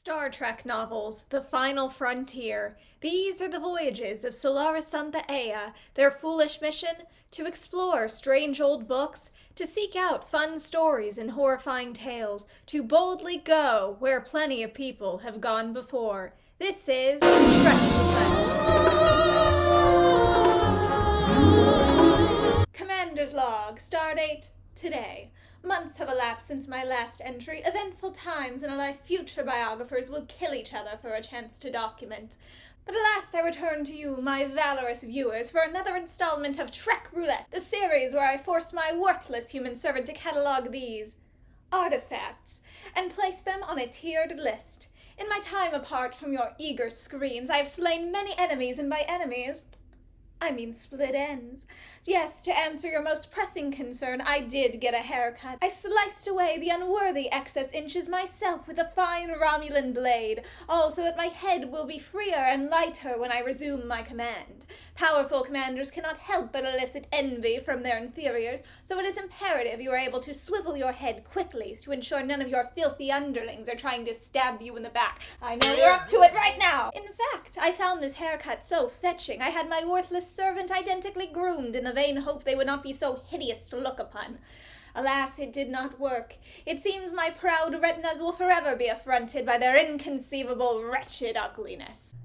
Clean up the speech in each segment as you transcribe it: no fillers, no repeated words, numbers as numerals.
Star Trek novels, The Final Frontier. These are the voyages of Solaris Santa Ea, their foolish mission to explore strange old books, to seek out fun stories and horrifying tales, to boldly go where plenty of people have gone before. This is Trek Roulette. Commander's Log, Stardate, today. Months have elapsed since my last entry, eventful times in a life future biographers will kill each other for a chance to document. But at last I return to you, my valorous viewers, for another installment of Trek Roulette, the series where I force my worthless human servant to catalogue these artifacts and place them on a tiered list. In my time apart from your eager screens, I have slain many enemies, and by enemies, I mean split ends. Yes, to answer your most pressing concern, I did get a haircut. I sliced away the unworthy excess inches myself with a fine Romulan blade, all so that my head will be freer and lighter when I resume my command. Powerful commanders cannot help but elicit envy from their inferiors, so it is imperative you are able to swivel your head quickly to ensure none of your filthy underlings are trying to stab you in the back. I know you're up to it right now! In fact, I found this haircut so fetching, I had my worthless servant identically groomed in the vain hope they would not be so hideous to look upon. Alas, it did not work. It seems my proud retinas will forever be affronted by their inconceivable, wretched ugliness.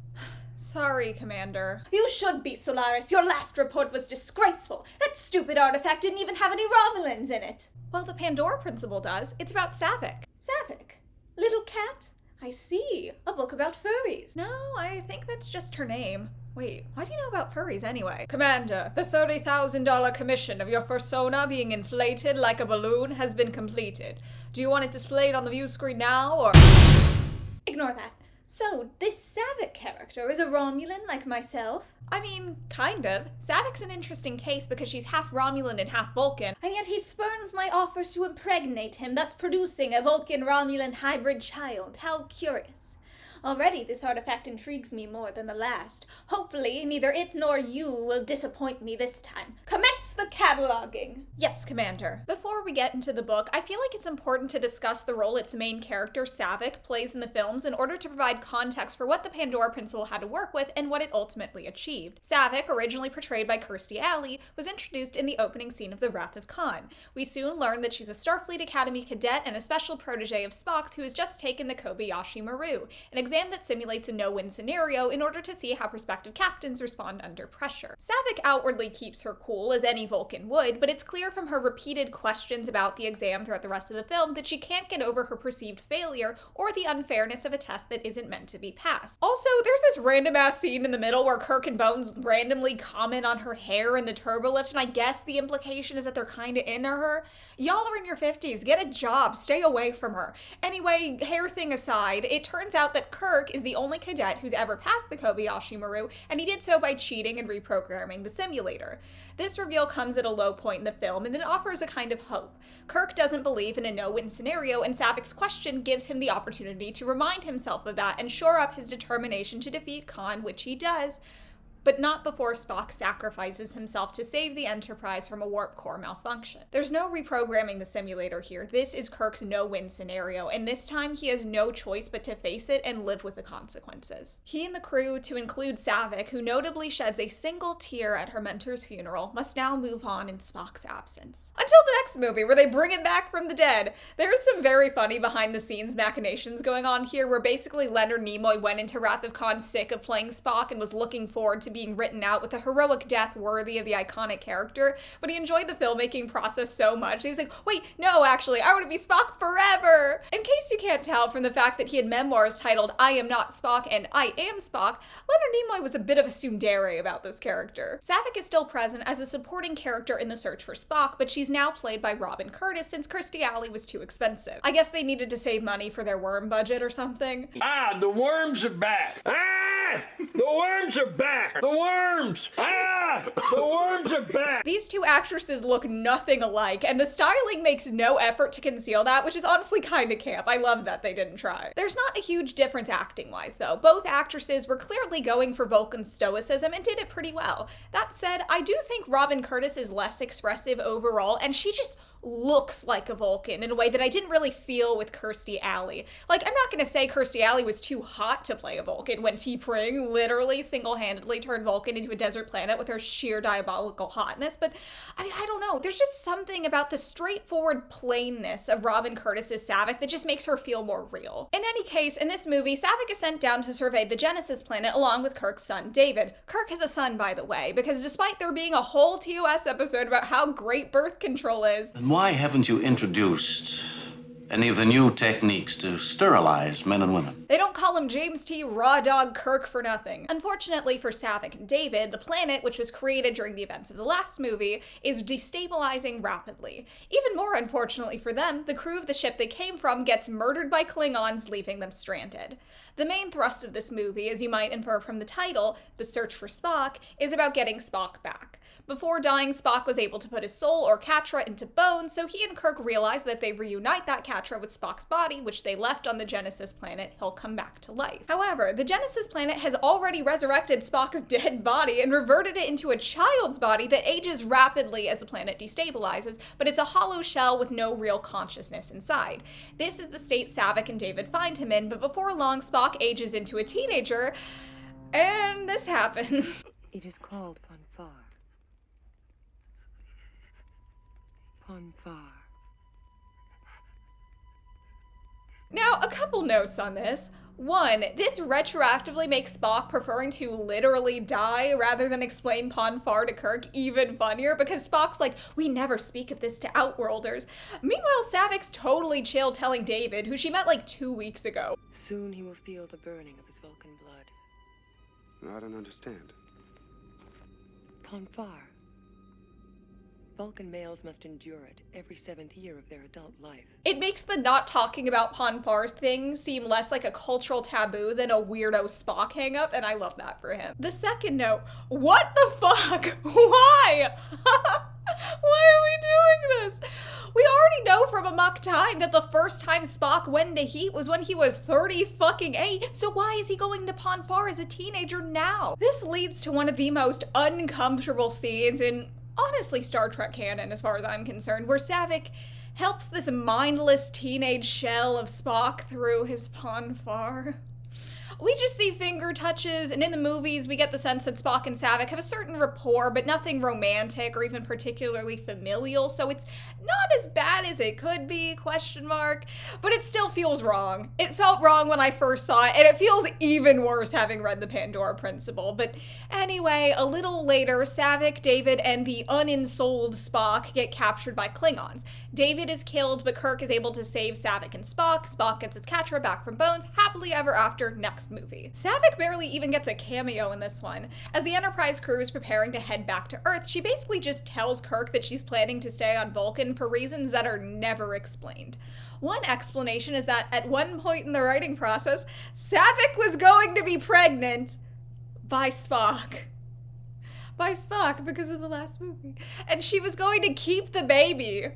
Sorry, Commander. You should be, Solaris. Your last report was disgraceful. That stupid artifact didn't even have any Romulans in it. Well, the Pandora Principle does. It's about Saavik. Saavik? Little cat? I see. A book about furries. No, I think that's just her name. Wait, why do you know about furries anyway? Commander, the $30,000 commission of your fursona being inflated like a balloon has been completed. Do you want it displayed on the view screen now, or— Ignore that. So, this Saavik character is a Romulan like myself? I mean, kind of. Saavik's an interesting case because she's half Romulan and half Vulcan. And yet he spurns my offers to impregnate him, thus producing a Vulcan-Romulan hybrid child. How curious. Already this artifact intrigues me more than the last. Hopefully, neither it nor you will disappoint me this time. Commence the cataloging! Yes, Commander. Before we get into the book, I feel like it's important to discuss the role its main character, Saavik, plays in the films in order to provide context for what the Pandora Principle had to work with and what it ultimately achieved. Saavik, originally portrayed by Kirstie Alley, was introduced in the opening scene of The Wrath of Khan. We soon learn that she's a Starfleet Academy cadet and a special protege of Spock's who has just taken the Kobayashi Maru, an exam that simulates a no-win scenario in order to see how prospective captains respond under pressure. Saavik outwardly keeps her cool, as any Vulcan would, but it's clear from her repeated questions about the exam throughout the rest of the film that she can't get over her perceived failure or the unfairness of a test that isn't meant to be passed. Also, there's this random-ass scene in the middle where Kirk and Bones randomly comment on her hair in the turbolift, and I guess the implication is that they're kinda into her. Y'all are in your 50s, get a job, stay away from her. Anyway, hair thing aside, it turns out that Kirk is the only cadet who's ever passed the Kobayashi Maru, and he did so by cheating and reprogramming the simulator. This reveal comes at a low point in the film, and it offers a kind of hope. Kirk doesn't believe in a no-win scenario, and Saavik's question gives him the opportunity to remind himself of that and shore up his determination to defeat Khan, which he does, but not before Spock sacrifices himself to save the Enterprise from a warp core malfunction. There's no reprogramming the simulator here. This is Kirk's no-win scenario, and this time he has no choice but to face it and live with the consequences. He and the crew, to include Saavik, who notably sheds a single tear at her mentor's funeral, must now move on in Spock's absence. Until the next movie, where they bring him back from the dead. There's some very funny behind-the-scenes machinations going on here, where basically Leonard Nimoy went into Wrath of Khan sick of playing Spock and was looking forward to being written out with a heroic death worthy of the iconic character, but he enjoyed the filmmaking process so much, he was like, wait, no, actually, I want to be Spock forever! In case you can't tell from the fact that he had memoirs titled I Am Not Spock and I Am Spock, Leonard Nimoy was a bit of a tsundere about this character. Saavik is still present as a supporting character in the search for Spock, but she's now played by Robin Curtis since Kirstie Alley was too expensive. I guess they needed to save money for their worm budget or something. Ah, the worms are back! Ah! The worms are back! The worms! Ah! The worms are back! These two actresses look nothing alike, and the styling makes no effort to conceal that, which is honestly kinda camp. I love that they didn't try. There's not a huge difference acting-wise, though. Both actresses were clearly going for Vulcan's stoicism and did it pretty well. That said, I do think Robin Curtis is less expressive overall, and she just looks like a Vulcan in a way that I didn't really feel with Kirstie Alley. Like, I'm not gonna say Kirstie Alley was too hot to play a Vulcan when T. Pring literally single-handedly turned Vulcan into a desert planet with her sheer diabolical hotness, but I don't know. There's just something about the straightforward plainness of Robin Curtis's Saavik that just makes her feel more real. In any case, in this movie, Saavik is sent down to survey the Genesis planet along with Kirk's son, David. Kirk has a son, by the way, because despite there being a whole TOS episode about how great birth control is, And why haven't you introduced any of the new techniques to sterilize men and women? they don't call him James T. Raw Dog Kirk for nothing. Unfortunately for Saavik and David, the planet, which was created during the events of the last movie, is destabilizing rapidly. Even more unfortunately for them, the crew of the ship they came from gets murdered by Klingons, leaving them stranded. The main thrust of this movie, as you might infer from the title, The Search for Spock, is about getting Spock back. Before dying, Spock was able to put his soul, or Katra, into bones, so he and Kirk realize that if they reunite that Katra with Spock's body, which they left on the Genesis planet, he'll come back to life. However, the Genesis planet has already resurrected Spock's dead body and reverted it into a child's body that ages rapidly as the planet destabilizes, but it's a hollow shell with no real consciousness inside. This is the state Saavik and David find him in, but before long, Spock ages into a teenager, and this happens. It is called Ponfar. Ponfar. Now, a couple notes on this. One, this retroactively makes Spock preferring to literally die rather than explain Ponfar to Kirk even funnier, because Spock's like, we never speak of this to Outworlders. Meanwhile, Saavik's totally chill telling David, who she met like 2 weeks ago. Soon he will feel the burning of his Vulcan blood. I don't understand. Ponfar. Vulcan males must endure it every 7th year of their adult life. It makes the not talking about Ponfar's thing seem less like a cultural taboo than a weirdo Spock hang-up, and I love that for him. The second note, what the fuck? Why? Why are we doing this? We already know from Amok Time that the first time Spock went into heat was when he was 30-fucking-8, so why is he going to Ponfar as a teenager now? This leads to one of the most uncomfortable scenes in, honestly, Star Trek canon as far as I'm concerned, where Saavik helps this mindless teenage shell of Spock through his Ponfar. We just see finger touches, and in the movies we get the sense that Spock and Saavik have a certain rapport, but nothing romantic or even particularly familial, so it's not as bad as it could be, question mark, but it still feels wrong. It felt wrong when I first saw it, and it feels even worse having read the Pandora Principle. But anyway, a little later, Saavik, David, and the unensouled Spock get captured by Klingons. David is killed, but Kirk is able to save Saavik and Spock. Spock gets his Katra back from Bones, happily ever after, next movie. Saavik barely even gets a cameo in this one. As the Enterprise crew is preparing to head back to Earth, she basically just tells Kirk that she's planning to stay on Vulcan for reasons that are never explained. One explanation is that at one point in the writing process, Saavik was going to be pregnant by Spock. By Spock, because of the last movie. And she was going to keep the baby.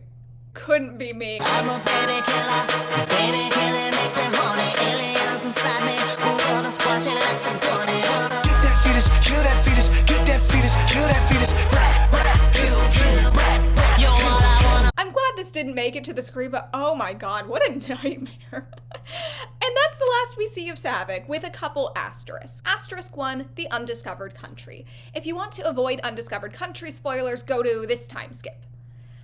Couldn't be me. I'm a baby killer makes me horny. Aliens inside me, who gonna squash it like some corny. Get that fetus, kill that fetus, get that fetus, kill that fetus. You're all I wanna. I'm glad this didn't make it to the screen, but oh my god, what a nightmare. And that's the last we see of Saavik, with a couple asterisks. Asterisk 1, the undiscovered country. If you want to avoid undiscovered country spoilers, go to this time skip.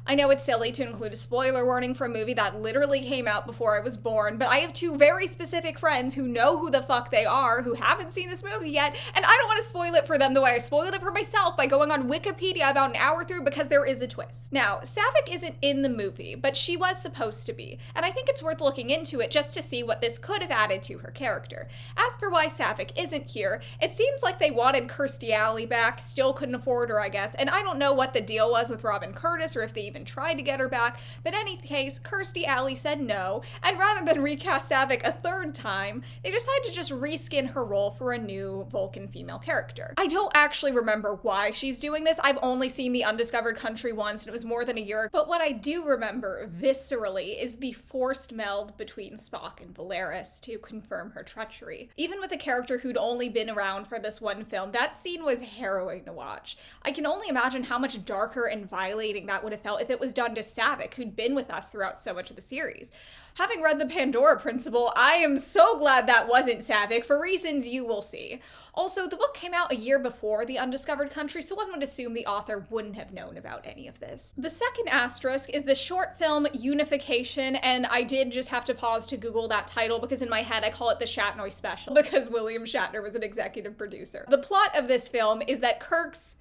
I know it's silly to include a spoiler warning for a movie that literally came out before I was born, but I have two very specific friends who know who the fuck they are, who haven't seen this movie yet, and I don't want to spoil it for them the way I spoiled it for myself by going on Wikipedia about an hour through, because there is a twist. Now, Saavik isn't in the movie, but she was supposed to be, and I think it's worth looking into it just to see what this could have added to her character. As for why Saavik isn't here, it seems like they wanted Kirstie Alley back, still couldn't afford her, I guess, and I don't know what the deal was with Robin Curtis, or if they even even tried to get her back, but in any case, Kirstie Alley said no, and rather than recast Saavik a third time, they decided to just reskin her role for a new Vulcan female character. I don't actually remember why she's doing this. I've only seen The Undiscovered Country once, and it was more than a year ago, but what I do remember viscerally is the forced meld between Spock and Valeris to confirm her treachery. Even with a character who'd only been around for this one film, that scene was harrowing to watch. I can only imagine how much darker and violating that would have felt if it was done to Saavik, who'd been with us throughout so much of the series. Having read the Pandora Principle, I am so glad that wasn't Saavik, for reasons you will see. Also, the book came out a year before The Undiscovered Country, so one would assume the author wouldn't have known about any of this. The second asterisk is the short film Unification, and I did just have to pause to Google that title because in my head I call it the Shatner Special because William Shatner was an executive producer. The plot of this film is that Kirk's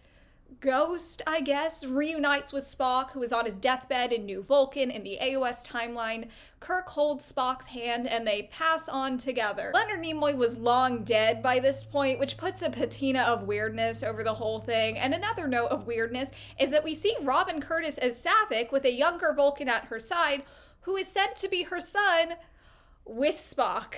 ghost, I guess, reunites with Spock, who is on his deathbed in New Vulcan in the AOS timeline. Kirk holds Spock's hand and they pass on together. Leonard Nimoy was long dead by this point, which puts a patina of weirdness over the whole thing. And another note of weirdness is that we see Robin Curtis as Saavik with a younger Vulcan at her side, who is said to be her son with Spock.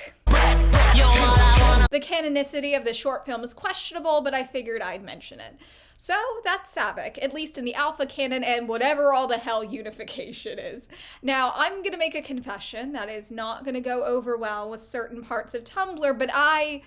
The canonicity of the short film is questionable, but I figured I'd mention it. So that's Saavik, at least in the alpha canon and whatever all the hell unification is. Now, I'm gonna make a confession that is not gonna go over well with certain parts of Tumblr, but I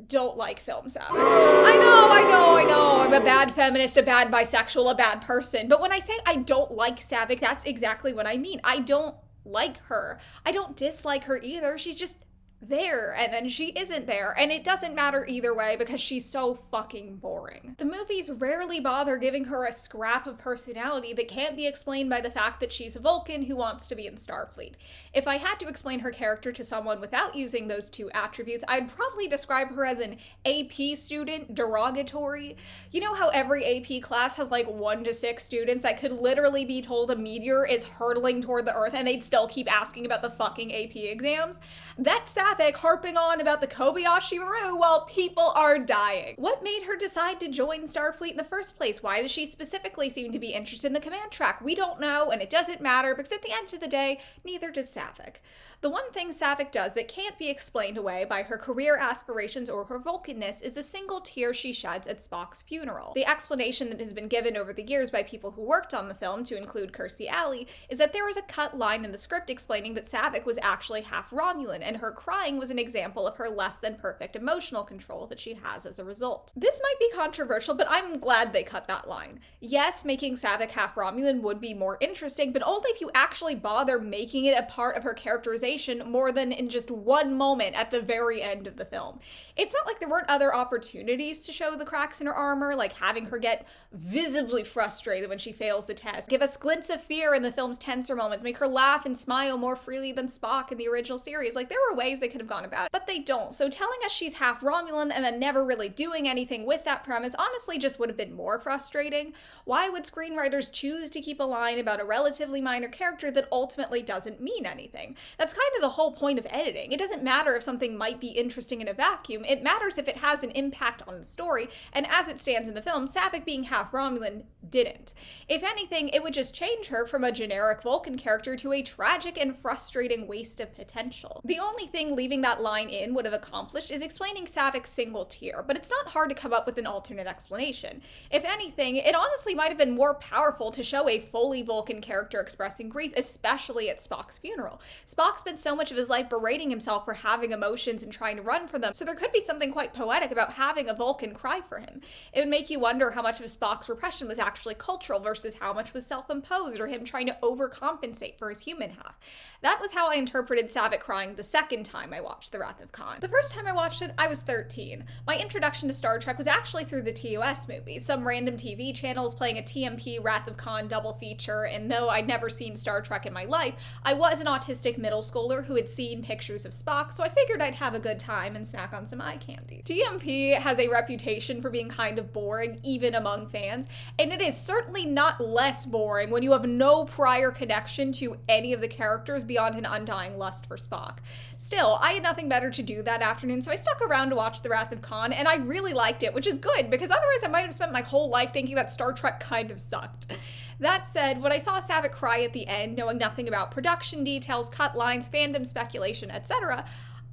don't like film Saavik. I know, I'm a bad feminist, a bad bisexual, a bad person, but when I say I don't like Saavik, that's exactly what I mean. I don't like her. I don't dislike her either. She's just there, and then she isn't there, and it doesn't matter either way because she's so fucking boring. The movies rarely bother giving her a scrap of personality that can't be explained by the fact that she's a Vulcan who wants to be in Starfleet. If I had to explain her character to someone without using those two attributes, I'd probably describe her as an AP student, derogatory. You know how every AP class has like 1 to 6 students that could literally be told a meteor is hurtling toward the Earth and they'd still keep asking about the fucking AP exams? That's Saavik harping on about the Kobayashi Maru while people are dying. What made her decide to join Starfleet in the first place? Why does she specifically seem to be interested in the command track? We don't know, and it doesn't matter because at the end of the day, neither does Saavik. The one thing Saavik does that can't be explained away by her career aspirations or her Vulcanness is the single tear she sheds at Spock's funeral. The explanation that has been given over the years by people who worked on the film, to include Kirstie Alley, is that there was a cut line in the script explaining that Saavik was actually half Romulan, and her crying was an example of her less than perfect emotional control that she has as a result. This might be controversial, but I'm glad they cut that line. Yes, making Saavik half Romulan would be more interesting, but only if you actually bother making it a part of her characterization more than in just one moment at the very end of the film. It's not like there weren't other opportunities to show the cracks in her armor, like having her get visibly frustrated when she fails the test, give us glints of fear in the film's tenser moments, make her laugh and smile more freely than Spock in the original series. Like, there were ways they could have gone about it, but they don't. So telling us she's half Romulan and then never really doing anything with that premise honestly just would have been more frustrating. Why would screenwriters choose to keep a line about a relatively minor character that ultimately doesn't mean anything? That's kind of the whole point of editing. It doesn't matter if something might be interesting in a vacuum, it matters if it has an impact on the story, and as it stands in the film, Saavik being half Romulan didn't. If anything, it would just change her from a generic Vulcan character to a tragic and frustrating waste of potential. The only thing leaving that line in would have accomplished is explaining Saavik's single tear, but it's not hard to come up with an alternate explanation. If anything, it honestly might have been more powerful to show a fully Vulcan character expressing grief, especially at Spock's funeral. Spock spent so much of his life berating himself for having emotions and trying to run from them, so there could be something quite poetic about having a Vulcan cry for him. It would make you wonder how much of Spock's repression was actually cultural versus how much was self-imposed or him trying to overcompensate for his human half. That was how I interpreted Saavik crying the second time I watched The Wrath of Khan. The first time I watched it, I was 13. My introduction to Star Trek was actually through the TOS movies, some random TV channels playing a TMP Wrath of Khan double feature, and though I'd never seen Star Trek in my life, I was an autistic middle schooler who had seen pictures of Spock, so I figured I'd have a good time and snack on some eye candy. TMP has a reputation for being kind of boring, even among fans, and it is certainly not less boring when you have no prior connection to any of the characters beyond an undying lust for Spock. Still, Well, I had nothing better to do that afternoon, so I stuck around to watch The Wrath of Khan, and I really liked it, which is good, because otherwise I might have spent my whole life thinking that Star Trek kind of sucked. That said, when I saw Saavik cry at the end, knowing nothing about production details, cut lines, fandom speculation, etc.,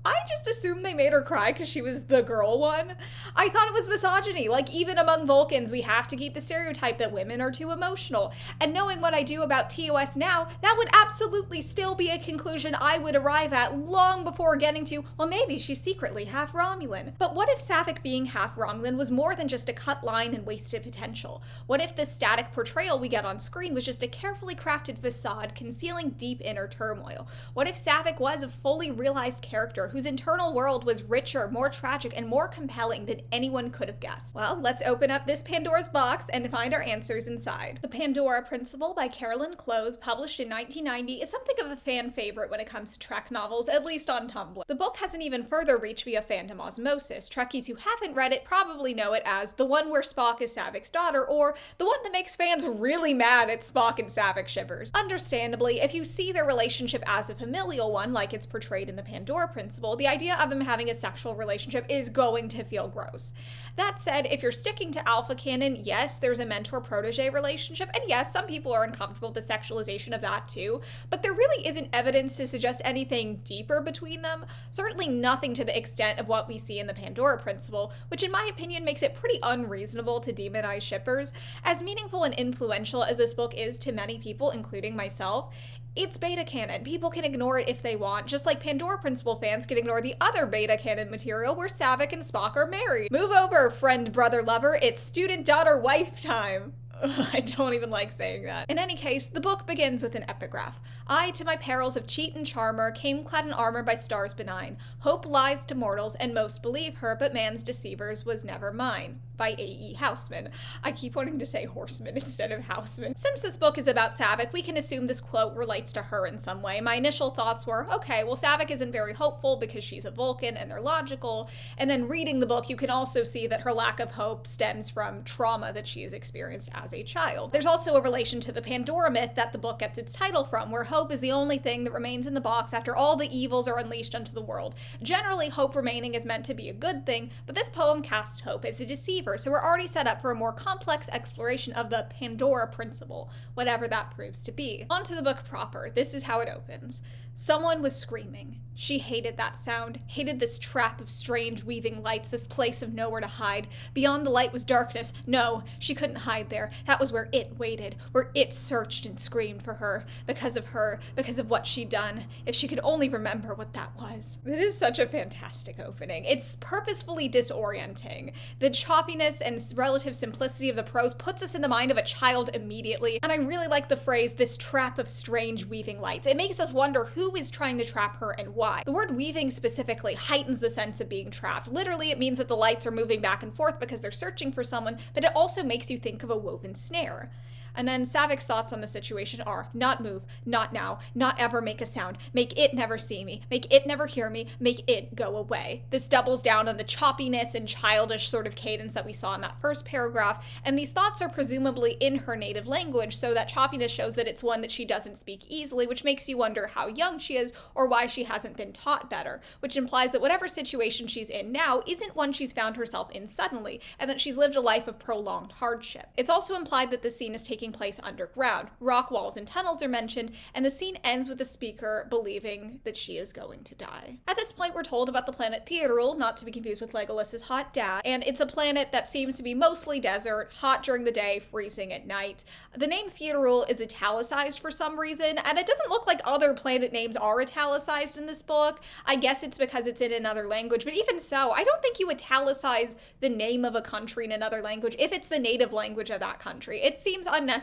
I just assumed they made her cry because she was the girl one. I thought it was misogyny. Like, even among Vulcans, we have to keep the stereotype that women are too emotional. And knowing what I do about TOS now, that would absolutely still be a conclusion I would arrive at long before getting to, well, maybe she's secretly half Romulan. But what if Saavik being half Romulan was more than just a cut line and wasted potential? What if the static portrayal we get on screen was just a carefully crafted facade concealing deep inner turmoil? What if Saavik was a fully realized character whose internal world was richer, more tragic, and more compelling than anyone could have guessed? Well, let's open up this Pandora's box and find our answers inside. The Pandora Principle by Carolyn Clowes, published in 1990, is something of a fan favorite when it comes to Trek novels, at least on Tumblr. The book has an even further reach via fandom osmosis. Trekkies who haven't read it probably know it as the one where Spock is Saavik's daughter, or the one that makes fans really mad at Spock and Saavik shippers. Understandably, if you see their relationship as a familial one, like it's portrayed in the Pandora Principle, the idea of them having a sexual relationship is going to feel gross. That said, if you're sticking to alpha canon, yes, there's a mentor-protege relationship, and yes, some people are uncomfortable with the sexualization of that too, but there really isn't evidence to suggest anything deeper between them, certainly nothing to the extent of what we see in the Pandora Principle, which in my opinion makes it pretty unreasonable to demonize shippers. As meaningful and influential as this book is to many people, including myself, it's beta canon. People can ignore it if they want, just like Pandora Principle fans can ignore the other beta canon material where Saavik and Spock are married. Move over, friend, brother, lover. It's student, daughter, wife time. I don't even like saying that. In any case, the book begins with an epigraph. I, to my perils of cheat and charmer, came clad in armor by stars benign. Hope lies to mortals, and most believe her, but man's deceivers was never mine. By A.E. Houseman. I keep wanting to say Horseman instead of Houseman. Since this book is about Saavik, we can assume this quote relates to her in some way. My initial thoughts were, okay, well, Saavik isn't very hopeful because she's a Vulcan and they're logical, and then reading the book, you can also see that her lack of hope stems from trauma that she has experienced as a child. There's also a relation to the Pandora myth that the book gets its title from, where hope is the only thing that remains in the box after all the evils are unleashed onto the world. Generally, hope remaining is meant to be a good thing, but this poem casts hope as a deceiver, so we're already set up for a more complex exploration of the Pandora Principle, whatever that proves to be. On to the book proper. This is how it opens. Someone was screaming. She hated that sound, hated this trap of strange weaving lights, this place of nowhere to hide. Beyond the light was darkness. No, she couldn't hide there. That was where it waited, where it searched and screamed for her, because of what she'd done. If she could only remember what that was. It is such a fantastic opening. It's purposefully disorienting. The choppiness and relative simplicity of the prose puts us in the mind of a child immediately, and I really like the phrase, this trap of strange weaving lights. It makes us wonder who is trying to trap her and why. The word weaving specifically heightens the sense of being trapped. Literally, it means that the lights are moving back and forth because they're searching for someone, but it also makes you think of a woven snare. And then Saavik's thoughts on the situation are, not move, not now, not ever make a sound, make it never see me, make it never hear me, make it go away. This doubles down on the choppiness and childish sort of cadence that we saw in that first paragraph, and these thoughts are presumably in her native language, so that choppiness shows that it's one that she doesn't speak easily, which makes you wonder how young she is or why she hasn't been taught better, which implies that whatever situation she's in now isn't one she's found herself in suddenly, and that she's lived a life of prolonged hardship. It's also implied that the scene is taking place underground. Rock walls and tunnels are mentioned, and the scene ends with the speaker believing that she is going to die. At this point, we're told about the planet Theodorul, not to be confused with Legolas's hot dad, and it's a planet that seems to be mostly desert, hot during the day, freezing at night. The name Theodorul is italicized for some reason, and it doesn't look like other planet names are italicized in this book. I guess it's because it's in another language, but even so, I don't think you italicize the name of a country in another language if it's the native language of that country. It seems unnecessary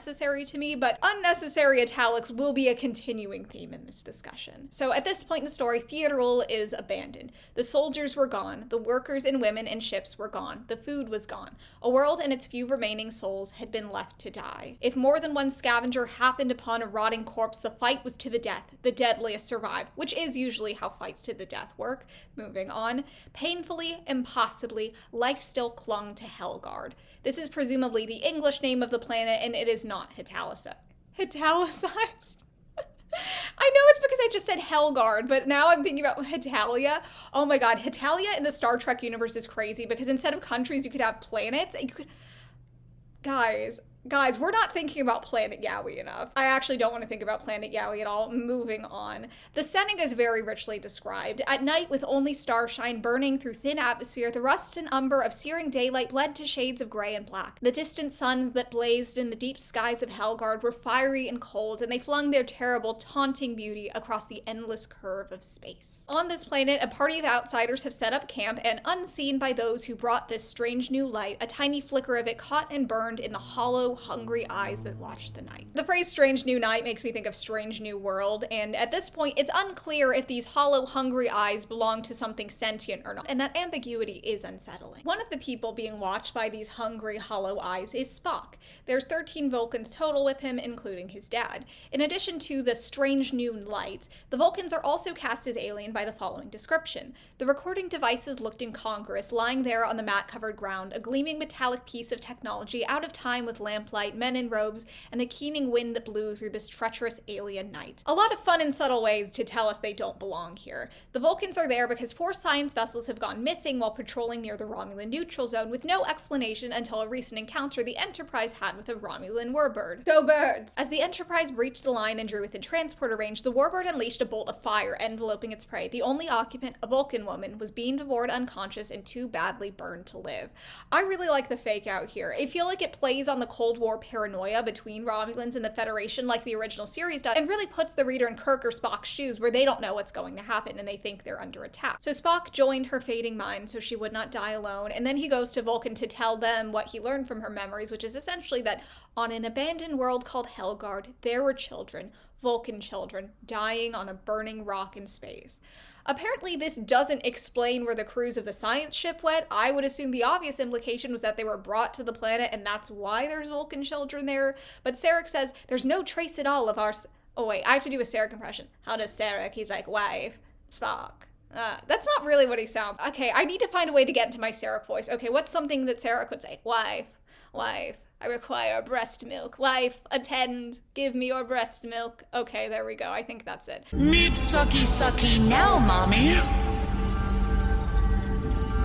to me, but unnecessary italics will be a continuing theme in this discussion. So at this point in the story, Theodorul is abandoned. The soldiers were gone, the workers and women and ships were gone, the food was gone. A world and its few remaining souls had been left to die. If more than one scavenger happened upon a rotting corpse, the fight was to the death. The deadliest survived, which is usually how fights to the death work. Moving on. Painfully, impossibly, life still clung to Helgard. This is presumably the English name of the planet, and it is not italicized. I know it's because I just said Helgard, but now I'm thinking about Hetalia. Oh my god, Hetalia in the Star Trek universe is crazy because instead of countries, you could have planets. You could... Guys, we're not thinking about Planet Yowie enough. I actually don't want to think about Planet Yowie at all. Moving on. The setting is very richly described. At night, with only starshine burning through thin atmosphere, the rust and umber of searing daylight bled to shades of gray and black. The distant suns that blazed in the deep skies of Helgard were fiery and cold, and they flung their terrible, taunting beauty across the endless curve of space. On this planet, a party of outsiders have set up camp, and unseen by those who brought this strange new light, a tiny flicker of it caught and burned in the hollow, hungry eyes that watched the night. The phrase strange new night makes me think of strange new world, and at this point it's unclear if these hollow, hungry eyes belong to something sentient or not, and that ambiguity is unsettling. One of the people being watched by these hungry, hollow eyes is Spock. There's 13 Vulcans total with him, including his dad. In addition to the strange new light, the Vulcans are also cast as alien by the following description. The recording devices looked incongruous, lying there on the mat-covered ground, a gleaming metallic piece of technology out of time with lamplight, men in robes, and the keening wind that blew through this treacherous alien night. A lot of fun and subtle ways to tell us they don't belong here. The Vulcans are there because 4 science vessels have gone missing while patrolling near the Romulan neutral zone with no explanation until a recent encounter the Enterprise had with a Romulan warbird. Go birds! As the Enterprise breached the line and drew within transporter range, the warbird unleashed a bolt of fire enveloping its prey. The only occupant, a Vulcan woman, was beamed aboard unconscious and too badly burned to live. I really like the fake out here. I feel like it plays on the Cold War paranoia between Romulans and the Federation like the original series does, and really puts the reader in Kirk or Spock's shoes where they don't know what's going to happen and they think they're under attack. So Spock joined her fading mind so she would not die alone, and then he goes to Vulcan to tell them what he learned from her memories, which is essentially that on an abandoned world called Helgard, there were children, Vulcan children, dying on a burning rock in space. Apparently, this doesn't explain where the crews of the science ship went. I would assume the obvious implication was that they were brought to the planet and that's why there's Vulcan children there. But Sarek says there's no trace at all of our... Oh wait, I have to do a Sarek impression. How does Sarek? He's like, wife, Spock. That's not really what he sounds. Okay, I need to find a way to get into my Sarek voice. Okay, what's something that Sarek would say? Wife, I require breast milk. Wife, attend, give me your breast milk. Okay, there we go. I think that's it. Need sucky sucky now, mommy.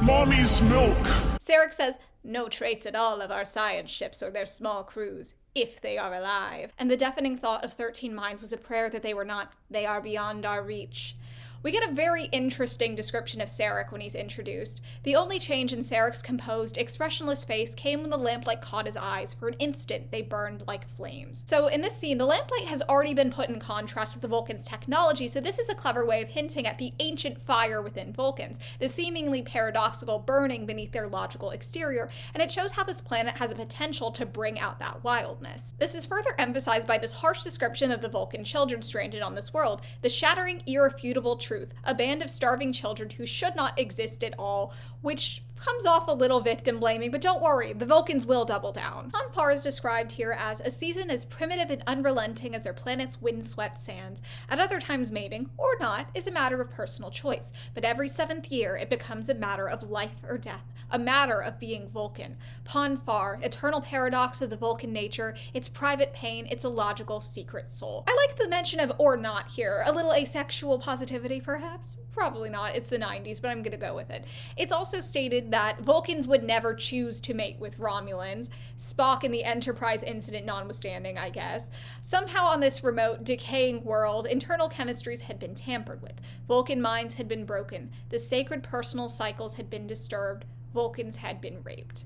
Mommy's milk. Sarek says, no trace at all of our science ships or their small crews, if they are alive. And the deafening thought of 13 minds was a prayer that they were not. They are beyond our reach. We get a very interesting description of Sarek when he's introduced. The only change in Sarek's composed, expressionless face came when the lamplight caught his eyes. For an instant, they burned like flames. So in this scene, the lamplight has already been put in contrast with the Vulcans' technology, so this is a clever way of hinting at the ancient fire within Vulcans, the seemingly paradoxical burning beneath their logical exterior, and it shows how this planet has a potential to bring out that wildness. This is further emphasized by this harsh description of the Vulcan children stranded on this world, the shattering, irrefutable truth. A band of starving children who should not exist at all, which comes off a little victim blaming, but don't worry, the Vulcans will double down. Hanpar is described here as a season as primitive and unrelenting as their planet's windswept sands. At other times mating, or not, is a matter of personal choice, but every 7th year it becomes a matter of life or death, a matter of being Vulcan. Ponfar, eternal paradox of the Vulcan nature, its private pain, its illogical secret soul. I like the mention of or not here, a little asexual positivity perhaps? Probably not, it's the 90s, but I'm gonna go with it. It's also stated that Vulcans would never choose to mate with Romulans, Spock and the Enterprise incident notwithstanding, I guess. Somehow on this remote, decaying world, internal chemistries had been tampered with. Vulcan minds had been broken. The sacred personal cycles had been disturbed. Vulcans had been raped.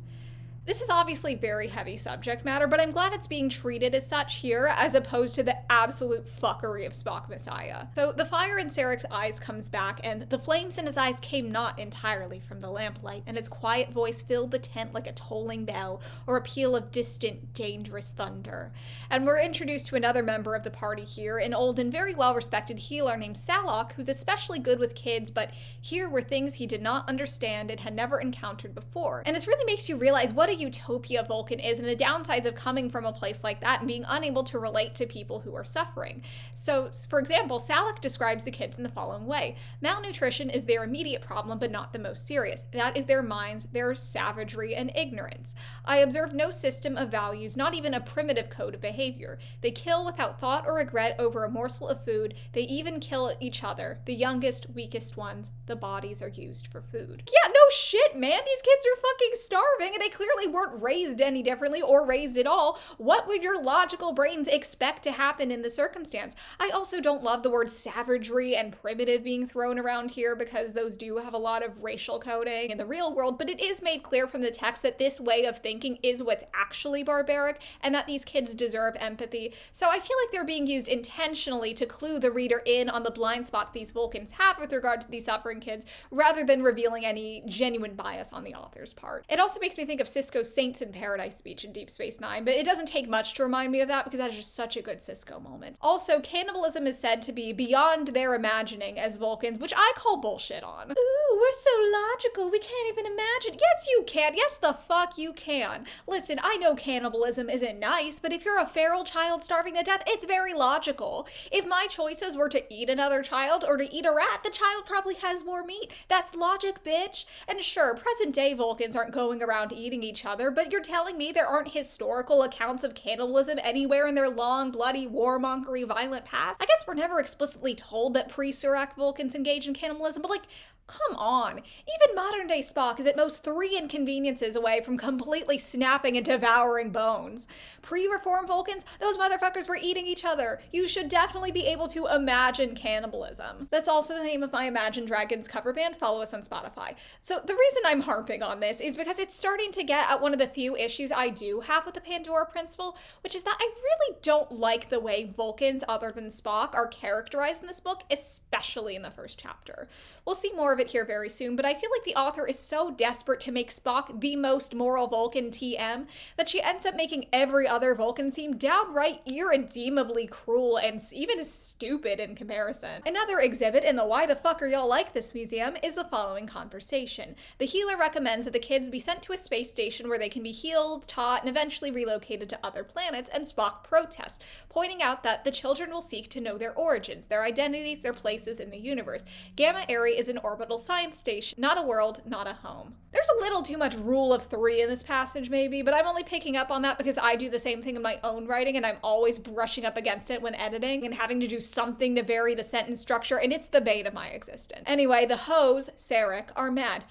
This is obviously very heavy subject matter, but I'm glad it's being treated as such here, as opposed to the absolute fuckery of Spock Messiah. So the fire in Sarek's eyes comes back, and the flames in his eyes came not entirely from the lamplight, and its quiet voice filled the tent like a tolling bell, or a peal of distant, dangerous thunder. And we're introduced to another member of the party here, an old and very well-respected healer named Salok, who's especially good with kids, but here were things he did not understand and had never encountered before. And this really makes you realize what a utopia Vulcan is and the downsides of coming from a place like that and being unable to relate to people who are suffering. So, for example, Saavik describes the kids in the following way. Malnutrition is their immediate problem, but not the most serious. That is their minds, their savagery, and ignorance. I observe no system of values, not even a primitive code of behavior. They kill without thought or regret over a morsel of food. They even kill each other, the youngest, weakest ones. The bodies are used for food. Yeah, no shit, man. These kids are fucking starving, and they clearly weren't raised any differently or raised at all. What would your logical brains expect to happen in the circumstance? I also don't love the word savagery and primitive being thrown around here because those do have a lot of racial coding in the real world, but it is made clear from the text that this way of thinking is what's actually barbaric and that these kids deserve empathy. So I feel like they're being used intentionally to clue the reader in on the blind spots these Vulcans have with regard to these suffering kids, rather than revealing any genuine bias on the author's part. It also makes me think of Sisko's Saints in Paradise speech in Deep Space Nine, but it doesn't take much to remind me of that because that is just such a good Sisko moment. Also, cannibalism is said to be beyond their imagining as Vulcans, which I call bullshit on. Ooh, we're so logical, we can't even imagine. Yes, you can. Yes, the fuck you can. Listen, I know cannibalism isn't nice, but if you're a feral child starving to death, it's very logical. If my choices were to eat another child or to eat a rat, the child probably has more meat. That's logic, bitch. And sure, present day Vulcans aren't going around eating each other, but you're telling me there aren't historical accounts of cannibalism anywhere in their long, bloody, warmongery, violent past? I guess we're never explicitly told that pre-Surak Vulcans engage in cannibalism, but like, come on. Even modern-day Spock is at most 3 inconveniences away from completely snapping and devouring bones. Pre-reform Vulcans, those motherfuckers were eating each other. You should definitely be able to imagine cannibalism. That's also the name of my Imagine Dragons cover band. Follow us on Spotify. So the reason I'm harping on this is because it's starting to get at one of the few issues I do have with the Pandora Principle, which is that I really don't like the way Vulcans, other than Spock, are characterized in this book, especially in the first chapter. We'll see more of it here very soon, but I feel like the author is so desperate to make Spock the most moral Vulcan TM that she ends up making every other Vulcan seem downright irredeemably cruel and even stupid in comparison. Another exhibit in the why the fuck are y'all like this museum is the following conversation. The healer recommends that the kids be sent to a space station where they can be healed, taught, and eventually relocated to other planets, and Spock protests, pointing out that the children will seek to know their origins, their identities, their places in the universe. Gamma Eri is an orbital science station, not a world, not a home. There's a little too much rule of 3 in this passage maybe, but I'm only picking up on that because I do the same thing in my own writing and I'm always brushing up against it when editing and having to do something to vary the sentence structure, and it's the bane of my existence. Anyway, the hoes, Sarek, are mad.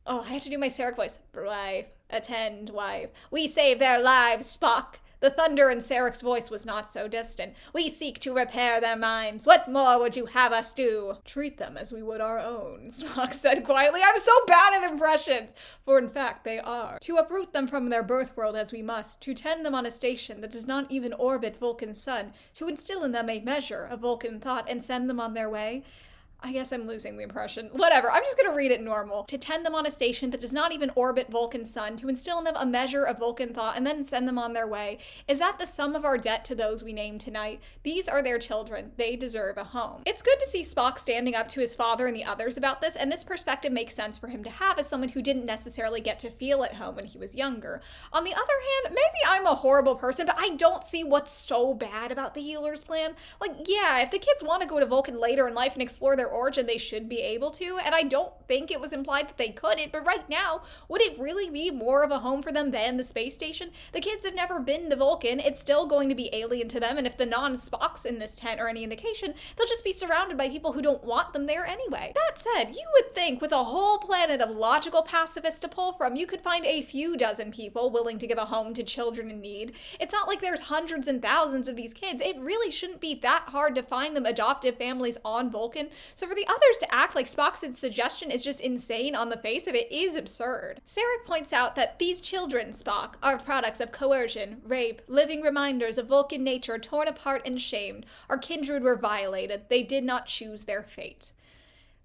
I have to do my Sarek voice. Wife, attend, wife. We save their lives, Spock. The thunder in Sarek's voice was not so distant. We seek to repair their minds. What more would you have us do? Treat them as we would our own, Spock said quietly. I'm so bad at impressions, for in fact they are. To uproot them from their birth world as we must, to tend them on a station that does not even orbit Vulcan's sun, to instill in them a measure of Vulcan thought and send them on their way. I guess I'm losing the impression. Whatever, I'm just gonna read it normal. To tend them on a station that does not even orbit Vulcan's sun, to instill in them a measure of Vulcan thought, and then send them on their way. Is that the sum of our debt to those we name tonight? These are their children. They deserve a home. It's good to see Spock standing up to his father and the others about this, and this perspective makes sense for him to have as someone who didn't necessarily get to feel at home when he was younger. On the other hand, maybe I'm a horrible person, but I don't see what's so bad about the healer's plan. Like, yeah, if the kids want to go to Vulcan later in life and explore their origin, they should be able to, and I don't think it was implied that they couldn't, but right now, would it really be more of a home for them than the space station? The kids have never been to Vulcan, it's still going to be alien to them, and if the non-Spocks in this tent are any indication, they'll just be surrounded by people who don't want them there anyway. That said, you would think with a whole planet of logical pacifists to pull from, you could find a few dozen people willing to give a home to children in need. It's not like there's hundreds and thousands of these kids. It really shouldn't be that hard to find them adoptive families on Vulcan, so for the others to act like Spock's suggestion is just insane on the face of it is absurd. Sarek points out that these children, Spock, are products of coercion, rape, living reminders of Vulcan nature torn apart and shamed. Our kindred were violated. They did not choose their fate.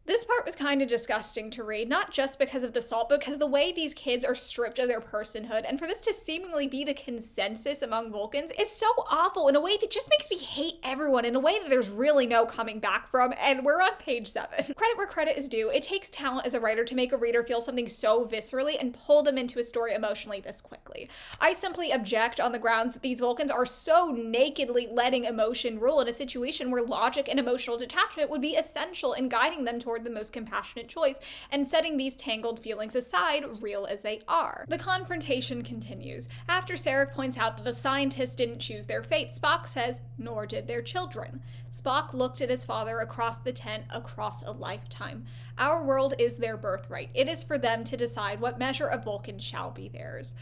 This part was kind of disgusting to read, not just because of the salt, but because the way these kids are stripped of their personhood, and for this to seemingly be the consensus among Vulcans is so awful in a way that just makes me hate everyone in a way that there's really no coming back from, and we're on page 7. Credit where credit is due. It takes talent as a writer to make a reader feel something so viscerally and pull them into a story emotionally this quickly. I simply object on the grounds that these Vulcans are so nakedly letting emotion rule in a situation where logic and emotional detachment would be essential in guiding them toward the most compassionate choice and setting these tangled feelings aside, real as they are. The confrontation continues. After Saavik points out that the scientists didn't choose their fate, Spock says, nor did their children. Spock looked at his father across the tent, across a lifetime. Our world is their birthright. It is for them to decide what measure of Vulcan shall be theirs.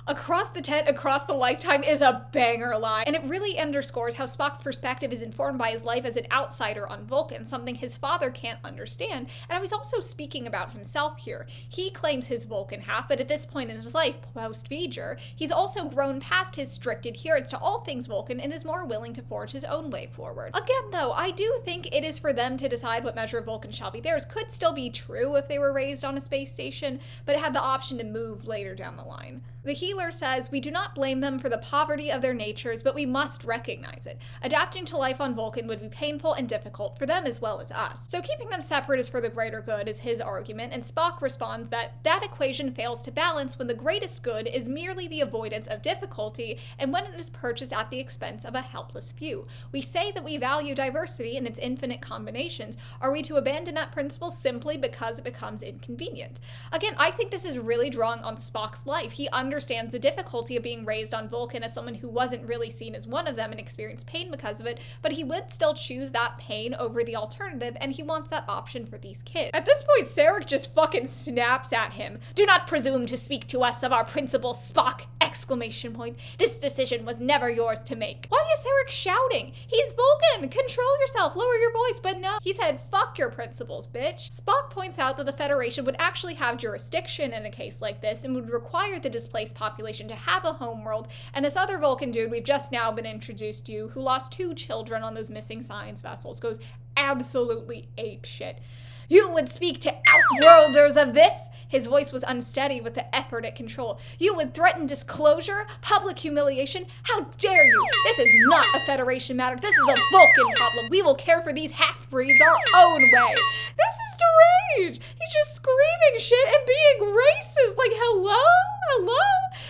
Across the tent, across the lifetime is a banger line, and it really underscores how Spock's perspective is informed by his life as an outsider on Vulcan, something his father can't understand, and he's also speaking about himself here. He claims his Vulcan half, but at this point in his life, post-V'ger, he's also grown past his strict adherence to all things Vulcan and is more willing to forge his own way forward. Again, though, I do think it is for them to decide what measure of Vulcan shall be theirs. Could still be true if they were raised on a space station, but had the option to move later down the line. The healer says, we do not blame them for the poverty of their natures, but we must recognize it. Adapting to life on Vulcan would be painful and difficult for them as well as us. So keeping them separate is for the greater good is his argument, and Spock responds that that equation fails to balance when the greatest good is merely the avoidance of difficulty and when it is purchased at the expense of a helpless few. We say that we value diversity and its infinite combinations. Are we to abandon that principle simply because it becomes inconvenient? Again, I think this is really drawing on Spock's life. He understands the difficulty of being raised on Vulcan as someone who wasn't really seen as one of them and experienced pain because of it, but he would still choose that pain over the alternative, and he wants that option for these kids. At this point, Saavik just fucking snaps at him. Do not presume to speak to us of our principle, Spock! Exclamation point. This decision was never yours to make. Why is Saavik shouting? He's Vulcan! Control yourself, lower your voice, but no. He said, fuck your principles, bitch. Spock points out that the Federation would actually have jurisdiction in a case like this and would require the displaced population to have a homeworld, and this other Vulcan dude we've just now been introduced to, who lost 2 children on those missing science vessels, goes absolutely apeshit. You would speak to outworlders of this? His voice was unsteady with the effort at control. You would threaten disclosure, public humiliation? How dare you? This is not a Federation matter. This is a Vulcan problem. We will care for these half-breeds our own way. This is deranged. He's just screaming shit and being racist. Like, hello?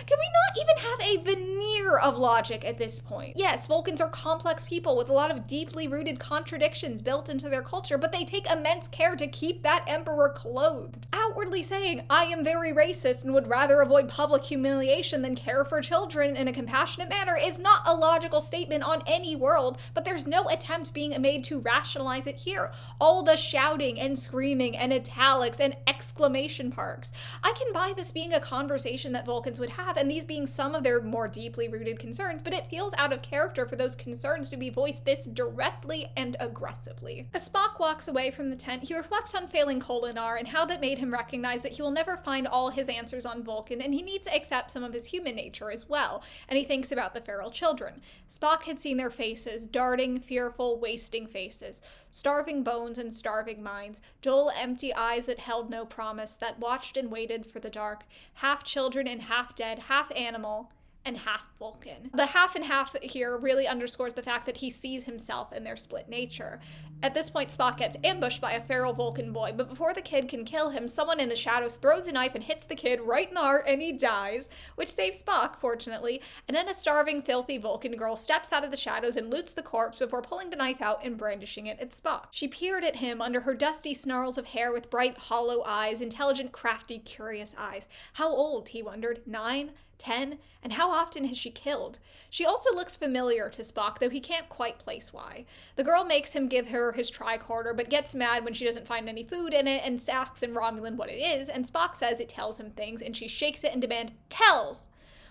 Can we not even have a veneer of logic at this point? Yes, Vulcans are complex people with a lot of deeply rooted contradictions built into their culture, but they take immense care to keep that emperor clothed. Outwardly saying, I am very racist and would rather avoid public humiliation than care for children in a compassionate manner is not a logical statement on any world, but there's no attempt being made to rationalize it here. All the shouting and screaming and italics and exclamation marks. I can buy this being a conversation that Vulcans would have, and these being some of their more deeply rooted concerns, but it feels out of character for those concerns to be voiced this directly and aggressively. As Spock walks away from the tent, he reflects on failing Kolinar and how that made him recognize that he will never find all his answers on Vulcan, and he needs to accept some of his human nature as well, and he thinks about the feral children. Spock had seen their faces, darting, fearful, wasting faces, starving bones and starving minds, dull, empty eyes that held no promise, that watched and waited for the dark, half children and half dead, half animal, and half Vulcan. The half and half here really underscores the fact that he sees himself in their split nature. At this point, Spock gets ambushed by a feral Vulcan boy, but before the kid can kill him, someone in the shadows throws a knife and hits the kid right in the heart, and he dies, which saves Spock, fortunately, and then a starving, filthy Vulcan girl steps out of the shadows and loots the corpse before pulling the knife out and brandishing it at Spock. She peered at him under her dusty snarls of hair with bright, hollow eyes, intelligent, crafty, curious eyes. How old, he wondered, 9? 10? And how often has she killed? She also looks familiar to Spock, though he can't quite place why. The girl makes him give her his tricorder, but gets mad when she doesn't find any food in it and asks in Romulan what it is, and Spock says it tells him things, and she shakes it and demands, "Tells!"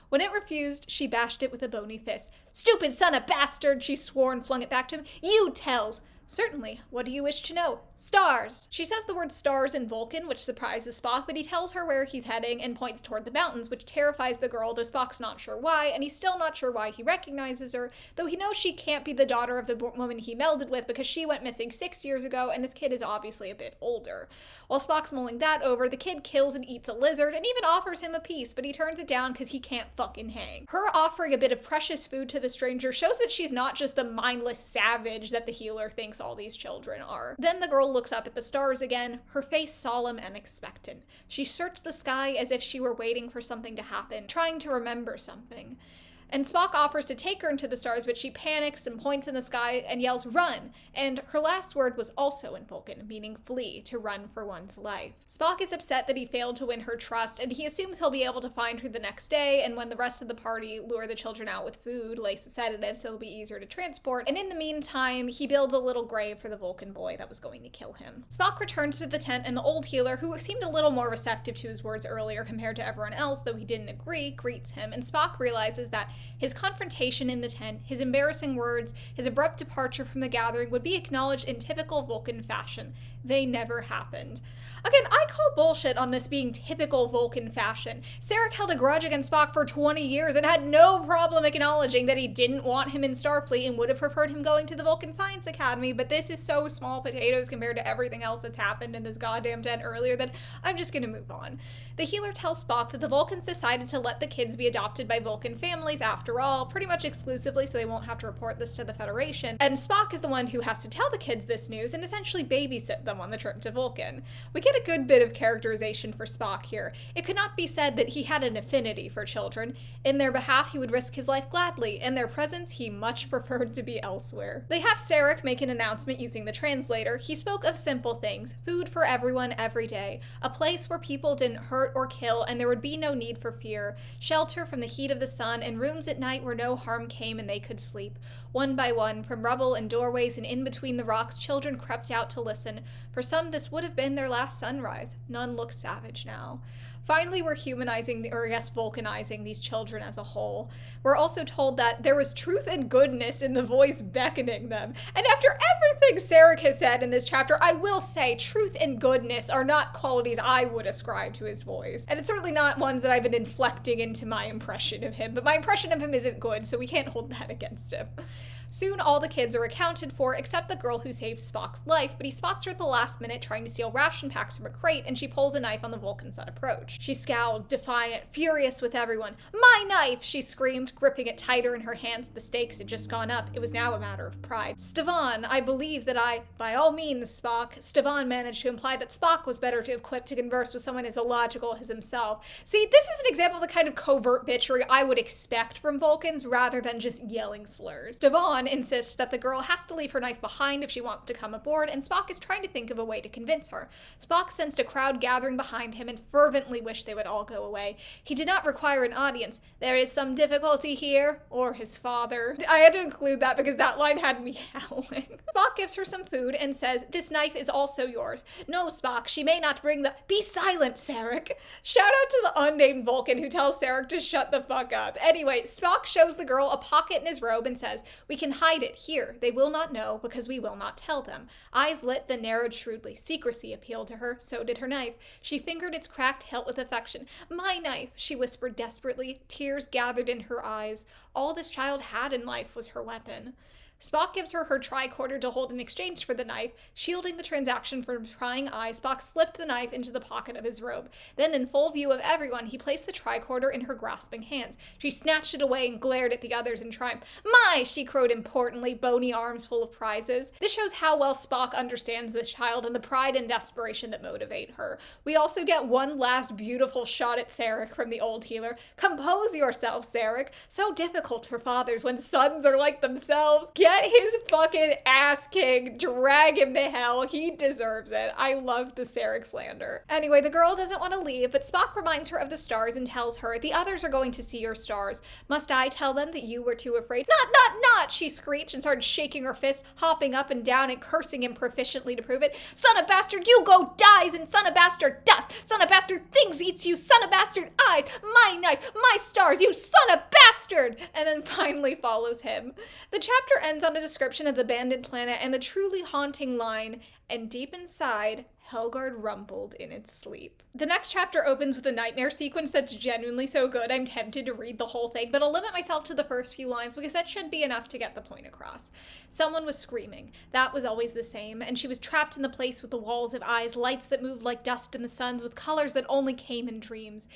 When it refused, she bashed it with a bony fist. "Stupid son of bastard," she swore and flung it back to him. "You tells!" Certainly. What do you wish to know? Stars! She says the word stars in Vulcan, which surprises Spock, but he tells her where he's heading and points toward the mountains, which terrifies the girl, though Spock's not sure why, and he's still not sure why he recognizes her, though he knows she can't be the daughter of the woman he melded with because she went missing 6 years ago, and this kid is obviously a bit older. While Spock's mulling that over, the kid kills and eats a lizard, and even offers him a piece, but he turns it down because he can't fucking hang. Her offering a bit of precious food to the stranger shows that she's not just the mindless savage that the healer thinks all these children are. Then the girl looks up at the stars again, her face solemn and expectant. She searched the sky as if she were waiting for something to happen, trying to remember something. And Spock offers to take her into the stars, but she panics and points in the sky and yells, "Run!" And her last word was also in Vulcan, meaning flee, to run for one's life. Spock is upset that he failed to win her trust, and he assumes he'll be able to find her the next day, and when the rest of the party lure the children out with food, laced with sedatives, so it'll be easier to transport, and in the meantime, he builds a little grave for the Vulcan boy that was going to kill him. Spock returns to the tent, and the old healer, who seemed a little more receptive to his words earlier compared to everyone else, though he didn't agree, greets him, and Spock realizes that his confrontation in the tent, his embarrassing words, his abrupt departure from the gathering would be acknowledged in typical Vulcan fashion. They never happened. Again, I call bullshit on this being typical Vulcan fashion. Sarek held a grudge against Spock for 20 years and had no problem acknowledging that he didn't want him in Starfleet and would have preferred him going to the Vulcan Science Academy, but this is so small potatoes compared to everything else that's happened in this goddamn tent earlier that I'm just gonna move on. The healer tells Spock that the Vulcans decided to let the kids be adopted by Vulcan families after all, pretty much exclusively so they won't have to report this to the Federation, and Spock is the one who has to tell the kids this news and essentially babysit them on the trip to Vulcan. We get a good bit of characterization for Spock here. It could not be said that he had an affinity for children. In their behalf, he would risk his life gladly. In their presence, he much preferred to be elsewhere. They have Sarek make an announcement using the translator. He spoke of simple things, food for everyone every day, a place where people didn't hurt or kill and there would be no need for fear, shelter from the heat of the sun, and rooms at night where no harm came and they could sleep. One by one, from rubble and doorways and in between the rocks, children crept out to listen. For some, this would have been their last sunrise. None looked savage now. Finally, we're humanizing, or I guess Vulcanizing, these children as a whole. We're also told that there was truth and goodness in the voice beckoning them. And after everything Sarek has said in this chapter, I will say truth and goodness are not qualities I would ascribe to his voice. And it's certainly not ones that I've been inflecting into my impression of him, but my impression of him isn't good, so we can't hold that against him. Soon all the kids are accounted for except the girl who saved Spock's life, but he spots her at the last minute trying to steal ration packs from a crate, and she pulls a knife on the Vulcans that approach. She scowled, defiant, furious with everyone. "My knife!" she screamed, gripping it tighter in her hands. The stakes had just gone up. It was now a matter of pride. "Stevan, I believe that by all means, Spock." Stevan managed to imply that Spock was better equipped to converse with someone as illogical as himself. See, this is an example of the kind of covert bitchery I would expect from Vulcans rather than just yelling slurs. Stevan insists that the girl has to leave her knife behind if she wants to come aboard, and Spock is trying to think of a way to convince her. Spock sensed a crowd gathering behind him and fervently wished they would all go away. He did not require an audience. "There is some difficulty here," or his father. I had to include that because that line had me howling. Spock gives her some food and says, "This knife is also yours." "No, Spock, she may not bring the—" "Be silent, Sarek." Shout out to the unnamed Vulcan who tells Sarek to shut the fuck up. Anyway, Spock shows the girl a pocket in his robe and says, "We can hide it here. They will not know because we will not tell them." Eyes lit, then narrowed shrewdly. Secrecy appealed to her. So did her knife. She fingered its cracked hilt with affection. "My knife," she whispered desperately. Tears gathered in her eyes. All this child had in life was her weapon. Spock gives her her tricorder to hold in exchange for the knife. Shielding the transaction from prying eyes, Spock slipped the knife into the pocket of his robe. Then, in full view of everyone, he placed the tricorder in her grasping hands. She snatched it away and glared at the others in triumph. "My!" she crowed importantly, bony arms full of prizes. This shows how well Spock understands this child and the pride and desperation that motivate her. We also get one last beautiful shot at Sarek from the old healer. "Compose yourself, Sarek. So difficult for fathers when sons are like themselves. Get his fucking ass kicked, drag him to hell. He deserves it." I love the Sarek slander. Anyway, the girl doesn't want to leave, but Spock reminds her of the stars and tells her, "The others are going to see your stars. Must I tell them that you were too afraid?" Not, she screeched and started shaking her fist, hopping up and down and cursing him proficiently to prove it. "Son of bastard, you go dies, and son of bastard dust. Son of bastard things eats you, son of bastard eyes. My knife, my stars, you son of bastard!" And then finally follows him. The chapter ends ends on a description of the abandoned planet and the truly haunting line, "And deep inside, Helgard rumbled in its sleep." The next chapter opens with a nightmare sequence that's genuinely so good I'm tempted to read the whole thing, but I'll limit myself to the first few lines because that should be enough to get the point across. Someone was screaming. That was always the same, and she was trapped in the place with the walls of eyes, lights that moved like dust in the suns, with colors that only came in dreams.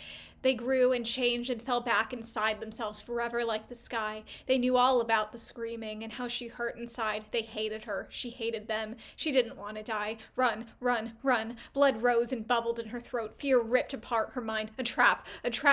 They grew and changed and fell back inside themselves forever like the sky. They knew all about the screaming and how she hurt inside. They hated her. She hated them. She didn't want to die. Run, run, run. Blood rose and bubbled in her throat. Fear ripped apart her mind. A trap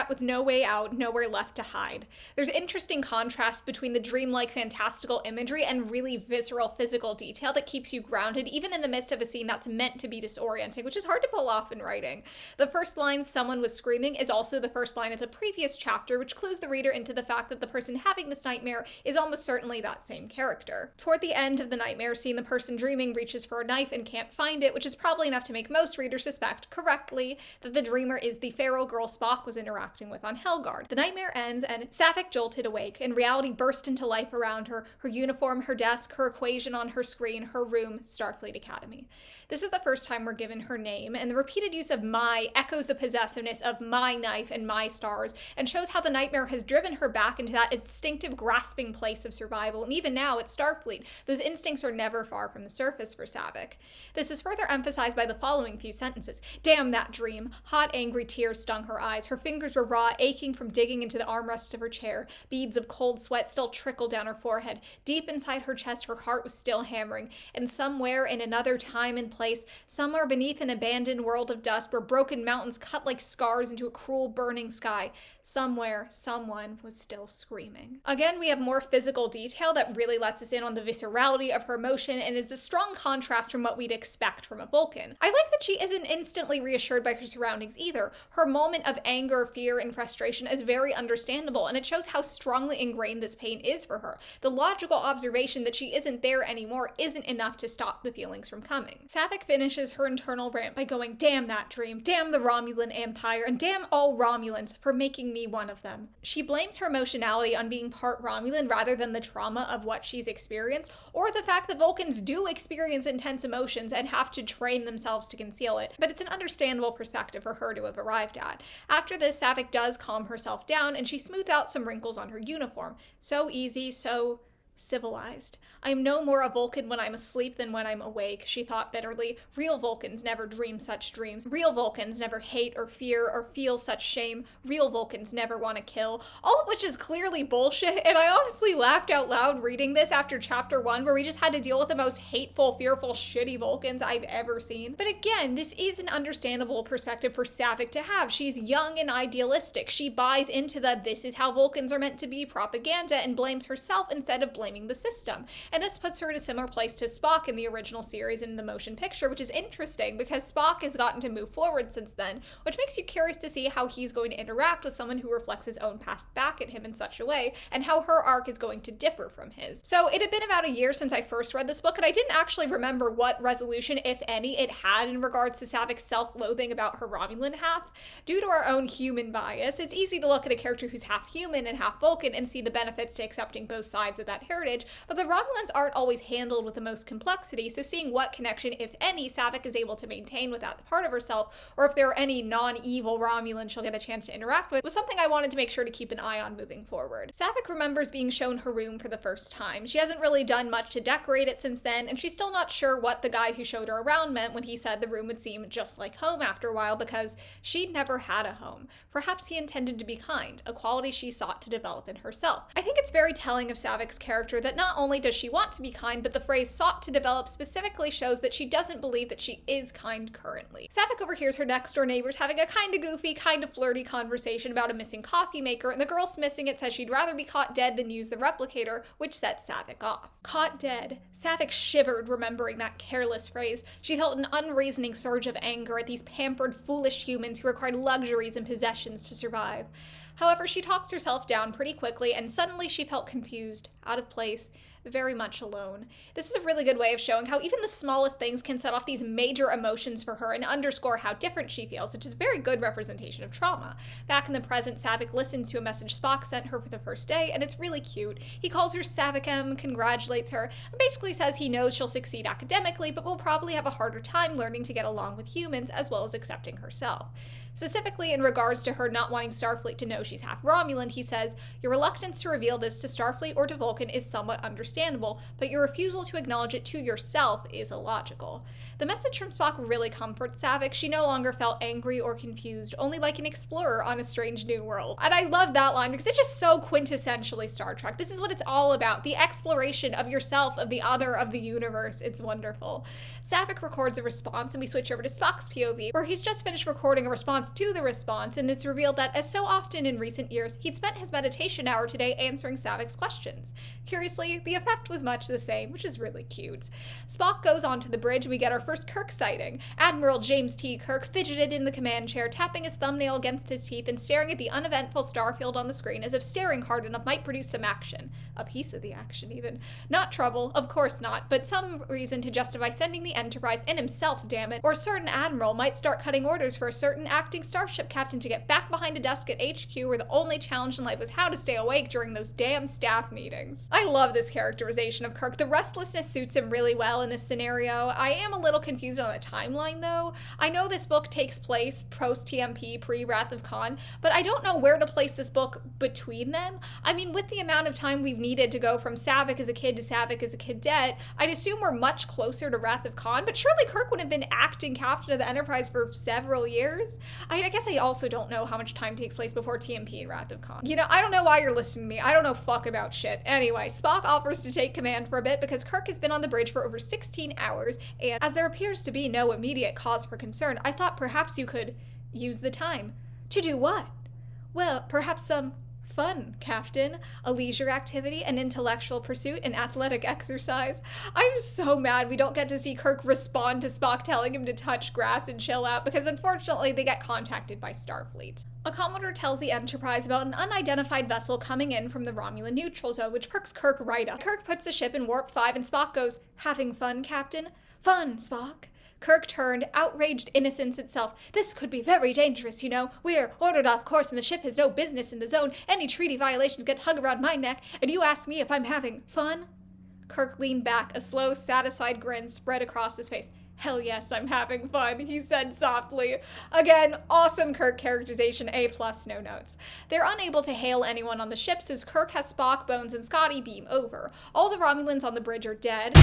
with no way out, nowhere left to hide. There's interesting contrast between the dreamlike fantastical imagery and really visceral physical detail that keeps you grounded even in the midst of a scene that's meant to be disorienting, which is hard to pull off in writing. The first line, "Someone was screaming," is also the first line of the previous chapter, which clues the reader into the fact that the person having this nightmare is almost certainly that same character. Toward the end of the nightmare scene, the person dreaming reaches for a knife and can't find it, which is probably enough to make most readers suspect, correctly, that the dreamer is the feral girl Spock was interacting with on Helgard. The nightmare ends, and Saavik jolted awake, and reality burst into life around her, her uniform, her desk, her equation on her screen, her room, Starfleet Academy. This is the first time we're given her name, and the repeated use of "my" echoes the possessiveness of "my knife" and "my stars, and shows how the nightmare has driven her back into that instinctive grasping place of survival, and even now at Starfleet, those instincts are never far from the surface for Saavik. This is further emphasized by the following few sentences. "Damn that dream." Hot, angry tears stung her eyes. Her fingers were raw, aching from digging into the armrest of her chair. Beads of cold sweat still trickled down her forehead. Deep inside her chest, her heart was still hammering, and somewhere in another time and place, somewhere beneath an abandoned world of dust where broken mountains cut like scars into a cruel burning sky, somewhere someone was still screaming. Again, we have more physical detail that really lets us in on the viscerality of her emotion and is a strong contrast from what we'd expect from a Vulcan. I like that she isn't instantly reassured by her surroundings either. Her moment of anger, fear, and frustration is very understandable, and it shows how strongly ingrained this pain is for her. The logical observation that she isn't there anymore isn't enough to stop the feelings from coming. Saavik finishes her internal rant by going, "Damn that dream, damn the Romulan Empire, and damn all Romulans for making me one of them." She blames her emotionality on being part Romulan rather than the trauma of what she's experienced, or the fact that Vulcans do experience intense emotions and have to train themselves to conceal it, but it's an understandable perspective for her to have arrived at. After this, Saavik does calm herself down, and she smooths out some wrinkles on her uniform. So easy, so civilized. "I am no more a Vulcan when I'm asleep than when I'm awake," she thought bitterly. Real Vulcans never dream such dreams. Real Vulcans never hate or fear or feel such shame. Real Vulcans never want to kill. All of which is clearly bullshit, and I honestly laughed out loud reading this after chapter 1, where we just had to deal with the most hateful, fearful, shitty Vulcans I've ever seen. But again, this is an understandable perspective for Saavik to have. She's young and idealistic. She buys into the "this is how Vulcans are meant to be" propaganda and blames herself instead of blaming the system. And this puts her in a similar place to Spock in the original series in the motion picture, which is interesting because Spock has gotten to move forward since then, which makes you curious to see how he's going to interact with someone who reflects his own past back at him in such a way, and how her arc is going to differ from his. So it had been about a year since I first read this book, and I didn't actually remember what resolution, if any, it had in regards to Saavik's self-loathing about her Romulan half. Due to our own human bias, it's easy to look at a character who's half human and half Vulcan and see the benefits to accepting both sides of that heritage, but the Romulans aren't always handled with the most complexity, so seeing what connection, if any, Saavik is able to maintain with that part of herself, or if there are any non-evil Romulans she'll get a chance to interact with, was something I wanted to make sure to keep an eye on moving forward. Saavik remembers being shown her room for the first time. She hasn't really done much to decorate it since then, and she's still not sure what the guy who showed her around meant when he said the room would seem just like home after a while, because she'd never had a home. Perhaps he intended to be kind, a quality she sought to develop in herself. I think it's very telling of Saavik's character that not only does she want to be kind, but the phrase "sought to develop" specifically shows that she doesn't believe that she is kind currently. Saavik overhears her next door neighbors having a kinda goofy, kinda flirty conversation about a missing coffee maker, and the girl smissing it says she'd rather be caught dead than use the replicator, which sets Saavik off. Caught dead. Saavik shivered remembering that careless phrase. She felt an unreasoning surge of anger at these pampered, foolish humans who required luxuries and possessions to survive. However, she talks herself down pretty quickly, and suddenly she felt confused, out of place, very much alone. This is a really good way of showing how even the smallest things can set off these major emotions for her and underscore how different she feels, which is a very good representation of trauma. Back in the present, Saavik listens to a message Spock sent her for the first day, and it's really cute. He calls her Saavikem, congratulates her, and basically says he knows she'll succeed academically, but will probably have a harder time learning to get along with humans as well as accepting herself. Specifically, in regards to her not wanting Starfleet to know she's half Romulan, he says, "Your reluctance to reveal this to Starfleet or to Vulcan is somewhat understandable, but your refusal to acknowledge it to yourself is illogical." The message from Spock really comforts Saavik. She no longer felt angry or confused, only like an explorer on a strange new world. And I love that line because it's just so quintessentially Star Trek. This is what it's all about, the exploration of yourself, of the other, of the universe. It's wonderful. Saavik records a response, and we switch over to Spock's POV, where he's just finished recording a response to the response, and it's revealed that, as so often in recent years, he'd spent his meditation hour today answering Saavik's questions. Curiously, the effect was much the same, which is really cute. Spock goes onto the bridge, and we get our first Kirk sighting. Admiral James T. Kirk fidgeted in the command chair, tapping his thumbnail against his teeth and staring at the uneventful starfield on the screen as if staring hard enough might produce some action. A piece of the action, even. Not trouble, of course not, but some reason to justify sending the Enterprise, and himself, damn it, or a certain admiral might start cutting orders for a certain acting starship captain to get back behind a desk at HQ where the only challenge in life was how to stay awake during those damn staff meetings. I love this characterization of Kirk. The restlessness suits him really well in this scenario. I am a little confused on the timeline, though. I know this book takes place post-TMP, pre-Wrath of Khan, but I don't know where to place this book between them. I mean, with the amount of time we've needed to go from Saavik as a kid to Saavik as a cadet, I'd assume we're much closer to Wrath of Khan, but surely Kirk would have been acting captain of the Enterprise for several years. I guess I also don't know how much time takes place before TMP and Wrath of Khan. You know, I don't know why you're listening to me. I don't know fuck about shit. Anyway, Spock offers to take command for a bit because Kirk has been on the bridge for over 16 hours, and as there appears to be no immediate cause for concern, I thought perhaps you could use the time. To do what? Well, perhaps some fun, Captain. A leisure activity, an intellectual pursuit, an athletic exercise. I'm so mad we don't get to see Kirk respond to Spock telling him to touch grass and chill out, because unfortunately they get contacted by Starfleet. A Commodore tells the Enterprise about an unidentified vessel coming in from the Romulan neutral zone, which perks Kirk right up. Kirk puts the ship in warp 5 and Spock goes, "Having fun, Captain?" "Fun, Spock." Kirk turned, outraged innocence itself. "This could be very dangerous, you know. We're ordered off course and the ship has no business in the zone. Any treaty violations get hung around my neck, and you ask me if I'm having fun?" Kirk leaned back, a slow, satisfied grin spread across his face. "Hell yes, I'm having fun," he said softly. Again, awesome Kirk characterization, A+, no notes. They're unable to hail anyone on the ship, so Kirk has Spock, Bones, and Scotty beam over. All the Romulans on the bridge are dead.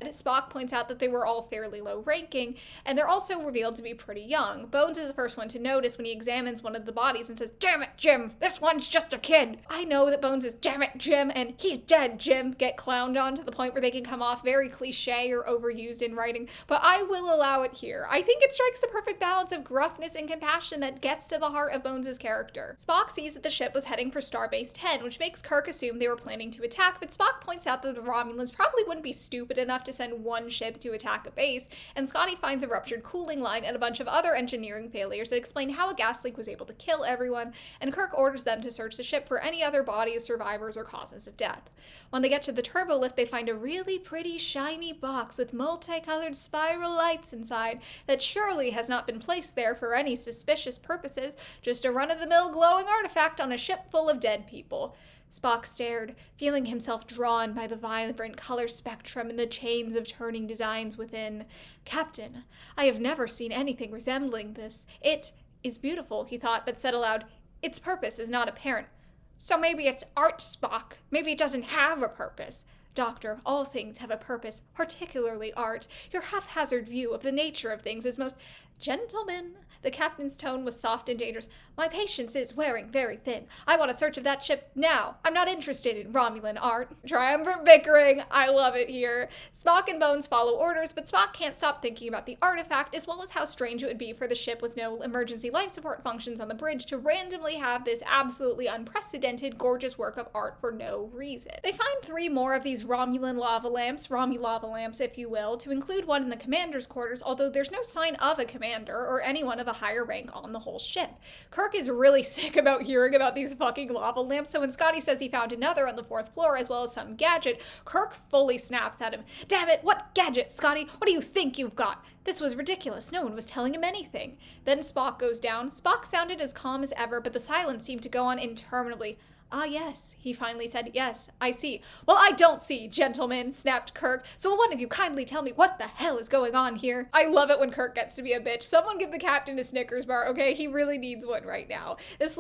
Spock points out that they were all fairly low ranking, and they're also revealed to be pretty young. Bones is the first one to notice when he examines one of the bodies and says, "Damn it, Jim, this one's just a kid." I know that Bones is "Damn it, Jim," and "He's dead, Jim" get clowned on to the point where they can come off very cliche or overused in writing, but I will allow it here. I think it strikes the perfect balance of gruffness and compassion that gets to the heart of Bones' character. Spock sees that the ship was heading for Starbase 10, which makes Kirk assume they were planning to attack, but Spock points out that the Romulans probably wouldn't be stupid enough to send one ship to attack a base, and Scotty finds a ruptured cooling line and a bunch of other engineering failures that explain how a gas leak was able to kill everyone, and Kirk orders them to search the ship for any other bodies, survivors, or causes of death. When they get to the turbo lift, they find a really pretty shiny box with multicolored spiral lights inside that surely has not been placed there for any suspicious purposes, just a run-of-the-mill glowing artifact on a ship full of dead people. Spock stared, feeling himself drawn by the vibrant color spectrum and the chains of turning designs within. "Captain, I have never seen anything resembling this. It is beautiful," he thought, but said aloud, "Its purpose is not apparent." "So maybe it's art, Spock. Maybe it doesn't have a purpose." "Doctor, all things have a purpose, particularly art. Your haphazard view of the nature of things is most—" "Gentlemen," the captain's tone was soft and dangerous, "my patience is wearing very thin. I want a search of that ship now. I'm not interested in Romulan art." Triumvirate bickering. I love it here. Spock and Bones follow orders, but Spock can't stop thinking about the artifact, as well as how strange it would be for the ship with no emergency life support functions on the bridge to randomly have this absolutely unprecedented, gorgeous work of art for no reason. They find 3 more of these Romulan lava lamps, Romulava lamps if you will, to include one in the commander's quarters, although there's no sign of a commander or anyone of a higher rank on the whole ship. Kirk is really sick about hearing about these fucking lava lamps, so when Scotty says he found another on the 4th floor as well as some gadget, Kirk fully snaps at him. Damn it, what gadget, Scotty? What do you think you've got? This was ridiculous. No one was telling him anything. Then Spock goes down. Spock sounded as calm as ever, but the silence seemed to go on interminably. Ah, yes, he finally said. Yes, I see. Well, I don't see, gentlemen, snapped Kirk. So will one of you kindly tell me what the hell is going on here? I love it when Kirk gets to be a bitch. Someone give the captain a Snickers bar, okay? He really needs one right now. This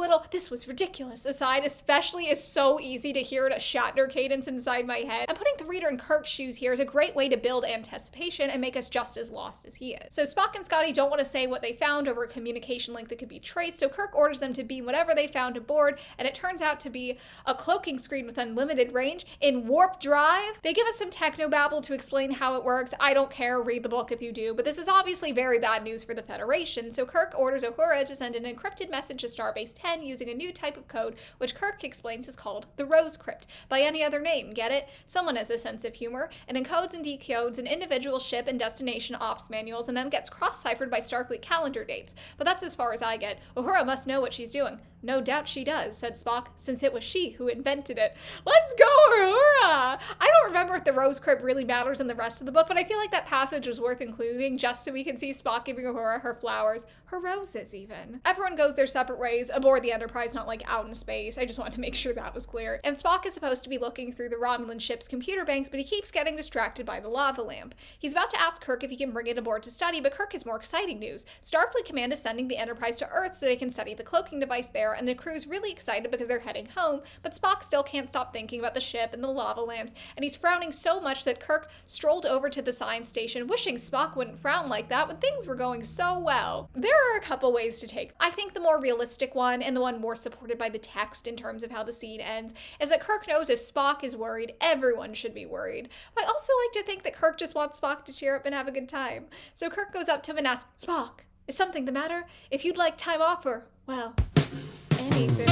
was ridiculous aside especially is so easy to hear at a Shatner cadence inside my head. And putting the reader in Kirk's shoes here is a great way to build anticipation and make us just as lost as he is. So Spock and Scotty don't want to say what they found over a communication link that could be traced, so Kirk orders them to beam whatever they found aboard, and it turns out to be a cloaking screen with unlimited range in warp drive. They give us some technobabble to explain how it works. I don't care, read the book if you do, but this is obviously very bad news for the Federation, so Kirk orders Uhura to send an encrypted message to Starbase 10 using a new type of code, which Kirk explains is called the Rose Crypt. By any other name, get it? Someone has a sense of humor, and encodes and decodes an individual ship and destination ops manuals, and then gets cross-ciphered by Starfleet calendar dates. But that's as far as I get. Uhura must know what she's doing. No doubt she does, said Spock, since it was she who invented it. Let's go, Uhura! I don't remember if the Rose Crypt really matters in the rest of the book, but I feel like that passage was worth including just so we can see Spock giving Uhura her flowers, her roses even. Everyone goes their separate ways aboard the Enterprise, not like out in space. I just wanted to make sure that was clear. And Spock is supposed to be looking through the Romulan ship's computer banks, but he keeps getting distracted by the lava lamp. He's about to ask Kirk if he can bring it aboard to study, but Kirk has more exciting news. Starfleet Command is sending the Enterprise to Earth so they can study the cloaking device there, and the crew's really excited because they're heading home, but Spock still can't stop thinking about the ship and the lava lamps, and he's frowning so much that Kirk strolled over to the science station, wishing Spock wouldn't frown like that when things were going so well. There are a couple ways to take. I think the more realistic one, and the one more supported by the text in terms of how the scene ends, is that Kirk knows if Spock is worried, everyone should be worried. But I also like to think that Kirk just wants Spock to cheer up and have a good time. So Kirk goes up to him and asks, Spock, is something the matter? If you'd like time off or, well, anything.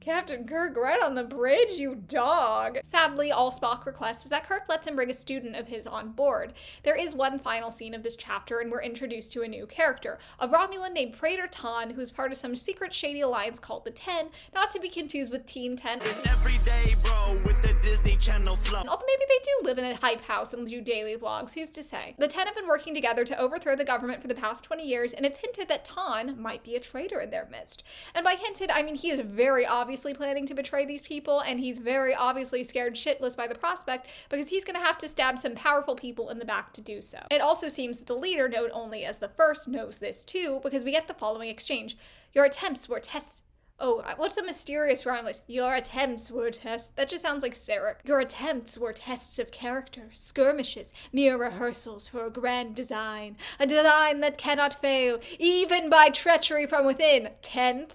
Captain Kirk, right on the bridge, you dog. Sadly, all Spock requests is that Kirk lets him bring a student of his on board. There is one final scene of this chapter, and we're introduced to a new character, a Romulan named Praetor Ton, who's part of some secret shady alliance called the 10, not to be confused with Team 10. It's every day, bro, with the Disney Channel flow. Although maybe they do live in a hype house and do daily vlogs, who's to say? The 10 have been working together to overthrow the government for the past 20 years, and it's hinted that Ton might be a traitor in their midst. And by hinted, I mean he is very obviously planning to betray these people, and he's very obviously scared shitless by the prospect because he's gonna have to stab some powerful people in the back to do so. It also seems that the leader, known only as the First, knows this too, because we get the following exchange. Your attempts were tests. Oh, what's a mysterious rhyme list? Your attempts were tests. That just sounds like Sarek. Your attempts were tests of character, skirmishes, mere rehearsals for a grand design. A design that cannot fail, even by treachery from within. 10th.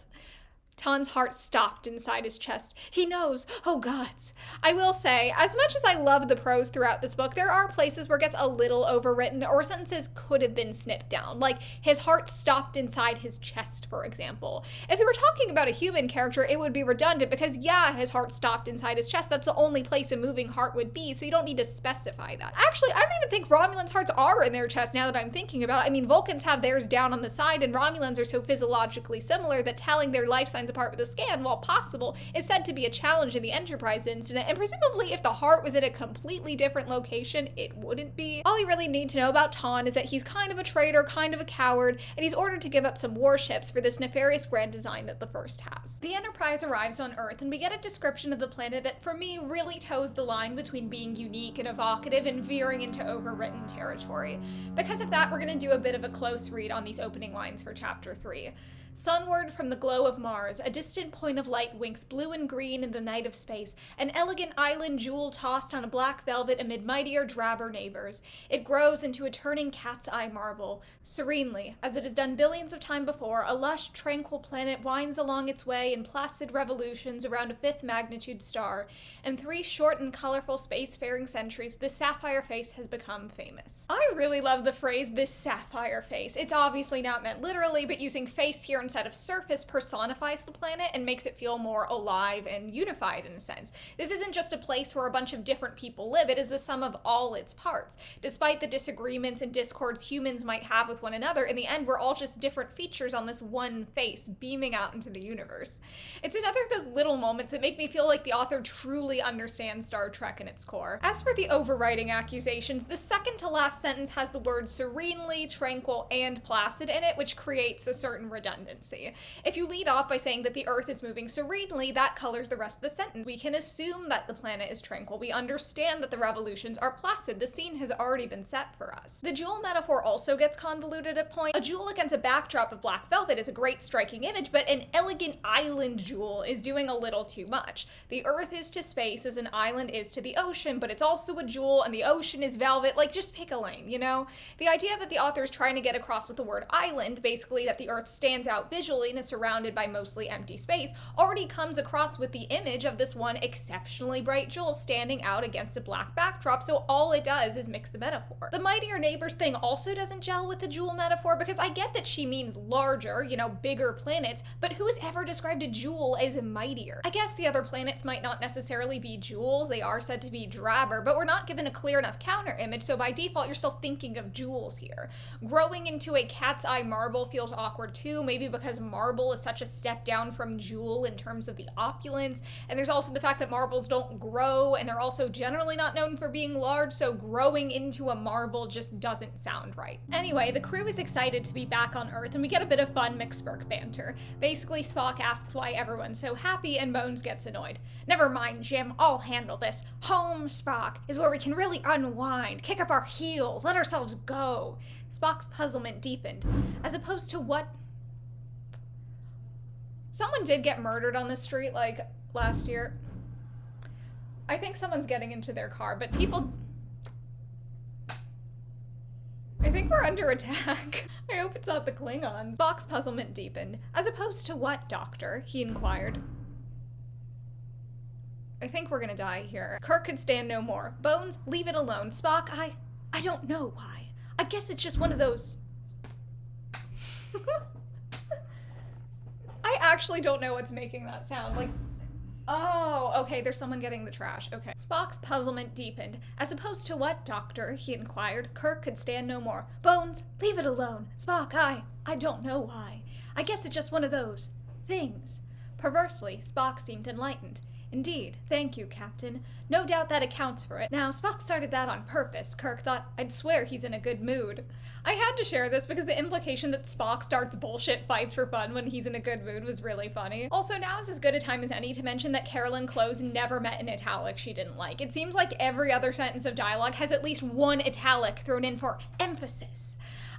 Ton's heart stopped inside his chest. He knows. Oh gods. I will say, as much as I love the prose throughout this book, there are places where it gets a little overwritten or sentences could have been snipped down. Like, his heart stopped inside his chest, for example. If we were talking about a human character, it would be redundant because, yeah, his heart stopped inside his chest. That's the only place a moving heart would be, so you don't need to specify that. Actually, I don't even think Romulans' hearts are in their chest now that I'm thinking about it. I mean, Vulcans have theirs down on the side, and Romulans are so physiologically similar that telling their life signs apart with a scan, while possible, is said to be a challenge in the Enterprise incident, and presumably if the heart was in a completely different location, it wouldn't be. All you really need to know about Ton is that he's kind of a traitor, kind of a coward, and he's ordered to give up some warships for this nefarious grand design that the First has. The Enterprise arrives on Earth, and we get a description of the planet that, for me, really toes the line between being unique and evocative and veering into overwritten territory. Because of that, we're going to do a bit of a close read on these opening lines for Chapter 3. Sunward from the glow of Mars, a distant point of light winks blue and green in the night of space, an elegant island jewel-tossed on a black velvet amid mightier, drabber neighbors. It grows into a turning cat's eye marble. Serenely, as it has done billions of times before, a lush, tranquil planet winds along its way in placid revolutions around a fifth magnitude star. In 3 short and colorful spacefaring centuries, this sapphire face has become famous. I really love the phrase, this sapphire face. It's obviously not meant literally, but using face here instead of surface personifies the planet and makes it feel more alive and unified in a sense. This isn't just a place where a bunch of different people live, it is the sum of all its parts. Despite the disagreements and discords humans might have with one another, in the end we're all just different features on this one face beaming out into the universe. It's another of those little moments that make me feel like the author truly understands Star Trek in its core. As for the overwriting accusations, the second to last sentence has the words serenely, tranquil, and placid in it, which creates a certain redundancy. If you lead off by saying that the Earth is moving serenely, that colors the rest of the sentence. We can assume that the planet is tranquil. We understand that the revolutions are placid. The scene has already been set for us. The jewel metaphor also gets convoluted at points. A jewel against a backdrop of black velvet is a great striking image, but an elegant island jewel is doing a little too much. The Earth is to space as an island is to the ocean, but it's also a jewel and the ocean is velvet. Like, just pick a lane, you know? The idea that the author is trying to get across with the word island, basically that the Earth stands out visually and is surrounded by mostly empty space, already comes across with the image of this one exceptionally bright jewel standing out against a black backdrop, so all it does is mix the metaphor. The mightier neighbors thing also doesn't gel with the jewel metaphor, because I get that she means larger, you know, bigger planets, but who has ever described a jewel as mightier? I guess the other planets might not necessarily be jewels, they are said to be drabber, but we're not given a clear enough counter image, so by default you're still thinking of jewels here. Growing into a cat's eye marble feels awkward too, maybe because marble is such a step down from jewel in terms of the opulence, and there's also the fact that marbles don't grow, and they're also generally not known for being large, so growing into a marble just doesn't sound right. Anyway, the crew is excited to be back on Earth, and we get a bit of fun McSpurk banter. Basically, Spock asks why everyone's so happy, and Bones gets annoyed. Never mind, Jim, I'll handle this. Home, Spock, is where we can really unwind, kick up our heels, let ourselves go. Spock's puzzlement deepened. As opposed to what? Someone did get murdered on the street, like, last year. I think someone's getting into their car, but people... I think we're under attack. I hope it's not the Klingons. Spock's puzzlement deepened. As opposed to what, Doctor? He inquired. I think we're gonna die here. Kirk could stand no more. Bones, leave it alone. Spock, I don't know why. I guess it's just one of those... I actually don't know what's making that sound. Like, oh, okay, there's someone getting the trash. Okay. Spock's puzzlement deepened. As opposed to what, Doctor? He inquired. Kirk could stand no more. Bones, leave it alone. Spock, I don't know why. I guess it's just one of those things. Perversely, Spock seemed enlightened. Indeed, thank you, Captain. No doubt that accounts for it. Now, Spock started that on purpose. Kirk thought, I'd swear he's in a good mood. I had to share this because the implication that Spock starts bullshit fights for fun when he's in a good mood was really funny. Also, now is as good a time as any to mention that Carolyn Clowes never met an italic she didn't like. It seems like every other sentence of dialogue has at least one italic thrown in for emphasis.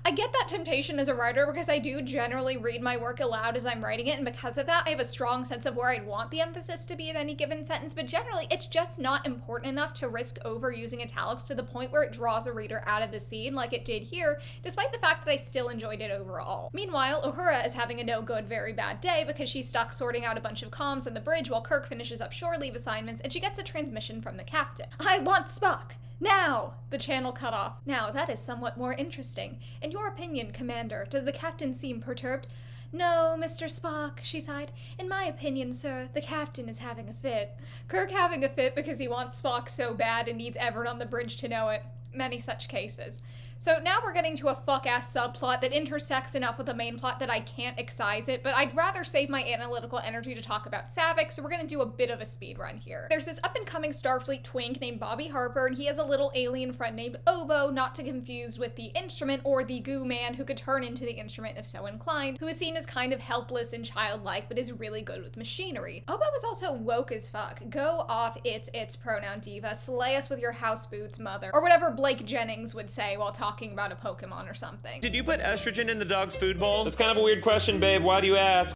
I get that temptation as a writer because I do generally read my work aloud as I'm writing it, and because of that, I have a strong sense of where I'd want the emphasis to be at any given sentence, but generally, it's just not important enough to risk overusing italics to the point where it draws a reader out of the scene like it did here, despite the fact that I still enjoyed it overall. Meanwhile, Uhura is having a no-good, very bad day because she's stuck sorting out a bunch of comms on the bridge while Kirk finishes up shore leave assignments, and she gets a transmission from the captain. I want Spock! Now! The channel cut off. Now, that is somewhat more interesting. In your opinion, Commander, does the captain seem perturbed? No, Mr. Spock, she sighed. In my opinion, sir, the captain is having a fit. Kirk having a fit because he wants Spock so bad and needs everyone on the bridge to know it. Many such cases. So now we're getting to a fuck-ass subplot that intersects enough with the main plot that I can't excise it, but I'd rather save my analytical energy to talk about Saavik, so we're gonna do a bit of a speed run here. There's this up-and-coming Starfleet twink named Bobby Harper, and he has a little alien friend named Obo, not to confuse with the instrument or the goo man who could turn into the instrument if so inclined, who is seen as kind of helpless and childlike, but is really good with machinery. Obo is also woke as fuck. Go off its pronoun diva, slay us with your house boots, mother, or whatever Blake Jennings would say while talking about a Pokemon or something. Did you put estrogen in the dog's food bowl? That's kind of a weird question, babe. Why do you ask?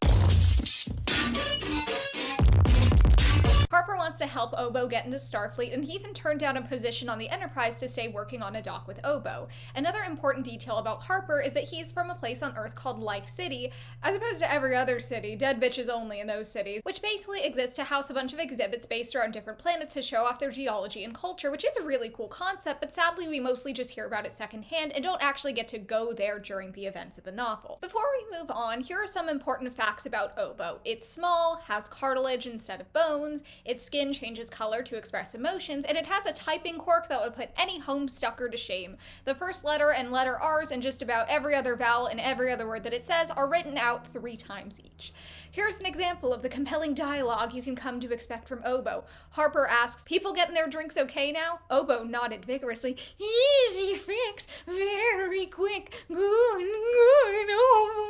Harper wants to help Obo get into Starfleet, and he even turned down a position on the Enterprise to stay working on a dock with Obo. Another important detail about Harper is that he's from a place on Earth called Life City, as opposed to every other city, dead bitches only in those cities, which basically exists to house a bunch of exhibits based around different planets to show off their geology and culture, which is a really cool concept, but sadly we mostly just hear about it secondhand and don't actually get to go there during the events of the novel. Before we move on, here are some important facts about Obo. It's small, has cartilage instead of bones, its skin changes color to express emotions, and it has a typing quirk that would put any homestucker to shame. The first letter and letter R's and just about every other vowel in every other word that it says are written out 3 times each. Here's an example of the compelling dialogue you can come to expect from Obo. Harper asks, "People getting their drinks okay now?" Obo nodded vigorously. "Easy fix, very quick, good, Obo."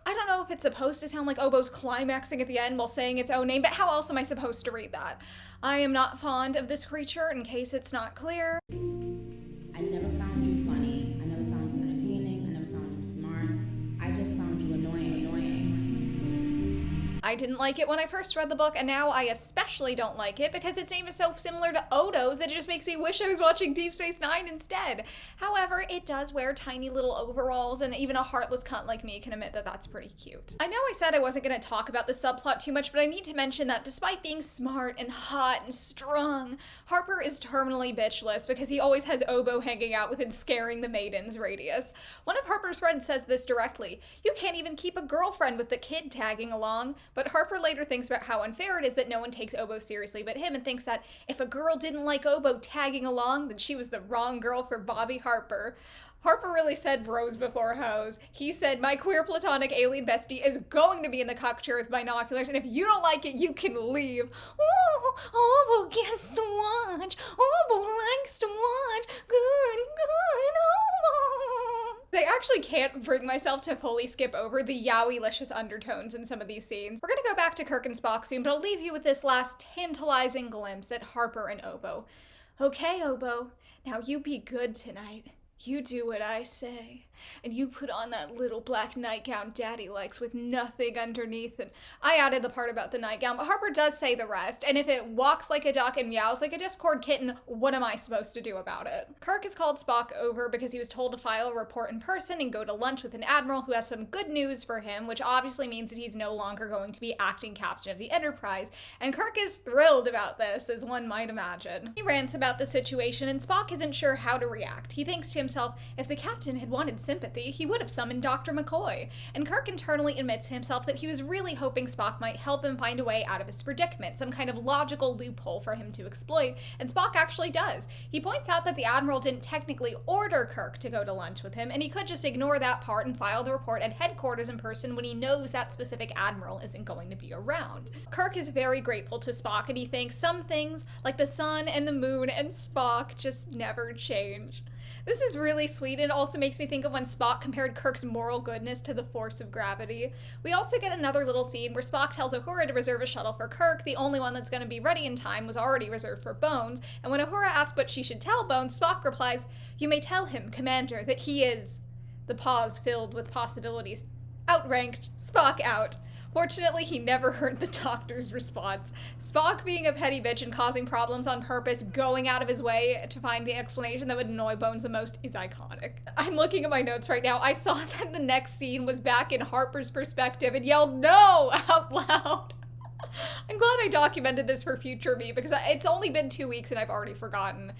I don't know if it's supposed to sound like Obo's climaxing at the end while saying its own name, but how else am I supposed to read that? I am not fond of this creature, in case it's not clear. I never found you funny. I never found you entertaining. I never found you smart. I just found you annoying. I didn't like it when I first read the book, and now I especially don't like it because its name is so similar to Odo's that it just makes me wish I was watching Deep Space Nine instead. However, it does wear tiny little overalls, and even a heartless cunt like me can admit that that's pretty cute. I know I said I wasn't going to talk about the subplot too much, but I need to mention that despite being smart and hot and strong, Harper is terminally bitchless because he always has Obo hanging out within scaring the maidens radius. One of Harper's friends says this directly: "You can't even keep a girlfriend with the kid tagging along." But Harper later thinks about how unfair it is that no one takes Obo seriously but him, and thinks that if a girl didn't like Obo tagging along, then she was the wrong girl for Bobby Harper. Harper really said bros before hoes. He said, "My queer platonic alien bestie is going to be in the cock chair with binoculars, and if you don't like it, you can leave." Oh, Obo gets to watch. Obo likes to watch. Good, Obo. I actually can't bring myself to fully skip over the yowie-licious undertones in some of these scenes. We're gonna go back to Kirk and Spock soon, but I'll leave you with this last tantalizing glimpse at Harper and Obo. "Okay, Obo, now you be good tonight. You do what I say, and you put on that little black nightgown Daddy likes with nothing underneath." And I added the part about the nightgown, but Harper does say the rest, and if it walks like a duck and meows like a Discord kitten, what am I supposed to do about it? Kirk has called Spock over because he was told to file a report in person and go to lunch with an admiral who has some good news for him, which obviously means that he's no longer going to be acting captain of the Enterprise, and Kirk is thrilled about this, as one might imagine. He rants about the situation, and Spock isn't sure how to react. He thinks to himself, if the captain had wanted sympathy, he would have summoned Dr. McCoy. And Kirk internally admits to himself that he was really hoping Spock might help him find a way out of his predicament, some kind of logical loophole for him to exploit, and Spock actually does. He points out that the Admiral didn't technically order Kirk to go to lunch with him, and he could just ignore that part and file the report at headquarters in person when he knows that specific Admiral isn't going to be around. Kirk is very grateful to Spock, and he thinks some things, like the sun and the moon and Spock, just never change. This is really sweet, and it also makes me think of when Spock compared Kirk's moral goodness to the force of gravity. We also get another little scene where Spock tells Uhura to reserve a shuttle for Kirk. The only one that's going to be ready in time was already reserved for Bones, and when Uhura asks what she should tell Bones, Spock replies, "You may tell him, Commander, that he is..." The pause filled with possibilities. Outranked. Spock out. Fortunately, he never heard the doctor's response. Spock being a petty bitch and causing problems on purpose, going out of his way to find the explanation that would annoy Bones the most, is iconic. I'm looking at my notes right now. I saw that the next scene was back in Harper's perspective and yelled "no" out loud. I'm glad I documented this for future me because it's only been 2 weeks and I've already forgotten.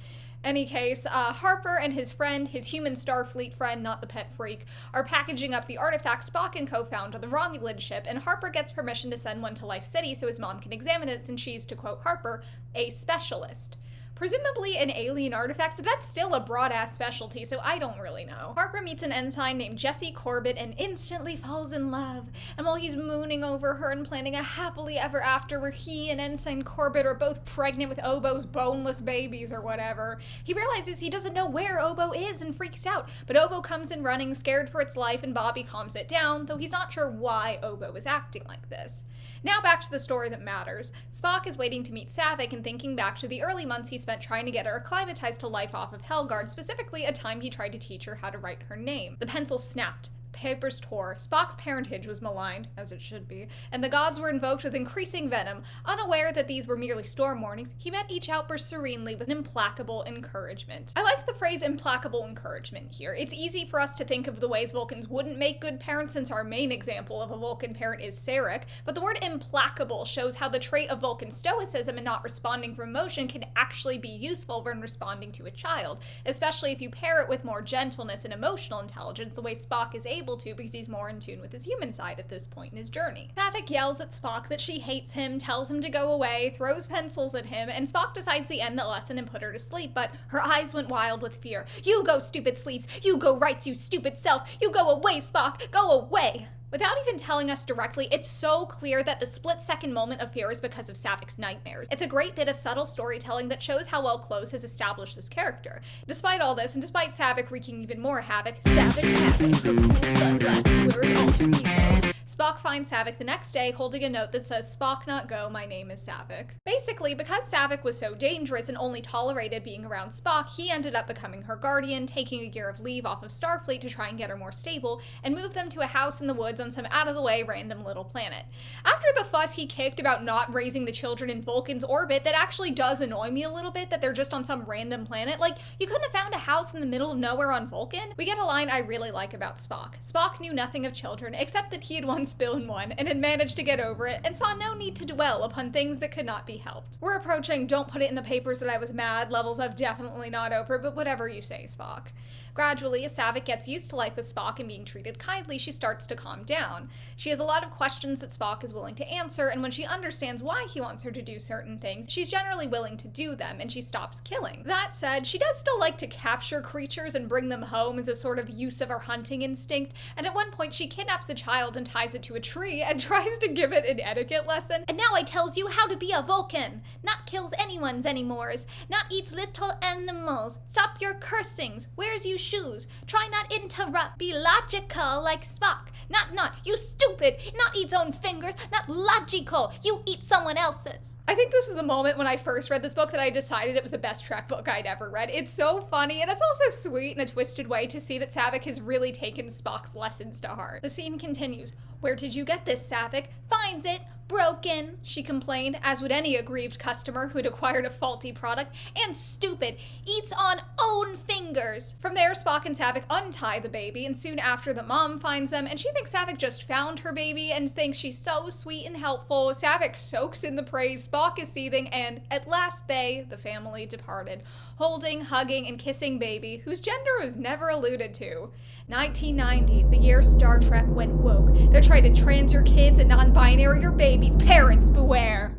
Any case, Harper and his friend, his human Starfleet friend, not the pet freak, are packaging up the artifact Spock and co found on the Romulan ship, and Harper gets permission to send one to Life City so his mom can examine it since she's, to quote Harper, a specialist. Presumably an alien artifact, so that's still a broad-ass specialty, so I don't really know. Harper meets an ensign named Jesse Corbett and instantly falls in love. And while he's mooning over her and planning a happily ever after where he and Ensign Corbett are both pregnant with Obo's boneless babies or whatever, he realizes he doesn't know where Obo is and freaks out. But Obo comes in running, scared for its life, and Bobby calms it down, though he's not sure why Obo is acting like this. Now back to the story that matters. Spock is waiting to meet Saavik and thinking back to the early months he spent trying to get her acclimatized to life off of Helgard, specifically a time he tried to teach her how to write her name. The pencil snapped. Papers tore, Spock's parentage was maligned, as it should be, and the gods were invoked with increasing venom. Unaware that these were merely storm warnings, he met each outburst serenely with an implacable encouragement. I like the phrase implacable encouragement here. It's easy for us to think of the ways Vulcans wouldn't make good parents, since our main example of a Vulcan parent is Saavik, but the word implacable shows how the trait of Vulcan stoicism and not responding from emotion can actually be useful when responding to a child, especially if you pair it with more gentleness and emotional intelligence, the way Spock is able to because he's more in tune with his human side at this point in his journey. Saavik yells at Spock that she hates him, tells him to go away, throws pencils at him, and Spock decides to end the lesson and put her to sleep, but her eyes went wild with fear. "You go, stupid sleeps! You go rights, you stupid self! You go away, Spock! Go away!" Without even telling us directly, it's so clear that the split-second moment of fear is because of Saavik's nightmares. It's a great bit of subtle storytelling that shows how well Clowes has established this character. Despite all this, and despite Saavik wreaking even more havoc, Saavik, her cool sunglasses wearing alter ego, Spock finds Saavik the next day holding a note that says, "Spock not go, my name is Saavik." Basically, because Saavik was so dangerous and only tolerated being around Spock, he ended up becoming her guardian, taking a year of leave off of Starfleet to try and get her more stable, and move them to a house in the woods on some out-of-the-way random little planet. After the fuss he kicked about not raising the children in Vulcan's orbit, that actually does annoy me a little bit that they're just on some random planet. Like, you couldn't have found a house in the middle of nowhere on Vulcan? We get a line I really like about Spock. Spock knew nothing of children, except that he had once been one, and had managed to get over it, and saw no need to dwell upon things that could not be helped. We're approaching "don't put it in the papers that I was mad" levels of definitely not over, but whatever you say, Spock. Gradually, as Saavik gets used to life with Spock and being treated kindly, she starts to calm down. She has a lot of questions that Spock is willing to answer, and when she understands why he wants her to do certain things, she's generally willing to do them, and she stops killing. That said, she does still like to capture creatures and bring them home as a sort of use of her hunting instinct, and at one point she kidnaps a child and ties it to a tree and tries to give it an etiquette lesson. "And now I tells you how to be a Vulcan! Not kills anyone's anymores, not eats little animals, stop your cursings, wears you shoes, try not interrupt, be logical like Spock, not, you stupid, not eats own fingers, not logical, you eat someone else's." I think this is the moment when I first read this book that I decided it was the best Trek book I'd ever read. It's so funny, and it's also sweet in a twisted way to see that Saavik has really taken Spock's lessons to heart. The scene continues. "Where did you get this, Saavik?" "Finds it broken," she complained, as would any aggrieved customer who had acquired a faulty product, "and stupid, eats on own fingers." From there, Spock and Saavik untie the baby, and soon after the mom finds them, and she thinks Saavik just found her baby and thinks she's so sweet and helpful. Saavik soaks in the praise, Spock is seething, and at last they, the family, departed, holding, hugging, and kissing baby, whose gender was never alluded to. 1990, the year Star Trek went woke. They're trying to trans your kids and non-binary your babies. Parents beware!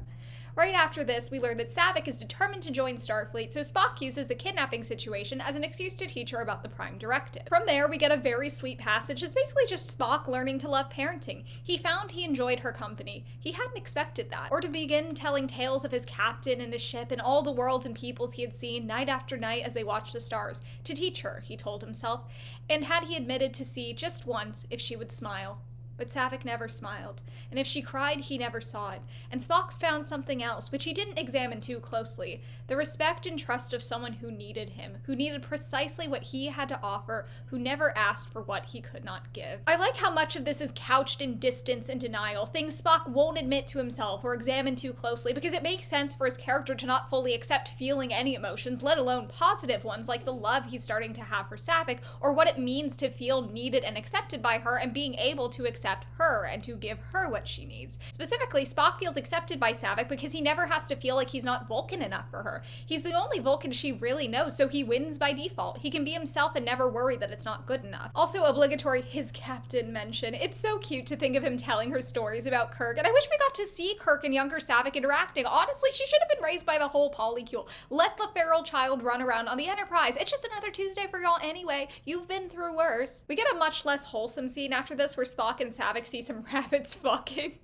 Right after this, we learn that Saavik is determined to join Starfleet, so Spock uses the kidnapping situation as an excuse to teach her about the Prime Directive. From there, we get a very sweet passage that's basically just Spock learning to love parenting. He found he enjoyed her company. He hadn't expected that. Or to begin telling tales of his captain and his ship and all the worlds and peoples he had seen night after night as they watched the stars. To teach her, he told himself. And had he admitted to see just once if she would smile. But Saavik never smiled, and if she cried, he never saw it. And Spock found something else, which he didn't examine too closely. The respect and trust of someone who needed him, who needed precisely what he had to offer, who never asked for what he could not give. I like how much of this is couched in distance and denial, things Spock won't admit to himself or examine too closely, because it makes sense for his character to not fully accept feeling any emotions, let alone positive ones like the love he's starting to have for Saavik, or what it means to feel needed and accepted by her and being able to accept her and to give her what she needs. Specifically, Spock feels accepted by Saavik because he never has to feel like he's not Vulcan enough for her. He's the only Vulcan she really knows, so he wins by default. He can be himself and never worry that it's not good enough. Also, obligatory his captain mention. It's so cute to think of him telling her stories about Kirk, and I wish we got to see Kirk and younger Saavik interacting. Honestly, she should have been raised by the whole polycule. Let the feral child run around on the Enterprise. It's just another Tuesday for y'all anyway. You've been through worse. We get a much less wholesome scene after this where Spock and Saavik see some rabbits fucking.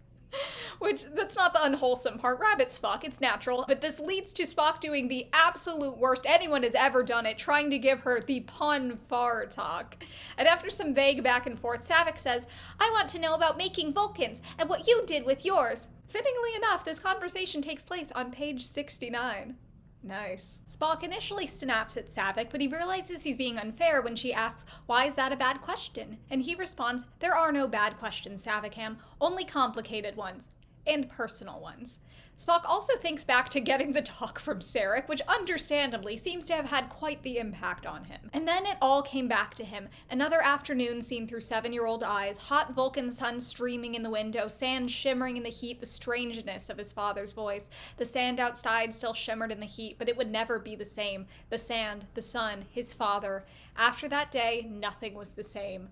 Which, that's not the unwholesome part. Rabbits fuck, it's natural. But this leads to Spock doing the absolute worst anyone has ever done it, trying to give her the pun far talk. And after some vague back and forth, Saavik says, "I want to know about making Vulcans and what you did with yours." Fittingly enough, this conversation takes place on page 69. Nice. Spock initially snaps at Saavik, but he realizes he's being unfair when she asks, why is that a bad question? And he responds, there are no bad questions, Saavikham, only complicated ones. And personal ones. Spock also thinks back to getting the talk from Sarek, which understandably seems to have had quite the impact on him. And then it all came back to him. Another afternoon seen through 7-year-old eyes, hot Vulcan sun streaming in the window, sand shimmering in the heat, the strangeness of his father's voice. The sand outside still shimmered in the heat, but it would never be the same. The sand, the sun, his father. After that day, nothing was the same.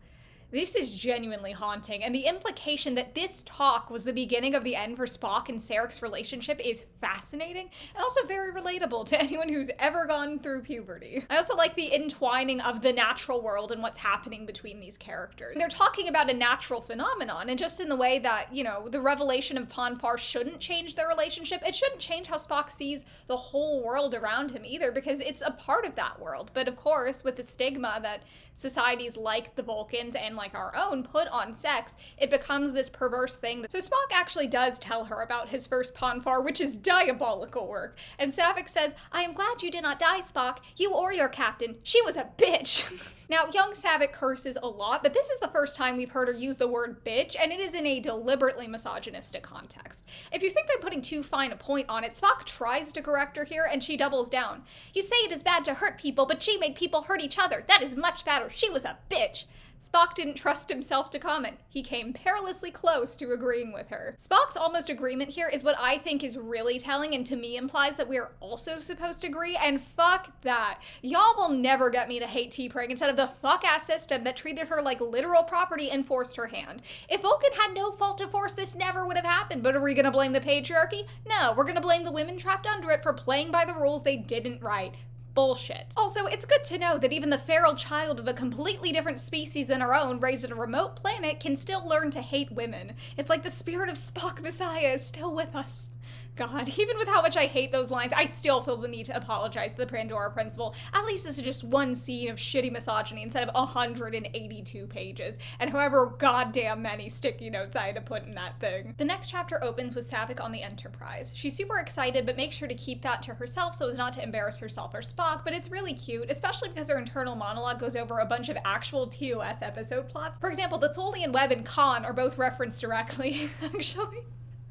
This is genuinely haunting, and the implication that this talk was the beginning of the end for Spock and Sarek's relationship is fascinating, and also very relatable to anyone who's ever gone through puberty. I also like the entwining of the natural world and what's happening between these characters. They're talking about a natural phenomenon, and just in the way that, you know, the revelation of Ponfar shouldn't change their relationship, it shouldn't change how Spock sees the whole world around him either, because it's a part of that world. But of course, with the stigma that societies like the Vulcans and like our own put on sex, it becomes this perverse thing. So Spock actually does tell her about his first Ponfar, which is diabolical work. And Saavik says, I am glad you did not die, Spock. You or your captain. She was a bitch. Now, young Saavik curses a lot, but this is the first time we've heard her use the word bitch, and it is in a deliberately misogynistic context. If you think I'm putting too fine a point on it, Spock tries to correct her here, and she doubles down. You say it is bad to hurt people, but she made people hurt each other. That is much badder. She was a bitch. Spock didn't trust himself to comment. He came perilously close to agreeing with her. Spock's almost agreement here is what I think is really telling, and to me implies that we're also supposed to agree, and fuck that. Y'all will never get me to hate T'Pring instead of the fuck-ass system that treated her like literal property and forced her hand. If Vulcan had no fault to force, this never would have happened, but are we gonna blame the patriarchy? No, we're gonna blame the women trapped under it for playing by the rules they didn't write. Bullshit. Also, it's good to know that even the feral child of a completely different species than our own, raised on a remote planet, can still learn to hate women. It's like the spirit of Spock Messiah is still with us. God, even with how much I hate those lines, I still feel the need to apologize to the Pandora Principle. At least this is just one scene of shitty misogyny instead of 182 pages, and however goddamn many sticky notes I had to put in that thing. The next chapter opens with Saavik on the Enterprise. She's super excited, but makes sure to keep that to herself so as not to embarrass herself or Spock, but it's really cute, especially because her internal monologue goes over a bunch of actual TOS episode plots. For example, the Tholian Web and Khan are both referenced directly, actually.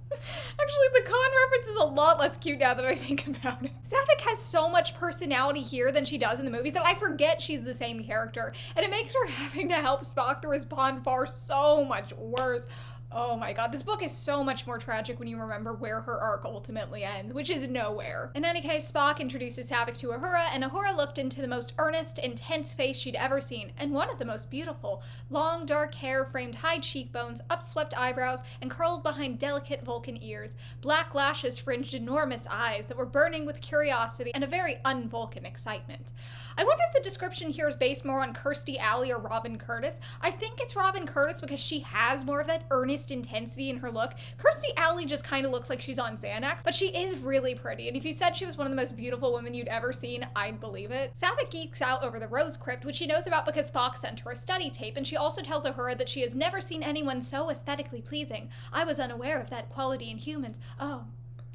Actually, the Khan reference is a lot less cute now that I think about it. Saavik has so much personality here than she does in the movies that I forget she's the same character, and it makes her having to help Spock through his Ponfar so much worse. Oh my god, this book is so much more tragic when you remember where her arc ultimately ends, which is nowhere. In any case, Spock introduces Saavik to Uhura, and Uhura looked into the most earnest, intense face she'd ever seen, and one of the most beautiful. Long, dark hair framed high cheekbones, upswept eyebrows, and curled behind delicate Vulcan ears. Black lashes fringed enormous eyes that were burning with curiosity and a very un-Vulcan excitement. I wonder if the description here is based more on Kirstie Alley or Robin Curtis. I think it's Robin Curtis because she has more of that earnest intensity in her look. Kirstie Alley just kind of looks like she's on Xanax, but she is really pretty, and if you said she was one of the most beautiful women you'd ever seen, I'd believe it. Saavik geeks out over the Rose Crypt, which she knows about because Spock sent her a study tape, and she also tells Uhura that she has never seen anyone so aesthetically pleasing. I was unaware of that quality in humans. Oh.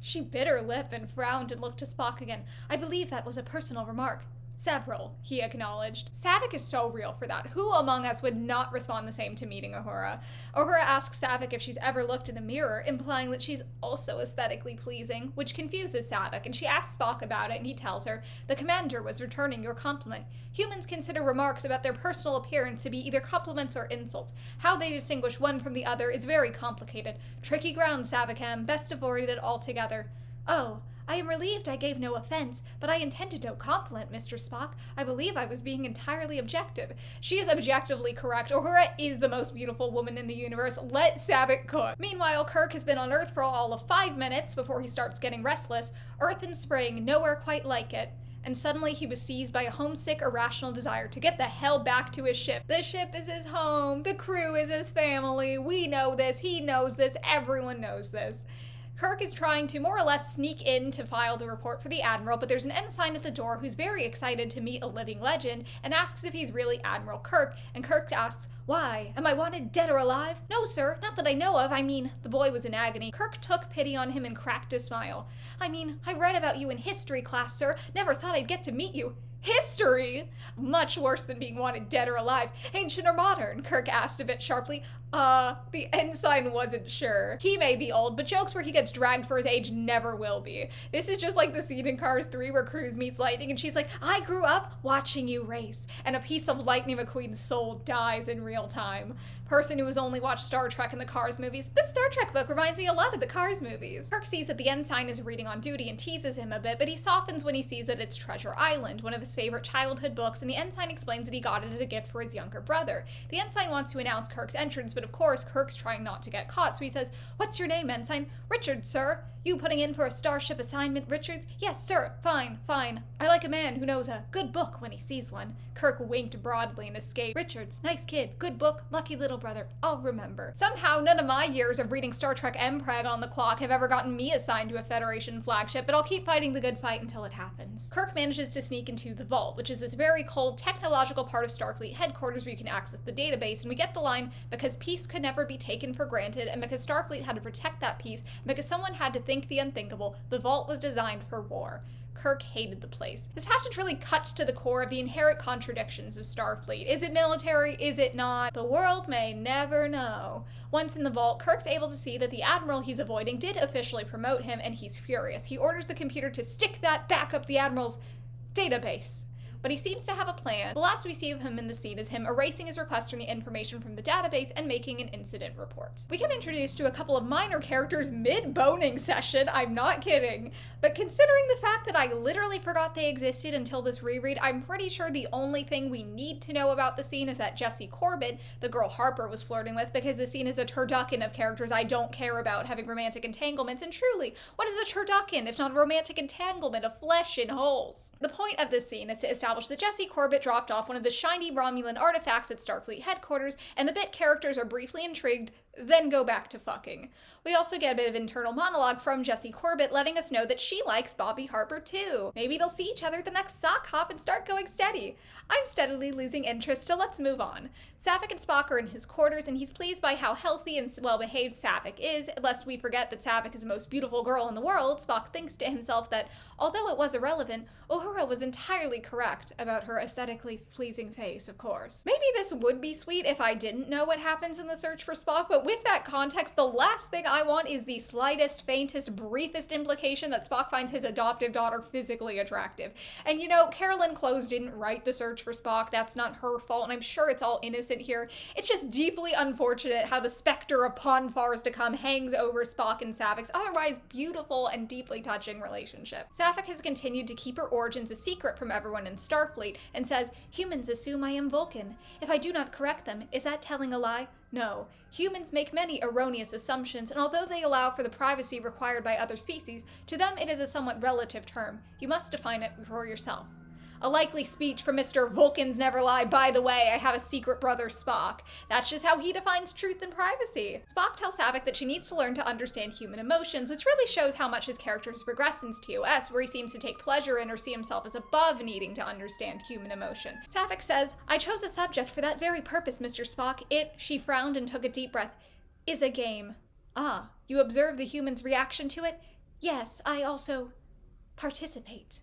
She bit her lip and frowned and looked to Spock again. I believe that was a personal remark. Several, he acknowledged. Saavik is so real for that. Who among us would not respond the same to meeting Uhura? Uhura asks Saavik if she's ever looked in a mirror, implying that she's also aesthetically pleasing, which confuses Saavik, and she asks Spock about it, and he tells her, the commander was returning your compliment. Humans consider remarks about their personal appearance to be either compliments or insults. How they distinguish one from the other is very complicated. Tricky ground, Saavikham, best avoided it altogether. Oh, I am relieved I gave no offense, but I intended no compliment, Mr. Spock. I believe I was being entirely objective. She is objectively correct. Uhura is the most beautiful woman in the universe. Let Saavik cook. Meanwhile, Kirk has been on Earth for all of 5 minutes before he starts getting restless. Earth in spring, nowhere quite like it. And suddenly he was seized by a homesick, irrational desire to get the hell back to his ship. The ship is his home. The crew is his family. We know this. He knows this. Everyone knows this. Kirk is trying to more or less sneak in to file the report for the Admiral, but there's an ensign at the door who's very excited to meet a living legend and asks if he's really Admiral Kirk, and Kirk asks, "Why? Am I wanted dead or alive?" "No, sir, not that I know of. I mean," the boy was in agony. Kirk took pity on him and cracked a smile. "I mean, I read about you in history class, sir. Never thought I'd get to meet you." "History? Much worse than being wanted dead or alive. Ancient or modern?" Kirk asked a bit sharply. The ensign wasn't sure. He may be old, but jokes where he gets dragged for his age never will be. This is just like the scene in Cars 3 where Cruz meets Lightning and she's like, "I grew up watching you race," and a piece of Lightning McQueen's soul dies in real time. Person who has only watched Star Trek and the Cars movies, this Star Trek book reminds me a lot of the Cars movies. Kirk sees that the ensign is reading on duty and teases him a bit, but he softens when he sees that it's Treasure Island, one of his favorite childhood books, and the ensign explains that he got it as a gift for his younger brother. The ensign wants to announce Kirk's entrance, but of course Kirk's trying not to get caught, so he says, "What's your name, ensign?" "Richard, sir." "You putting in for a starship assignment, Richards?" "Yes, sir. Fine. I like a man who knows a good book when he sees one." Kirk winked broadly and escaped. "Richards, nice kid, good book, lucky little brother. I'll remember." Somehow, none of my years of reading Star Trek MPreg on the clock have ever gotten me assigned to a Federation flagship, but I'll keep fighting the good fight until it happens. Kirk manages to sneak into the Vault, which is this very cold, technological part of Starfleet headquarters where you can access the database, and we get the line, "Because peace could never be taken for granted, and because Starfleet had to protect that peace, and because someone had to think the unthinkable, the Vault was designed for war." Kirk hated the place. This passage really cuts to the core of the inherent contradictions of Starfleet. Is it military? Is it not? The world may never know. Once in the Vault, Kirk's able to see that the Admiral he's avoiding did officially promote him, and he's furious. He orders the computer to stick that back up the Admiral's database. But he seems to have a plan. The last we see of him in the scene is him erasing his request from the information from the database and making an incident report. We get introduced to a couple of minor characters mid-boning session, I'm not kidding. But considering the fact that I literally forgot they existed until this reread, I'm pretty sure the only thing we need to know about the scene is that Jessie Corbett, the girl Harper was flirting with, because the scene is a turducken of characters I don't care about having romantic entanglements, and truly, what is a turducken if not a romantic entanglement of flesh in holes? The point of this scene is to establish that Jessie Corbett dropped off one of the shiny Romulan artifacts at Starfleet headquarters, and the bit characters are briefly intrigued, then go back to fucking. We also get a bit of internal monologue from Jessie Corbett letting us know that she likes Bobby Harper too. Maybe they'll see each other at the next sock hop and start going steady. I'm steadily losing interest, so let's move on. Saavik and Spock are in his quarters, and he's pleased by how healthy and well-behaved Saavik is, lest we forget that Saavik is the most beautiful girl in the world. Spock thinks to himself that, although it was irrelevant, Uhura was entirely correct about her aesthetically pleasing face, of course. Maybe this would be sweet if I didn't know what happens in the search for Spock, but with that context, the last thing I want is the slightest, faintest, briefest implication that Spock finds his adoptive daughter physically attractive. And you know, Carolyn Clowes didn't write the search for Spock. That's not her fault, and I'm sure it's all innocent here. It's just deeply unfortunate how the specter of Ponfar's to come hangs over Spock and Saavik's otherwise beautiful and deeply touching relationship. Saavik has continued to keep her origins a secret from everyone in Starfleet and says, "Humans assume I am Vulcan. If I do not correct them, is that telling a lie? No. Humans make many erroneous assumptions, and although they allow for the privacy required by other species, to them it is a somewhat relative term. You must define it for yourself." A likely speech from Mr. Vulcans never lie. By the way, I have a secret brother, Spock. That's just how he defines truth and privacy. Spock tells Saavik that she needs to learn to understand human emotions, which really shows how much his character has progressed since TOS, where he seems to take pleasure in or see himself as above needing to understand human emotion. Saavik says, "I chose a subject for that very purpose, Mr. Spock. It," she frowned and took a deep breath, "is a game." "Ah, you observe the human's reaction to it?" "Yes, I also participate."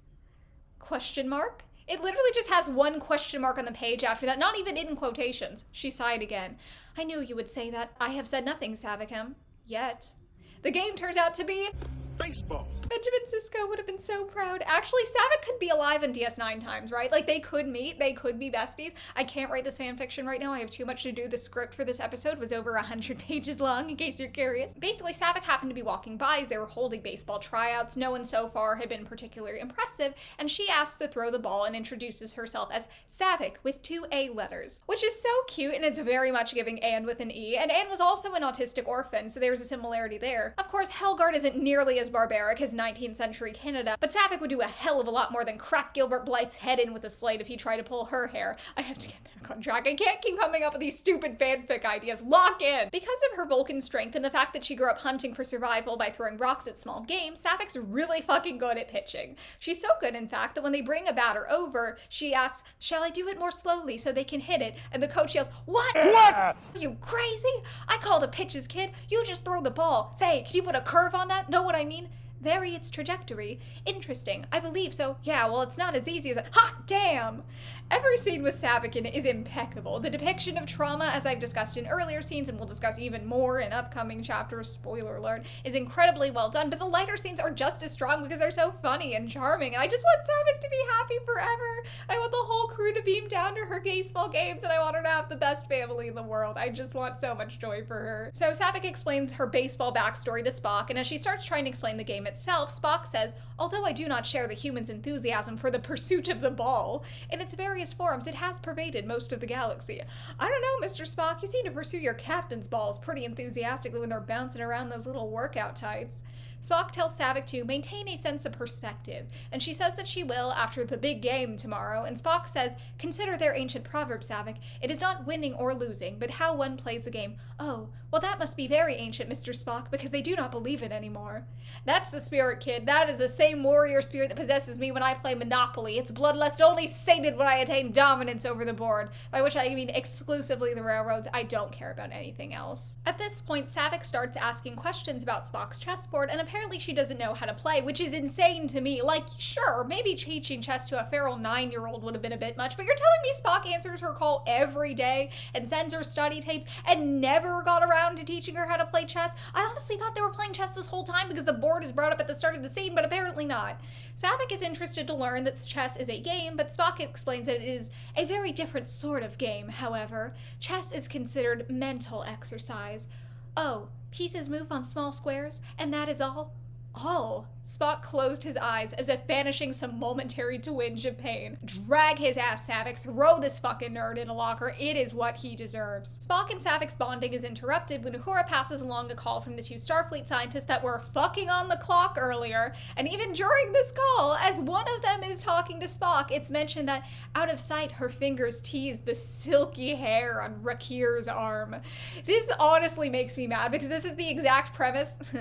Question mark? It literally just has one question mark on the page after that, not even in quotations. She sighed again. "I knew you would say that. I have said nothing, Saavik. Yet." The game turns out to be Baseball. Benjamin Sisko would have been so proud. Actually, Saavik could be alive in DS9 times, right? Like, they could meet, they could be besties. I can't write this fanfiction right now. I have too much to do. The script for this episode was over 100 pages long, in case you're curious. Basically, Saavik happened to be walking by as they were holding baseball tryouts. No one so far had been particularly impressive, and she asks to throw the ball and introduces herself as Saavik with 2 A letters, which is so cute, and it's very much giving Anne with an E. And Anne was also an autistic orphan, so there was a similarity there. Of course, Helgard isn't nearly as barbaric. His is 19th century Canada, but Saavik would do a hell of a lot more than crack Gilbert Blythe's head in with a slate if he tried to pull her hair. I have to get back on track. I can't keep coming up with these stupid fanfic ideas. Lock in! Because of her Vulcan strength and the fact that she grew up hunting for survival by throwing rocks at small game, Saavik's really fucking good at pitching. She's so good, in fact, that when they bring a batter over, she asks, "Shall I do it more slowly so they can hit it?" And the coach yells, "What? What? Are you crazy? I call the pitches, kid. You just throw the ball. Say, can you put a curve on that? Know what I mean? Vary its trajectory. Interesting. I believe so. Yeah, well, it's not as easy as a hot damn." Every scene with Saavik in it is impeccable. The depiction of trauma, as I've discussed in earlier scenes, and we'll discuss even more in upcoming chapters, spoiler alert, is incredibly well done, but the lighter scenes are just as strong because they're so funny and charming, and I just want Saavik to be happy forever. I want the whole crew to beam down to her baseball games, and I want her to have the best family in the world. I just want so much joy for her. So Saavik explains her baseball backstory to Spock, and as she starts trying to explain the game itself, Spock says, "Although I do not share the human's enthusiasm for the pursuit of the ball, in its various forms, it has pervaded most of the galaxy. I don't know, Mr. Spock, you seem to pursue your captain's balls pretty enthusiastically when they're bouncing around those little workout tights." Spock tells Saavik to maintain a sense of perspective, and she says that she will after the big game tomorrow, and Spock says, "Consider their ancient proverb, Saavik. It is not winning or losing, but how one plays the game." "Oh, well that must be very ancient, Mr. Spock, because they do not believe it anymore." That's the spirit, kid. That is the same warrior spirit that possesses me when I play Monopoly. It's bloodlust only sated when I attain dominance over the board, by which I mean exclusively the railroads. I don't care about anything else. At this point, Saavik starts asking questions about Spock's chessboard, and apparently she doesn't know how to play, which is insane to me. Like, sure, maybe teaching chess to a feral 9-year-old would have been a bit much, but you're telling me Spock answers her call every day and sends her study tapes and never got around to teaching her how to play chess? I honestly thought they were playing chess this whole time because the board is brought up at the start of the scene, but apparently not. Saavik is interested to learn that chess is a game, but Spock explains that it is a very different sort of game, however. Chess is considered mental exercise. "Oh, pieces move on small squares, and that is all?" "All?" Spock closed his eyes as if banishing some momentary twinge of pain. Drag his ass, Saavik. Throw this fucking nerd in a locker. It is what he deserves. Spock and Saavik's bonding is interrupted when Uhura passes along a call from the two Starfleet scientists that were fucking on the clock earlier, and even during this call, as one of them is talking to Spock, it's mentioned that out of sight her fingers tease the silky hair on Rakir's arm. This honestly makes me mad because this is the exact premise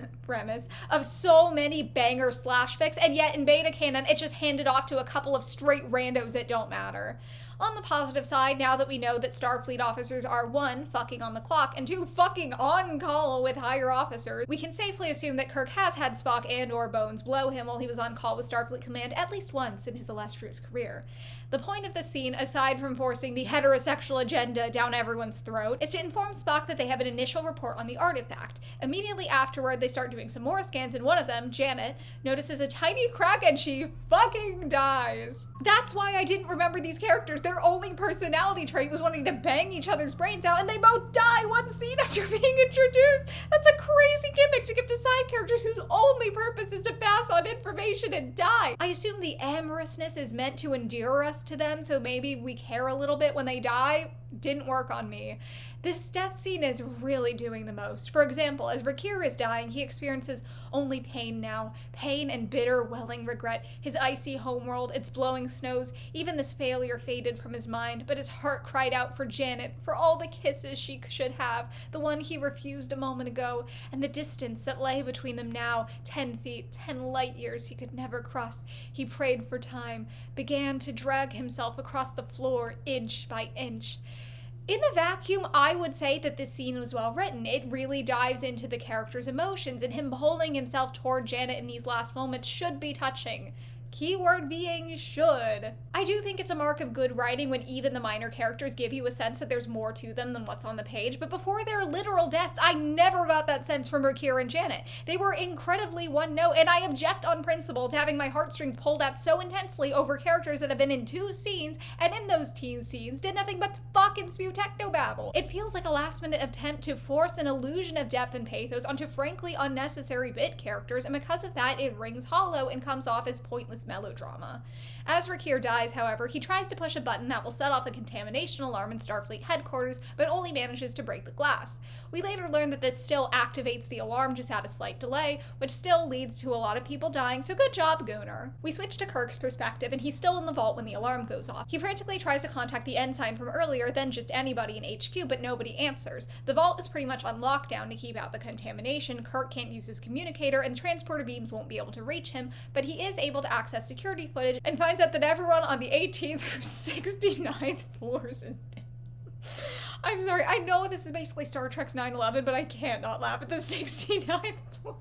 of so many banger slash fics, and yet in beta canon it's just handed off to a couple of straight randos that don't matter. On the positive side, now that we know that Starfleet officers are 1, fucking on the clock, and 2, fucking on call with higher officers, we can safely assume that Kirk has had Spock and or Bones blow him while he was on call with Starfleet Command at least once in his illustrious career. The point of this scene, aside from forcing the heterosexual agenda down everyone's throat, is to inform Spock that they have an initial report on the artifact. Immediately afterward, they start doing some more scans, and one of them, Janet, notices a tiny crack and she fucking dies. That's why I didn't remember these characters. Their only personality trait was wanting to bang each other's brains out, and they both die one scene after being introduced. That's a crazy gimmick to give to side characters whose only purpose is to pass on information and die. I assume the amorousness is meant to endear us to them, so maybe we care a little bit when they die. Didn't work on me. This death scene is really doing the most. For example, as Rakir is dying, he experiences only pain now. Pain and bitter, welling regret. His icy homeworld, its blowing snows, even this failure faded from his mind, but his heart cried out for Janet, for all the kisses she should have, the one he refused a moment ago, and the distance that lay between them now, 10 feet, 10 light years he could never cross. He prayed for time, began to drag himself across the floor, inch by inch. In a vacuum, I would say that this scene was well written. It really dives into the character's emotions, and him pulling himself toward Janet in these last moments should be touching. Keyword being should. I do think it's a mark of good writing when even the minor characters give you a sense that there's more to them than what's on the page, but before their literal deaths, I never got that sense from Rakir and Janet. They were incredibly one note, and I object on principle to having my heartstrings pulled out so intensely over characters that have been in 2 scenes, and in those 2 scenes did nothing but fucking spew technobabble. It feels like a last-minute attempt to force an illusion of depth and pathos onto frankly unnecessary bit characters, and because of that, it rings hollow and comes off as pointless mindless melodrama. As Rakir dies, however, he tries to push a button that will set off a contamination alarm in Starfleet headquarters, but only manages to break the glass. We later learn that this still activates the alarm, just at a slight delay, which still leads to a lot of people dying, so good job, Gunnar. We switch to Kirk's perspective, and he's still in the vault when the alarm goes off. He frantically tries to contact the ensign from earlier, then just anybody in HQ, but nobody answers. The vault is pretty much on lockdown to keep out the contamination. Kirk can't use his communicator, and the transporter beams won't be able to reach him, but he is able to access security footage and finds out that everyone on the 18th through 69th floors is dead. I'm sorry, I know this is basically Star Trek's 9/11, but I can't not laugh at the 69th floor.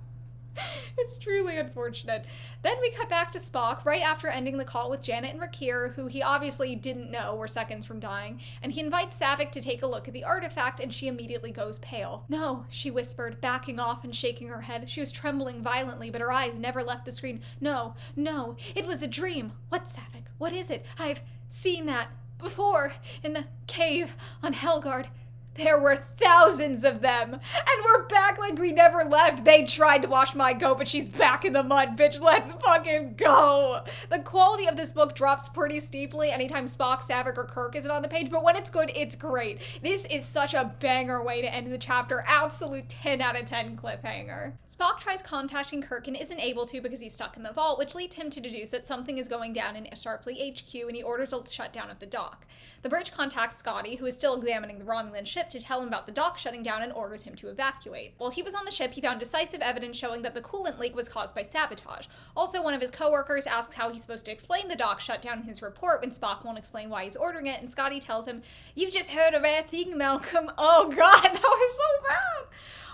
It's truly unfortunate. Then we cut back to Spock right after ending the call with Janet and Rakir, who he obviously didn't know were seconds from dying, and he invites Saavik to take a look at the artifact, and she immediately goes pale. "No," she whispered, backing off and shaking her head. She was trembling violently, but her eyes never left the screen. "No, no, it was a dream." "What, Saavik? What is it? I've seen that before in a cave on Helgard. There were thousands of them, and we're back like we never left. They tried to wash my goat, but she's back in the mud, bitch. Let's fucking go." The quality of this book drops pretty steeply anytime Spock, Saavik, or Kirk isn't on the page, but when it's good, it's great. This is such a banger way to end the chapter. Absolute 10 out of 10 cliffhanger. Spock tries contacting Kirk and isn't able to because he's stuck in the vault, which leads him to deduce that something is going down in Starfleet HQ, and he orders a shutdown of the dock. The bridge contacts Scotty, who is still examining the Romulan ship, to tell him about the dock shutting down and orders him to evacuate. While he was on the ship, he found decisive evidence showing that the coolant leak was caused by sabotage. Also, one of his coworkers asks how he's supposed to explain the dock shutdown in his report when Spock won't explain why he's ordering it, and Scotty tells him, "You've just heard a rare thing, Malcolm." Oh god, that was so bad!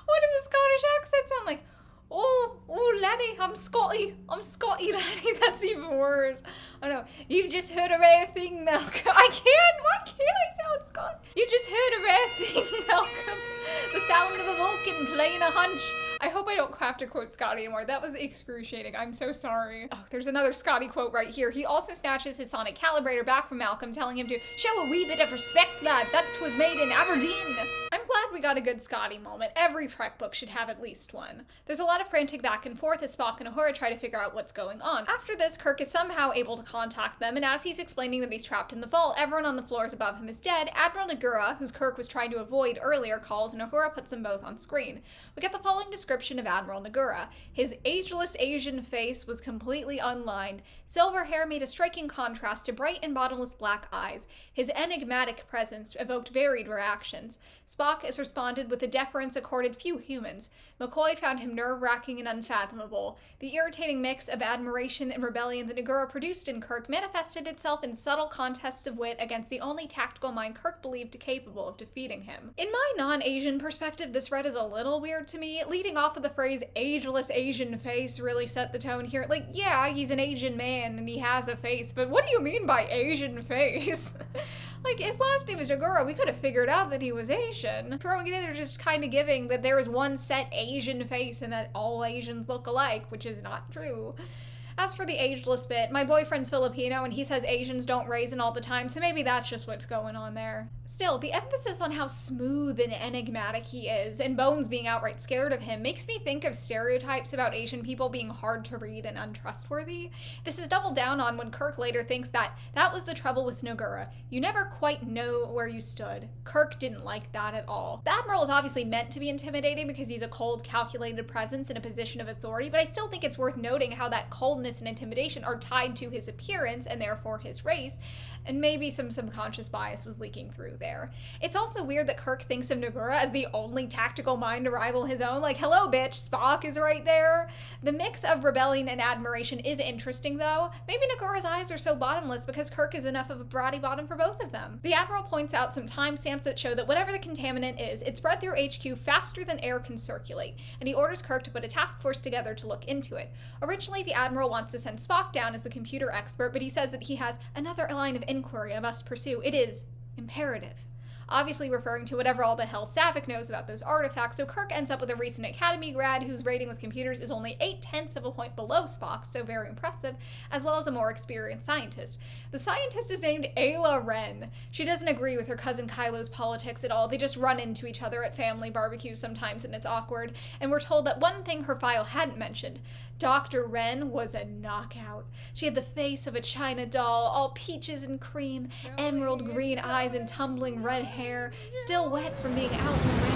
What does a Scottish accent sound like? Oh, laddie, I'm Scotty, laddie." That's even worse. Oh no, "You've just heard a rare thing, Malcolm." Why can't I sound Scottish? "You just heard a rare thing, Malcolm. The sound of a Vulcan playing a hunch." I hope I don't have to quote Scotty anymore. That was excruciating. I'm so sorry. Oh, there's another Scotty quote right here. He also snatches his sonic calibrator back from Malcolm, telling him to show a wee bit of respect, lad. That was made in Aberdeen. I'm glad we got a good Scotty moment. Every Trek book should have at least one. There's a lot of frantic back and forth as Spock and Uhura try to figure out what's going on. After this, Kirk is somehow able to contact them, and as he's explaining that he's trapped in the vault, everyone on the floors above him is dead. Admiral Nagura, whose Kirk was trying to avoid earlier, calls, and Uhura puts them both on screen. We get the following description of Admiral Nagura. His ageless Asian face was completely unlined. Silver hair made a striking contrast to bright and bottomless black eyes. His enigmatic presence evoked varied reactions. Spock has responded with the deference accorded few humans. McCoy found him nerve-wracking and unfathomable. The irritating mix of admiration and rebellion that Nagura produced in Kirk manifested itself in subtle contests of wit against the only tactical mind Kirk believed capable of defeating him. In my non-Asian perspective, this read is a little weird to me. Leading off with the phrase ageless Asian face really set the tone here. Like, yeah, he's an Asian man and he has a face, but what do you mean by Asian face? Like, his last name is Nagura. We could have figured out that he was Asian. Throwing it in there just kind of giving that there is one set Asian face and that all Asians look alike, which is not true. As for the ageless bit, my boyfriend's Filipino and he says Asians don't raisin all the time, so maybe that's just what's going on there. Still, the emphasis on how smooth and enigmatic he is, and Bones being outright scared of him, makes me think of stereotypes about Asian people being hard to read and untrustworthy. This is doubled down on when Kirk later thinks that was the trouble with Nagura. You never quite know where you stood. Kirk didn't like that at all. The Admiral is obviously meant to be intimidating because he's a cold, calculated presence in a position of authority, but I still think it's worth noting how that coldness and intimidation are tied to his appearance and therefore his race, and maybe some subconscious bias was leaking through there. It's also weird that Kirk thinks of Nagura as the only tactical mind to rival his own. Like, hello bitch, Spock is right there. The mix of rebellion and admiration is interesting though. Maybe Nagura's eyes are so bottomless because Kirk is enough of a bratty bottom for both of them. The Admiral points out some timestamps that show that whatever the contaminant is, it spread through HQ faster than air can circulate, and he orders Kirk to put a task force together to look into it. Originally, the Admiral wants to send Spock down as the computer expert, but he says that he has another line of inquiry I must pursue. It is imperative. obviously referring to whatever all the hell Saavik knows about those artifacts. So Kirk ends up with a recent Academy grad whose rating with computers is only 0.8 of a point below Spock's, so very impressive, as well as a more experienced scientist. The scientist is named Ayla Wren. She doesn't agree with her cousin Kylo's politics at all. They just run into each other at family barbecues sometimes, and it's awkward. And we're told that one thing her file hadn't mentioned: Dr. Wren was a knockout. She had the face of a china doll, all peaches and cream, emerald green eyes and tumbling red hair, still wet from being out in the rain.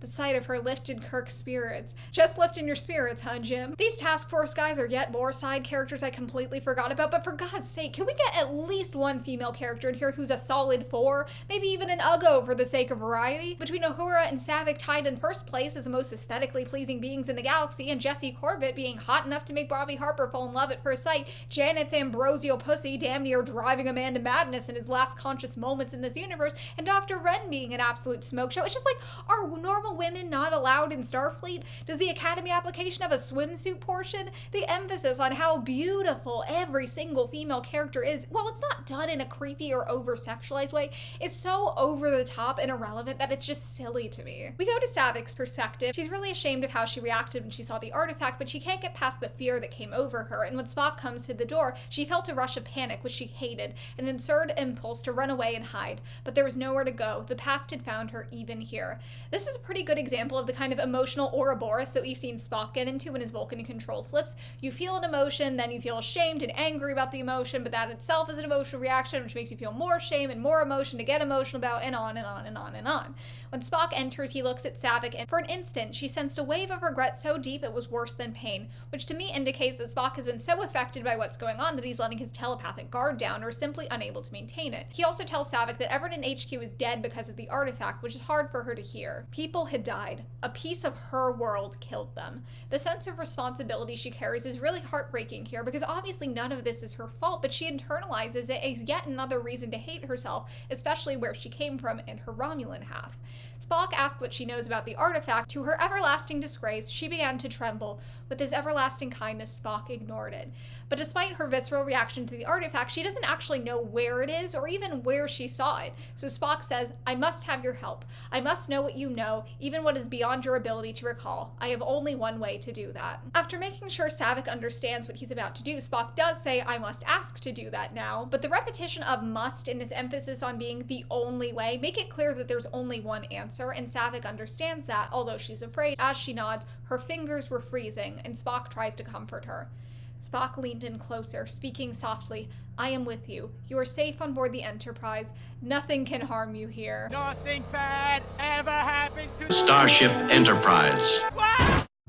The sight of her lifted Kirk's spirits. Just lifting your spirits, huh, Jim? These task force guys are yet more side characters I completely forgot about, but for God's sake, can we get at least one female character in here who's a solid 4? Maybe even an Uggo for the sake of variety? Between Uhura and Saavik tied in first place as the most aesthetically pleasing beings in the galaxy, and Jesse Corbett being hot enough to make Bobby Harper fall in love at first sight, Janet's ambrosial pussy damn near driving a man to madness in his last conscious moments in this universe, and Dr. Wren being an absolute smoke show. It's just like, are normal women not allowed in Starfleet? Does the Academy application have a swimsuit portion? The emphasis on how beautiful every single female character is, while it's not done in a creepy or over-sexualized way, is so over the top and irrelevant that it's just silly to me. We go to Saavik's perspective. She's really ashamed of how she reacted when she saw the artifact, but she can't get past the fear that came over her, and when Spock comes to the door, she felt a rush of panic, which she hated, an absurd impulse to run away and hide, but there was nowhere to go. The past had found her even here. This is a pretty good example of the kind of emotional Ouroboros that we've seen Spock get into when his Vulcan control slips. You feel an emotion, then you feel ashamed and angry about the emotion, but that itself is an emotional reaction, which makes you feel more shame and more emotion to get emotional about, and on and on and on and on. When Spock enters, he looks at Saavik, and for an instant, she sensed a wave of regret so deep it was worse than pain, which to me indicates that Spock has been so affected by what's going on that he's letting his telepathic guard down or is simply unable to maintain it. He also tells Saavik that everyone in HQ is dead because of the artifact, which is hard for her to hear. People had died. A piece of her world killed them. The sense of responsibility she carries is really heartbreaking here because obviously none of this is her fault, but she internalizes it as yet another reason to hate herself, especially where she came from in her Romulan half. Spock asked what she knows about the artifact. To her everlasting disgrace, she began to tremble. With his everlasting kindness, Spock ignored it. But despite her visceral reaction to the artifact, she doesn't actually know where it is or even where she saw it. So Spock says, "I must have your help. I must know what you know, even what is beyond your ability to recall. I have only one way to do that." After making sure Saavik understands what he's about to do, Spock does say, "I must ask to do that now," but the repetition of must and his emphasis on being the only way make it clear that there's only one answer, and Saavik understands that, although she's afraid. As she nods, her fingers were freezing, and Spock tries to comfort her. Spock leaned in closer, speaking softly. "I am with you. You are safe on board the Enterprise. Nothing can harm you here." Nothing bad ever happens to Starship Enterprise.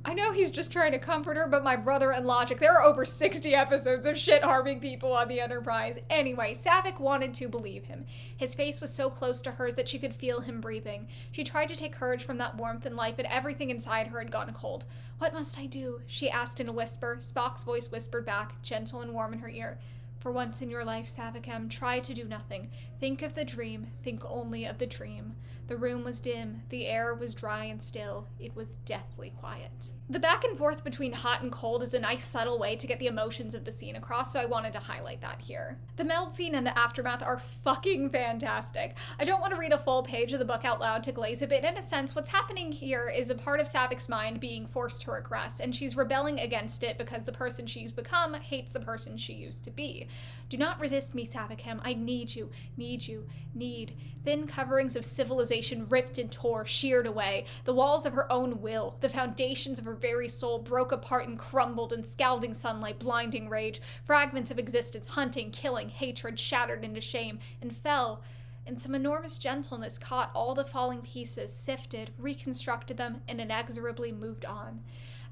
I know he's just trying to comfort her, but my brother and logic, there are over 60 episodes of shit harming people on the Enterprise. Anyway, Saavik wanted to believe him. His face was so close to hers that she could feel him breathing. She tried to take courage from that warmth and life, but everything inside her had gone cold. "What must I do?" she asked in a whisper. Spock's voice whispered back, gentle and warm in her ear. "For once in your life, Saavikem, try to do nothing. Think of the dream. Think only of the dream." The room was dim. The air was dry and still. It was deathly quiet. The back and forth between hot and cold is a nice subtle way to get the emotions of the scene across, so I wanted to highlight that here. The meld scene and the aftermath are fucking fantastic. I don't want to read a full page of the book out loud to glaze it, but in a sense, what's happening here is a part of Saavik's mind being forced to regress, and she's rebelling against it because the person she's become hates the person she used to be. "Do not resist me, Saavikem. I need you, need you, need." Thin coverings of civilization ripped and tore, sheared away. The walls of her own will, the foundations of her very soul broke apart and crumbled in scalding sunlight, blinding rage. Fragments of existence, hunting, killing, hatred, shattered into shame, and fell. And some enormous gentleness caught all the falling pieces, sifted, reconstructed them, and inexorably moved on.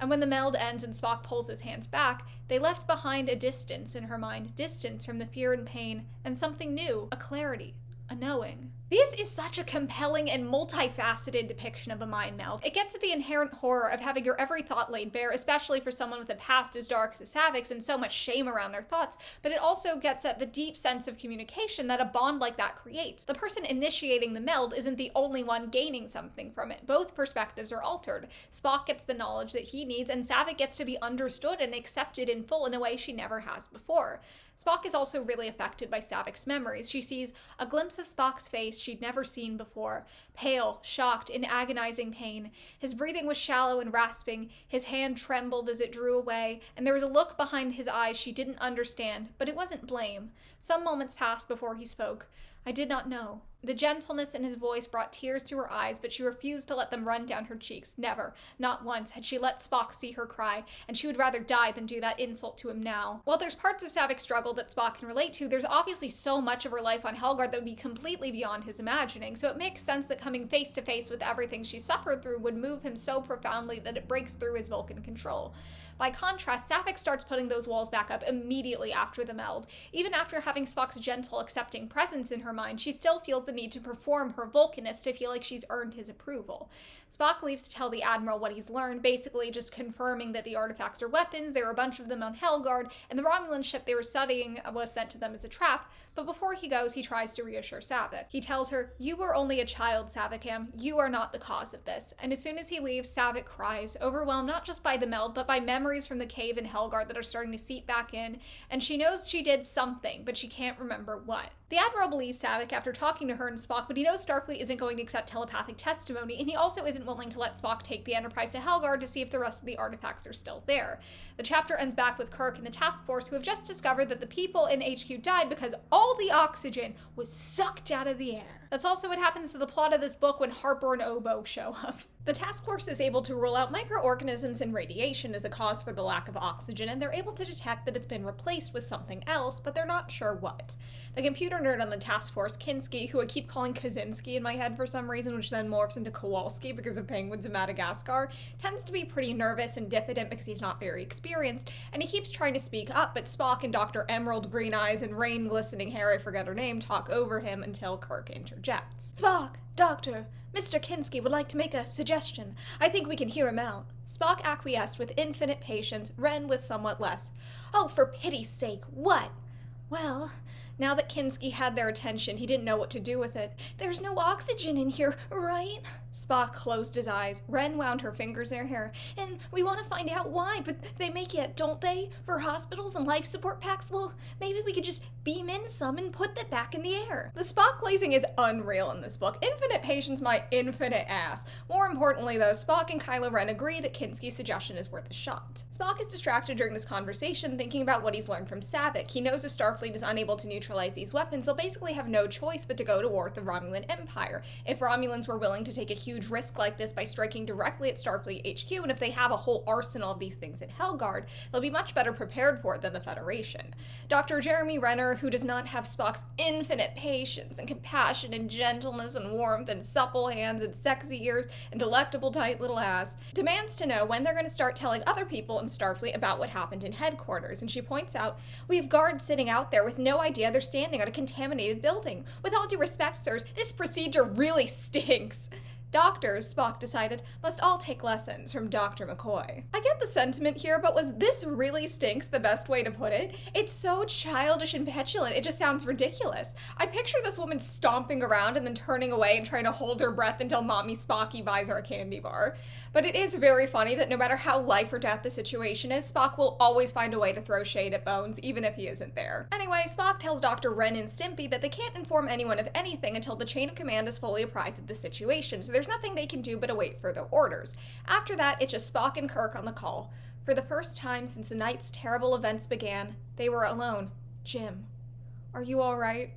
And when the meld ends and Spock pulls his hands back, they left behind a distance in her mind, distance from the fear and pain, and something new, a clarity, a knowing. This is such a compelling and multifaceted depiction of a mind meld. It gets at the inherent horror of having your every thought laid bare, especially for someone with a past as dark as Saavik's and so much shame around their thoughts, but it also gets at the deep sense of communication that a bond like that creates. The person initiating the meld isn't the only one gaining something from it. Both perspectives are altered. Spock gets the knowledge that he needs, and Saavik gets to be understood and accepted in full in a way she never has before. Spock is also really affected by Saavik's memories. She sees a glimpse of Spock's face, she'd never seen before. Pale, shocked, in agonizing pain. His breathing was shallow and rasping, his hand trembled as it drew away, and there was a look behind his eyes she didn't understand, but it wasn't blame. Some moments passed before he spoke. I did not know. The gentleness in his voice brought tears to her eyes, but she refused to let them run down her cheeks. Never, not once, had she let Spock see her cry, and she would rather die than do that insult to him now. While there's parts of Saavik's struggle that Spock can relate to, there's obviously so much of her life on Helgard that would be completely beyond his imagining, so it makes sense that coming face to face with everything she suffered through would move him so profoundly that it breaks through his Vulcan control. By contrast, Saavik starts putting those walls back up immediately after the meld. Even after having Spock's gentle, accepting presence in her mind, she still feels the need to perform her Vulcanness to feel like she's earned his approval. Spock leaves to tell the Admiral what he's learned, basically just confirming that the artifacts are weapons, there were a bunch of them on Helgard, and the Romulan ship they were studying was sent to them as a trap, but before he goes, he tries to reassure Saavik. He tells her, "You were only a child, Saavikam. You are not the cause of this." And as soon as he leaves, Saavik cries, overwhelmed not just by the meld, but by memories from the cave in Helgard that are starting to seep back in, and she knows she did something, but she can't remember what. The Admiral believes Saavik after talking to her and Spock, but he knows Starfleet isn't going to accept telepathic testimony, and he also isn't willing to let Spock take the Enterprise to Helgard to see if the rest of the artifacts are still there. The chapter ends back with Kirk and the task force, who have just discovered that the people in HQ died because all the oxygen was sucked out of the air. That's also what happens to the plot of this book when Harper and Obo show up. The task force is able to rule out microorganisms and radiation as a cause for the lack of oxygen, and they're able to detect that it's been replaced with something else, but they're not sure what. The computer nerd on the task force, Kinski, who I keep calling Kaczynski in my head for some reason, which then morphs into Kowalski because of Penguins of Madagascar, tends to be pretty nervous and diffident because he's not very experienced, and he keeps trying to speak up, but Spock and Dr. Emerald Green Eyes and Rain Glistening Hair, I forget her name, talk over him until Kirk interjects. "Spock, Doctor, Mr. Kinski would like to make a suggestion. I think we can hear him out." Spock acquiesced with infinite patience, Ren with somewhat less. "Oh, for pity's sake, what?" "Well, now that Kinski had their attention, he didn't know what to do with it. There's no oxygen in here, right?" Spock closed his eyes. Ren wound her fingers in her hair. "And we want to find out why, but they make it, don't they? For hospitals and life support packs? Well, maybe we could just beam in some and put that back in the air." The Spock glazing is unreal in this book. Infinite patience, my infinite ass. More importantly, though, Spock and Kylo Ren agree that Kinski's suggestion is worth a shot. Spock is distracted during this conversation, thinking about what he's learned from Saavik. He knows if Starfleet is unable to neutralize these weapons, they'll basically have no choice but to go to war with the Romulan Empire. If Romulans were willing to take a huge risk like this by striking directly at Starfleet HQ, and if they have a whole arsenal of these things at Helgard, they'll be much better prepared for it than the Federation. Dr. Jeremy Renner, who does not have Spock's infinite patience and compassion and gentleness and warmth and supple hands and sexy ears and delectable tight little ass, demands to know when they're going to start telling other people in Starfleet about what happened in headquarters, and she points out, "We have guards sitting out there with no idea they're standing on a contaminated building. With all due respect, sirs, this procedure really stinks." Doctors, Spock decided, must all take lessons from Dr. McCoy. I get the sentiment here, but was "this really stinks" the best way to put it? It's so childish and petulant, it just sounds ridiculous. I picture this woman stomping around and then turning away and trying to hold her breath until Mommy Spocky buys her a candy bar. But it is very funny that no matter how life or death the situation is, Spock will always find a way to throw shade at Bones, even if he isn't there. Anyway, Spock tells Dr. Ren and Stimpy that they can't inform anyone of anything until the chain of command is fully apprised of the situation, so there's nothing they can do but await further orders. After that, it's just Spock and Kirk on the call. For the first time since the night's terrible events began, they were alone. "Jim, are you all right?"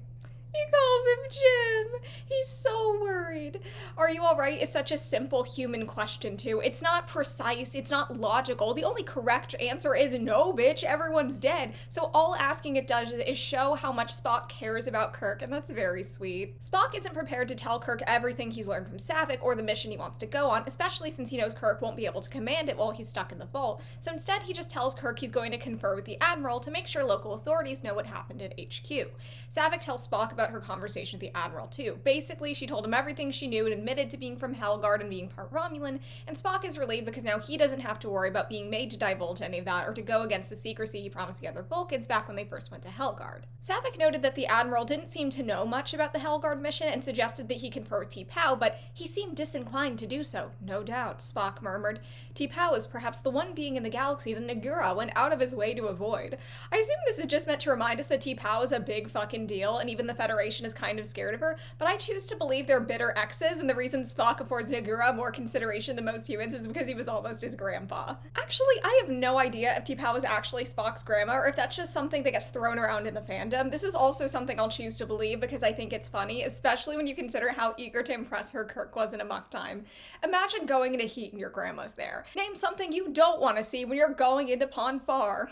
He calls him Jim. He's so worried. "Are you all right?" is such a simple human question, too. It's not precise. It's not logical. The only correct answer is no, bitch. Everyone's dead. So all asking it does is show how much Spock cares about Kirk, and that's very sweet. Spock isn't prepared to tell Kirk everything he's learned from Saavik or the mission he wants to go on, especially since he knows Kirk won't be able to command it while he's stuck in the vault. So instead, he just tells Kirk he's going to confer with the Admiral to make sure local authorities know what happened at HQ. Saavik tells Spock about her conversation with the Admiral, too. Basically, she told him everything she knew and admitted to being from Helgard and being part Romulan, and Spock is relieved because now he doesn't have to worry about being made to divulge any of that or to go against the secrecy he promised the other Vulcans back when they first went to Helgard. Saavik noted that the Admiral didn't seem to know much about the Helgard mission and suggested that he confer with T'Pau, but he seemed disinclined to do so. "No doubt," Spock murmured. "T'Pau is perhaps the one being in the galaxy that Nagura went out of his way to avoid." I assume this is just meant to remind us that T'Pau is a big fucking deal, and even the Federation Federation is kind of scared of her, but I choose to believe they're bitter exes, and the reason Spock affords Nagura more consideration than most humans is because he was almost his grandpa. Actually, I have no idea if T'Pau was actually Spock's grandma, or if that's just something that gets thrown around in the fandom. This is also something I'll choose to believe because I think it's funny, especially when you consider how eager to impress her Kirk was in Amok Time. Imagine going into heat and your grandma's there. Name something you don't want to see when you're going into Pon Farr.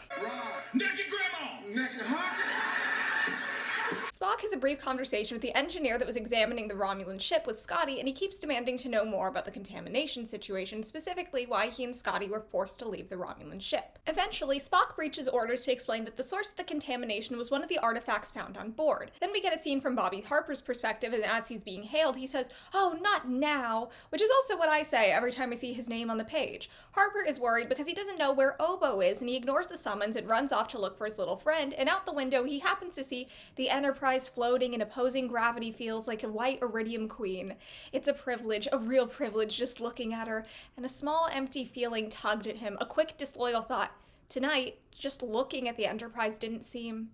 Naked grandma! Naked huh? Spock has a brief conversation with the engineer that was examining the Romulan ship with Scotty, and he keeps demanding to know more about the contamination situation, specifically why he and Scotty were forced to leave the Romulan ship. Eventually, Spock breaches orders to explain that the source of the contamination was one of the artifacts found on board. Then we get a scene from Bobby Harper's perspective, and as he's being hailed, he says, "Oh, not now," which is also what I say every time I see his name on the page. Harper is worried because he doesn't know where Obo is, and he ignores the summons and runs off to look for his little friend, and out the window he happens to see the Enterprise floating in opposing gravity fields like a white iridium queen. It's a privilege, a real privilege, just looking at her, and a small empty feeling tugged at him, a quick disloyal thought. Tonight, just looking at the Enterprise didn't seem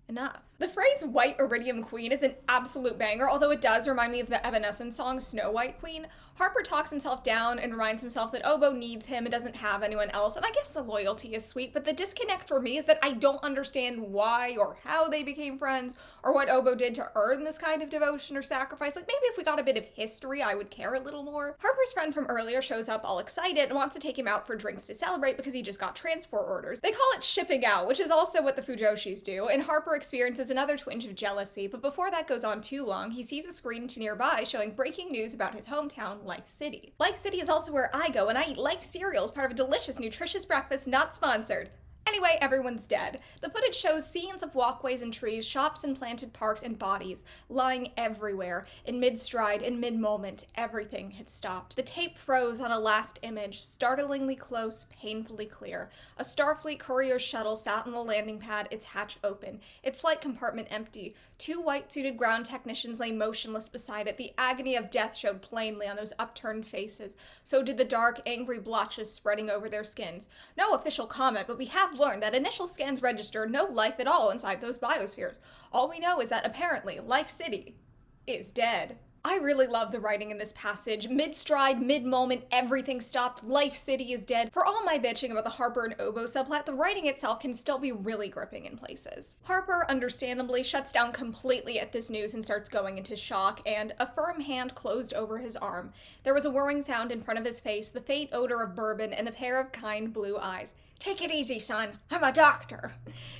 enough. The phrase white iridium queen is an absolute banger, although it does remind me of the Evanescence song Snow White Queen. Harper talks himself down and reminds himself that Obo needs him and doesn't have anyone else, and I guess the loyalty is sweet, but the disconnect for me is that I don't understand why or how they became friends, or what Obo did to earn this kind of devotion or sacrifice. Like, maybe if we got a bit of history, I would care a little more. Harper's friend from earlier shows up all excited and wants to take him out for drinks to celebrate because he just got transport orders. They call it shipping out, which is also what the Fujoshis do, and Harper experiences another twinge of jealousy, but before that goes on too long, he sees a screen nearby showing breaking news about his hometown, Life City. Life City is also where I go, and I eat Life cereal as part of a delicious, nutritious breakfast, not sponsored. Anyway, everyone's dead. The footage shows scenes of walkways and trees, shops and planted parks and bodies lying everywhere. In mid-stride, in mid-moment, everything had stopped. The tape froze on a last image, startlingly close, painfully clear. A Starfleet courier shuttle sat on the landing pad, its hatch open, its flight compartment empty. Two white-suited ground technicians lay motionless beside it. The agony of death showed plainly on those upturned faces. So did the dark, angry blotches spreading over their skins. No official comment, but we have learned that initial scans register no life at all inside those biospheres. All we know is that apparently Life City is dead. I really love the writing in this passage. Mid-stride, mid-moment, everything stopped. Life City is dead. For all my bitching about the Harper and Obo subplot, the writing itself can still be really gripping in places. Harper, understandably, shuts down completely at this news and starts going into shock, and a firm hand closed over his arm. There was a whirring sound in front of his face, the faint odor of bourbon, and a pair of kind blue eyes. "Take it easy, son. I'm a doctor."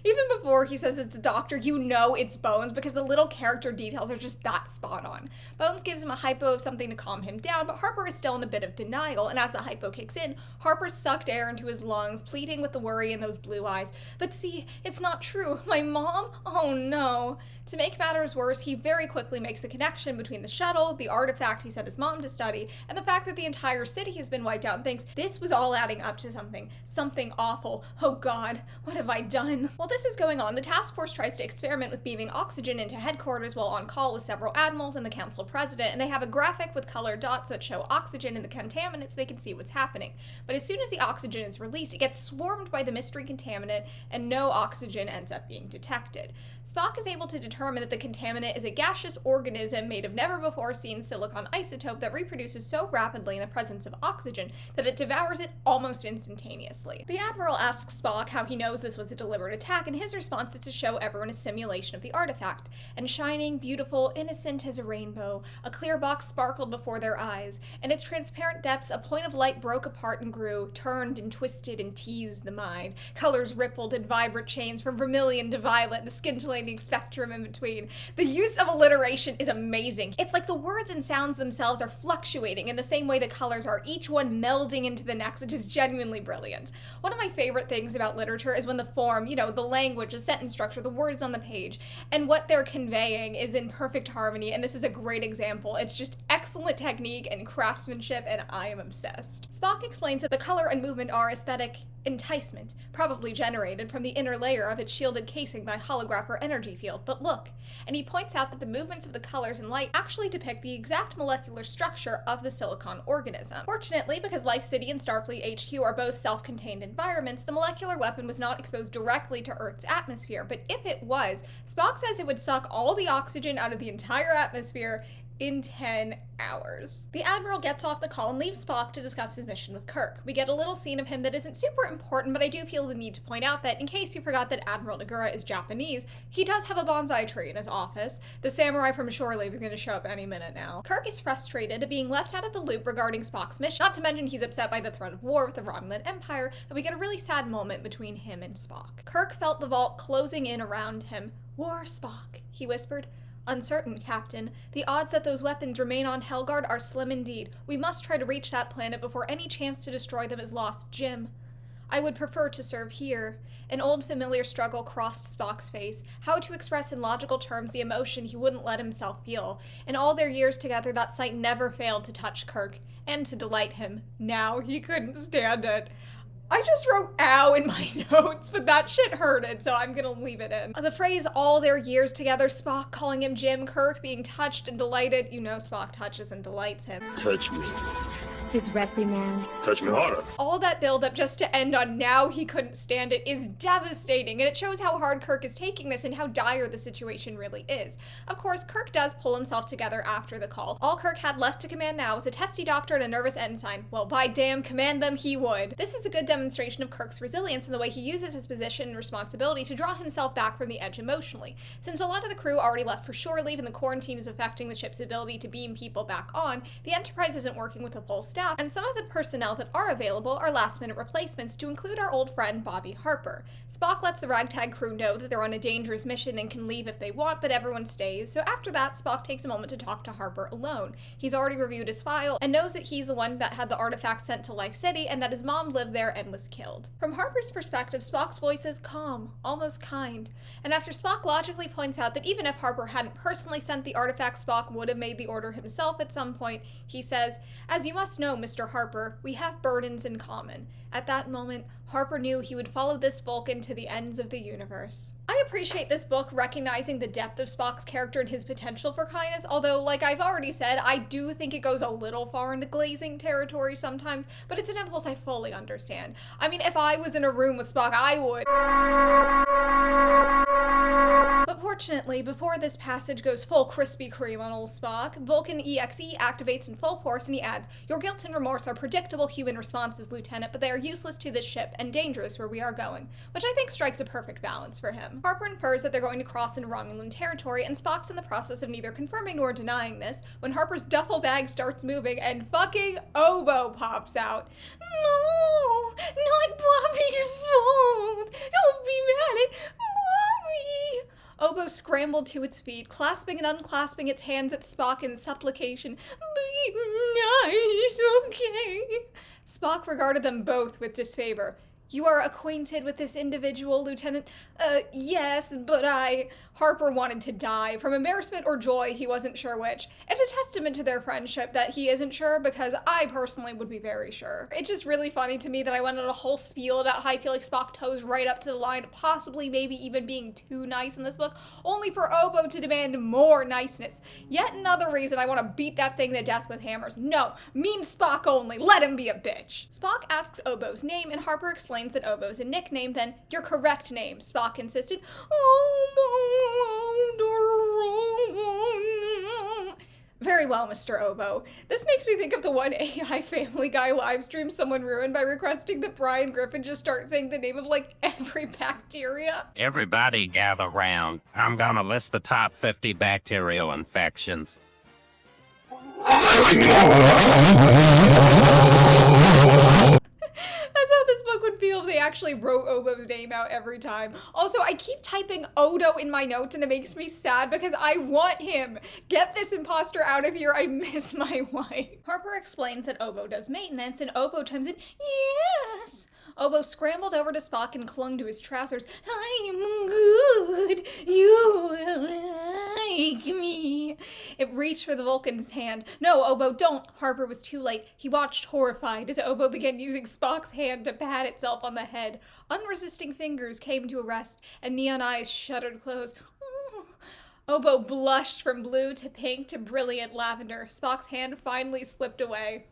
Even before he says it's a doctor, you know it's Bones because the little character details are just that spot on. Bones gives him a hypo of something to calm him down, but Harper is still in a bit of denial, and as the hypo kicks in, Harper sucked air into his lungs, pleading with the worry in those blue eyes. "But see, it's not true. My mom? Oh no." To make matters worse, he very quickly makes a connection between the shuttle, the artifact he sent his mom to study, and the fact that the entire city has been wiped out, and thinks this was all adding up to something awful. Oh god, what have I done? While this is going on, the task force tries to experiment with beaming oxygen into headquarters while on call with several admirals and the council president, and they have a graphic with colored dots that show oxygen and the contaminants so they can see what's happening. But as soon as the oxygen is released, it gets swarmed by the mystery contaminant, and no oxygen ends up being detected. Spock is able to determine that the contaminant is a gaseous organism made of never-before-seen silicon isotope that reproduces so rapidly in the presence of oxygen that it devours it almost instantaneously. The Admiral asks Spock how he knows this was a deliberate attack, and his response is to show everyone a simulation of the artifact. And shining, beautiful, innocent as a rainbow, a clear box sparkled before their eyes. In its transparent depths, a point of light broke apart and grew, turned and twisted and teased the mind. Colors rippled in vibrant chains from vermilion to violet, and the scintillating spectrum in between. The use of alliteration is amazing. It's like the words and sounds themselves are fluctuating in the same way the colors are, each one melding into the next, which is genuinely brilliant. One of my favorite things about literature is when the form, the language, the sentence structure, the words on the page, and what they're conveying is in perfect harmony, and this is a great example. It's just excellent technique and craftsmanship, and I am obsessed. Spock explains that the color and movement are aesthetic enticement, probably generated from the inner layer of its shielded casing by holograph or energy field. But look, and he points out that the movements of the colors and light actually depict the exact molecular structure of the silicon organism. Fortunately, because Life City and Starfleet HQ are both self-contained environments, the molecular weapon was not exposed directly to Earth's atmosphere, but if it was, Spock says it would suck all the oxygen out of the entire atmosphere in 10 hours. The Admiral gets off the call and leaves Spock to discuss his mission with Kirk. We get a little scene of him that isn't super important, but I do feel the need to point out that in case you forgot that Admiral Nagura is Japanese, he does have a bonsai tree in his office. The samurai from Shore Leave is going to show up any minute now. Kirk is frustrated at being left out of the loop regarding Spock's mission, not to mention he's upset by the threat of war with the Romulan Empire, and we get a really sad moment between him and Spock. Kirk felt the vault closing in around him. "War, Spock," he whispered. "Uncertain, Captain. The odds that those weapons remain on Helgard are slim indeed. We must try to reach that planet before any chance to destroy them is lost. Jim." "I would prefer to serve here." An old familiar struggle crossed Spock's face, how to express in logical terms the emotion he wouldn't let himself feel. In all their years together, that sight never failed to touch Kirk, and to delight him. Now he couldn't stand it. I just wrote "ow" in my notes, but that shit hurted, so I'm gonna leave it in. The phrase "all their years together," Spock calling him Jim, Kirk being touched and delighted. You know Spock touches and delights him. Touch me. His reprimands. Touch me harder. All that build-up just to end on "now he couldn't stand it" is devastating, and it shows how hard Kirk is taking this and how dire the situation really is. Of course, Kirk does pull himself together after the call. All Kirk had left to command now was a testy doctor and a nervous ensign. Well, by damn, command them he would. This is a good demonstration of Kirk's resilience in the way he uses his position and responsibility to draw himself back from the edge emotionally. Since a lot of the crew already left for shore leave and the quarantine is affecting the ship's ability to beam people back on, the Enterprise isn't working with a full staff, and some of the personnel that are available are last-minute replacements, to include our old friend Bobby Harper. Spock lets the ragtag crew know that they're on a dangerous mission and can leave if they want, but everyone stays, so after that, Spock takes a moment to talk to Harper alone. He's already reviewed his file and knows that he's the one that had the artifact sent to Life City and that his mom lived there and was killed. From Harper's perspective, Spock's voice is calm, almost kind, and after Spock logically points out that even if Harper hadn't personally sent the artifact, Spock would have made the order himself at some point, he says, "As you must know, Mr. Harper, we have burdens in common." At that moment, Harper knew he would follow this Vulcan to the ends of the universe. I appreciate this book recognizing the depth of Spock's character and his potential for kindness, although, like I've already said, I do think it goes a little far into glazing territory sometimes, but it's an impulse I fully understand. I mean, if I was in a room with Spock, I would. But fortunately, before this passage goes full Krispy Kreme on old Spock, Vulcan EXE activates in full force and he adds, "Your guilt and remorse are predictable human responses, Lieutenant, but they are useless to this ship and dangerous where we are going," which I think strikes a perfect balance for him. Harper infers that they're going to cross into Romulan territory, and Spock's in the process of neither confirming nor denying this when Harper's duffel bag starts moving and fucking Obo pops out. "No, not Bobby's fault. Don't be mad at Bobby." Obo scrambled to its feet, clasping and unclasping its hands at Spock in supplication. "Be nice, okay?" Spock regarded them both with disfavor. "You are acquainted with this individual, Lieutenant?" Yes, but Harper wanted to die. From embarrassment or joy, he wasn't sure which. It's a testament to their friendship that he isn't sure, because I personally would be very sure. It's just really funny to me that I went on a whole spiel about how I feel like Spock toes right up to the line of possibly maybe even being too nice in this book, only for Obo to demand more niceness. Yet another reason I want to beat that thing to death with hammers. No, mean Spock only. Let him be a bitch. Spock asks Obo's name, and Harper explains that Obo's a nickname. Then, "Your correct name," Spock insisted. "Very well, Mr. Obo." This makes me think of the one AI Family Guy livestream someone ruined by requesting that Brian Griffin just start saying the name of, like, every bacteria. "Everybody gather round. I'm gonna list the top 50 bacterial infections." That's how this book would feel if they actually wrote Obo's name out every time. Also, I keep typing Odo in my notes and it makes me sad because I want him. Get this imposter out of here. I miss my wife. Harper explains that Obo does maintenance and Obo chimes in, "Yes." Obo scrambled over to Spock and clung to his trousers. "I am good. You will like me. It reached for the Vulcan's hand. No, Obo, don't. Harper was too late. He watched horrified as Obo began using Spock's hand to pat itself on the head. Unresisting fingers came to a rest, and neon eyes shuddered closed. Obo blushed from blue to pink to brilliant lavender. Spock's hand finally slipped away.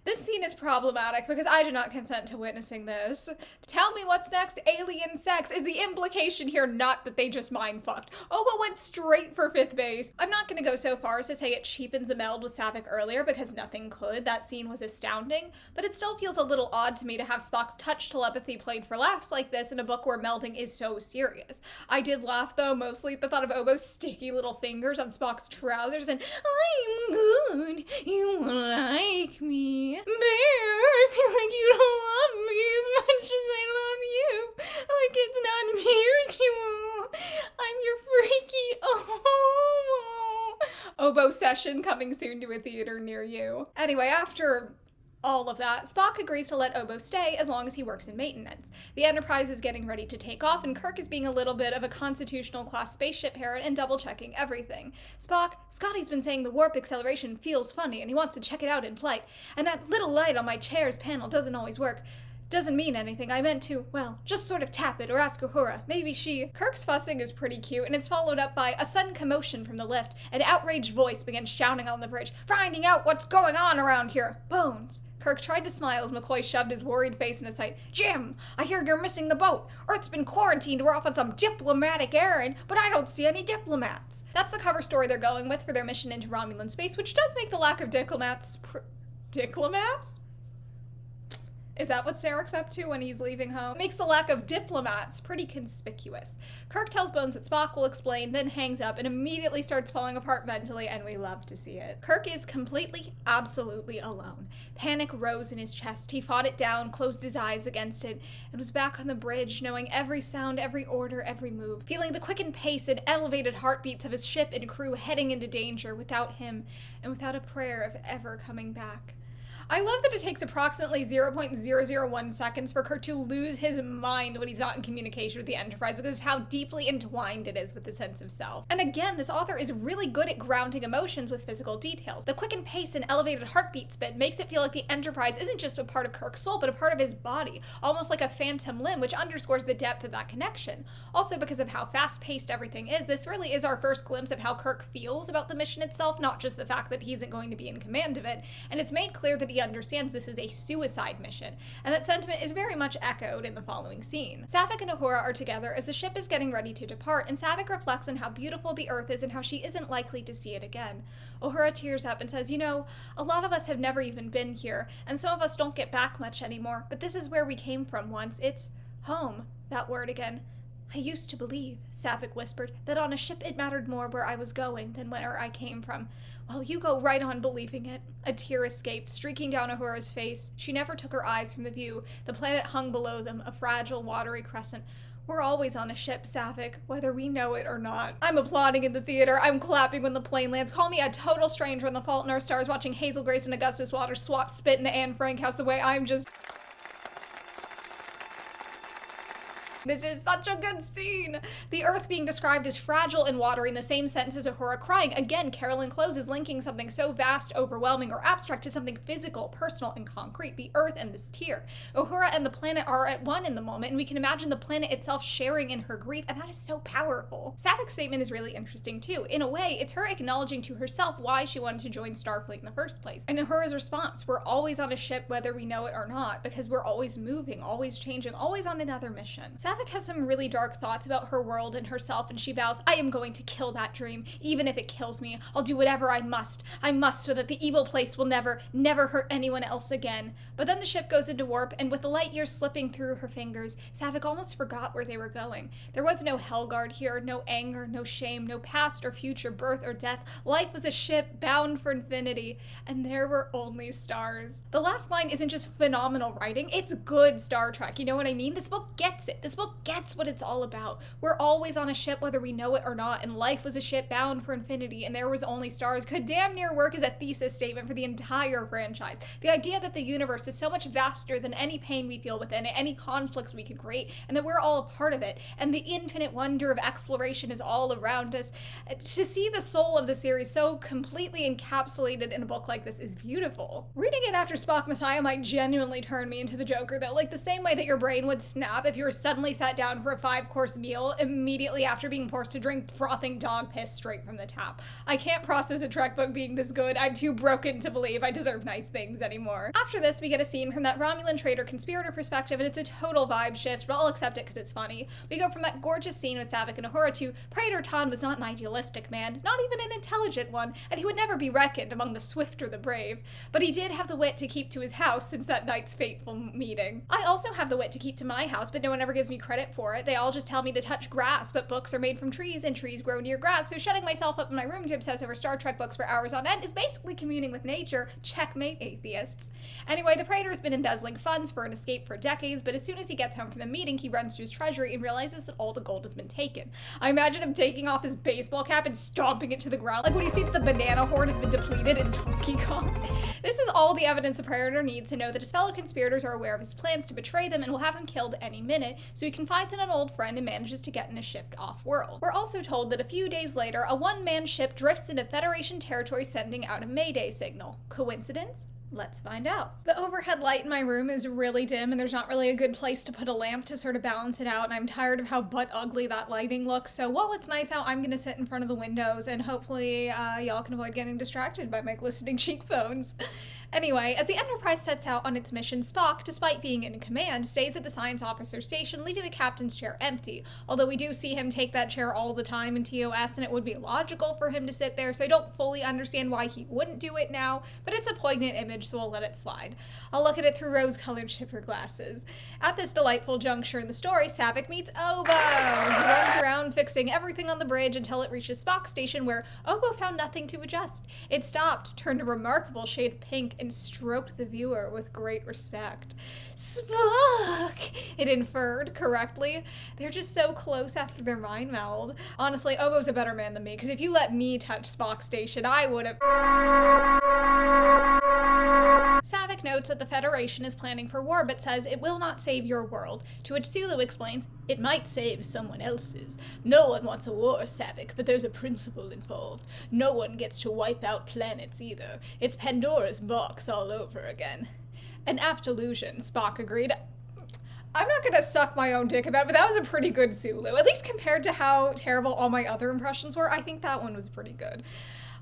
This scene is problematic because I do not consent to witnessing this. Tell me what's next, alien sex. Is the implication here not that they just mind-fucked? Obo went straight for fifth base. I'm not gonna go so far as to say it cheapens the meld with Saavik earlier because nothing could. That scene was astounding, but it still feels a little odd to me to have Spock's touch telepathy played for laughs like this in a book where melding is so serious. I did laugh though, mostly at the thought of Obo's sticky little fingers on Spock's trousers and I'm good, you like me. Bear, I feel like you don't love me as much as I love you. Like it's not mutual. I'm your freaky Obo session coming soon to a theater near you. Anyway, after all of that, Spock agrees to let Obo stay as long as he works in maintenance. The Enterprise is getting ready to take off, and Kirk is being a little bit of a constitutional class spaceship parent and double-checking everything. Scotty's been saying the warp acceleration feels funny, and he wants to check it out in flight. And that little light on my chair's panel doesn't always work. Doesn't mean anything. I meant to, well, just sort of tap it or ask Uhura. Maybe she... Kirk's fussing is pretty cute, and it's followed up by a sudden commotion from the lift. An outraged voice begins shouting on the bridge, "Finding out what's going on around here! Bones!" Kirk tried to smile as McCoy shoved his worried face in his sight. "Jim, I hear you're missing the boat. Earth's been quarantined. We're off on some diplomatic errand, but I don't see any diplomats." That's the cover story they're going with for their mission into Romulan space, which does make the lack of diplomats... Diplomats? Is that what Sarek's up to when he's leaving home? Makes the lack of diplomats pretty conspicuous. Kirk tells Bones that Spock will explain, then hangs up and immediately starts falling apart mentally, and we love to see it. Kirk is completely, absolutely alone. Panic rose in his chest. He fought it down, closed his eyes against it, and was back on the bridge, knowing every sound, every order, every move, feeling the quickened pace and elevated heartbeats of his ship and crew heading into danger without him, and without a prayer of ever coming back. I love that it takes approximately 0.001 seconds for Kirk to lose his mind when he's not in communication with the Enterprise because of how deeply entwined it is with the sense of self. And again, this author is really good at grounding emotions with physical details. The quickened pace and elevated heartbeat bit makes it feel like the Enterprise isn't just a part of Kirk's soul, but a part of his body, almost like a phantom limb, which underscores the depth of that connection. Also, because of how fast-paced everything is, this really is our first glimpse of how Kirk feels about the mission itself, not just the fact that he isn't going to be in command of it, and it's made clear that he understands this is a suicide mission, and that sentiment is very much echoed in the following scene. Saavik and Uhura are together as the ship is getting ready to depart, and Saavik reflects on how beautiful the Earth is and how she isn't likely to see it again. Uhura tears up and says, "You know, a lot of us have never even been here, and some of us don't get back much anymore, but this is where we came from once. It's home." That word again. "I used to believe," Saavik whispered, "that on a ship it mattered more where I was going than where I came from. Well, you go right on believing it." A tear escaped, streaking down Uhura's face. She never took her eyes from the view. The planet hung below them, a fragile, watery crescent. "We're always on a ship, Saavik, whether we know it or not." I'm applauding in the theater. I'm clapping when the plane lands. Call me a total stranger in The Fault in Our Stars watching Hazel Grace and Augustus Waters swap spit in the Anne Frank house the way I'm just... This is such a good scene! The Earth being described as fragile and watery in the same sentence as Uhura crying. Again, Carolyn Clowes is linking something so vast, overwhelming, or abstract to something physical, personal, and concrete. The Earth and this tear. Uhura and the planet are at one in the moment, and we can imagine the planet itself sharing in her grief, and that is so powerful. Saavik's statement is really interesting too. In a way, it's her acknowledging to herself why she wanted to join Starfleet in the first place. And Uhura's response, we're always on a ship whether we know it or not, because we're always moving, always changing, always on another mission. Saavik has some really dark thoughts about her world and herself, and she vows, "I am going to kill that dream. Even if it kills me, I'll do whatever I must. I must so that the evil place will never, never hurt anyone else again." But then the ship goes into warp, and with the light years slipping through her fingers, Saavik almost forgot where they were going. There was no Hellguard here, no anger, no shame, no past or future birth or death. Life was a ship bound for infinity, and there were only stars. The last line isn't just phenomenal writing, it's good Star Trek, you know what I mean? This book gets it. This book book gets what it's all about. We're always on a ship whether we know it or not, and life was a ship bound for infinity, and there was only stars could damn near work as a thesis statement for the entire franchise. The idea that the universe is so much vaster than any pain we feel within it, any conflicts we could create, and that we're all a part of it, and the infinite wonder of exploration is all around us. To see the soul of the series so completely encapsulated in a book like this is beautiful. Reading it after Spock Messiah might genuinely turn me into the Joker, though, like the same way that your brain would snap if you were suddenly sat down for a 5-course meal immediately after being forced to drink frothing dog piss straight from the tap. I can't process a Trek book being this good. I'm too broken to believe I deserve nice things anymore. After this, we get a scene from that Romulan traitor conspirator perspective, and it's a total vibe shift, but I'll accept it because it's funny. We go from that gorgeous scene with Saavik and Uhura to Praetor Tan was not an idealistic man, not even an intelligent one, and he would never be reckoned among the swift or the brave. But he did have the wit to keep to his house since that night's fateful meeting. I also have the wit to keep to my house, but no one ever gives me credit for it. They all just tell me to touch grass, but books are made from trees and trees grow near grass, so shutting myself up in my room to obsess over Star Trek books for hours on end is basically communing with nature. Checkmate, atheists. Anyway, the Praetor has been embezzling funds for an escape for decades, but as soon as he gets home from the meeting, he runs to his treasury and realizes that all the gold has been taken. I imagine him taking off his baseball cap and stomping it to the ground, like when you see that the banana horde has been depleted in Donkey Kong. This is all the evidence the Praetor needs to know that his fellow conspirators are aware of his plans to betray them and will have him killed any minute, so he confides in an old friend and manages to get in a ship off-world. We're also told that a few days later, a one-man ship drifts into Federation territory sending out a Mayday signal. Coincidence? Let's find out. The overhead light in my room is really dim, and there's not really a good place to put a lamp to sort of balance it out, and I'm tired of how butt ugly that lighting looks, so while it's nice out, I'm gonna sit in front of the windows, and hopefully y'all can avoid getting distracted by my glistening cheekbones. Anyway, as the Enterprise sets out on its mission, Spock, despite being in command, stays at the science officer station, leaving the captain's chair empty, although we do see him take that chair all the time in TOS, and it would be logical for him to sit there, so I don't fully understand why he wouldn't do it now, but it's a poignant image, so I'll let it slide. I'll look at it through rose-colored shipper glasses. At this delightful juncture in the story, Saavik meets Obo. He runs around fixing everything on the bridge until it reaches Spock's station, where Obo found nothing to adjust. It stopped, turned a remarkable shade pink, and stroked the viewer with great respect. Spock! It inferred correctly. They're just so close after their mind meld. Honestly, Obo's a better man than me, because if you let me touch Spock's station, I would have... Saavik notes that the Federation is planning for war, but says it will not save your world, to which Sulu explains, it might save someone else's. No one wants a war, Saavik, but there's a principle involved. No one gets to wipe out planets either. It's Pandora's box all over again. An apt allusion, Spock agreed. I'm not gonna suck my own dick about it, but that was a pretty good Sulu. At least compared to how terrible all my other impressions were, I think that one was pretty good.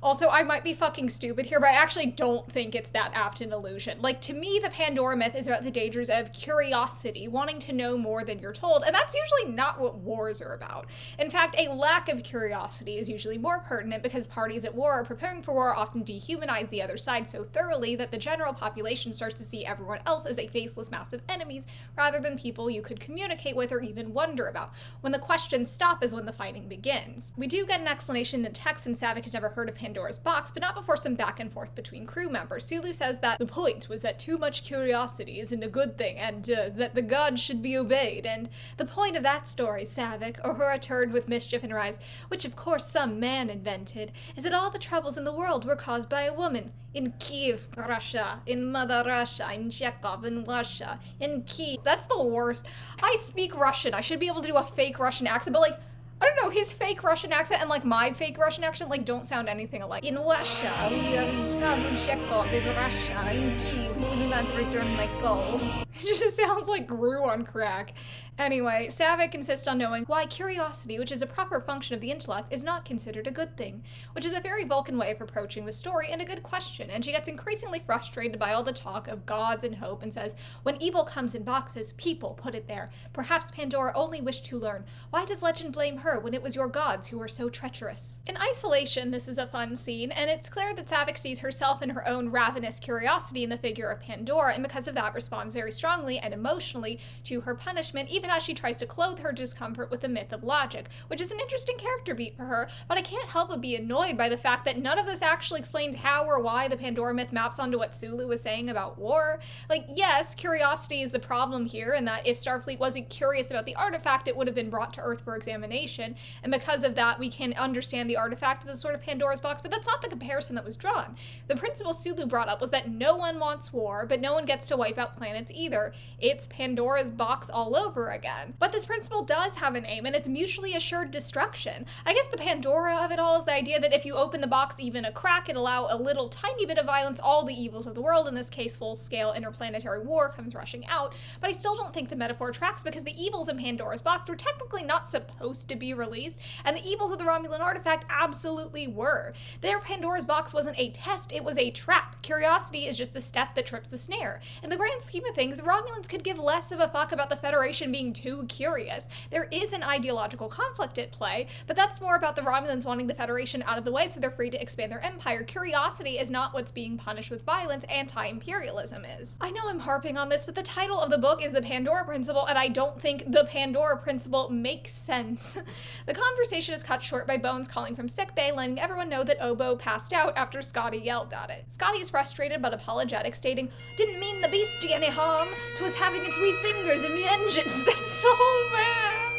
Also, I might be fucking stupid here, but I actually don't think it's that apt an illusion. Like, to me, the Pandora myth is about the dangers of curiosity, wanting to know more than you're told, and that's usually not what wars are about. In fact, a lack of curiosity is usually more pertinent because parties at war or preparing for war often dehumanize the other side so thoroughly that the general population starts to see everyone else as a faceless mass of enemies rather than people you could communicate with or even wonder about. When the questions stop is when the fighting begins. We do get an explanation in the text, and Saavik has never heard of Pandora's box, but not before some back and forth between crew members. Sulu says that the point was that too much curiosity isn't a good thing, and that the gods should be obeyed, and the point of that story, Saavik, Uhura turned with mischief in her eyes, which of course some man invented, is that all the troubles in the world were caused by a woman. In Kiev, Russia, in Mother Russia, in Chekhov, in Russia, in Kiev. That's the worst. I speak Russian. I should be able to do a fake Russian accent, but like, I don't know, his fake Russian accent and like my fake Russian accent like don't sound anything alike. In Russia, we are from Chekhov, in Russia, in Kiev, we do not return my calls. It just sounds like Gru on crack. Anyway, Saavik insists on knowing why curiosity, which is a proper function of the intellect, is not considered a good thing, which is a very Vulcan way of approaching the story and a good question, and she gets increasingly frustrated by all the talk of gods and hope and says, when evil comes in boxes, people put it there. Perhaps Pandora only wished to learn. Why does legend blame her were when it was your gods who were so treacherous. In isolation, this is a fun scene, and it's clear that Saavik sees herself and her own ravenous curiosity in the figure of Pandora, and because of that responds very strongly and emotionally to her punishment, even as she tries to clothe her discomfort with the myth of logic, which is an interesting character beat for her, but I can't help but be annoyed by the fact that none of this actually explains how or why the Pandora myth maps onto what Sulu was saying about war. Like, yes, curiosity is the problem here, and that if Starfleet wasn't curious about the artifact, it would have been brought to Earth for examination, and because of that, we can understand the artifact as a sort of Pandora's box, but that's not the comparison that was drawn. The principle Sulu brought up was that no one wants war, but no one gets to wipe out planets either. It's Pandora's box all over again. But this principle does have an aim, and it's mutually assured destruction. I guess the Pandora of it all is the idea that if you open the box even a crack and allow a little tiny bit of violence, all the evils of the world, in this case full-scale interplanetary war, comes rushing out. But I still don't think the metaphor tracks, because the evils in Pandora's box were technically not supposed to be released, and the evils of the Romulan artifact absolutely were. Their Pandora's box wasn't a test, it was a trap. Curiosity is just the step that trips the snare. In the grand scheme of things, the Romulans could give less of a fuck about the Federation being too curious. There is an ideological conflict at play, but that's more about the Romulans wanting the Federation out of the way so they're free to expand their empire. Curiosity is not what's being punished with violence, anti-imperialism is. I know I'm harping on this, but the title of the book is The Pandora Principle, and I don't think the Pandora Principle makes sense. The conversation is cut short by Bones calling from sickbay, letting everyone know that Obo passed out after Scotty yelled at it. Scotty is frustrated but apologetic, stating, "Didn't mean the beastie any harm. 'Twas having its wee fingers in me engines. That's so bad."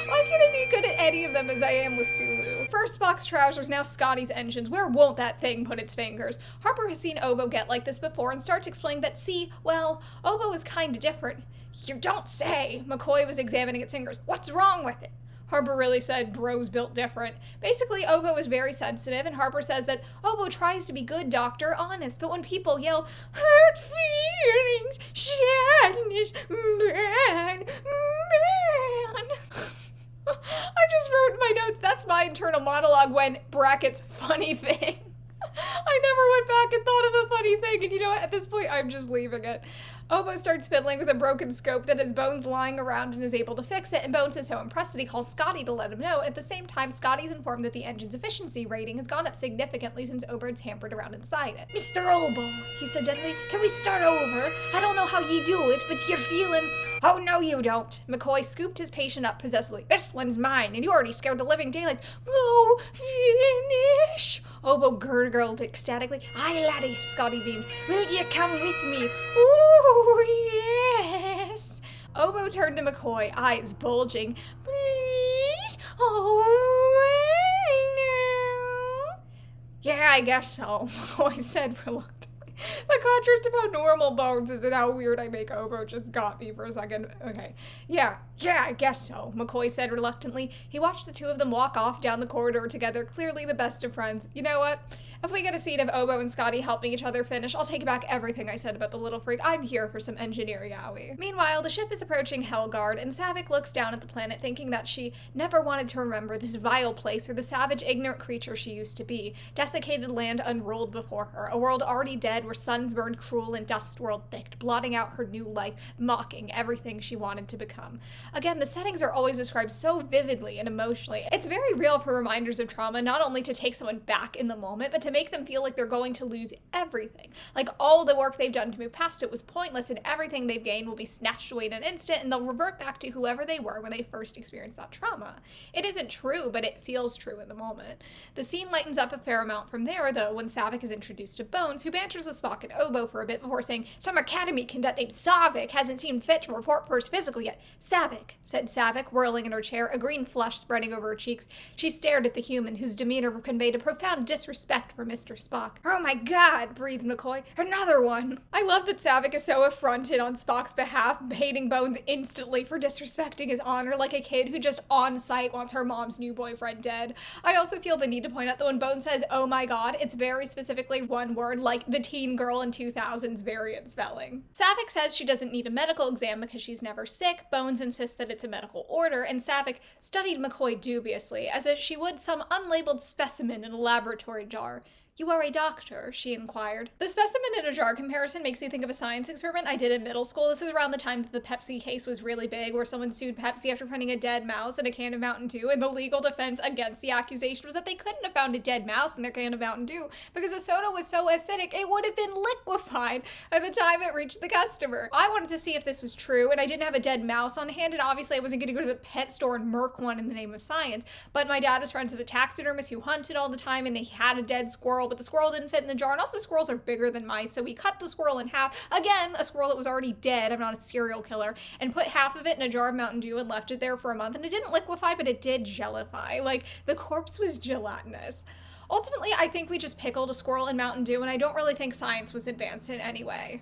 Why can't I be good at any of them as I am with Sulu? First Spock's trousers, now Scotty's engines. Where won't that thing put its fingers? Harper has seen Obo get like this before and starts explaining that, see, well, Obo is kinda different. You don't say. McCoy was examining its fingers. What's wrong with it? Harper really said bros built different. Basically, Obo is very sensitive, and Harper says that Obo tries to be good, doctor, honest, but when people yell, hurt feelings, sadness, man. I just wrote in my notes, that's my internal monologue when, brackets, funny thing. I never went back and thought of a funny thing, and you know what, at this point, I'm just leaving it. Obo starts fiddling with a broken scope that has Bones lying around and is able to fix it, and Bones is so impressed that he calls Scotty to let him know. At the same time, Scotty's informed that the engine's efficiency rating has gone up significantly since Ober's hampered around inside it. "Mr. Obo," he said gently, "can we start over? I don't know how ye do it, but you're feeling..." "Oh, no you don't." McCoy scooped his patient up possessively. "This one's mine, and you already scared the living daylights." "Oh, finish." Obo gurgled ecstatically. "Aye, laddie," Scotty beamed. "Will ye come with me?" "Ooh, yes." Obo turned to McCoy, eyes bulging. "Please? Oh, well, no." "Yeah, I guess so," McCoy said reluctantly. The contrast of how normal Bones is and how weird I make Obo just got me for a second. Okay. Yeah, I guess so," McCoy said reluctantly. He watched the two of them walk off down the corridor together, clearly the best of friends. You know what? If we get a scene of Obo and Scotty helping each other finish, I'll take back everything I said about the little freak. I'm here for some engineering owie. Meanwhile, the ship is approaching Helgard, and Saavik looks down at the planet thinking that she never wanted to remember this vile place or the savage, ignorant creature she used to be. Desiccated land unrolled before her, a world already dead where suns burned cruel and dust swirled thick, blotting out her new life, mocking everything she wanted to become. Again, the settings are always described so vividly and emotionally. It's very real for reminders of trauma, not only to take someone back in the moment, but to make them feel like they're going to lose everything. Like all the work they've done to move past it was pointless, and everything they've gained will be snatched away in an instant, and they'll revert back to whoever they were when they first experienced that trauma. It isn't true, but it feels true in the moment. The scene lightens up a fair amount from there, though, when Saavik is introduced to Bones, who banters with Spock and Obo for a bit before saying, "Some Academy cadet named Saavik hasn't seen fit to report for his physical yet." "Saavik," said Saavik, whirling in her chair, a green flush spreading over her cheeks. She stared at the human, whose demeanor conveyed a profound disrespect for Mr. Spock. "Oh my god," breathed McCoy. "Another one." I love that Saavik is so affronted on Spock's behalf, hating Bones instantly for disrespecting his honor like a kid who just on sight wants her mom's new boyfriend dead. I also feel the need to point out that when Bones says, "oh my god," it's very specifically one word, like the teen girl in 2000's variant spelling. Saavik says she doesn't need a medical exam because she's never sick. Bones insists that it's a medical order, and Saavik studied McCoy dubiously, as if she would some unlabeled specimen in a laboratory jar. "You are a doctor?" she inquired. The specimen in a jar comparison makes me think of a science experiment I did in middle school. This was around the time that the Pepsi case was really big, where someone sued Pepsi after finding a dead mouse in a can of Mountain Dew, and the legal defense against the accusation was that they couldn't have found a dead mouse in their can of Mountain Dew because the soda was so acidic it would have been liquefied by the time it reached the customer. I wanted to see if this was true, and I didn't have a dead mouse on hand, and obviously I wasn't going to go to the pet store and murk one in the name of science, but my dad was friends with a taxidermist who hunted all the time, and they had a dead squirrel, but the squirrel didn't fit in the jar, and also squirrels are bigger than mice, so we cut the squirrel in half, again, a squirrel that was already dead, I'm not a serial killer, and put half of it in a jar of Mountain Dew and left it there for a month, and it didn't liquefy, but it did gellify. Like, the corpse was gelatinous. Ultimately, I think we just pickled a squirrel in Mountain Dew, and I don't really think science was advanced in any way.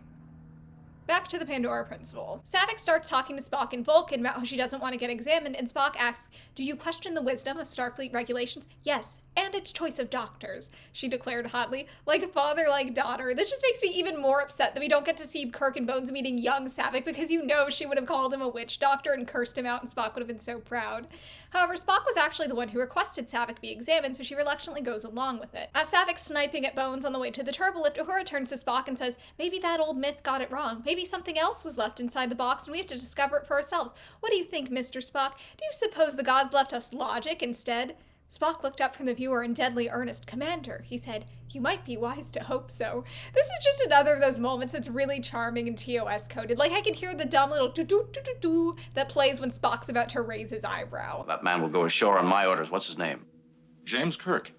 Back to the Pandora Principle. Saavik starts talking to Spock and Vulcan about how she doesn't want to get examined, and Spock asks, "Do you question the wisdom of Starfleet regulations?" "Yes, and its choice of doctors," she declared hotly. Like father, like daughter. This just makes me even more upset that we don't get to see Kirk and Bones meeting young Saavik, because you know she would have called him a witch doctor and cursed him out, and Spock would have been so proud. However, Spock was actually the one who requested Saavik be examined, so she reluctantly goes along with it. As Saavik's sniping at Bones on the way to the turbolift, Uhura turns to Spock and says, "Maybe that old myth got it wrong. Maybe something else was left inside the box and we have to discover it for ourselves. What do you think, Mr. Spock? Do you suppose the gods left us logic instead?" Spock looked up from the viewer in deadly earnest. "Commander," he said, "you might be wise to hope so." This is just another of those moments that's really charming and TOS coded. Like, I can hear the dumb little doo-doo-doo-doo-doo that plays when Spock's about to raise his eyebrow. That man will go ashore on my orders. What's his name? James Kirk.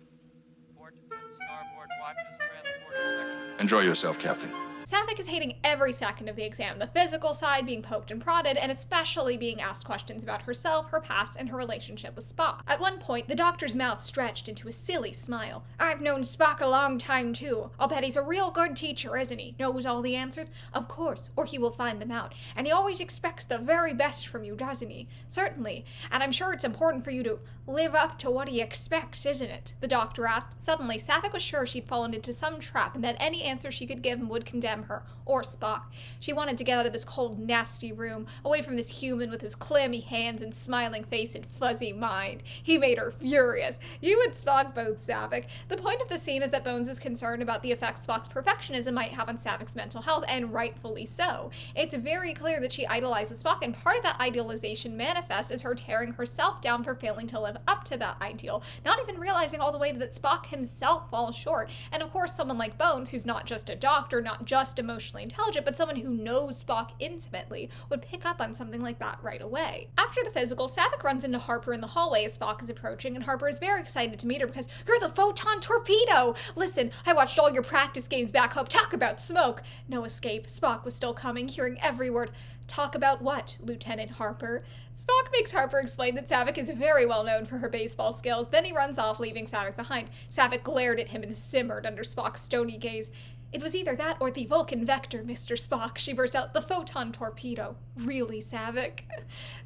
Port defense, starboard watches, transport section. Enjoy yourself, Captain. Saavik is hating every second of the exam, the physical side, being poked and prodded, and especially being asked questions about herself, her past, and her relationship with Spock. At one point, the doctor's mouth stretched into a silly smile. "I've known Spock a long time, too. I'll bet he's a real good teacher, isn't he? Knows all the answers? Of course, or he will find them out. And he always expects the very best from you, doesn't he? Certainly. And I'm sure it's important for you to live up to what he expects, isn't it?" the doctor asked. Suddenly, Saavik was sure she'd fallen into some trap, and that any answer she could give him would condemn her, or Spock. She wanted to get out of this cold, nasty room, away from this human with his clammy hands and smiling face and fuzzy mind. He made her furious. You and Spock both, Saavik. The point of the scene is that Bones is concerned about the effect Spock's perfectionism might have on Saavik's mental health, and rightfully so. It's very clear that she idolizes Spock, and part of that idealization manifests as her tearing herself down for failing to live up to that ideal, not even realizing all the way that Spock himself falls short. And of course, someone like Bones, who's not just a doctor, not just emotionally intelligent, but someone who knows Spock intimately, would pick up on something like that right away. After the physical, Saavik runs into Harper in the hallway as Spock is approaching, and Harper is very excited to meet her because, "You're the photon torpedo! Listen, I watched all your practice games back home. Talk about smoke!" No escape. Spock was still coming, hearing every word. "Talk about what, Lieutenant Harper?" Spock makes Harper explain that Saavik is very well known for her baseball skills. Then he runs off, leaving Saavik behind. Saavik glared at him and simmered under Spock's stony gaze. "It was either that or the Vulcan vector, Mr. Spock," she burst out. "The photon torpedo. Really, Saavik?"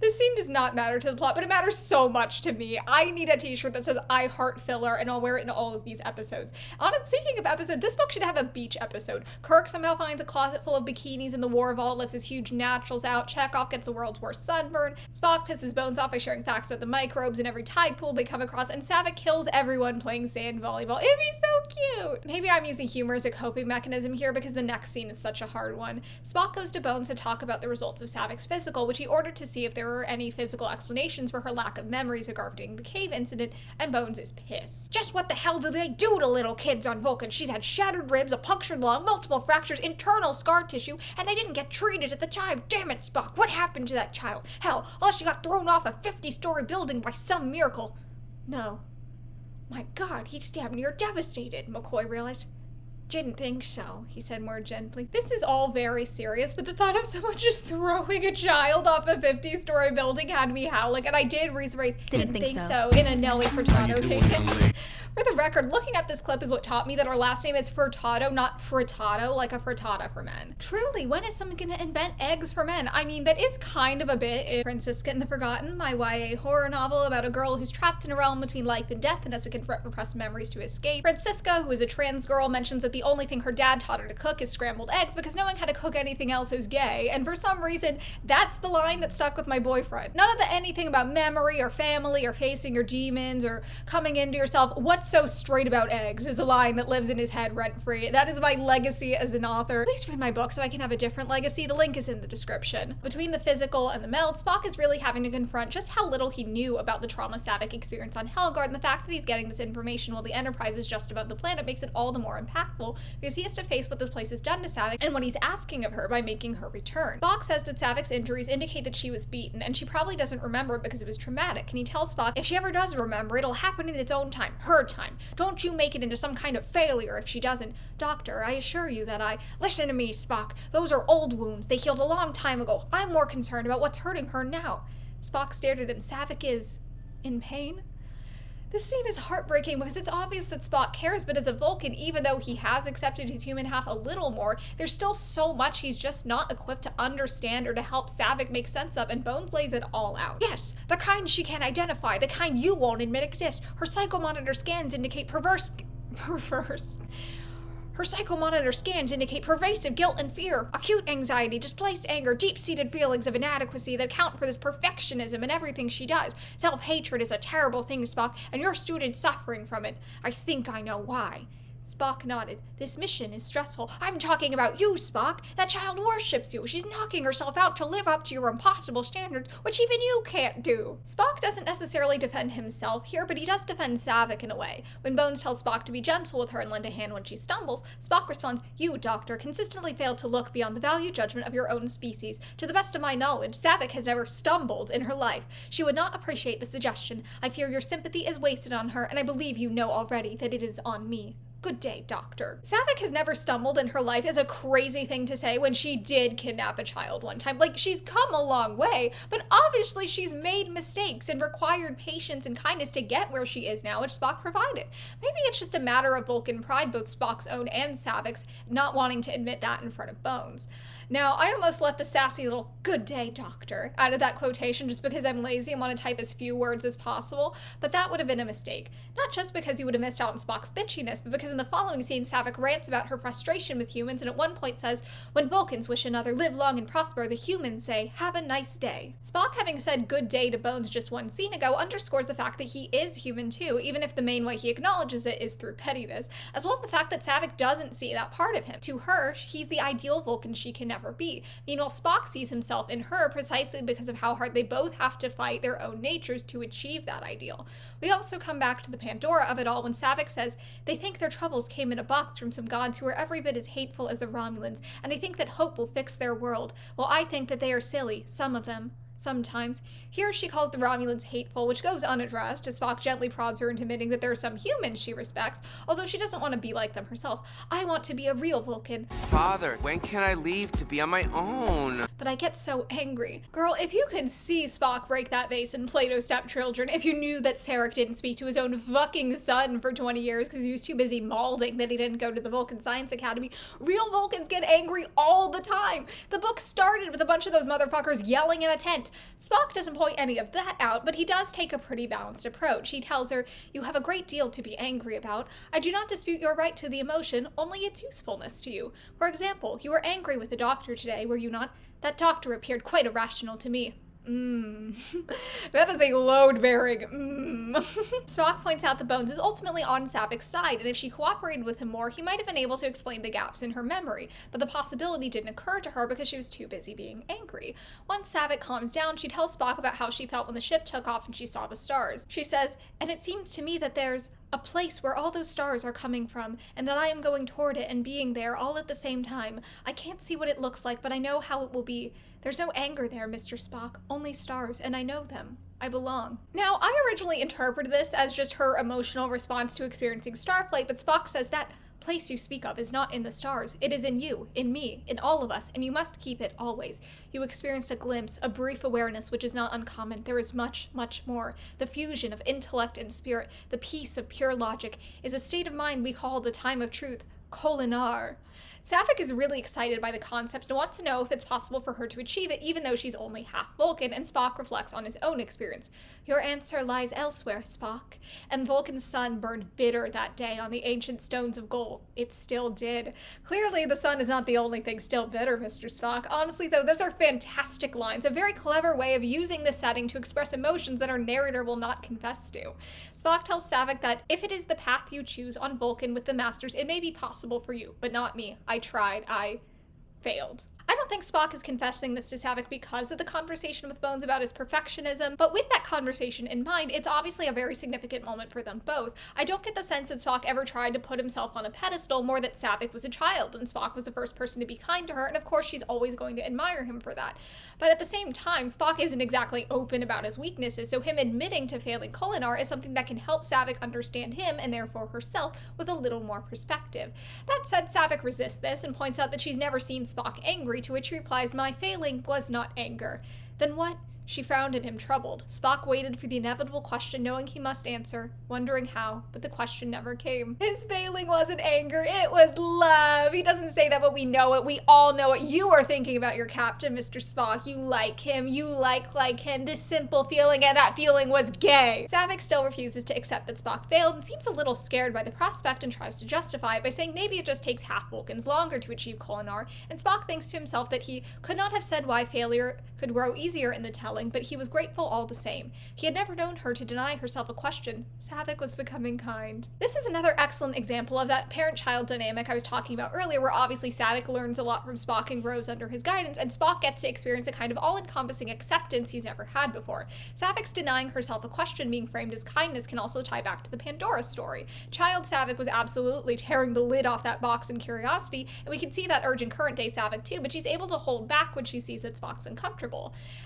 This scene does not matter to the plot, but it matters so much to me. I need a t-shirt that says "I heart filler," and I'll wear it in all of these episodes. Speaking of episodes, this book should have a beach episode. Kirk somehow finds a closet full of bikinis in the war vault, lets his huge naturals out, Chekhov gets the world's worst sunburn, Spock pisses Bones off by sharing facts about the microbes in every tide pool they come across, and Saavik kills everyone playing sand volleyball. It'd be so cute! Maybe I'm using humor as a coping mechanism here because the next scene is such a hard one. Spock goes to Bones to talk about the results of Saavik's physical, which he ordered to see if there were any physical explanations for her lack of memories regarding the cave incident, and Bones is pissed. "Just what the hell do they do to little kids on Vulcan? She's had shattered ribs, a punctured lung, multiple fractures, internal scar tissue, and they didn't get treated at the time. Damn it, Spock, what happened to that child? Hell, unless she got thrown off a 50-story building by some miracle." "No." "My God, he's damn near devastated," McCoy realized. "Didn't think so," he said more gently. This is all very serious, but the thought of someone just throwing a child off a 50-story building had me howling, and I did rephrase "didn't think so" in a Nelly Furtado cadence. For the record, looking at this clip is what taught me that our last name is Furtado, not frittata, like a frittata for men. Truly, when is someone gonna invent eggs for men? I mean, that is kind of a bit in Francisca and the Forgotten, my YA horror novel about a girl who's trapped in a realm between life and death and has to confront repressed memories to escape. Francisca, who is a trans girl, mentions that the the only thing her dad taught her to cook is scrambled eggs because knowing how to cook anything else is gay, and for some reason, that's the line that stuck with my boyfriend. None of the anything about memory or family or facing your demons or coming into yourself, what's so straight about eggs is a line that lives in his head rent-free. That is my legacy as an author. Please read my book so I can have a different legacy. The link is in the description. Between the physical and the meld, Spock is really having to confront just how little he knew about the trauma Saavik experienced on Helgard, and the fact that he's getting this information while the Enterprise is just above the planet makes it all the more impactful because he has to face what this place has done to Saavik and what he's asking of her by making her return. Spock says that Saavik's injuries indicate that she was beaten, and she probably doesn't remember it because it was traumatic, and he tells Spock if she ever does remember, it'll happen in its own time, her time. Don't you make it into some kind of failure if she doesn't. Doctor, I assure you that Listen to me, Spock. Those are old wounds. They healed a long time ago. I'm more concerned about what's hurting her now. Spock stared at him. Saavik is in pain? This scene is heartbreaking because it's obvious that Spock cares, but as a Vulcan, even though he has accepted his human half a little more, there's still so much he's just not equipped to understand or to help Saavik make sense of, and Bones lays it all out. Yes, the kind she can't identify, the kind you won't admit exist. Her psychomonitor scans indicate Her psychomonitor scans indicate pervasive guilt and fear, acute anxiety, displaced anger, deep-seated feelings of inadequacy that account for this perfectionism in everything she does. Self-hatred is a terrible thing, Spock, and your student's suffering from it. I think I know why. Spock nodded. This mission is stressful. I'm talking about you, Spock. That child worships you. She's knocking herself out to live up to your impossible standards, which even you can't do. Spock doesn't necessarily defend himself here, but he does defend Saavik in a way. When Bones tells Spock to be gentle with her and lend a hand when she stumbles, Spock responds, You, Doctor, consistently fail to look beyond the value judgment of your own species. To the best of my knowledge, Saavik has never stumbled in her life. She would not appreciate the suggestion. I fear your sympathy is wasted on her, and I believe you know already that it is on me. Good day, Doctor. Saavik has never stumbled in her life is a crazy thing to say when she did kidnap a child one time. Like, she's come a long way, but obviously she's made mistakes and required patience and kindness to get where she is now, which Spock provided. Maybe it's just a matter of Vulcan pride, both Spock's own and Saavik's, not wanting to admit that in front of Bones. Now, I almost let the sassy little good day, Doctor out of that quotation just because I'm lazy and want to type as few words as possible, but that would have been a mistake. Not just because you would have missed out on Spock's bitchiness, but because in the following scene, Saavik rants about her frustration with humans and at one point says, When Vulcans wish another live long and prosper, the humans say, have a nice day. Spock having said good day to Bones just one scene ago underscores the fact that he is human too, even if the main way he acknowledges it is through pettiness, as well as the fact that Saavik doesn't see that part of him. To her, he's the ideal Vulcan she can never be. Meanwhile, Spock sees himself in her precisely because of how hard they both have to fight their own natures to achieve that ideal. We also come back to the Pandora of it all when Saavik says, They think their troubles came in a box from some gods who are every bit as hateful as the Romulans, and they think that hope will fix their world. Well, I think that they are silly, some of them. Sometimes. Here she calls the Romulans hateful, which goes unaddressed, as Spock gently prods her into admitting that there are some humans she respects, although she doesn't want to be like them herself. I want to be a real Vulcan. Father, when can I leave to be on my own? But I get so angry. Girl, if you could see Spock break that vase in Plato's Stepchildren, if you knew that Sarek didn't speak to his own fucking son for 20 years because he was too busy mauling that he didn't go to the Vulcan Science Academy, real Vulcans get angry all the time. The book started with a bunch of those motherfuckers yelling in a tent. Spock doesn't point any of that out, but he does take a pretty balanced approach. He tells her, You have a great deal to be angry about. I do not dispute your right to the emotion, only its usefulness to you. For example, you were angry with the doctor today, were you not? That doctor appeared quite irrational to me. That is a load-bearing Spock points out that Bones is ultimately on Saavik's side, and if she cooperated with him more, he might have been able to explain the gaps in her memory, but the possibility didn't occur to her because she was too busy being angry. Once Saavik calms down, she tells Spock about how she felt when the ship took off and she saw the stars. She says, And it seems to me that there's a place where all those stars are coming from, and that I am going toward it and being there all at the same time. I can't see what it looks like, but I know how it will be. There's no anger there, Mr. Spock, only stars, and I know them. I belong. Now, I originally interpreted this as just her emotional response to experiencing Starflight, but Spock says that place you speak of is not in the stars. It is in you, in me, in all of us, and you must keep it always. You experienced a glimpse, a brief awareness, which is not uncommon. There is much, much more. The fusion of intellect and spirit, the peace of pure logic, is a state of mind we call the time of truth, Kolinar. Saavik is really excited by the concept and wants to know if it's possible for her to achieve it even though she's only half Vulcan, and Spock reflects on his own experience. Your answer lies elsewhere, Spock. And Vulcan's sun burned bitter that day on the ancient stones of gold. It still did. Clearly, the sun is not the only thing still bitter, Mr. Spock. Honestly, though, those are fantastic lines, a very clever way of using the setting to express emotions that our narrator will not confess to. Spock tells Saavik that if it is the path you choose on Vulcan with the Masters, it may be possible for you, but not me. I tried. I failed. I don't think Spock is confessing this to Saavik because of the conversation with Bones about his perfectionism, but with that conversation in mind, it's obviously a very significant moment for them both. I don't get the sense that Spock ever tried to put himself on a pedestal, more that Saavik was a child, and Spock was the first person to be kind to her, and of course she's always going to admire him for that. But at the same time, Spock isn't exactly open about his weaknesses, so him admitting to failing Kolinahr is something that can help Saavik understand him, and therefore herself, with a little more perspective. That said, Saavik resists this and points out that she's never seen Spock angry, to which he replies, "My failing was not anger." Then what? She frowned at him, troubled. Spock waited for the inevitable question, knowing he must answer, wondering how, but the question never came. His failing wasn't anger, it was love. He doesn't say that, but we know it. We all know it. You are thinking about your captain, Mr. Spock. You like him. You like him. This simple feeling, and that feeling was gay. Saavik still refuses to accept that Spock failed and seems a little scared by the prospect and tries to justify it by saying maybe it just takes half Vulcans longer to achieve Kolinahr, and Spock thinks to himself that he could not have said why failure could grow easier in the telling, but he was grateful all the same. He had never known her to deny herself a question. Saavik was becoming kind. This is another excellent example of that parent-child dynamic I was talking about earlier, where obviously Saavik learns a lot from Spock and grows under his guidance, and Spock gets to experience a kind of all-encompassing acceptance he's never had before. Saavik's denying herself a question being framed as kindness can also tie back to the Pandora story. Child Saavik was absolutely tearing the lid off that box in curiosity, and we can see that urge in current-day Saavik too, but she's able to hold back when she sees that Spock's uncomfortable.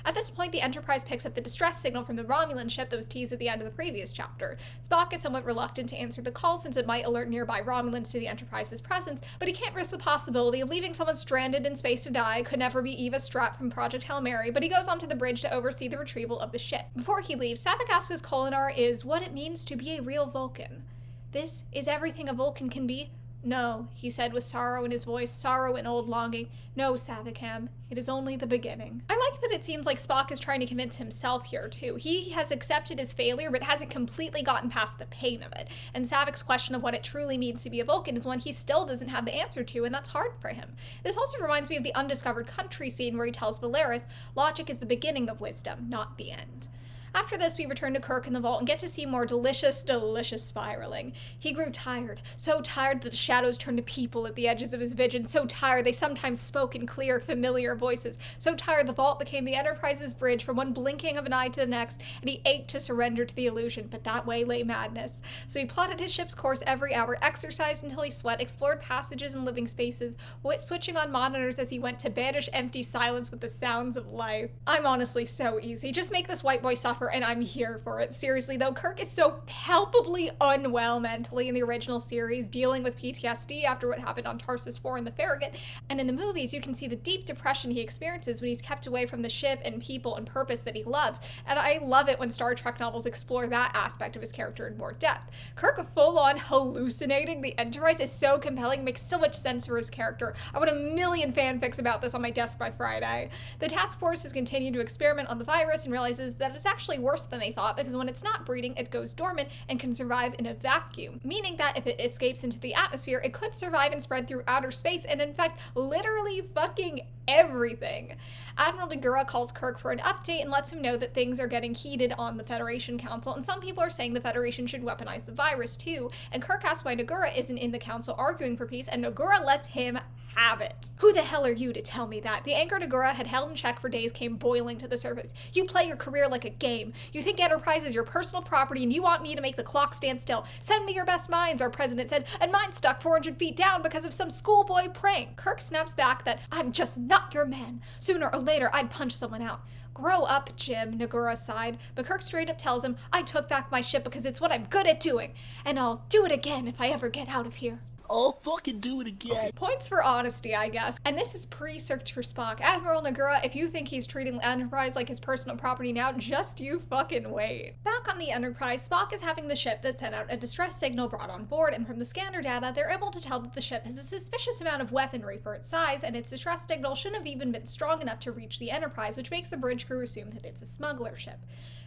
At this point, the Enterprise picks up the distress signal from the Romulan ship that was teased at the end of the previous chapter. Spock is somewhat reluctant to answer the call since it might alert nearby Romulans to the Enterprise's presence, but he can't risk the possibility of leaving someone stranded in space to die. Could never be Eva Stratt from Project Hail Mary, but he goes onto the bridge to oversee the retrieval of the ship. Before he leaves, Saavik asks his Kolinahr is what it means to be a real Vulcan. This is everything a Vulcan can be. No, he said with sorrow in his voice, sorrow and old longing. No, Saavikham, it is only the beginning. I like that it seems like Spock is trying to convince himself here, too. He has accepted his failure, but hasn't completely gotten past the pain of it. And Saavik's question of what it truly means to be a Vulcan is one he still doesn't have the answer to, and that's hard for him. This also reminds me of the Undiscovered Country scene where he tells Valeris, logic is the beginning of wisdom, not the end. After this, we return to Kirk in the vault and get to see more delicious spiraling. He grew tired, so tired that the shadows turned to people at the edges of his vision, so tired they sometimes spoke in clear, familiar voices, so tired the vault became the Enterprise's bridge from one blinking of an eye to the next, and he ached to surrender to the illusion, but that way lay madness. So he plotted his ship's course every hour, exercised until he sweat, explored passages and living spaces, switching on monitors as he went to banish empty silence with the sounds of life. I'm honestly so easy. Just make this white boy suffer and I'm here for it. Seriously though, Kirk is so palpably unwell mentally in the original series, dealing with PTSD after what happened on Tarsus 4 and the Farragut, and in the movies you can see the deep depression he experiences when he's kept away from the ship and people and purpose that he loves, and I love it when Star Trek novels explore that aspect of his character in more depth. Kirk full-on hallucinating the Enterprise is so compelling, makes so much sense for his character. I want a million fanfics about this on my desk by Friday. The task force has continued to experiment on the virus and realizes that it's actually worse than they thought, because when it's not breeding, it goes dormant and can survive in a vacuum, meaning that if it escapes into the atmosphere, it could survive and spread through outer space and infect literally fucking everything. Admiral Dagura calls Kirk for an update and lets him know that things are getting heated on the Federation Council, and some people are saying the Federation should weaponize the virus too, and Kirk asks why Dagura isn't in the council arguing for peace, and Dagura lets him have it. Who the hell are you to tell me that? The anger Dagura had held in check for days came boiling to the surface. You play your career like a game. You think Enterprise is your personal property and you want me to make the clock stand still. Send me your best minds, our president said, and mine stuck 400 feet down because of some schoolboy prank. Kirk snaps back that I'm just not your man. Sooner or later, I'd punch someone out. Grow up, Jim, Nagura sighed, but Kirk straight up tells him, I took back my ship because it's what I'm good at doing, and I'll do it again if I ever get out of here. I'll fucking do it again. Okay. Points for honesty, I guess. And this is pre-search for Spock. Admiral Nagura, if you think he's treating the Enterprise like his personal property now, just you fucking wait. Back on the Enterprise, Spock is having the ship that sent out a distress signal brought on board, and from the scanner data, they're able to tell that the ship has a suspicious amount of weaponry for its size, and its distress signal shouldn't have even been strong enough to reach the Enterprise, which makes the bridge crew assume that it's a smuggler ship.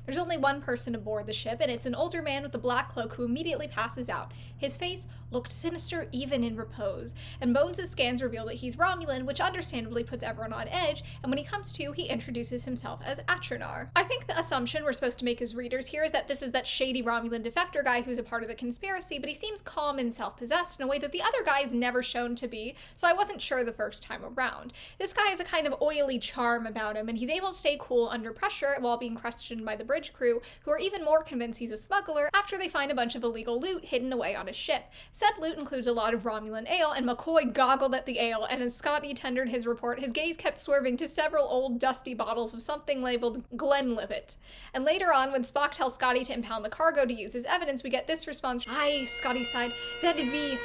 There's only one person aboard the ship, and it's an older man with a black cloak who immediately passes out. His face looked sinister even in repose, and Bones' scans reveal that he's Romulan, which understandably puts everyone on edge, and when he comes to, he introduces himself as Atronar. I think the assumption we're supposed to make as readers here is that this is that shady Romulan defector guy who's a part of the conspiracy, but he seems calm and self-possessed in a way that the other guy is never shown to be, so I wasn't sure the first time around. This guy has a kind of oily charm about him, and he's able to stay cool under pressure while being questioned by the bridge crew, who are even more convinced he's a smuggler after they find a bunch of illegal loot hidden away on his ship. Said loot includes a lot of Romulan ale, and McCoy goggled at the ale, and as Scotty tendered his report, his gaze kept swerving to several old dusty bottles of something labeled Glenlivet. And later on, when Spock tells Scotty to impound the cargo to use as evidence, we get this response: "Aye," Scotty sighed, "that'd be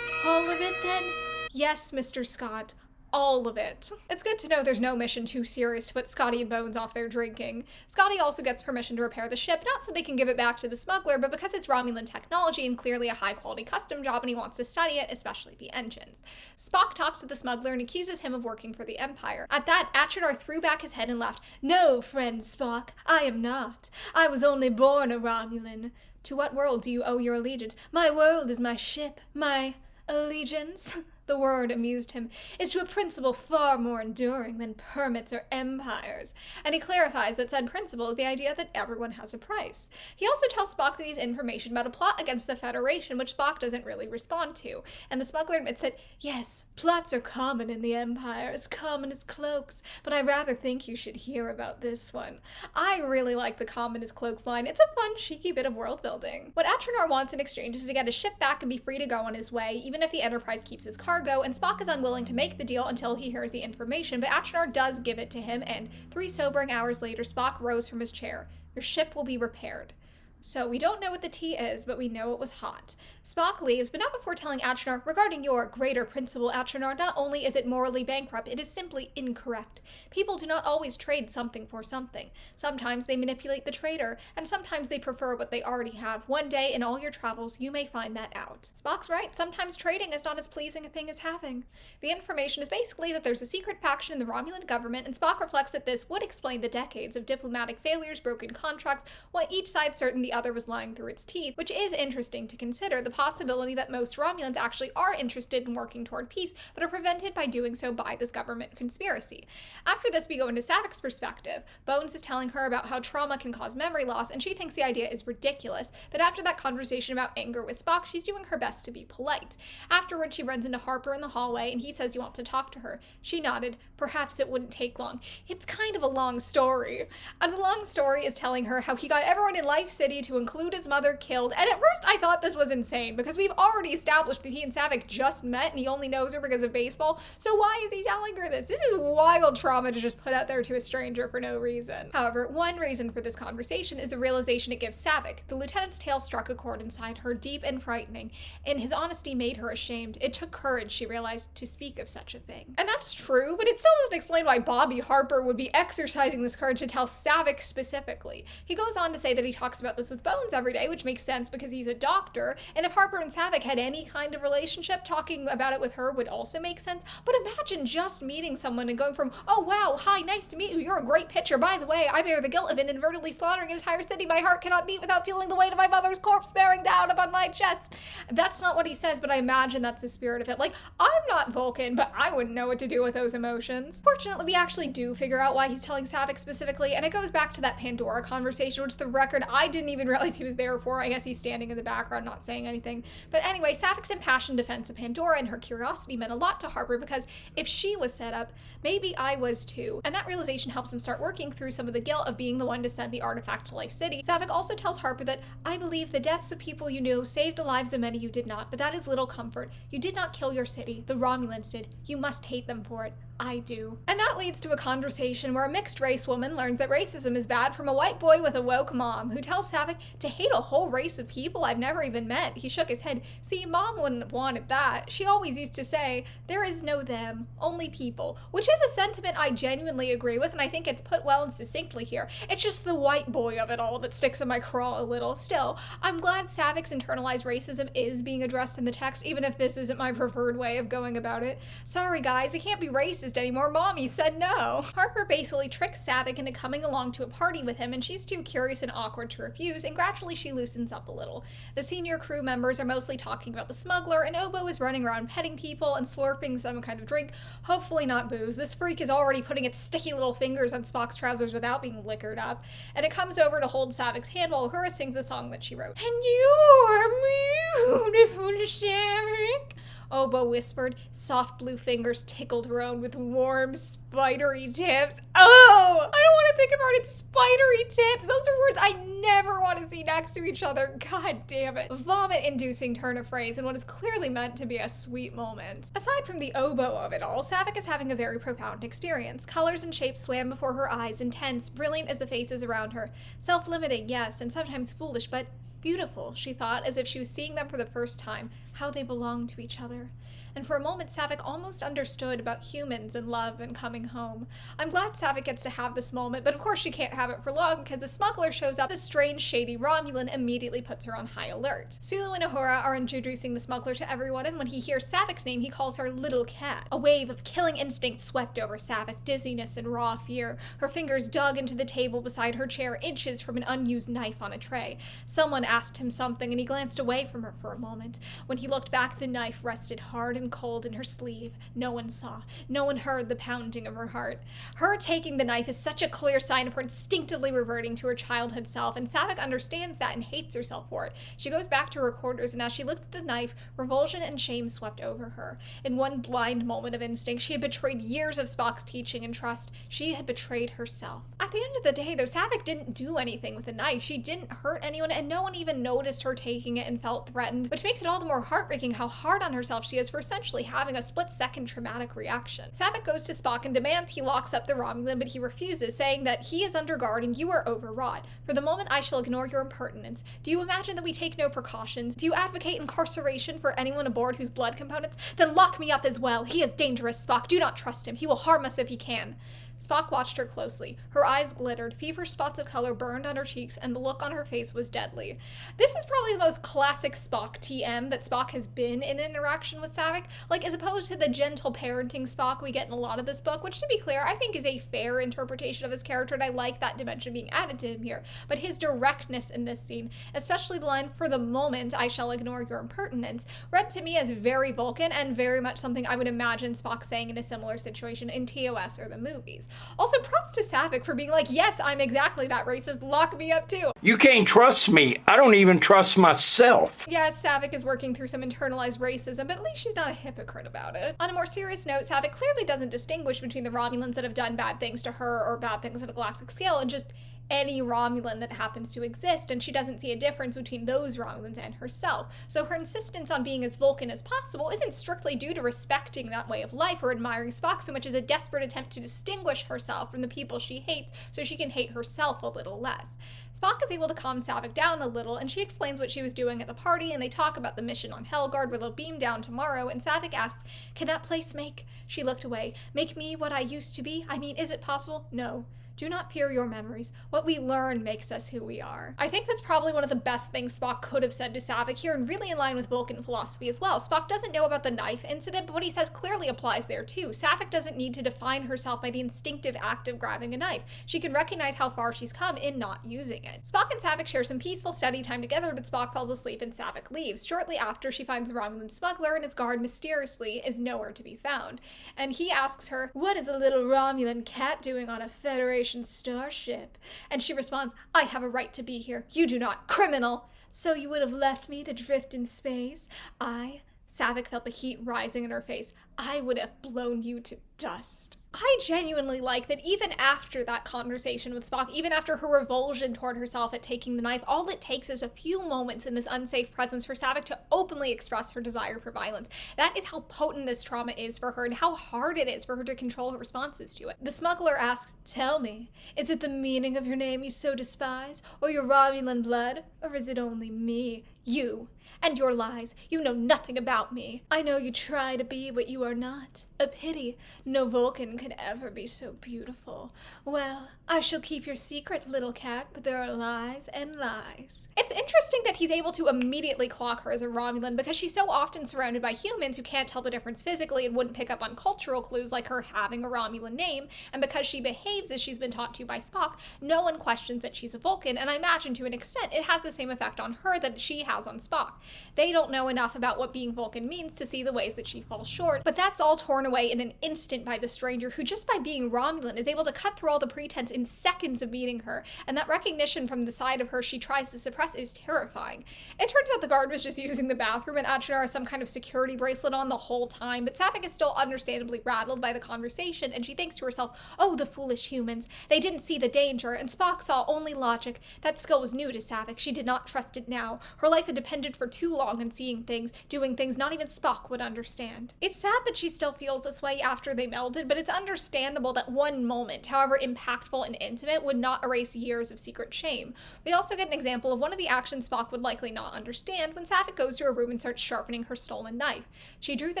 all of it then?" "Yes, Mr. Scott. All of it." It's good to know there's no mission too serious to put Scotty and Bones off their drinking. Scotty also gets permission to repair the ship, not so they can give it back to the smuggler, but because it's Romulan technology and clearly a high-quality custom job and he wants to study it, especially the engines. Spock talks to the smuggler and accuses him of working for the Empire. At that, Atronar threw back his head and laughed. "No, friend Spock, I am not. I was only born a Romulan. To what world do you owe your allegiance?" "My world is my ship. My allegiance," the word amused him, "is to a principle far more enduring than permits or empires." And he clarifies that said principle is the idea that everyone has a price. He also tells Spock that he's information about a plot against the Federation, which Spock doesn't really respond to. And the smuggler admits that, "Yes, plots are common in the Empire, as common as cloaks, but I rather think you should hear about this one." I really like the common as cloaks line. It's a fun, cheeky bit of world building. What Atronar wants in exchange is to get his ship back and be free to go on his way, even if the Enterprise keeps his cargo, and Spock is unwilling to make the deal until he hears the information, but Atronar does give it to him, and 3 sobering hours later, Spock rose from his chair. "Your ship will be repaired." So we don't know what the tea is, but we know it was hot. Spock leaves, but not before telling Atronar, "Regarding your greater principle, Atronar, not only is it morally bankrupt, it is simply incorrect. People do not always trade something for something. Sometimes they manipulate the trader, and sometimes they prefer what they already have. One day in all your travels, you may find that out." Spock's right. Sometimes trading is not as pleasing a thing as having. The information is basically that there's a secret faction in the Romulan government, and Spock reflects that this would explain the decades of diplomatic failures, broken contracts, while each side certain the other was lying through its teeth, which is interesting to consider, the possibility that most Romulans actually are interested in working toward peace, but are prevented by doing so by this government conspiracy. After this, we go into Saavik's perspective. Bones is telling her about how trauma can cause memory loss, and she thinks the idea is ridiculous, but after that conversation about anger with Spock, she's doing her best to be polite. Afterwards, she runs into Harper in the hallway, and he says he wants to talk to her. She nodded. Perhaps it wouldn't take long. It's kind of a long story. And the long story is telling her how he got everyone in Life City to include his mother killed, and at first I thought this was insane, because we've already established that he and Saavik just met and he only knows her because of baseball, so why is he telling her this? This is wild trauma to just put out there to a stranger for no reason. However, one reason for this conversation is the realization it gives Saavik. The lieutenant's tale struck a chord inside her, deep and frightening, and his honesty made her ashamed. It took courage, she realized, to speak of such a thing. And that's true, but it still doesn't explain why Bobby Harper would be exercising this courage to tell Saavik specifically. He goes on to say that he talks about this with Bones every day, which makes sense because he's a doctor, and if Harper and Saavik had any kind of relationship, talking about it with her would also make sense. But imagine just meeting someone and going from, "Oh wow, hi, nice to meet you, you're a great pitcher, by the way, I bear the guilt of inadvertently slaughtering an entire city, my heart cannot beat without feeling the weight of my mother's corpse bearing down upon my chest." That's not what he says, but I imagine that's the spirit of it. Like, I'm not Vulcan, but I wouldn't know what to do with those emotions. Fortunately, we actually do figure out why he's telling Saavik specifically, and it goes back to that Pandora conversation, which, the record, I didn't even realize he was there for. I guess he's standing in the background not saying anything. But anyway, Saavik's impassioned defense of Pandora and her curiosity meant a lot to Harper, because if she was set up, maybe I was too. And that realization helps him start working through some of the guilt of being the one to send the artifact to Life City. Saavik also tells Harper that, "I believe the deaths of people you knew saved the lives of many you did not, but that is little comfort. You did not kill your city, the Romulans did. You must hate them for it. I do. And that leads to a conversation where a mixed-race woman learns that racism is bad from a white boy with a woke mom, who tells Saavik to hate a whole race of people I've never even met. He shook his head. See, Mom wouldn't have wanted that. She always used to say, there is no them, only people, which is a sentiment I genuinely agree with, and I think it's put well and succinctly here. It's just the white boy of it all that sticks in my craw a little. Still, I'm glad Saavik's internalized racism is being addressed in the text, even if this isn't my preferred way of going about it. Sorry guys, I can't be racist anymore. Mommy said no. Harper basically tricks Saavik into coming along to a party with him, and she's too curious and awkward to refuse, and gradually she loosens up a little. The senior crew members are mostly talking about the smuggler, and Obo is running around petting people and slurping some kind of drink, hopefully not booze. This freak is already putting its sticky little fingers on Spock's trousers without being liquored up, and it comes over to hold Saavik's hand while Uhura sings a song that she wrote. And you're beautiful, Saavik, Obo whispered. Soft blue fingers tickled her own with warm, spidery tips. Oh, I don't want to think about it. Spidery tips. Those are words I never want to see next to each other. God damn it. Vomit-inducing turn of phrase in what is clearly meant to be a sweet moment. Aside from the oboe of it all, Saavik is having a very profound experience. Colors and shapes swam before her eyes, intense, brilliant as the faces around her. Self-limiting, yes, and sometimes foolish, but beautiful, she thought, as if she was seeing them for the first time, how they belonged to each other. And for a moment, Saavik almost understood about humans and love and coming home. I'm glad Saavik gets to have this moment, but of course she can't have it for long because the smuggler shows up. The strange, shady Romulan immediately puts her on high alert. Sulu and Uhura are introducing the smuggler to everyone, and when he hears Saavik's name, he calls her Little Cat. A wave of killing instinct swept over Saavik, dizziness and raw fear. Her fingers dug into the table beside her chair, inches from an unused knife on a tray. Someone asked him something, and he glanced away from her for a moment. When he looked back, the knife rested hard and cold in her sleeve. No one saw. No one heard the pounding of her heart. Her taking the knife is such a clear sign of her instinctively reverting to her childhood self, and Saavik understands that and hates herself for it. She goes back to her quarters, and as she looks at the knife, revulsion and shame swept over her. In one blind moment of instinct, she had betrayed years of Spock's teaching and trust. She had betrayed herself. At the end of the day, though, Saavik didn't do anything with the knife. She didn't hurt anyone, and no one even noticed her taking it and felt threatened, which makes it all the more heartbreaking how hard on herself she is for essentially having a split-second traumatic reaction. Saavik goes to Spock and demands he locks up the Romulan, but he refuses, saying that he is under guard and you are overwrought. For the moment, I shall ignore your impertinence. Do you imagine that we take no precautions? Do you advocate incarceration for anyone aboard whose blood components? Then lock me up as well. He is dangerous, Spock. Do not trust him. He will harm us if he can. Spock watched her closely. Her eyes glittered, feverish spots of color burned on her cheeks, and the look on her face was deadly. This is probably the most classic Spock TM that Spock has been in interaction with Saavik, like as opposed to the gentle parenting Spock we get in a lot of this book, which to be clear, I think is a fair interpretation of his character, and I like that dimension being added to him here. But his directness in this scene, especially the line, "For the moment, I shall ignore your impertinence," read to me as very Vulcan and very much something I would imagine Spock saying in a similar situation in TOS or the movies. Also, props to Saavik for being like, yes, I'm exactly that racist, lock me up too. You can't trust me. I don't even trust myself. Yes, Saavik is working through some internalized racism, but at least she's not a hypocrite about it. On a more serious note, Saavik clearly doesn't distinguish between the Romulans that have done bad things to her or bad things on a galactic scale and just any Romulan that happens to exist, and she doesn't see a difference between those Romulans and herself. So her insistence on being as Vulcan as possible isn't strictly due to respecting that way of life or admiring Spock so much as a desperate attempt to distinguish herself from the people she hates so she can hate herself a little less. Spock is able to calm Saavik down a little, and she explains what she was doing at the party, and they talk about the mission on Helgard where they'll beam down tomorrow, and Saavik asks, "Can that place make?" She looked away. "Make me what I used to be? I mean, is it possible?" "No. Do not fear your memories. What we learn makes us who we are." I think that's probably one of the best things Spock could have said to Saavik here, and really in line with Vulcan philosophy as well. Spock doesn't know about the knife incident, but what he says clearly applies there too. Saavik doesn't need to define herself by the instinctive act of grabbing a knife. She can recognize how far she's come in not using it. Spock and Saavik share some peaceful, steady time together, but Spock falls asleep and Saavik leaves. Shortly after, she finds the Romulan smuggler, and his guard mysteriously is nowhere to be found. And he asks her, "What is a little Romulan cat doing on a Federation starship?" And she responds, "I have a right to be here. You do not. Criminal! So you would have left me to drift in space? Saavik felt the heat rising in her face. I would have blown you to dust. I genuinely like that even after that conversation with Spock, even after her revulsion toward herself at taking the knife, all it takes is a few moments in this unsafe presence for Saavik to openly express her desire for violence. That is how potent this trauma is for her and how hard it is for her to control her responses to it. The smuggler asks, "Tell me, is it the meaning of your name you so despise, or your Romulan blood, or is it only me, you, and your lies? You know nothing about me. I know you try to be what you are not. A pity. No Vulcan could ever be so beautiful. Well, I shall keep your secret, little cat, but there are lies and lies." It's interesting that he's able to immediately clock her as a Romulan because she's so often surrounded by humans who can't tell the difference physically and wouldn't pick up on cultural clues like her having a Romulan name, and because she behaves as she's been taught to by Spock, no one questions that she's a Vulcan, and I imagine to an extent it has the same effect on her that she has on Spock. They don't know enough about what being Vulcan means to see the ways that she falls short, but that's all torn away in an instant by the stranger who, just by being Romulan, is able to cut through all the pretense in seconds of meeting her, and that recognition from the side of her she tries to suppress is terrifying. It turns out the guard was just using the bathroom and Achenar has some kind of security bracelet on the whole time, but Saavik is still understandably rattled by the conversation, and she thinks to herself, "Oh, the foolish humans. They didn't see the danger, and Spock saw only logic." That skill was new to Saavik. She did not trust it now. Her life had depended for too long on seeing things, doing things not even Spock would understand. It's sad that she still feels this way after they melded, but it's understandable that one moment, however impactful and intimate, would not erase years of secret shame. We also get an example of one of the actions Spock would likely not understand when Saavik goes to her room and starts sharpening her stolen knife. She drew the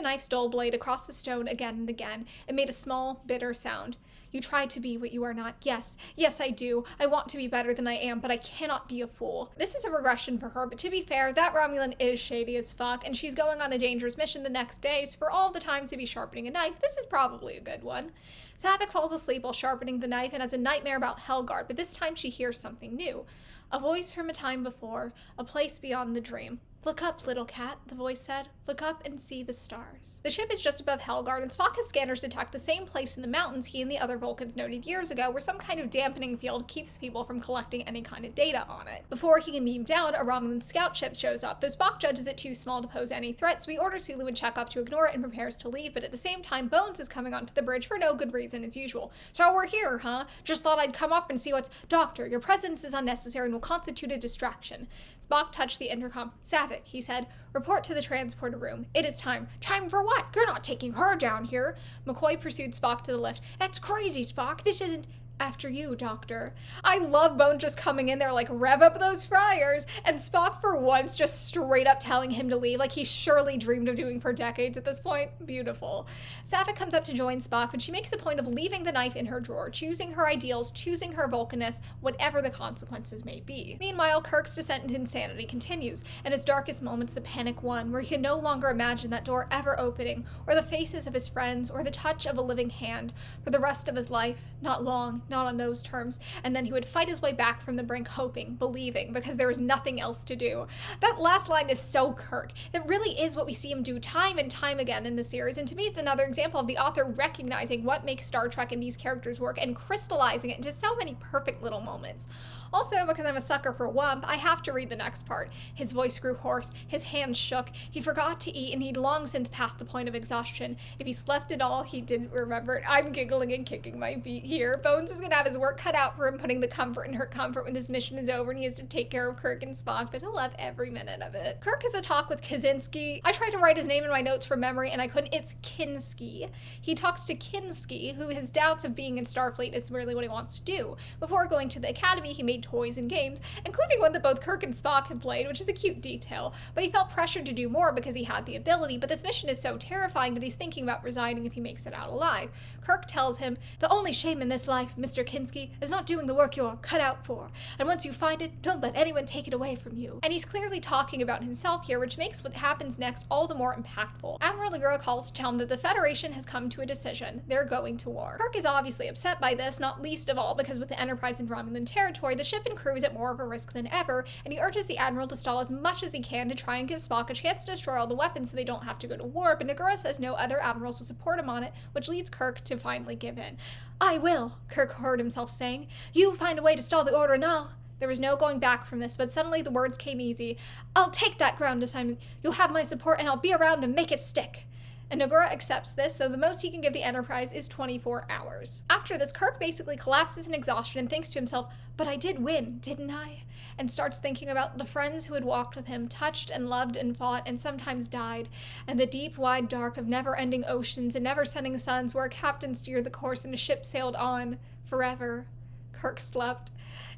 knife's dull blade across the stone again and again, and made a small, bitter sound. "You try to be what you are not. Yes, yes I do. I want to be better than I am, but I cannot be a fool." This is a regression for her, but to be fair, that Romulan is shady as fuck, and she's going on a dangerous mission the next day, so for all the times to be sharpening a knife, this is probably a good one. Saavik falls asleep while sharpening the knife and has a nightmare about Helgard, but this time she hears something new. A voice from a time before, a place beyond the dream. "Look up, little cat," the voice said. "Look up and see the stars." The ship is just above Helgard, and Spock' scanners detect the same place in the mountains he and the other Vulcans noted years ago, where some kind of dampening field keeps people from collecting any kind of data on it. Before he can beam down, a Romulan scout ship shows up. Though Spock judges it too small to pose any threat, so he orders Sulu and Chekhov to ignore it and prepares to leave, but at the same time, Bones is coming onto the bridge for no good reason as usual. "So we're here, huh? Just thought I'd come up and see what's— Doctor, your presence is unnecessary and will constitute a distraction." Spock touched the intercom. "Saavik," he said, "report to the transporter room. It is time." "Time for what? You're not taking her down here." McCoy pursued Spock to the lift. "That's crazy, Spock. This isn't—" "After you, Doctor." I love Bones just coming in there like, "Rev up those fryers," and Spock for once just straight up telling him to leave, like he surely dreamed of doing for decades at this point. Beautiful. Saavik comes up to join Spock, but she makes a point of leaving the knife in her drawer, choosing her ideals, choosing her Vulcanness, whatever the consequences may be. Meanwhile, Kirk's descent into insanity continues. In his darkest moments, the panic won, where he could no longer imagine that door ever opening, or the faces of his friends, or the touch of a living hand. For the rest of his life, not long, not on those terms, and then he would fight his way back from the brink, hoping, believing, because there was nothing else to do. That last line is so Kirk. That really is what we see him do time and time again in the series, and to me it's another example of the author recognizing what makes Star Trek and these characters work and crystallizing it into so many perfect little moments. Also, because I'm a sucker for Wump, I have to read the next part. His voice grew hoarse, his hands shook, he forgot to eat, and he'd long since passed the point of exhaustion. If he slept at all, he didn't remember it. I'm giggling and kicking my feet here. Bones is gonna have his work cut out for him, putting the comfort in her comfort when this mission is over and he has to take care of Kirk and Spock, but he'll love every minute of it. Kirk has a talk with Kaczynski. I tried to write his name in my notes from memory and I couldn't. It's Kinski. He talks to Kinski, who has doubts of being in Starfleet is really what he wants to do. Before going to the academy, he made toys and games, including one that both Kirk and Spock had played, which is a cute detail, but he felt pressured to do more because he had the ability, but this mission is so terrifying that he's thinking about resigning if he makes it out alive. Kirk tells him, "The only shame in this life, Mr. Kinski, is not doing the work you're cut out for, and once you find it, don't let anyone take it away from you." And he's clearly talking about himself here, which makes what happens next all the more impactful. Admiral Ligura calls to tell him that the Federation has come to a decision. They're going to war. Kirk is obviously upset by this, not least of all because with the Enterprise in Romulan territory, the ship and crew is at more of a risk than ever, and he urges the Admiral to stall as much as he can to try and give Spock a chance to destroy all the weapons so they don't have to go to war, but Ligura says no other admirals will support him on it, which leads Kirk to finally give in. "I will," Kirk heard himself saying. "You find a way to stall the order and I'll—" There was no going back from this, but suddenly the words came easy. "I'll take that ground assignment. You'll have my support and I'll be around to make it stick." and Nagura accepts this, so the most he can give the Enterprise is 24 hours. After this, Kirk basically collapses in exhaustion and thinks to himself, but I did win, didn't I? And starts thinking about the friends who had walked with him, touched and loved and fought and sometimes died, and the deep, wide dark of never-ending oceans and never-setting suns where a captain steered the course and a ship sailed on forever. Kirk slept.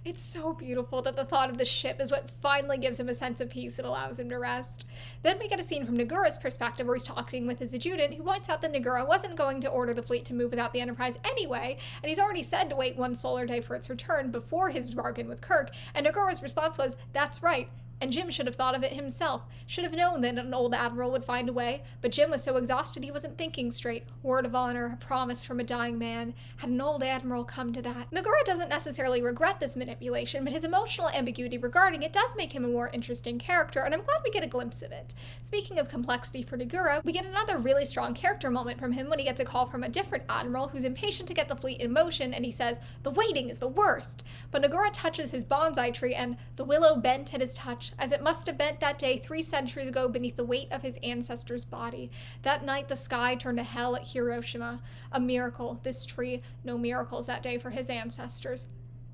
It's so beautiful that the thought of the ship is what finally gives him a sense of peace and allows him to rest. Then we get a scene from Nagura's perspective where he's talking with his adjutant, who points out that Nagura wasn't going to order the fleet to move without the Enterprise anyway, and he's already said to wait 1 solar day for its return before his bargain with Kirk, and Nagura's response was, that's right. And Jim should have thought of it himself, should have known that an old admiral would find a way, but Jim was so exhausted he wasn't thinking straight. Word of honor, a promise from a dying man. Had an old admiral come to that? Nagura doesn't necessarily regret this manipulation, but his emotional ambiguity regarding it does make him a more interesting character, and I'm glad we get a glimpse of it. Speaking of complexity for Nagura, we get another really strong character moment from him when he gets a call from a different admiral who's impatient to get the fleet in motion, and he says, the waiting is the worst. But Nagura touches his bonsai tree, and the willow bent at his touch, as it must have bent that day 3 centuries ago beneath the weight of his ancestor's body. That night the sky turned to hell at Hiroshima. A miracle, this tree. No miracles that day for his ancestors.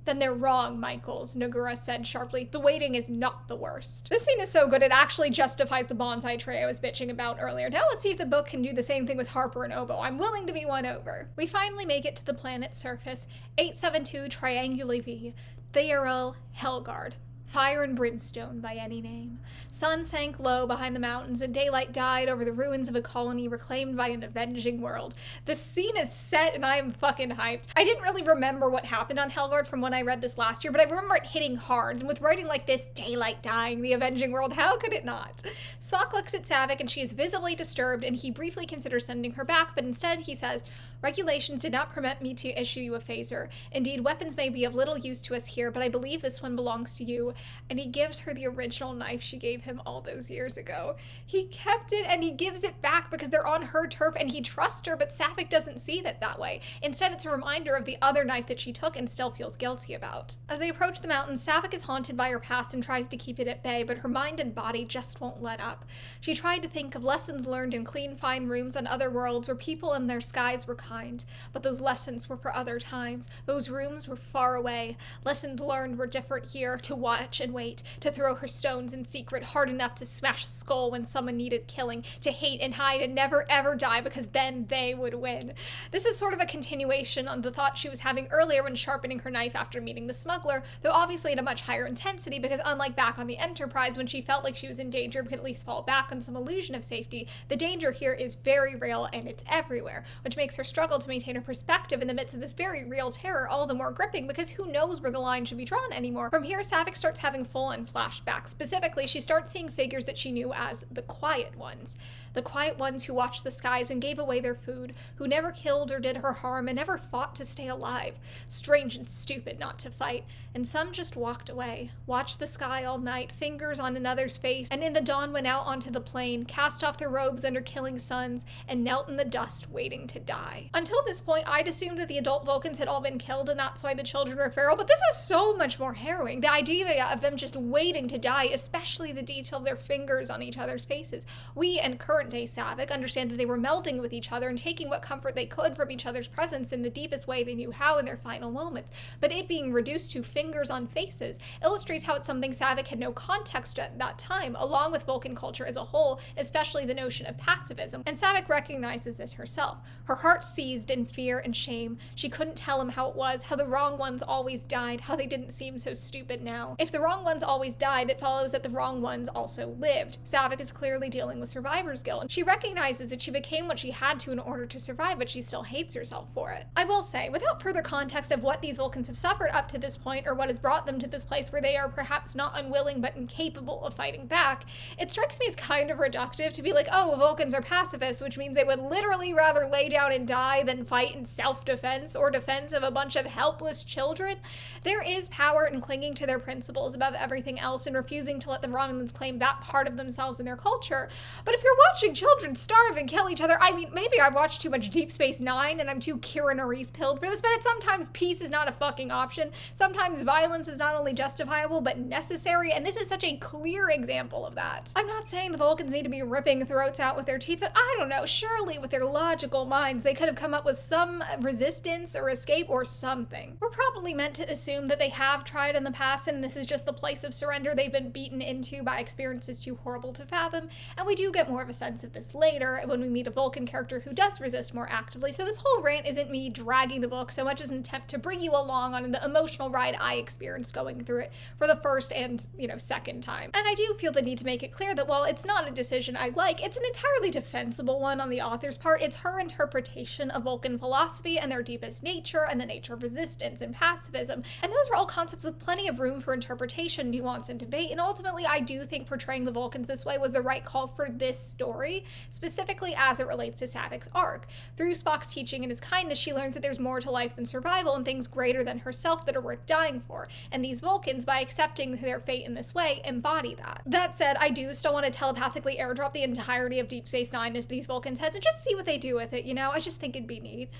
Then they're wrong, Michaels, Nagura said sharply. The waiting is not the worst. This scene is so good it actually justifies the bonsai tray I was bitching about earlier. Now let's see if the book can do the same thing with Harper and Obo. I'm willing to be won over. We finally make it to the planet's surface. 872 Triangula V. Theero Helgard. Fire and brimstone by any name. Sun sank low behind the mountains and daylight died over the ruins of a colony reclaimed by an avenging world. The scene is set and I am fucking hyped. I didn't really remember what happened on Helgard from when I read this last year, but I remember it hitting hard, and with writing like this, daylight dying, the avenging world, how could it not? Spock looks at Saavik and she is visibly disturbed, and he briefly considers sending her back, but instead he says, regulations did not permit me to issue you a phaser. Indeed, weapons may be of little use to us here, but I believe this one belongs to you. And he gives her the original knife she gave him all those years ago. He kept it and he gives it back because they're on her turf and he trusts her, but Saavik doesn't see it that way. Instead, it's a reminder of the other knife that she took and still feels guilty about. As they approach the mountains, Saavik is haunted by her past and tries to keep it at bay, but her mind and body just won't let up. She tried to think of lessons learned in clean, fine rooms on other worlds where people and their skies were kind, but those lessons were for other times. Those rooms were far away. Lessons learned were different here, to watch and wait, to throw her stones in secret hard enough to smash a skull when someone needed killing, to hate and hide and never ever die because then they would win. This is sort of a continuation on the thought she was having earlier when sharpening her knife after meeting the smuggler, though obviously at a much higher intensity because unlike back on the Enterprise when she felt like she was in danger but could at least fall back on some illusion of safety, the danger here is very real and it's everywhere, which makes her struggle to maintain her perspective in the midst of this very real terror all the more gripping because who knows where the line should be drawn anymore. From here, Saavik starts having full-on flashbacks. Specifically, she starts seeing figures that she knew as the quiet ones. The quiet ones who watched the skies and gave away their food, who never killed or did her harm and never fought to stay alive. Strange and stupid not to fight. And some just walked away, watched the sky all night, fingers on another's face, and in the dawn went out onto the plain, cast off their robes under killing suns, and knelt in the dust waiting to die. Until this point, I'd assumed that the adult Vulcans had all been killed and that's why the children were feral, but this is so much more harrowing. The idea of them just waiting to die, especially the detail of their fingers on each other's faces. We and current-day Saavik understand that they were melding with each other and taking what comfort they could from each other's presence in the deepest way they knew how in their final moments, but it being reduced to fingers on faces illustrates how it's something Saavik had no context at that time, along with Vulcan culture as a whole, especially the notion of pacifism, and Saavik recognizes this herself. Her heart seized in fear and shame. She couldn't tell him how it was, how the wrong ones always died, how they didn't seem so stupid now. If the wrong ones always died, it follows that the wrong ones also lived. Saavik is clearly dealing with survivor's guilt, and she recognizes that she became what she had to in order to survive, but she still hates herself for it. I will say, without further context of what these Vulcans have suffered up to this point, or what has brought them to this place where they are perhaps not unwilling but incapable of fighting back, it strikes me as kind of reductive to be like, oh, Vulcans are pacifists, which means they would literally rather lay down and die than fight in self-defense or defense of a bunch of helpless children. There is power in clinging to their principles principles above everything else and refusing to let the Romulans claim that part of themselves in their culture. But if you're watching children starve and kill each other, I mean, maybe I've watched too much Deep Space Nine and I'm too Kira Nerys pilled for this, but sometimes peace is not a fucking option. Sometimes violence is not only justifiable, but necessary, and this is such a clear example of that. I'm not saying the Vulcans need to be ripping throats out with their teeth, but I don't know, surely with their logical minds, they could have come up with some resistance or escape or something. We're probably meant to assume that they have tried in the past, and this is just the place of surrender they've been beaten into by experiences too horrible to fathom, and we do get more of a sense of this later when we meet a Vulcan character who does resist more actively, so this whole rant isn't me dragging the book so much as an attempt to bring you along on the emotional ride I experienced going through it for the first and, second time. And I do feel the need to make it clear that while it's not a decision I like, it's an entirely defensible one on the author's part. It's her interpretation of Vulcan philosophy and their deepest nature and the nature of resistance and pacifism, and those are all concepts with plenty of room for interpretation, nuance, and debate, and ultimately I do think portraying the Vulcans this way was the right call for this story, specifically as it relates to Saavik's arc. Through Spock's teaching and his kindness, she learns that there's more to life than survival and things greater than herself that are worth dying for, and these Vulcans, by accepting their fate in this way, embody that. That said, I do still want to telepathically airdrop the entirety of Deep Space Nine into these Vulcans' heads and just see what they do with it, I just think it'd be neat.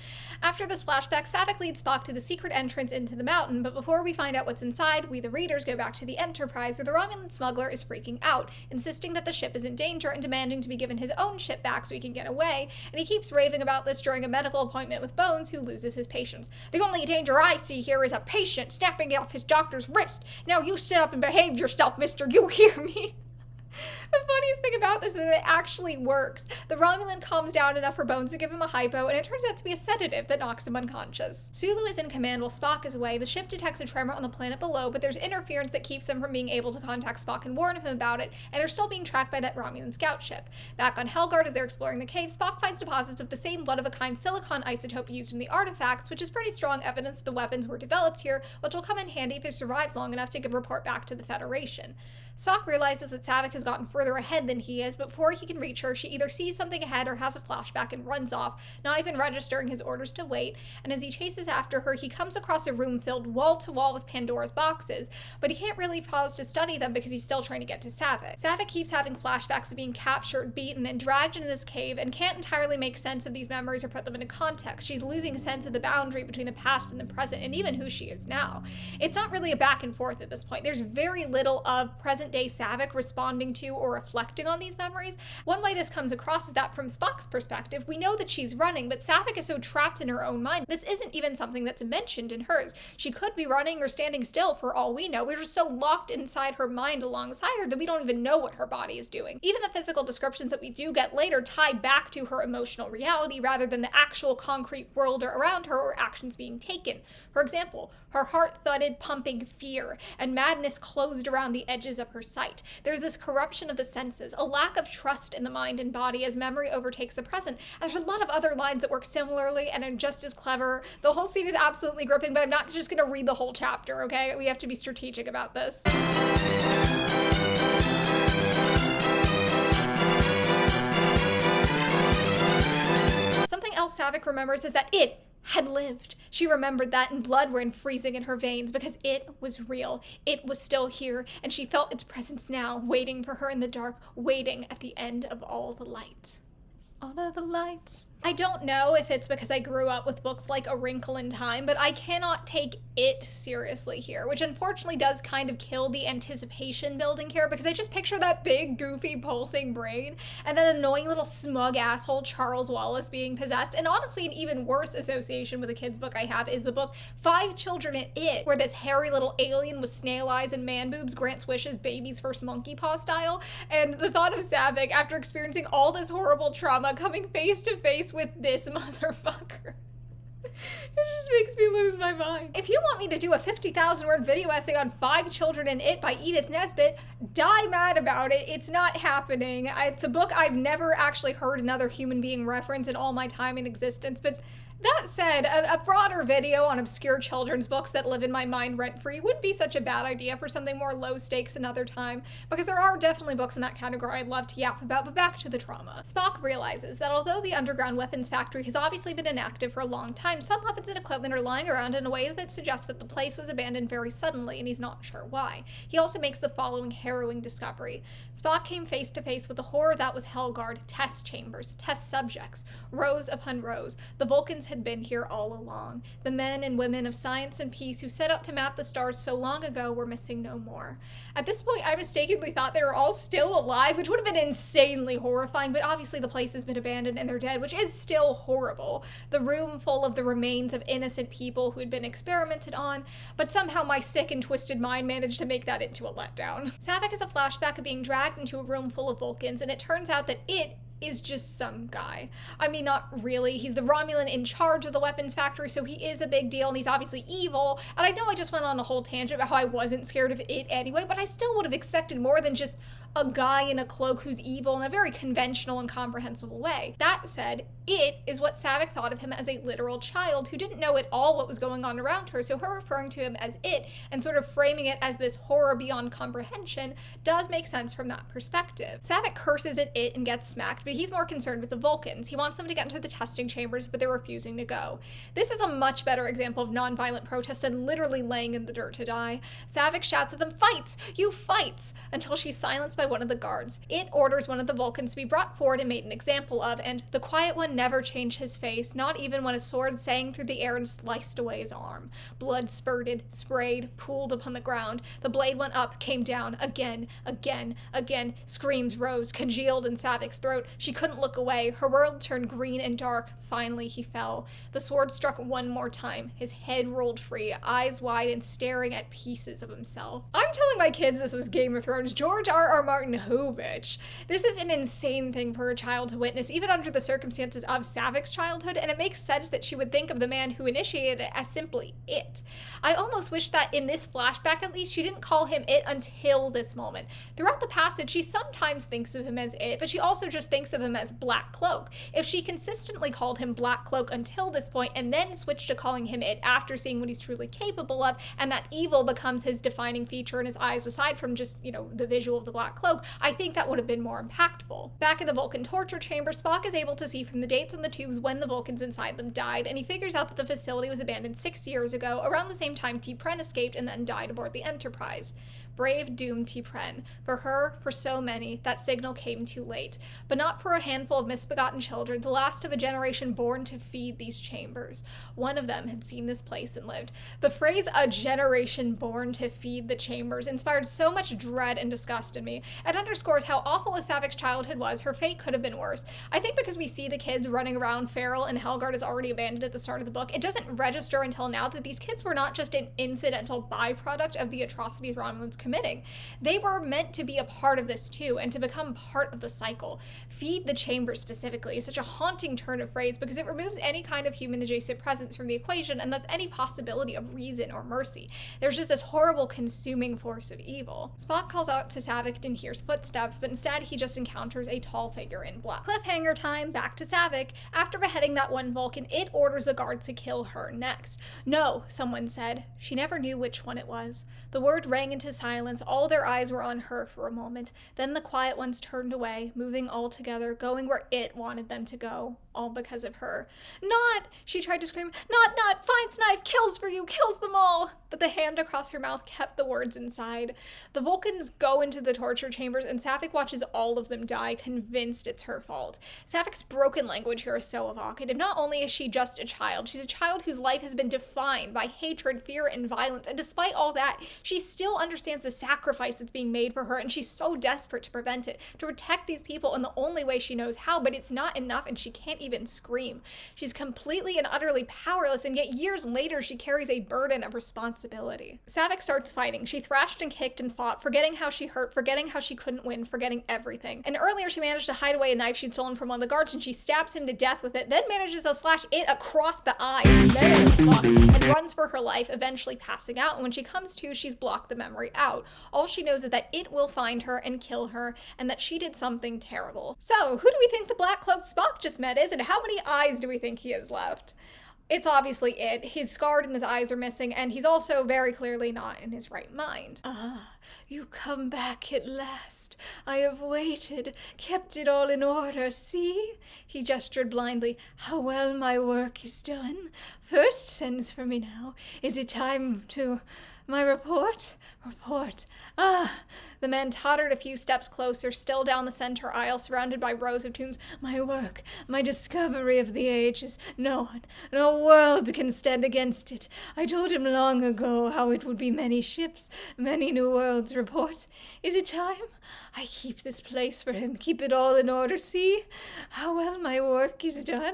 After this flashback, Saavik leads Spock to the secret entrance into the mountain, but before we find out what's inside, we the readers go back to the Enterprise, where the Romulan smuggler is freaking out, insisting that the ship is in danger and demanding to be given his own ship back so he can get away, and he keeps raving about this during a medical appointment with Bones, who loses his patience. "The only danger I see here is a patient snapping off his doctor's wrist. Now you sit up and behave yourself, mister, you hear me?" The funniest thing about this is that it actually works. The Romulan calms down enough for Bones to give him a hypo, and it turns out to be a sedative that knocks him unconscious. Sulu is in command while Spock is away. The ship detects a tremor on the planet below, but there's interference that keeps them from being able to contact Spock and warn him about it, and they're still being tracked by that Romulan scout ship. Back on Helgard, as they're exploring the cave, Spock finds deposits of the same one-of-a-kind silicon isotope used in the artifacts, which is pretty strong evidence that the weapons were developed here, which will come in handy if it survives long enough to give a report back to the Federation. Spock realizes that Saavik has gotten further ahead than he is, but before he can reach her, she either sees something ahead or has a flashback and runs off, not even registering his orders to wait, and as he chases after her, he comes across a room filled wall-to-wall with Pandora's boxes, but he can't really pause to study them because he's still trying to get to Saavik. Saavik keeps having flashbacks of being captured, beaten, and dragged into this cave, and can't entirely make sense of these memories or put them into context. She's losing sense of the boundary between the past and the present, and even who she is now. It's not really a back and forth at this point. There's very little of present-day Saavik responding to or reflecting on these memories. One way this comes across is that from Spock's perspective, we know that she's running, but Saavik is so trapped in her own mind, this isn't even something that's mentioned in hers. She could be running or standing still for all we know. We're just so locked inside her mind alongside her that we don't even know what her body is doing. Even the physical descriptions that we do get later tie back to her emotional reality rather than the actual concrete world around her or actions being taken. For example, her heart thudded, pumping fear, and madness closed around the edges of her sight. There's this corruption of the senses, a lack of trust in the mind and body as memory overtakes the present. And there's a lot of other lines that work similarly and are just as clever. The whole scene is absolutely gripping, but I'm not just gonna read the whole chapter, okay? We have to be strategic about this. Something else Saavik remembers is that it had lived. She remembered that, and blood ran freezing in her veins because it was real. It was still here, and she felt its presence now, waiting for her in the dark, waiting at the end of all the light. All of the lights. I don't know if it's because I grew up with books like A Wrinkle in Time, but I cannot take it seriously here, which unfortunately does kind of kill the anticipation building here because I just picture that big, goofy, pulsing brain and that annoying little smug asshole Charles Wallace being possessed. And honestly, an even worse association with a kid's book I have is the book 5 Children in It, where this hairy little alien with snail eyes and man boobs grants wishes baby's first monkey paw style. And the thought of Saavik, after experiencing all this horrible trauma, coming face to face with this motherfucker. It just makes me lose my mind. If you want me to do a 50,000 word video essay on 5 Children in It by Edith Nesbit, die mad about it. It's not happening. It's a book I've never actually heard another human being reference in all my time in existence, but That said, a broader video on obscure children's books that live in my mind rent-free wouldn't be such a bad idea for something more low stakes another time, because there are definitely books in that category I'd love to yap about, but back to the trauma. Spock realizes that although the underground weapons factory has obviously been inactive for a long time, some weapons and equipment are lying around in a way that suggests that the place was abandoned very suddenly, and he's not sure why. He also makes the following harrowing discovery. Spock came face to face with the horror that was Helgard, test chambers, test subjects, rows upon rows. The Vulcans had been here all along. The men and women of science and peace who set out to map the stars so long ago were missing no more. At this point, I mistakenly thought they were all still alive, which would have been insanely horrifying, but obviously the place has been abandoned and they're dead, which is still horrible. The room full of the remains of innocent people who had been experimented on, but somehow my sick and twisted mind managed to make that into a letdown. Saavik has a flashback of being dragged into a room full of Vulcans, and it turns out that it is just some guy. I mean, not really. He's the Romulan in charge of the weapons factory, so he is a big deal, and he's obviously evil. And I know I just went on a whole tangent about how I wasn't scared of it anyway, but I still would have expected more than just a guy in a cloak who's evil in a very conventional and comprehensible way. That said, it is what Saavik thought of him as a literal child who didn't know at all what was going on around her, so her referring to him as it and sort of framing it as this horror beyond comprehension does make sense from that perspective. Saavik curses at it and gets smacked, but he's more concerned with the Vulcans. He wants them to get into the testing chambers, but they're refusing to go. This is a much better example of nonviolent protest than literally laying in the dirt to die. Saavik shouts at them, "Fights! You fights!" until she's silenced by one of the guards. It orders one of the Vulcans to be brought forward and made an example of, and the quiet one never changed his face, not even when a sword sang through the air and sliced away his arm. Blood spurted, sprayed, pooled upon the ground. The blade went up, came down, again, again, again. Screams rose, congealed in Saavik's throat. She couldn't look away. Her world turned green and dark. Finally, he fell. The sword struck one more time. His head rolled free, eyes wide and staring at pieces of himself. I'm telling my kids this was Game of Thrones. George R.R. Martin, who, bitch? This is an insane thing for a child to witness, even under the circumstances of Saavik's childhood, and it makes sense that she would think of the man who initiated it as simply it. I almost wish that in this flashback, at least, she didn't call him it until this moment. Throughout the passage, she sometimes thinks of him as it, but she also just thinks of him as Black Cloak. If she consistently called him Black Cloak until this point, and then switched to calling him it after seeing what he's truly capable of, and that evil becomes his defining feature in his eyes aside from just, the visual of the Black Cloak, I think that would have been more impactful. Back in the Vulcan torture chamber, Spock is able to see from the dates on the tubes when the Vulcans inside them died, and he figures out that the facility was abandoned 6 years ago, around the same time T'Pren escaped and then died aboard the Enterprise. Brave, doomed T'Pren. For her, for so many, that signal came too late. But not for a handful of misbegotten children, the last of a generation born to feed these chambers. One of them had seen this place and lived. The phrase, "a generation born to feed the chambers," inspired so much dread and disgust in me. It underscores how awful Saavik's childhood was. Her fate could have been worse. I think because we see the kids running around feral and Helgard is already abandoned at the start of the book, it doesn't register until now that these kids were not just an incidental byproduct of the atrocities Romulans committing. They were meant to be a part of this too, and to become part of the cycle. Feed the chamber specifically is such a haunting turn of phrase because it removes any kind of human adjacent presence from the equation and thus any possibility of reason or mercy. There's just this horrible consuming force of evil. Spock calls out to Saavik and hears footsteps, but instead he just encounters a tall figure in black. Cliffhanger time, back to Saavik. After beheading that one Vulcan, it orders a guard to kill her next. No, someone said. She never knew which one it was. The word rang into silence. All their eyes were on her for a moment. Then the quiet ones turned away, moving all together, going where it wanted them to go. All because of her. Not! She tried to scream. Not! Finds knife! Kills for you! Kills them all! But the hand across her mouth kept the words inside. The Vulcans go into the torture chambers, and Saavik watches all of them die, convinced it's her fault. Saavik's broken language here is so evocative. Not only is she just a child, she's a child whose life has been defined by hatred, fear, and violence, and despite all that, she still understands the sacrifice that's being made for her, and she's so desperate to prevent it, to protect these people in the only way she knows how, but it's not enough, and she can't even scream. She's completely and utterly powerless, and yet years later she carries a burden of responsibility. Saavik starts fighting. She thrashed and kicked and fought, forgetting how she hurt, forgetting how she couldn't win, forgetting everything. And earlier she managed to hide away a knife she'd stolen from one of the guards, and she stabs him to death with it, then manages to slash it across the eye, dead as fuck, and runs for her life, eventually passing out, and when she comes to, she's blocked the memory out. All she knows is that it will find her and kill her, and that she did something terrible. So, who do we think the black-cloaked Spock just met is, and how many eyes do we think he has left? It's obviously it. He's scarred and his eyes are missing, and he's also very clearly not in his right mind. Ah, you come back at last. I have waited, kept it all in order, see? He gestured blindly. How well my work is done. First sentence for me now. Is it time to... my report? Report. Ah! The man tottered a few steps closer, still down the center aisle, surrounded by rows of tombs. My work, my discovery of the ages. No one, no world can stand against it. I told him long ago how it would be many ships, many new worlds. Report. Is it time? I keep this place for him, keep it all in order. See how well my work is done?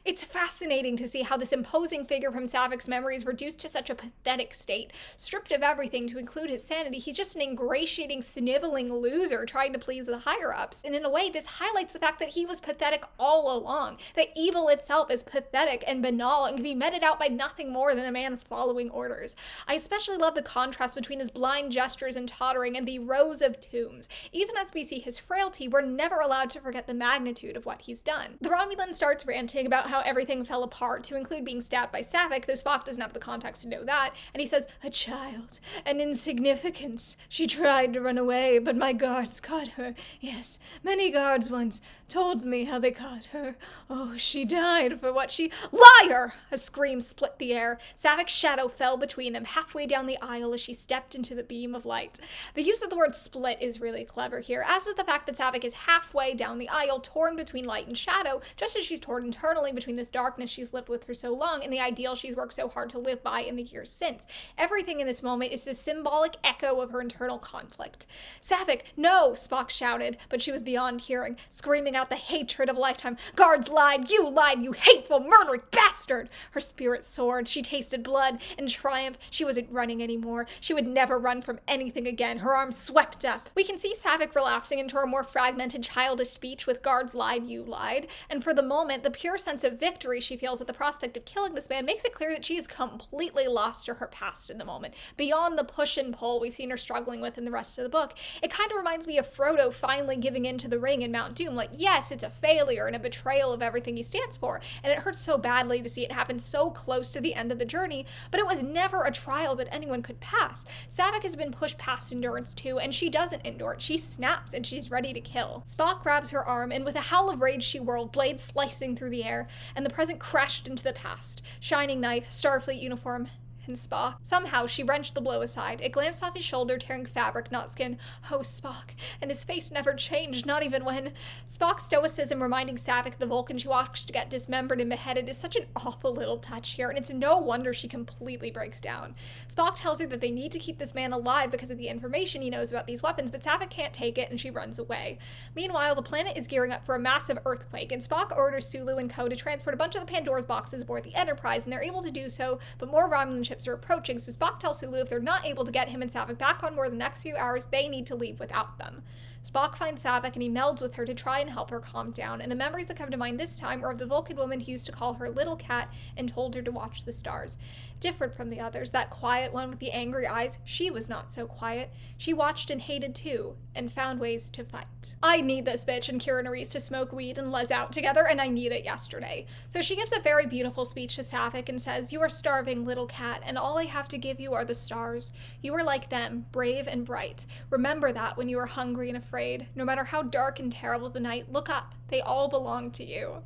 It's fascinating to see how this imposing figure from Saavik's memory is reduced to such a pathetic state. Stripped of everything to include his sanity, he's just an ingratiating, sniveling loser trying to please the higher-ups. And in a way, this highlights the fact that he was pathetic all along. That evil itself is pathetic and banal and can be meted out by nothing more than a man following orders. I especially love the contrast between his blind gestures and tottering and the rows of tombs. Even as we see his frailty, we're never allowed to forget the magnitude of what he's done. The Romulan starts ranting about how everything fell apart, to include being stabbed by Saavik, though Spock doesn't have the context to know that, and he says, a child, an insignificance. She tried to run away, but my guards caught her. Yes, many guards once told me how they caught her. Oh, she died for what she... Liar! A scream split the air. Saavik's shadow fell between them, halfway down the aisle as she stepped into the beam of light. The use of the word split is really clever here, as is the fact that Saavik is halfway down the aisle, torn between light and shadow, just as she's torn internally between this darkness she's lived with for so long and the ideal she's worked so hard to live by in the years since. Everything in this moment is a symbolic echo of her internal conflict. Saavik, no! Spock shouted, but she was beyond hearing, screaming out the hatred of a lifetime. Guards lied, you hateful, murdering bastard! Her spirit soared, she tasted blood and triumph. She wasn't running anymore. She would never run from anything again. Her arms swept up. We can see Saavik relapsing into her more fragmented, childish speech with guards lied, you lied, and for the moment, the pure sense of victory she feels at the prospect of killing this man makes it clear that she is completely lost to her past in the moment, beyond the push and pull we've seen her struggling with in the rest of the book. It kind of reminds me of Frodo finally giving in to the ring in Mount Doom. Like, yes, it's a failure and a betrayal of everything he stands for, and it hurts so badly to see it happen so close to the end of the journey, but it was never a trial that anyone could pass. Saavik has been pushed past endurance too, and she doesn't endure it. She snaps and she's ready to kill. Spock grabs her arm, and with a howl of rage she whirled, blades slicing through the air, and the present crashed into the past. Shining knife, Starfleet uniform, and Spock. Somehow, she wrenched the blow aside. It glanced off his shoulder, tearing fabric, not skin. Oh, Spock. And his face never changed, not even when... Spock's stoicism reminding Saavik the Vulcan she watched get dismembered and beheaded is such an awful little touch here, and it's no wonder she completely breaks down. Spock tells her that they need to keep this man alive because of the information he knows about these weapons, but Saavik can't take it, and she runs away. Meanwhile, the planet is gearing up for a massive earthquake, and Spock orders Sulu and co. to transport a bunch of the Pandora's boxes aboard the Enterprise, and they're able to do so, but more Romulan ships are approaching, so Spock tells Sulu if they're not able to get him and Saavik back on board the next few hours, they need to leave without them. Spock finds Saavik and he melds with her to try and help her calm down, and the memories that come to mind this time are of the Vulcan woman who used to call her little cat and told her to watch the stars. Different from the others, that quiet one with the angry eyes, she was not so quiet. She watched and hated too, and found ways to fight. I need this bitch and Kira Nerys to smoke weed and les out together, and I need it yesterday. So she gives a very beautiful speech to Saavik and says, "You are starving, little cat, and all I have to give you are the stars. You are like them, brave and bright. Remember that when you are hungry and afraid. No matter how dark and terrible the night, look up. They all belong to you."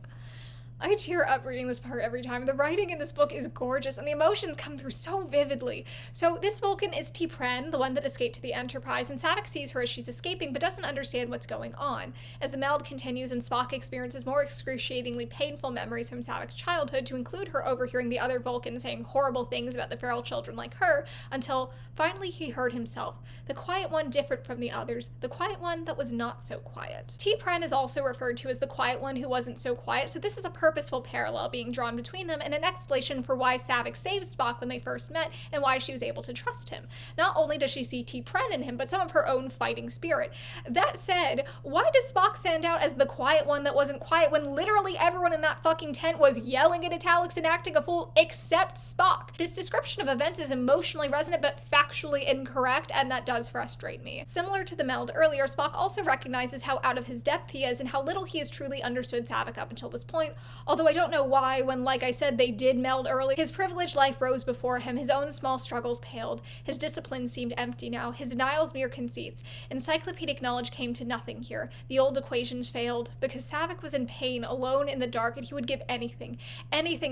I tear up reading this part every time. The writing in this book is gorgeous, and the emotions come through so vividly. So this Vulcan is T'Pren, the one that escaped to the Enterprise, and Saavik sees her as she's escaping, but doesn't understand what's going on. As the meld continues and Spock experiences more excruciatingly painful memories from Saavik's childhood, to include her overhearing the other Vulcans saying horrible things about the feral children like her, until finally he heard himself, the quiet one different from the others, the quiet one that was not so quiet. T'Pren is also referred to as the quiet one who wasn't so quiet, so this is a purposeful parallel being drawn between them, and an explanation for why Saavik saved Spock when they first met and why she was able to trust him. Not only does she see T'Pren in him, but some of her own fighting spirit. That said, why does Spock stand out as the quiet one that wasn't quiet when literally everyone in that fucking tent was yelling in italics and acting a fool except Spock? This description of events is emotionally resonant but factually incorrect, and that does frustrate me. Similar to the meld earlier, Spock also recognizes how out of his depth he is and how little he has truly understood Saavik up until this point, Although I don't know why, when, like I said, they did meld early, his privileged life rose before him, his own small struggles paled, his discipline seemed empty now, his denials mere conceits. Encyclopedic knowledge came to nothing here. The old equations failed, because Saavik was in pain, alone in the dark, and he would give anything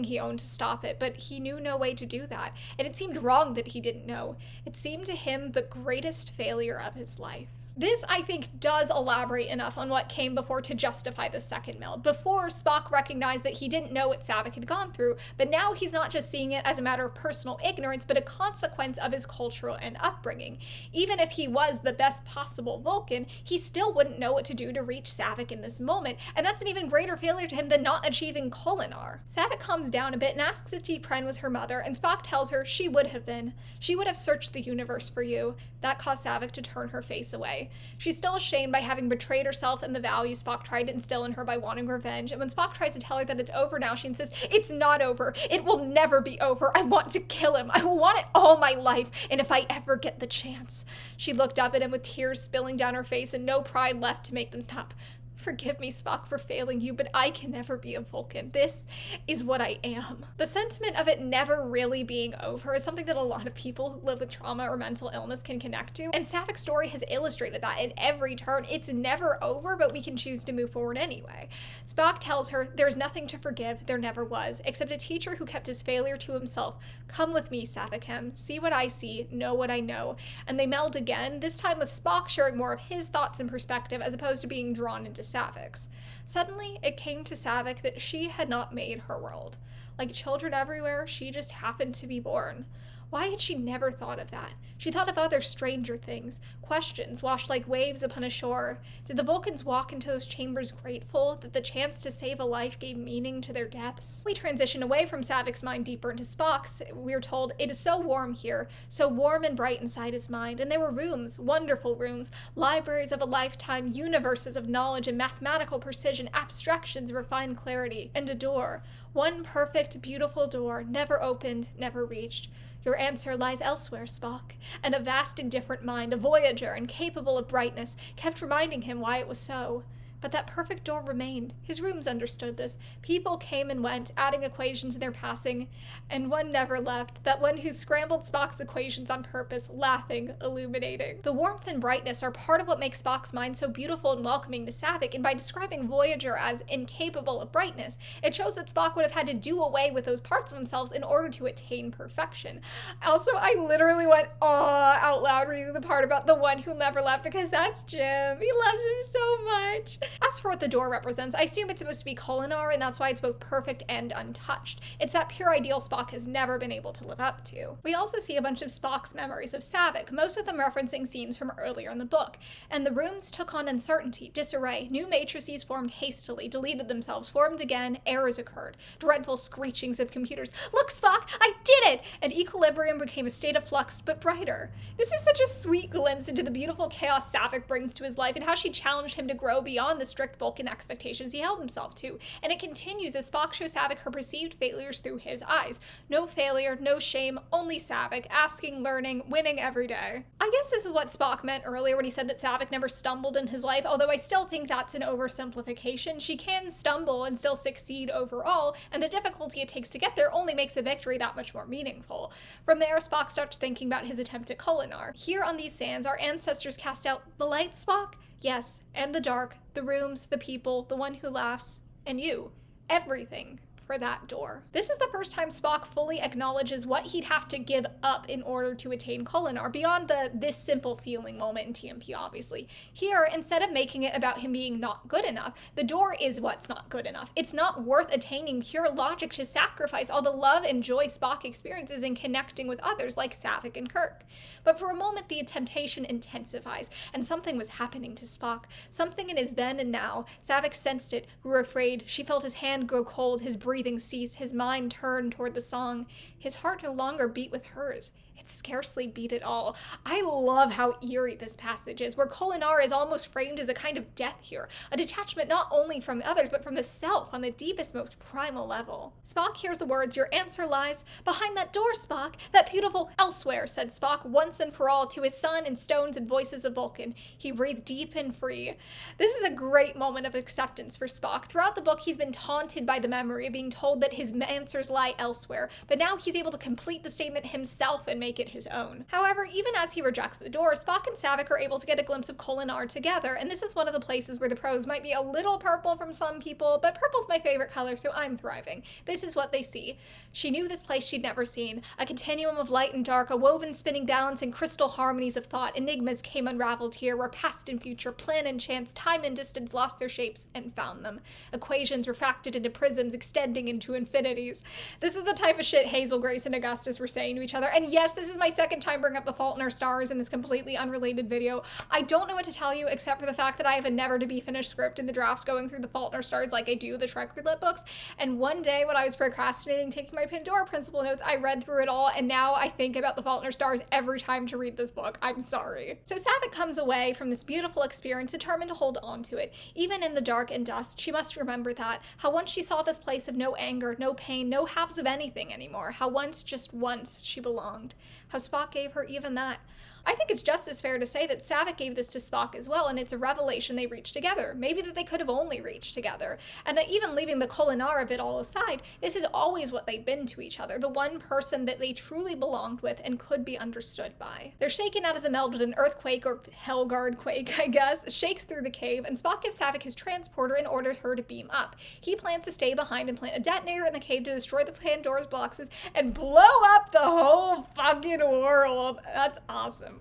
he owned to stop it, but he knew no way to do that, and it seemed wrong that he didn't know. It seemed to him the greatest failure of his life. This, I think, does elaborate enough on what came before to justify the second meld. Before, Spock recognized that he didn't know what Saavik had gone through, but now he's not just seeing it as a matter of personal ignorance, but a consequence of his cultural and upbringing. Even if he was the best possible Vulcan, he still wouldn't know what to do to reach Saavik in this moment, and that's an even greater failure to him than not achieving Kolinar. Saavik calms down a bit and asks if T'Pren was her mother, and Spock tells her she would have been. She would have searched the universe for you. That caused Saavik to turn her face away. She's still ashamed by having betrayed herself and the values Spock tried to instill in her by wanting revenge, and when Spock tries to tell her that it's over now, she insists, "It's not over. It will never be over. I want to kill him. I will want it all my life, and if I ever get the chance." She looked up at him with tears spilling down her face and no pride left to make them stop. "Forgive me, Spock, for failing you, but I can never be a Vulcan. This is what I am." The sentiment of it never really being over is something that a lot of people who live with trauma or mental illness can connect to, and Saavik's story has illustrated that at every turn. It's never over, but we can choose to move forward anyway. Spock tells her there's nothing to forgive, there never was, except a teacher who kept his failure to himself. "Come with me, Saavikham. See what I see, know what I know." And they meld again, this time with Spock sharing more of his thoughts and perspective as opposed to being drawn into Saavik's. Suddenly, it came to Saavik that she had not made her world. Like children everywhere, she just happened to be born. Why had she never thought of that? She thought of other stranger things, questions washed like waves upon a shore. Did the Vulcans walk into those chambers grateful that the chance to save a life gave meaning to their deaths? We transition away from Saavik's mind deeper into Spock's. We're told, "It is so warm here, so warm and bright inside his mind." And there were rooms, wonderful rooms, libraries of a lifetime, universes of knowledge and mathematical precision, abstractions of refined clarity, and a door. One perfect, beautiful door, never opened, never reached. Your answer lies elsewhere, Spock. And a vast and different mind, a voyager and capable of brightness, kept reminding him why it was so. But that perfect door remained. His rooms understood this. People came and went, adding equations in their passing, and one never left, that one who scrambled Spock's equations on purpose, laughing, illuminating. The warmth and brightness are part of what makes Spock's mind so beautiful and welcoming to Saavik, and by describing Voyager as incapable of brightness, it shows that Spock would have had to do away with those parts of themselves in order to attain perfection. Also, I literally went, "Aw," out loud reading the part about the one who never left, because that's Jim. He loves him so much. As for what the door represents, I assume it's supposed to be Kolinar, and that's why it's both perfect and untouched. It's that pure ideal Spock has never been able to live up to. We also see a bunch of Spock's memories of Saavik, most of them referencing scenes from earlier in the book. And the rooms took on uncertainty, disarray. New matrices formed hastily, deleted themselves, formed again, errors occurred. Dreadful screechings of computers. "Look, Spock, I did it!" And equilibrium became a state of flux, but brighter. This is such a sweet glimpse into the beautiful chaos Saavik brings to his life and how she challenged him to grow beyond the strict Vulcan expectations he held himself to. And it continues as Spock shows Saavik her perceived failures through his eyes. No failure, no shame, only Saavik, asking, learning, winning every day. I guess this is what Spock meant earlier when he said that Saavik never stumbled in his life, although I still think that's an oversimplification. She can stumble and still succeed overall, and the difficulty it takes to get there only makes a victory that much more meaningful. From there, Spock starts thinking about his attempt at Kolinar. Here on these sands, our ancestors cast out the light, Spock? Yes, and the dark, the rooms, the people, the one who laughs, and you. Everything for that door. This is the first time Spock fully acknowledges what he'd have to give up in order to attain Kolinar, beyond the "this simple feeling" moment in TMP, obviously. Here, instead of making it about him being not good enough, the door is what's not good enough. It's not worth attaining pure logic to sacrifice all the love and joy Spock experiences in connecting with others like Saavik and Kirk. But for a moment, the temptation intensifies, and something was happening to Spock. Something in his then and now. Saavik sensed it, grew afraid. She felt his hand grow cold, his breathing ceased, his mind turned toward the song. His heart no longer beat with hers. It could scarcely beat it all. I love how eerie this passage is, where Kholinar is almost framed as a kind of death here, a detachment not only from others, but from the self on the deepest, most primal level. Spock hears the words, "Your answer lies behind that door, Spock, that beautiful elsewhere," said Spock once and for all to his son in stones and voices of Vulcan. He breathed deep and free. This is a great moment of acceptance for Spock. Throughout the book, he's been taunted by the memory of being told that his answers lie elsewhere, but now he's able to complete the statement himself and make it his own. However, even as he rejects the door, Spock and Saavik are able to get a glimpse of Kholinar together, and this is one of the places where the prose might be a little purple from some people, but purple's my favorite color, so I'm thriving. This is what they see. She knew this place she'd never seen, a continuum of light and dark, a woven spinning balance and crystal harmonies of thought. Enigmas came unraveled here, where past and future, plan and chance, time and distance lost their shapes and found them. Equations refracted into prisms, extending into infinities. This is the type of shit Hazel, Grace, and Augustus were saying to each other. And yes, this is my second time bringing up the Fault in Our Stars in this completely unrelated video. I don't know what to tell you except for the fact that I have a never to be finished script in the drafts going through the Fault in Our Stars like I do the Shrek Relit books. And one day when I was procrastinating taking my Pandora Principle notes, I read through it all, and now I think about the Fault in Our Stars every time to read this book. I'm sorry. So Saavik comes away from this beautiful experience determined to hold on to it. Even in the dark and dust, she must remember that. How once she saw this place of no anger, no pain, no halves of anything anymore. How once, just once, she belonged. How Spock gave her even that. I think it's just as fair to say that Saavik gave this to Spock as well, and it's a revelation they reached together. Maybe that they could have only reached together. And even leaving the Kholinar of it all aside, this is always what they've been to each other, the one person that they truly belonged with and could be understood by. They're shaken out of the meld when an earthquake, or Helgard quake, I guess, shakes through the cave, and Spock gives Saavik his transporter and orders her to beam up. He plans to stay behind and plant a detonator in the cave to destroy the Pandora's boxes and blow up the whole fucking world. That's awesome.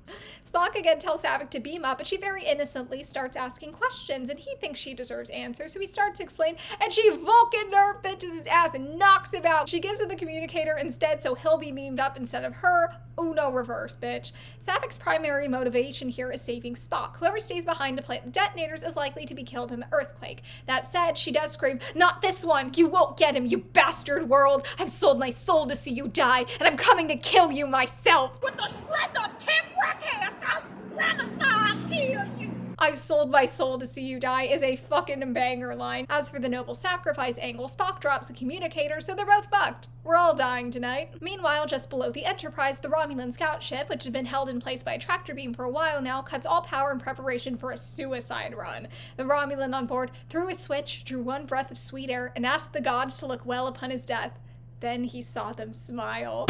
Spock again tells Saavik to beam up, but she very innocently starts asking questions, and he thinks she deserves answers, so he starts to explain, and she Vulcan nerf bitches his ass and knocks him out. She gives him the communicator instead, so he'll be beamed up instead of her. Uno reverse, bitch. Saavik's primary motivation here is saving Spock. Whoever stays behind to plant the detonators is likely to be killed in the earthquake. That said, she does scream, "Not this one! You won't get him, you bastard world! I've sold my soul to see you die, and I'm coming to kill you myself! With the strength of 10 crackheads, I'll kill you!" "I've sold my soul to see you die" is a fucking banger line. As for the noble sacrifice angle, Spock drops the communicator, so they're both fucked. We're all dying tonight. Meanwhile, just below the Enterprise, the Romulan scout ship, which has been held in place by a tractor beam for a while now, cuts all power in preparation for a suicide run. The Romulan on board threw a switch, drew one breath of sweet air, and asked the gods to look well upon his death. Then he saw them smile.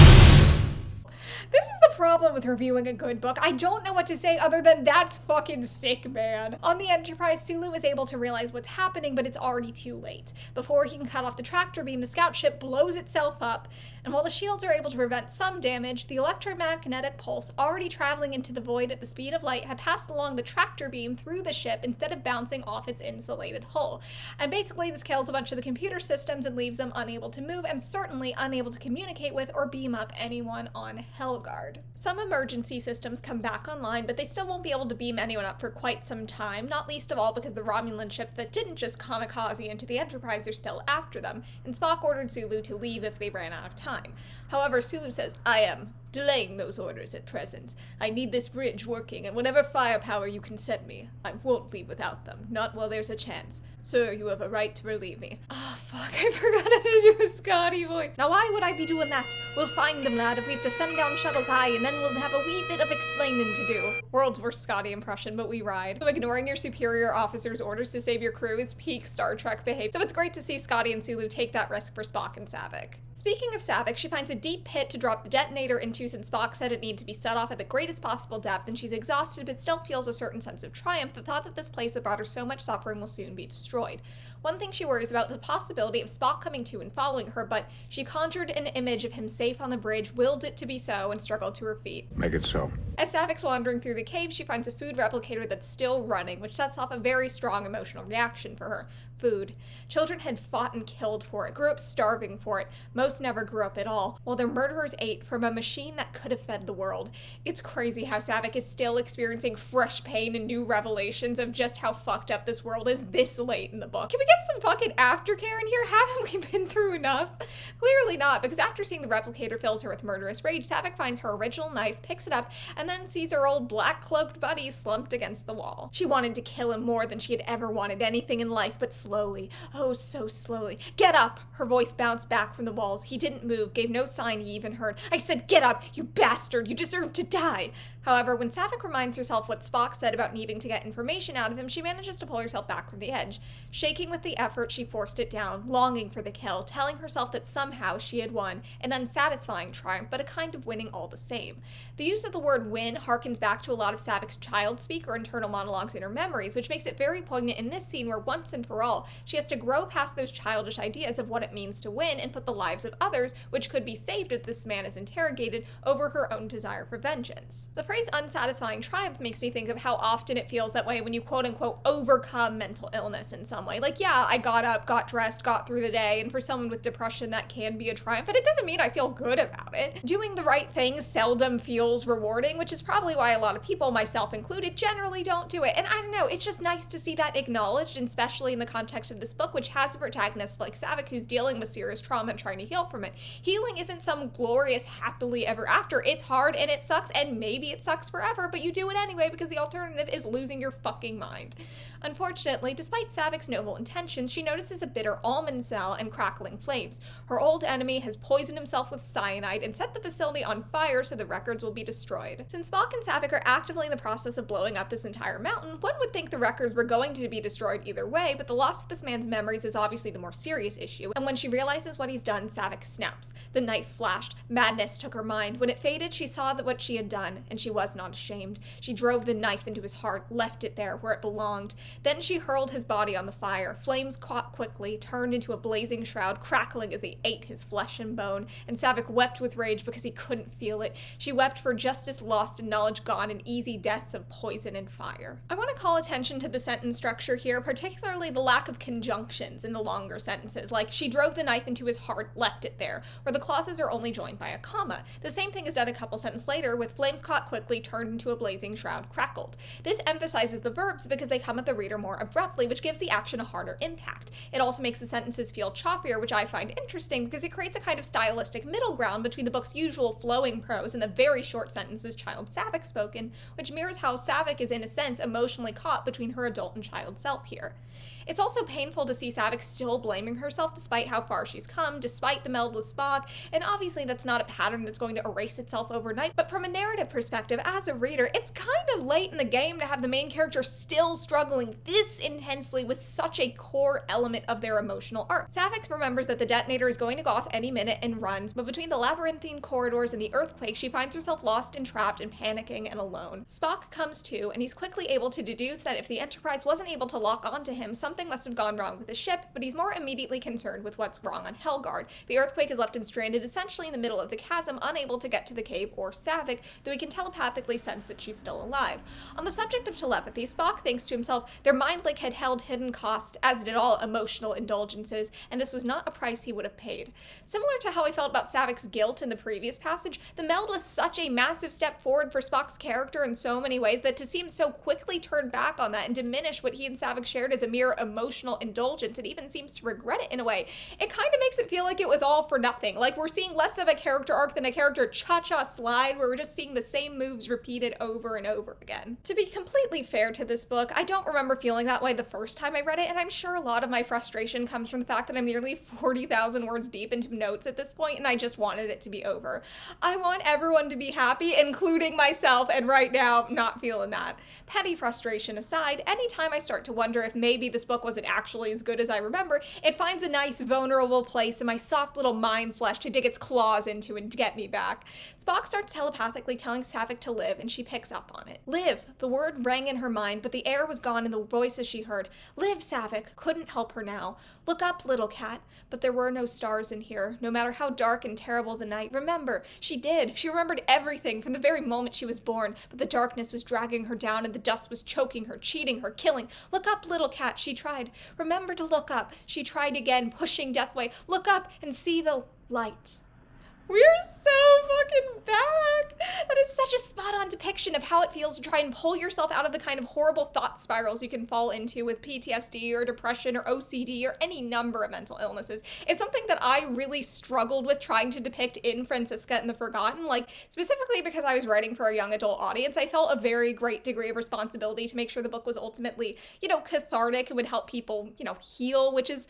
This is the problem with reviewing a good book. I don't know what to say other than that's fucking sick, man. On the Enterprise, Sulu is able to realize what's happening, but it's already too late. Before he can cut off the tractor beam, the scout ship blows itself up, and while the shields are able to prevent some damage, the electromagnetic pulse, already traveling into the void at the speed of light, had passed along the tractor beam through the ship instead of bouncing off its insulated hull. And basically, this kills a bunch of the computer systems and leaves them unable to move, and certainly unable to communicate with or beam up anyone on Helgard. Some emergency systems come back online, but they still won't be able to beam anyone up for quite some time, not least of all because the Romulan ships that didn't just kamikaze into the Enterprise are still after them, and Spock ordered Sulu to leave if they ran out of time. However, Sulu says, "I am delaying those orders at present. I need this bridge working, and whatever firepower you can send me, I won't leave without them, not while there's a chance. Sir, you have a right to relieve me." Oh, fuck, I forgot how to do a Scotty voice. "Now why would I be doing that? We'll find them, lad, if we have to send down shuttles high, and then we'll have a wee bit of explaining to do." World's worst Scotty impression, but we ride. So ignoring your superior officer's orders to save your crew is peak Star Trek behavior, so it's great to see Scotty and Sulu take that risk for Spock and Saavik. Speaking of Saavik, she finds a deep pit to drop the detonator into since Spock said it needed to be set off at the greatest possible depth, and she's exhausted but still feels a certain sense of triumph, the thought that this place that brought her so much suffering will soon be destroyed. One thing she worries about is the possibility of Spock coming to and following her, but she conjured an image of him safe on the bridge, willed it to be so, and struggled to her feet. Make it so. As Saavik's wandering through the cave, she finds a food replicator that's still running, which sets off a very strong emotional reaction for her. Food. Children had fought and killed for it, grew up starving for it. Most never grew up at all, while their murderers ate from a machine that could have fed the world. It's crazy how Saavik is still experiencing fresh pain and new revelations of just how fucked up this world is this late in the book. Can we get some fucking aftercare in here? Haven't we been through enough? Clearly not, because after seeing the replicator fills her with murderous rage, Saavik finds her original knife, picks it up, and then sees her old black-cloaked buddy slumped against the wall. She wanted to kill him more than she had ever wanted anything in life, but slowly, oh so slowly. "Get up!" Her voice bounced back from the walls. He didn't move, gave no sign he even heard. "I said get up, you bastard! You deserve to die!" However, when Saavik reminds herself what Spock said about needing to get information out of him, she manages to pull herself back from the edge. Shaking with the effort, she forced it down, longing for the kill, telling herself that somehow she had won, an unsatisfying triumph, but a kind of winning all the same. The use of the word win harkens back to a lot of Saavik's child speak or internal monologues in her memories, which makes it very poignant in this scene where once and for all, she has to grow past those childish ideas of what it means to win and put the lives of others, which could be saved if this man is interrogated, over her own desire for vengeance. The phrase unsatisfying triumph makes me think of how often it feels that way when you quote-unquote overcome mental illness in some way. Like, yeah, I got up, got dressed, got through the day, and for someone with depression that can be a triumph, but it doesn't mean I feel good about it. Doing the right thing seldom feels rewarding, which is probably why a lot of people, myself included, generally don't do it. And I don't know, it's just nice to see that acknowledged, and especially in the context of this book, which has a protagonist like Saavik who's dealing with serious trauma and trying to heal from it. Healing isn't some glorious happily ever after. It's hard and it sucks, and maybe it sucks forever, but you do it anyway because the alternative is losing your fucking mind. Unfortunately, despite Saavik's noble intentions, she notices a bitter almond cell and crackling flames. Her old enemy has poisoned himself with cyanide and set the facility on fire so the records will be destroyed. Since Spock and Saavik are actively in the process of blowing up this entire mountain, one would think the records were going to be destroyed either way, but the loss of this man's memories is obviously the more serious issue, and when she realizes what he's done, Saavik snaps. The knife flashed. Madness took her mind. When it faded, she saw that what she had done, and she was not ashamed. She drove the knife into his heart, left it there where it belonged. Then she hurled his body on the fire. Flames caught quickly, turned into a blazing shroud, crackling as they ate his flesh and bone, and Saavik wept with rage because he couldn't feel it. She wept for justice lost and knowledge gone and easy deaths of poison and fire. I want to call attention to the sentence structure here, particularly the lack of conjunctions in the longer sentences, like she drove the knife into his heart, left it there, where the clauses are only joined by a comma. The same thing is done a couple sentences later with flames caught quickly, turned into a blazing shroud, crackled. This emphasizes the verbs because they come at the reader more abruptly, which gives the action a harder impact. It also makes the sentences feel choppier, which I find interesting because it creates a kind of stylistic middle ground between the book's usual flowing prose and the very short sentences child Saavik spoken, which mirrors how Saavik is in a sense emotionally caught between her adult and child self here. It's also painful to see Saavik still blaming herself despite how far she's come, despite the meld with Spock, and obviously that's not a pattern that's going to erase itself overnight, but from a narrative perspective, as a reader, it's kind of late in the game to have the main character still struggling this intensely with such a core element of their emotional arc. Saavik remembers that the detonator is going to go off any minute and runs, but between the labyrinthine corridors and the earthquake, she finds herself lost and trapped and panicking and alone. Spock comes to, and he's quickly able to deduce that if the Enterprise wasn't able to lock onto him, something must have gone wrong with the ship, but he's more immediately concerned with what's wrong on Helgard. The earthquake has left him stranded essentially in the middle of the chasm, unable to get to the cave or Saavik, though he can telepathically sense that she's still alive. On the subject of telepathy, Spock thinks to himself their mind link had held hidden costs, as did all emotional indulgences, and this was not a price he would have paid. Similar to how I felt about Saavik's guilt in the previous passage, the meld was such a massive step forward for Spock's character in so many ways that to see him so quickly turn back on that and diminish what he and Saavik shared as a mere emotional indulgence, and even seems to regret it in a way, it kind of makes it feel like it was all for nothing. Like we're seeing less of a character arc than a character cha-cha slide where we're just seeing the same moves repeated over and over again. To be completely fair to this book, I don't remember feeling that way the first time I read it, and I'm sure a lot of my frustration comes from the fact that I'm nearly 40,000 words deep into notes at this point, and I just wanted it to be over. I want everyone to be happy, including myself, and right now, not feeling that. Petty frustration aside, anytime I start to wonder if maybe this book wasn't actually as good as I remember, it finds a nice vulnerable place in my soft little mind flesh to dig its claws into and get me back. Spock starts telepathically telling Saavik to live, and she picks up on it. Live! The word rang in her mind, but the air was gone in the voices she heard. Live, Saavik! Couldn't help her now. Look up, little cat. But there were no stars in here, no matter how dark and terrible the night. Remember, she did. She remembered everything from the very moment she was born, but the darkness was dragging her down and the dust was choking her, cheating her, killing. Look up, little cat, she tried. Remember to look up. She tried again, pushing death away. Look up and see the light. We're so fucking back. That is such a spot-on depiction of how it feels to try and pull yourself out of the kind of horrible thought spirals you can fall into with PTSD or depression or OCD or any number of mental illnesses. It's something that I really struggled with trying to depict in Francisca and the Forgotten, like specifically because I was writing for a young adult audience. I felt a very great degree of responsibility to make sure the book was ultimately, cathartic and would help people, heal, which is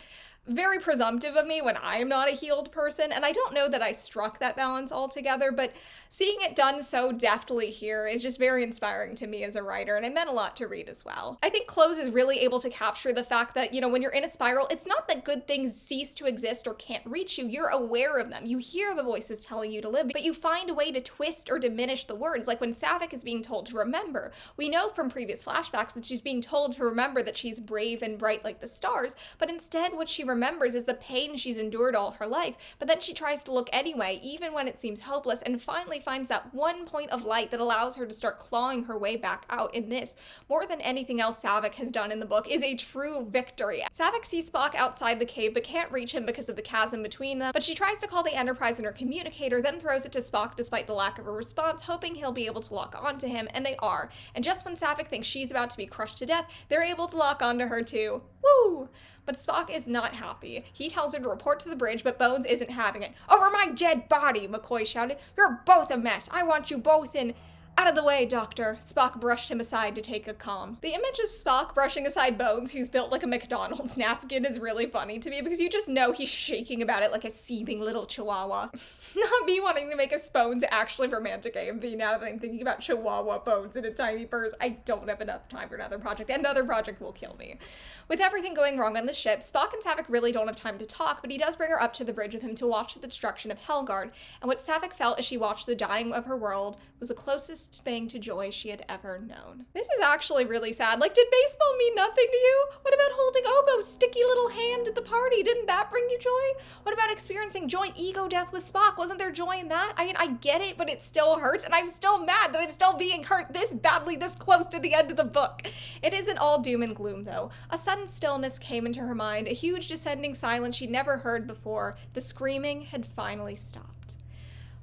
very presumptive of me when I am not a healed person, and I don't know that I struck that balance altogether, but seeing it done so deftly here is just very inspiring to me as a writer, and it meant a lot to read as well. I think Clowes is really able to capture the fact that, when you're in a spiral, it's not that good things cease to exist or can't reach you, you're aware of them, you hear the voices telling you to live, but you find a way to twist or diminish the words, like when Saavik is being told to remember. We know from previous flashbacks that she's being told to remember that she's brave and bright like the stars, but instead what she remembers is the pain she's endured all her life, but then she tries to look anyway, even when it seems hopeless, and finally finds that one point of light that allows her to start clawing her way back out. In this, more than anything else Saavik has done in the book, is a true victory. Saavik sees Spock outside the cave but can't reach him because of the chasm between them, but she tries to call the Enterprise in her communicator, then throws it to Spock despite the lack of a response, hoping he'll be able to lock onto him, and they are. And just when Saavik thinks she's about to be crushed to death, they're able to lock onto her too. Woo! But Spock is not happy. He tells her to report to the bridge, but Bones isn't having it. "Over my dead body," McCoy shouted. "You're both a mess. I want you both in." "Out of the way, Doctor." Spock brushed him aside to take a calm. The image of Spock brushing aside Bones, who's built like a McDonald's napkin, is really funny to me because you just know he's shaking about it like a seething little chihuahua. Not me wanting to make a Spones actually romantic AMV now that I'm thinking about chihuahua Bones in a tiny purse. I don't have enough time for another project. Another project will kill me. With everything going wrong on the ship, Spock and Saavik really don't have time to talk, but he does bring her up to the bridge with him to watch the destruction of Helgard, and what Saavik felt as she watched the dying of her world was the closest thing to joy she had ever known. This is actually really sad. Like, did baseball mean nothing to you? What about holding Obo's sticky little hand at the party? Didn't that bring you joy? What about experiencing joint ego death with Spock? Wasn't there joy in that? I mean, I get it, but it still hurts, and I'm still mad that I'm still being hurt this badly this close to the end of the book. It isn't all doom and gloom, though. A sudden stillness came into her mind, a huge descending silence she'd never heard before. The screaming had finally stopped.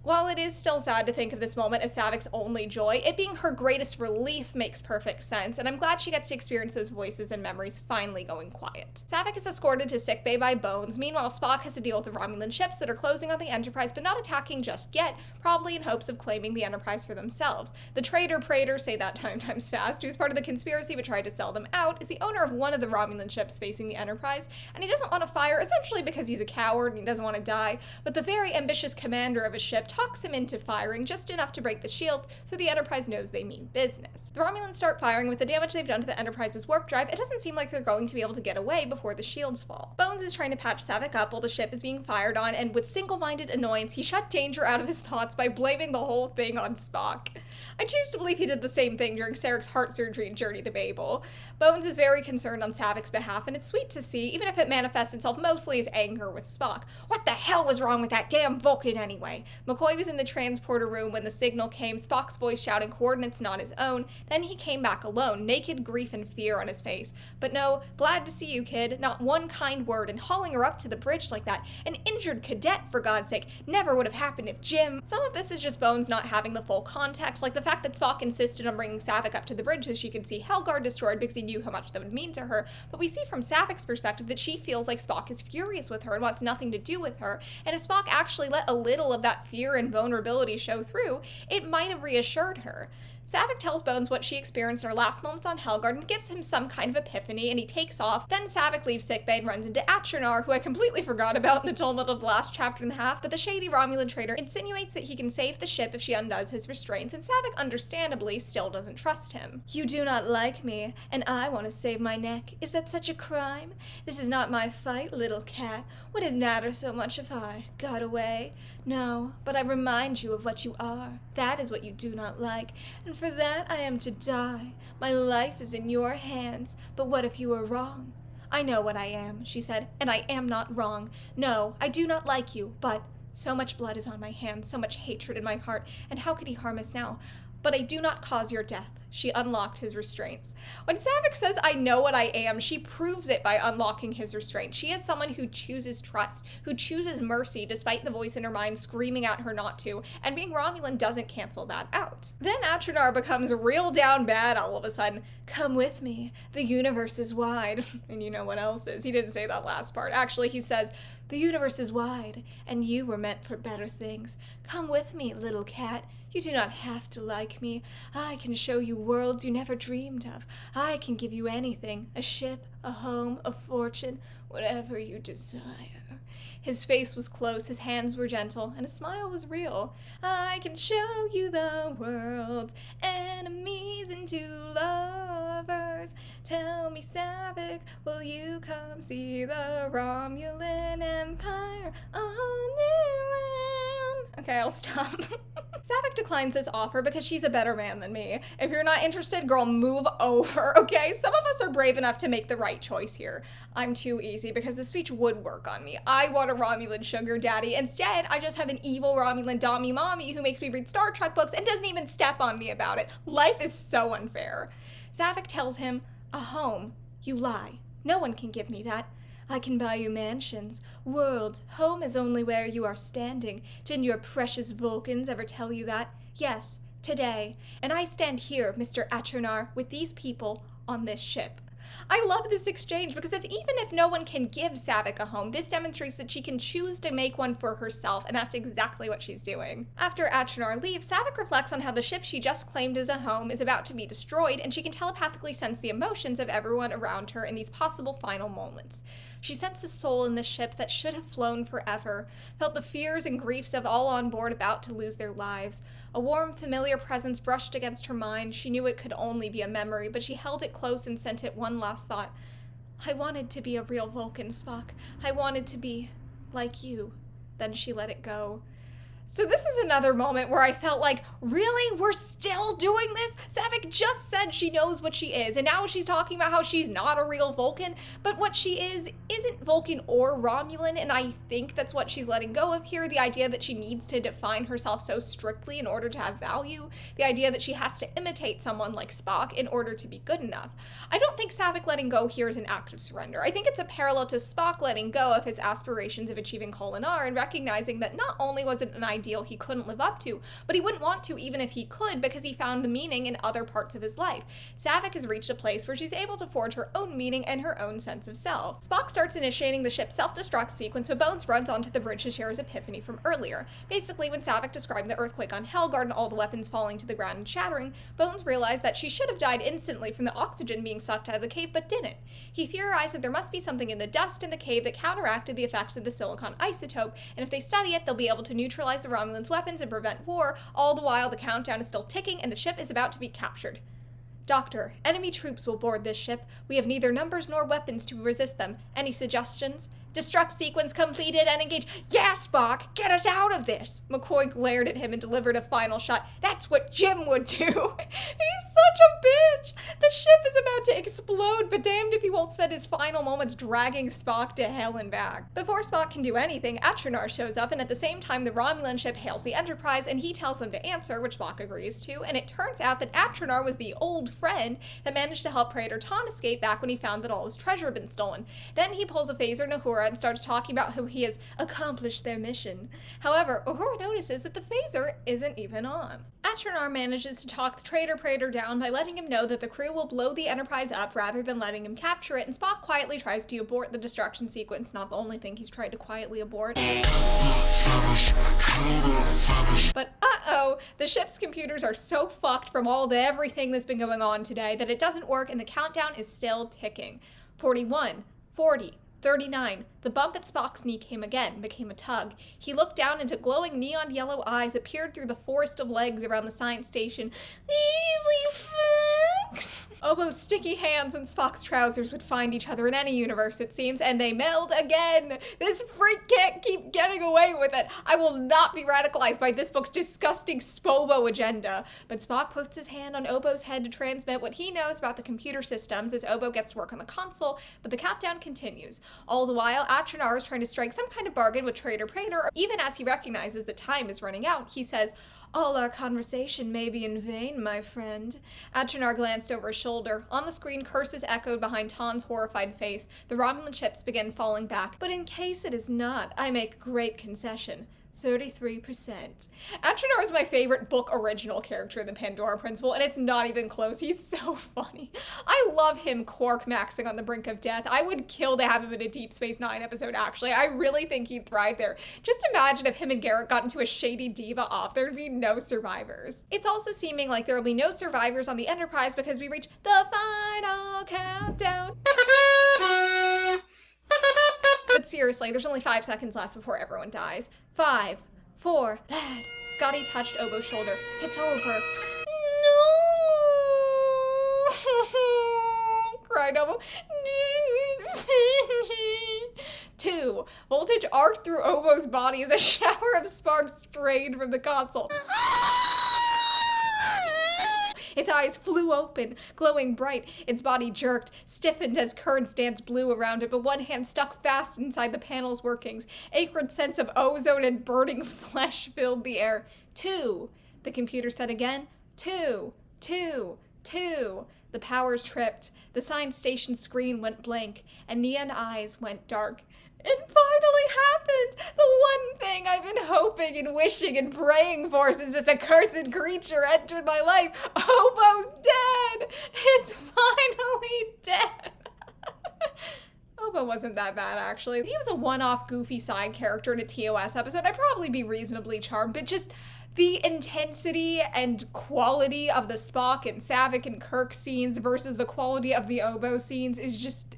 While it is still sad to think of this moment as Saavik's only joy, it being her greatest relief makes perfect sense, and I'm glad she gets to experience those voices and memories finally going quiet. Saavik is escorted to sickbay by Bones. Meanwhile, Spock has to deal with the Romulan ships that are closing on the Enterprise but not attacking just yet, probably in hopes of claiming the Enterprise for themselves. The traitor Praetor, say that 10 times fast, who's part of the conspiracy but tried to sell them out, is the owner of one of the Romulan ships facing the Enterprise, and he doesn't want to fire essentially because he's a coward and he doesn't want to die, but the very ambitious commander of his ship talks him into firing just enough to break the shield so the Enterprise knows they mean business. The Romulans start firing. With the damage they've done to the Enterprise's warp drive, it doesn't seem like they're going to be able to get away before the shields fall. Bones is trying to patch Saavik up while the ship is being fired on, and with single-minded annoyance, he shut danger out of his thoughts by blaming the whole thing on Spock. I choose to believe he did the same thing during Sarek's heart surgery and Journey to Babel. Bones is very concerned on Saavik's behalf, and it's sweet to see, even if it manifests itself mostly as anger with Spock. What the hell was wrong with that damn Vulcan anyway? McCoy was in the transporter room when the signal came, Spock's voice shouting coordinates not his own. Then he came back alone, naked grief and fear on his face. But no, glad to see you, kid. Not one kind word, and hauling her up to the bridge like that. An injured cadet, for God's sake. Never would have happened if Jim... Some of this is just Bones not having the full context, like the fact that Spock insisted on bringing Saavik up to the bridge so she could see Helgard destroyed because he knew how much that would mean to her. But we see from Saavik's perspective that she feels like Spock is furious with her and wants nothing to do with her. And if Spock actually let a little of that fear and vulnerability show through, it might have reassured her. Saavik tells Bones what she experienced in her last moments on Helgard and gives him some kind of epiphany, and he takes off. Then Saavik leaves sickbay and runs into Atronar, who I completely forgot about in the tumult of the last chapter and a half, but the shady Romulan traitor insinuates that he can save the ship if she undoes his restraints, and Saavik understandably still doesn't trust him. "You do not like me, and I want to save my neck. Is that such a crime? This is not my fight, little cat. Would it matter so much if I got away? No, but I remind you of what you are. That is what you do not like, and for that I am to die. My life is in your hands, but what if you are wrong?" "I know what I am," she said, "and I am not wrong. No, I do not like you, but so much blood is on my hands, so much hatred in my heart, and how could he harm us now? But I do not cause your death. She unlocked his restraints. When Saavik says, "I know what I am," she proves it by unlocking his restraint. She is someone who chooses trust, who chooses mercy despite the voice in her mind screaming at her not to, and being Romulan doesn't cancel that out. Then Atronar becomes real down bad all of a sudden. "Come with me. The universe is wide." And you know what else is. He didn't say that last part. Actually, he says, "The universe is wide, and you were meant for better things. Come with me, little cat. You do not have to like me. I can show you worlds you never dreamed of. I can give you anything, a ship, a home, a fortune, whatever you desire." His face was close, his hands were gentle, and his smile was real. "I can show you the world, enemies into lovers. Tell me, Saavik, will you come see the Romulan Empire on Okay, I'll stop. Saavik declines this offer because she's a better man than me. If you're not interested, girl, move over, okay? Some of us are brave enough to make the right choice here. I'm too easy because the speech would work on me. I want a Romulan sugar daddy. Instead, I just have an evil Romulan dommy mommy who makes me read Star Trek books and doesn't even step on me about it. Life is so unfair. Saavik tells him, "A home. You lie. No one can give me that. I can buy you mansions, worlds. Home is only where you are standing. Didn't your precious Vulcans ever tell you that? Yes, today. And I stand here, Mr. Atronar, with these people on this ship." I love this exchange because even if no one can give Saavik a home, this demonstrates that she can choose to make one for herself, and that's exactly what she's doing. After Atronar leaves, Saavik reflects on how the ship she just claimed as a home is about to be destroyed, and she can telepathically sense the emotions of everyone around her in these possible final moments. She sensed a soul in this ship that should have flown forever, felt the fears and griefs of all on board about to lose their lives. A warm, familiar presence brushed against her mind. She knew it could only be a memory, but she held it close and sent it one last thought. "I wanted to be a real Vulcan, Spock. I wanted to be like you." Then she let it go. So this is another moment where I felt like, really? We're still doing this? Saavik just said she knows what she is, and now she's talking about how she's not a real Vulcan, but what she isn't Vulcan or Romulan, and I think that's what she's letting go of here, the idea that she needs to define herself so strictly in order to have value, the idea that she has to imitate someone like Spock in order to be good enough. I don't think Saavik letting go here is an act of surrender. I think it's a parallel to Spock letting go of his aspirations of achieving Kolinahr and recognizing that not only was it an ideal he couldn't live up to, but he wouldn't want to even if he could because he found the meaning in other parts of his life. Saavik has reached a place where she's able to forge her own meaning and her own sense of self. Spock starts initiating the ship's self-destruct sequence, but Bones runs onto the bridge to share his epiphany from earlier. Basically, when Saavik described the earthquake on Helgard and all the weapons falling to the ground and shattering, Bones realized that she should have died instantly from the oxygen being sucked out of the cave, but didn't. He theorized that there must be something in the dust in the cave that counteracted the effects of the silicon isotope, and if they study it, they'll be able to neutralize the Romulans' weapons and prevent war, all the while the countdown is still ticking and the ship is about to be captured. "Doctor, enemy troops will board this ship. We have neither numbers nor weapons to resist them. Any suggestions?" "Destruct sequence completed and engage." "Yeah, Spock, get us out of this!" McCoy glared at him and delivered a final shot. "That's what Jim would do." He's such a bitch! The ship is about to explode, but damned if he won't spend his final moments dragging Spock to hell and back. Before Spock can do anything, Atronar shows up, and at the same time the Romulan ship hails the Enterprise, and he tells them to answer, which Spock agrees to, and it turns out that Atronar was the old friend that managed to help Praetor Ton escape back when he found that all his treasure had been stolen. Then he pulls a phaser Nahura and starts talking about how he has accomplished their mission. However, Uhura notices that the phaser isn't even on. Atronar manages to talk the traitor Praetor down by letting him know that the crew will blow the Enterprise up rather than letting him capture it, and Spock quietly tries to abort the destruction sequence, not the only thing he's tried to quietly abort. But uh-oh, the ship's computers are so fucked from everything that's been going on today that it doesn't work and the countdown is still ticking. 41, 40, 39. The bump at Spock's knee came again, became a tug. He looked down into glowing neon yellow eyes that peered through the forest of legs around the science station. "Easy fix!" Obo's sticky hands and Spock's trousers would find each other in any universe, it seems, and they meld again. This freak can't keep getting away with it. I will not be radicalized by this book's disgusting Spobo agenda. But Spock puts his hand on Obo's head to transmit what he knows about the computer systems as Obo gets to work on the console, but the countdown continues. All the while, Atronar is trying to strike some kind of bargain with Traitor Praetor. Even as he recognizes that time is running out, he says, All our conversation may be in vain, my friend. Achenar glanced over his shoulder. On the screen, curses echoed behind Ton's horrified face. The Romulan ships began falling back. But in case it is not, I make great concession. 33%. Achenar is my favorite book original character in the Pandora Principle, and it's not even close. He's so funny. I love him quark-maxing on the brink of death. I would kill to have him in a Deep Space Nine episode, actually. I really think he'd thrive there. Just imagine if him and Garrett got into a shady diva off. There'd be no survivors. It's also seeming like there will be no survivors on the Enterprise because we reach the final countdown. But seriously, there's only 5 seconds left before everyone dies. 5, 4, lad. Scotty touched Obo's shoulder. It's over. No! Cried Obo. 2. Voltage arced through Obo's body as a shower of sparks sprayed from the console. Its eyes flew open, glowing bright. Its body jerked, stiffened as currents danced blue around it, but one hand stuck fast inside the panel's workings. Acrid scents of ozone and burning flesh filled the air. 2. The computer said again. 2, 2, 2. The powers tripped. The science station screen went blank, and neon eyes went dark. It finally happened! The one thing I've been hoping and wishing and praying for since this accursed creature entered my life. Obo's dead! It's finally dead! Obo wasn't that bad, actually. If he was a one-off goofy side character in a TOS episode, I'd probably be reasonably charmed, but just the intensity and quality of the Spock and Saavik and Kirk scenes versus the quality of the Obo scenes is just,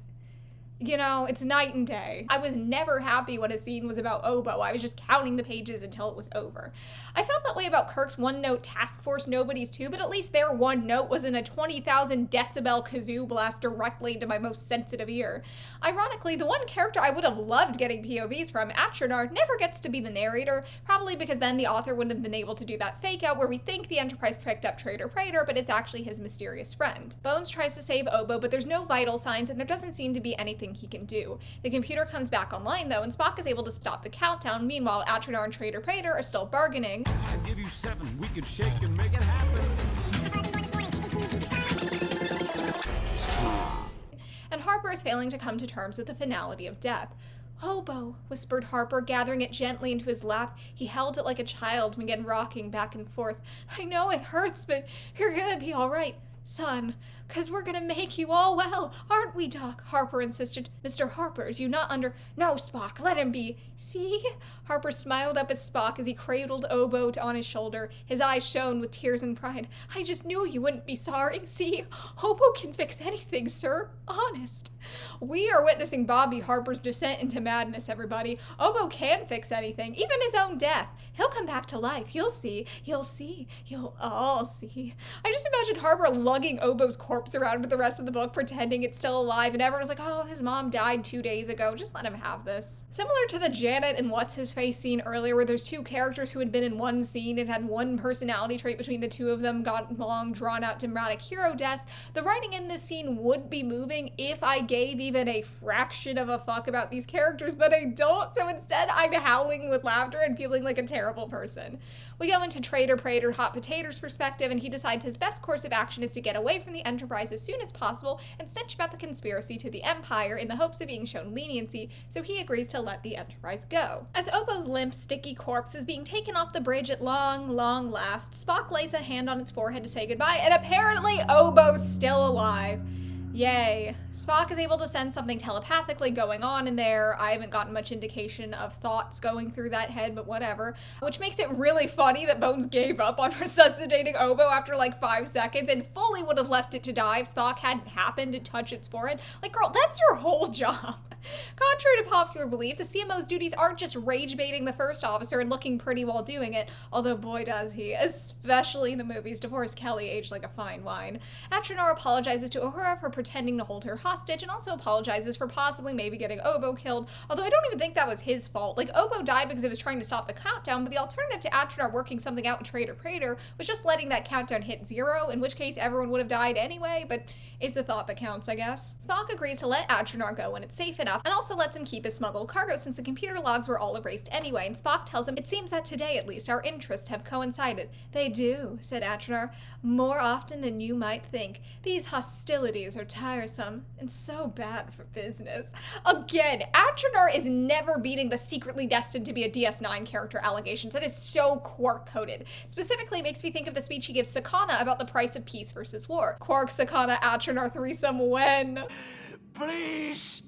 you know, it's night and day. I was never happy when a scene was about Obo. I was just counting the pages until it was over. I felt that way about Kirk's one-note task force nobodies too, but at least their one note was in a 20,000 decibel kazoo blast directly into my most sensitive ear. Ironically, the one character I would have loved getting POVs from, Achenar, never gets to be the narrator, probably because then the author wouldn't have been able to do that fake out where we think the Enterprise picked up Trader Praetor, but it's actually his mysterious friend. Bones tries to save Obo, but there's no vital signs and there doesn't seem to be anything he can do. The computer comes back online though, and Spock is able to stop the countdown. Meanwhile, Achenar and Trader Praetor are still bargaining. I give you 7. We can shake and make it happen. And Harper is failing to come to terms with the finality of death. Obo, whispered Harper, gathering it gently into his lap. He held it like a child and began rocking back and forth. I know it hurts, but you're gonna be all right, son. 'Cause we're gonna make you all well, aren't we, Doc? Harper insisted. Mr. Harper, is you not under— No, Spock, let him be. See? Harper smiled up at Spock as he cradled Obo on his shoulder. His eyes shone with tears and pride. I just knew you wouldn't be sorry. See? Obo can fix anything, sir. Honest. We are witnessing Bobby Harper's descent into madness, everybody. Obo can fix anything, even his own death. He'll come back to life. You'll see. You'll see. You'll all see. I just imagine Harper lugging Obo's corpse around for the rest of the book, pretending it's still alive, and everyone's like, oh, his mom died 2 days ago. Just let him have this. Similar to the Janet and What's-His-Face scene earlier, where there's 2 characters who had been in one scene and had one personality trait between the 2 of them, got long, drawn-out, dramatic hero deaths, the writing in this scene would be moving if I gave even a fraction of a fuck about these characters, but I don't, so instead I'm howling with laughter and feeling like a terrible person. We go into Trader Praetor Hot Potato's perspective, and he decides his best course of action is to get away from the Enterprise as soon as possible and snitch about the conspiracy to the Empire in the hopes of being shown leniency, so he agrees to let the Enterprise go. As Obo's limp, sticky corpse is being taken off the bridge at long, long last, Spock lays a hand on its forehead to say goodbye, and apparently Obo's still alive. Yay. Spock is able to sense something telepathically going on in there. I haven't gotten much indication of thoughts going through that head, but whatever. Which makes it really funny that Bones gave up on resuscitating Obo after like 5 seconds and fully would have left it to die if Spock hadn't happened to touch its forehead. Like, girl, that's your whole job. Contrary to popular belief, the CMO's duties aren't just rage-baiting the first officer and looking pretty while doing it, although boy does he, especially in the movies. DeForest Kelly aged like a fine wine. Achenar apologizes to Uhura for pretending to hold her hostage, and also apologizes for possibly maybe getting Obo killed, although I don't even think that was his fault. Like, Obo died because it was trying to stop the countdown, but the alternative to Atronar working something out with Trader Praetor was just letting that countdown hit 0, in which case everyone would have died anyway, but it's the thought that counts, I guess. Spock agrees to let Atronar go when it's safe enough, and also lets him keep his smuggled cargo since the computer logs were all erased anyway, and Spock tells him, "It seems that today, at least, our interests have coincided." "They do," said Atronar, "more often than you might think. These hostilities are tiresome, and so bad for business." Again, Atronar is never beating the secretly destined to be a DS9 character allegations. That is so Quark-coded. Specifically, makes me think of the speech he gives Sakana about the price of peace versus war. Quark, Sakana, Atronar threesome when? Please!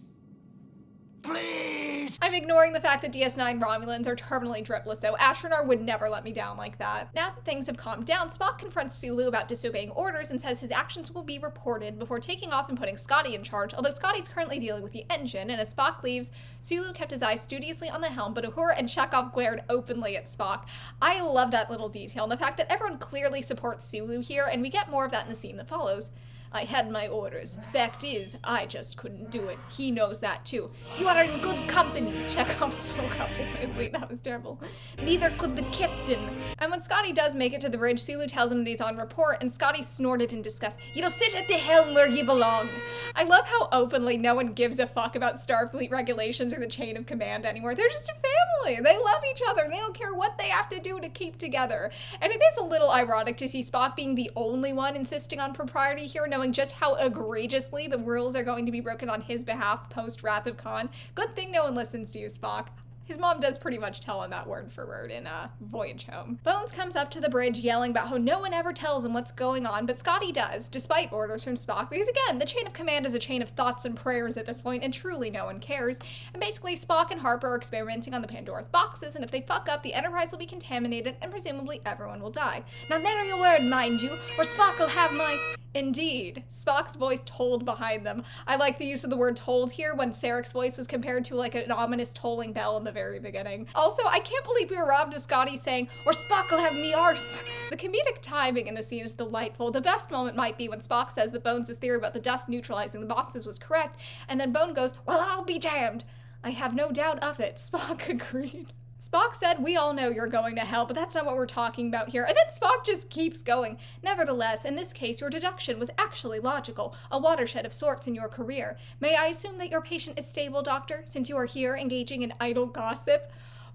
Please! I'm ignoring the fact that DS9 Romulans are terminally dripless, though. Atronar would never let me down like that. Now that things have calmed down, Spock confronts Sulu about disobeying orders and says his actions will be reported before taking off and putting Scotty in charge, although Scotty's currently dealing with the engine, and as Spock leaves, Sulu kept his eyes studiously on the helm, but Uhura and Chekhov glared openly at Spock. I love that little detail, and the fact that everyone clearly supports Sulu here, and we get more of that in the scene that follows. "I had my orders. Fact is, I just couldn't do it. He knows that too." "You are in good company," Chekhov spoke up immediately. That was terrible. "Neither could the captain." And when Scotty does make it to the bridge, Sulu tells him that he's on report, and Scotty snorted in disgust. "You'll sit at the helm where you belong." I love how openly no one gives a fuck about Starfleet regulations or the chain of command anymore. They're just a family. They love each other. They don't care what they have to do to keep together. And it is a little ironic to see Spock being the only one insisting on propriety here, knowing just how egregiously the rules are going to be broken on his behalf post Wrath of Khan. Good thing no one listens to you, Spock. His mom does pretty much tell him that word for word in Voyage Home. Bones comes up to the bridge yelling about how no one ever tells him what's going on, but Scotty does, despite orders from Spock, because again, the chain of command is a chain of thoughts and prayers at this point, and truly no one cares. And basically, Spock and Harper are experimenting on the Pandora's boxes, and if they fuck up, the Enterprise will be contaminated, and presumably everyone will die. Now nary a word, mind you, or Spock will have my... Indeed. Spock's voice told behind them. I like the use of the word told here when Sarek's voice was compared to like an ominous tolling bell in the very beginning. Also, I can't believe we were robbed of Scotty saying, "Or Spock will have me arse." The comedic timing in the scene is delightful. The best moment might be when Spock says that Bones' theory about the dust neutralizing the boxes was correct, and then Bone goes, "Well, I'll be damned." "I have no doubt of it," Spock agreed. Spock said, "We all know you're going to hell, but that's not what we're talking about here." And then Spock just keeps going. "Nevertheless, in this case, your deduction was actually logical, a watershed of sorts in your career. May I assume that your patient is stable, Doctor, since you are here engaging in idle gossip?"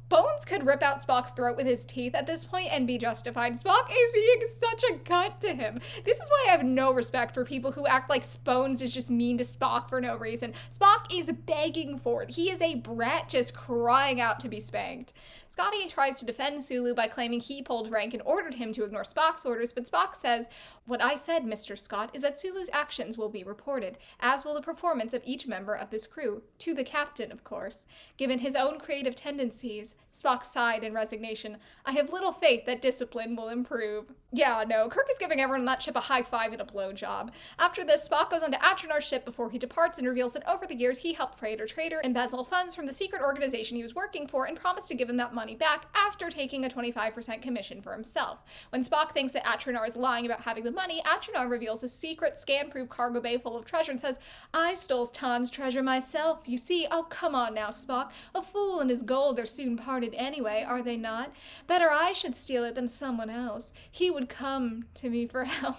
Bones could rip out Spock's throat with his teeth at this point and be justified. Spock is being such a cunt to him. This is why I have no respect for people who act like Bones is just mean to Spock for no reason. Spock is begging for it. He is a brat just crying out to be spanked. Scotty tries to defend Sulu by claiming he pulled rank and ordered him to ignore Spock's orders, but Spock says, "What I said, Mr. Scott, is that Sulu's actions will be reported, as will the performance of each member of this crew. To the captain, of course. Given his own creative tendencies," Spock sighed in resignation, "I have little faith that discipline will improve." Yeah, no, Kirk is giving everyone on that ship a high five and a blowjob. After this, Spock goes onto Atronar's ship before he departs and reveals that over the years he helped Praetor Trader embezzle funds from the secret organization he was working for and promised to give him that money back after taking a 25% commission for himself. When Spock thinks that Atronar is lying about having the money, Atronar reveals a secret scan-proof cargo bay full of treasure and says, "I stole Tan's treasure myself, you see." "Oh, come on now, Spock. A fool and his gold are soon parted anyway, are they not? Better I should steal it than someone else. He would come to me for help.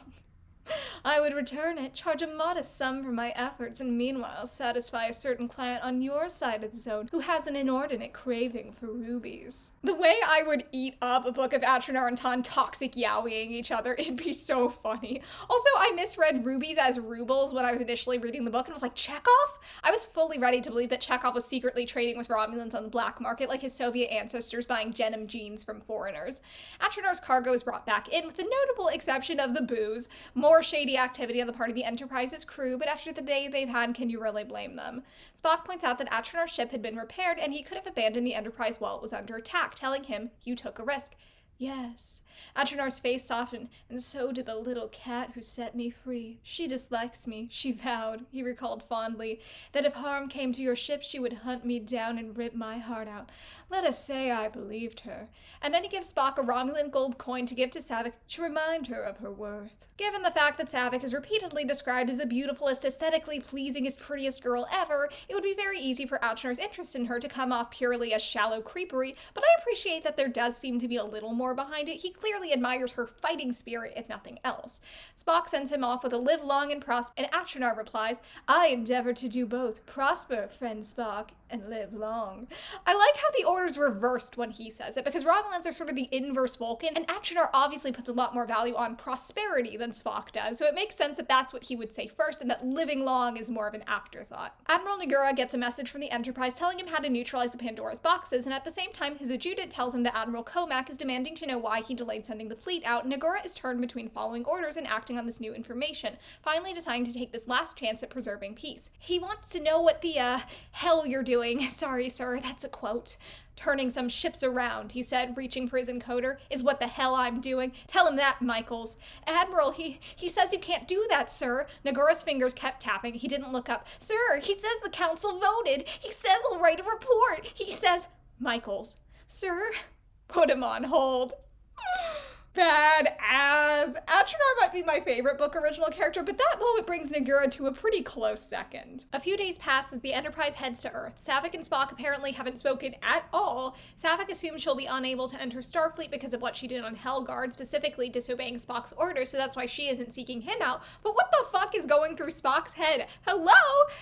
I would return it, charge a modest sum for my efforts, and meanwhile satisfy a certain client on your side of the zone who has an inordinate craving for rubies." The way I would eat up a book of Atronar and Tan toxic yowieing each other, it'd be so funny. Also, I misread rubies as rubles when I was initially reading the book and was like, Chekhov? I was fully ready to believe that Chekhov was secretly trading with Romulans on the black market like his Soviet ancestors buying denim jeans from foreigners. Atronar's cargo is brought back in with the notable exception of the booze. More shady activity on the part of the Enterprise's crew, but after the day they've had, can you really blame them? Spock points out that Atronar's ship had been repaired and he could have abandoned the Enterprise while it was under attack, telling him, "You took a risk." Yes. Atronar's face softened, and so did the little cat who set me free. She dislikes me, she vowed, he recalled fondly, that if harm came to your ship, she would hunt me down and rip my heart out. Let us say I believed her. And then he gives Spock a Romulan gold coin to give to Saavik to remind her of her worth. Given the fact that Saavik is repeatedly described as the beautifulest, aesthetically pleasingest, prettiest girl ever, it would be very easy for Atronar's interest in her to come off purely as shallow creepery, but I appreciate that there does seem to be a little more behind it. He clearly admires her fighting spirit, if nothing else. Spock sends him off with a live long and prosper, and Atronar replies, I endeavor to do both, prosper, friend Spock, and live long. I like how the order's reversed when he says it, because Romulans are sort of the inverse Vulcan, and Atronar obviously puts a lot more value on prosperity than Spock does, so it makes sense that that's what he would say first, and that living long is more of an afterthought. Admiral Nagura gets a message from the Enterprise telling him how to neutralize the Pandora's boxes, and at the same time, his adjutant tells him that Admiral Comac is demanding to know why he delayed sending the fleet out. Nagura is torn between following orders and acting on this new information, finally deciding to take this last chance at preserving peace. He wants to know what the, hell you're doing. Sorry, sir, that's a quote. Turning some ships around, he said, reaching for his encoder, is what the hell I'm doing. Tell him that, Michaels. Admiral, he says you can't do that, sir. Nagura's fingers kept tapping. He didn't look up. Sir, he says the council voted. He says I'll write a report. He says... Michaels. Sir? Put him on hold. Bad as. Atronar might be my favorite book original character, but that moment brings Nagura to a pretty close second. A few days pass as the Enterprise heads to Earth. Saavik and Spock apparently haven't spoken at all. Saavik assumes she'll be unable to enter Starfleet because of what she did on Helgard, specifically disobeying Spock's orders, so that's why she isn't seeking him out. But what the fuck is going through Spock's head? Hello?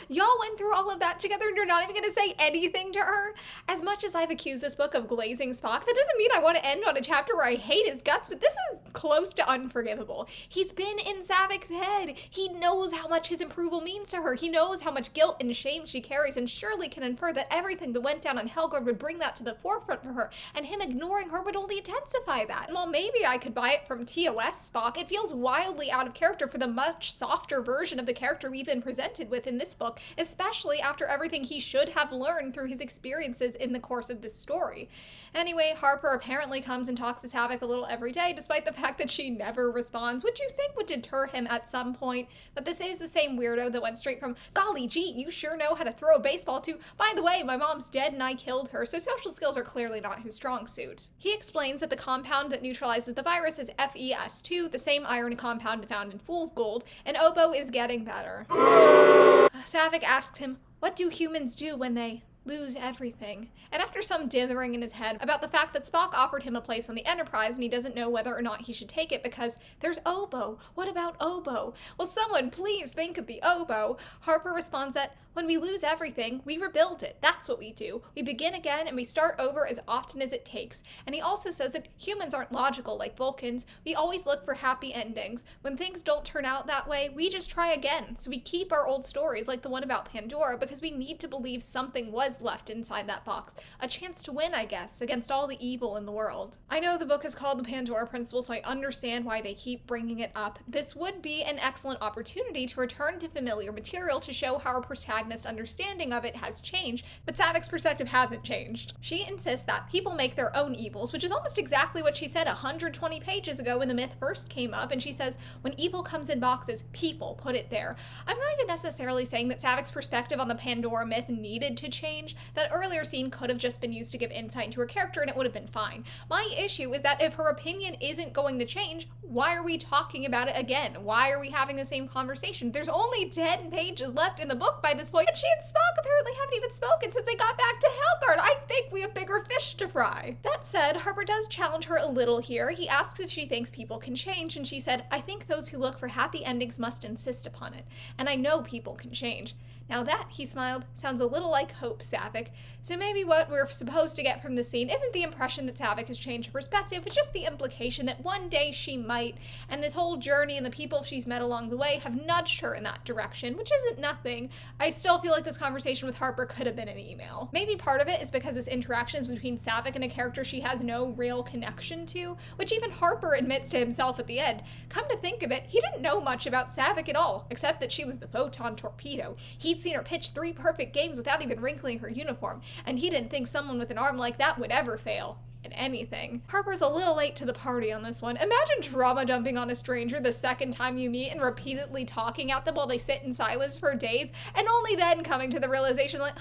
Y'all went through all of that together and you're not even gonna say anything to her? As much as I've accused this book of glazing Spock, that doesn't mean I want to end on a chapter where I hate his guts, but this is close to unforgivable. He's been in Saavik's head. He knows how much his approval means to her. He knows how much guilt and shame she carries, and surely can infer that everything that went down on Helgard would bring that to the forefront for her, and him ignoring her would only intensify that. And while maybe I could buy it from TOS Spock, it feels wildly out of character for the much softer version of the character we've been presented with in this book, especially after everything he should have learned through his experiences in the course of this story. Anyway, Harper apparently comes and talks to Saavik a little every day, despite the fact that she never responds, which you think would deter him at some point, but this is the same weirdo that went straight from, golly gee, you sure know how to throw a baseball, to, by the way, my mom's dead and I killed her, so social skills are clearly not his strong suit. He explains that the compound that neutralizes the virus is FES2, the same iron compound found in fool's gold, and Obo is getting better. Saavik asks him, what do humans do when they lose everything? And after some dithering in his head about the fact that Spock offered him a place on the Enterprise and he doesn't know whether or not he should take it because there's Obo. What about Obo? Will someone please think of the Obo? Harper responds that when we lose everything, we rebuild it. That's what we do. We begin again and we start over as often as it takes. And he also says that humans aren't logical like Vulcans. We always look for happy endings. When things don't turn out that way, we just try again. So we keep our old stories like the one about Pandora because we need to believe something was left inside that box. A chance to win, I guess, against all the evil in the world. I know the book is called the Pandora Principle, so I understand why they keep bringing it up. This would be an excellent opportunity to return to familiar material to show how our protagonist's understanding of it has changed, but Saavik's perspective hasn't changed. She insists that people make their own evils, which is almost exactly what she said 120 pages ago when the myth first came up, and she says, when evil comes in boxes, people put it there. I'm not even necessarily saying that Saavik's perspective on the Pandora myth needed to change. That earlier scene could have just been used to give insight into her character and it would have been fine. My issue is that if her opinion isn't going to change, why are we talking about it again? Why are we having the same conversation? There's only 10 pages left in the book by this point, and she and Spock apparently haven't even spoken since they got back to Helgard. I think we have bigger fish to fry. That said, Harper does challenge her a little here. He asks if she thinks people can change, and she said, I think those who look for happy endings must insist upon it, and I know people can change. Now that, he smiled, sounds a little like hope, Saavik. So maybe what we're supposed to get from this scene isn't the impression that Saavik has changed her perspective, but just the implication that one day she might, and this whole journey and the people she's met along the way have nudged her in that direction, which isn't nothing. I still feel like this conversation with Harper could have been an email. Maybe part of it is because this interaction is between Saavik and a character she has no real connection to, which even Harper admits to himself at the end. Come to think of it, he didn't know much about Saavik at all, except that she was the photon torpedo. He'd seen her pitch 3 perfect games without even wrinkling her uniform, and he didn't think someone with an arm like that would ever fail. in anything. Harper's a little late to the party on this one. Imagine trauma dumping on a stranger the second time you meet and repeatedly talking at them while they sit in silence for days, and only then coming to the realization like,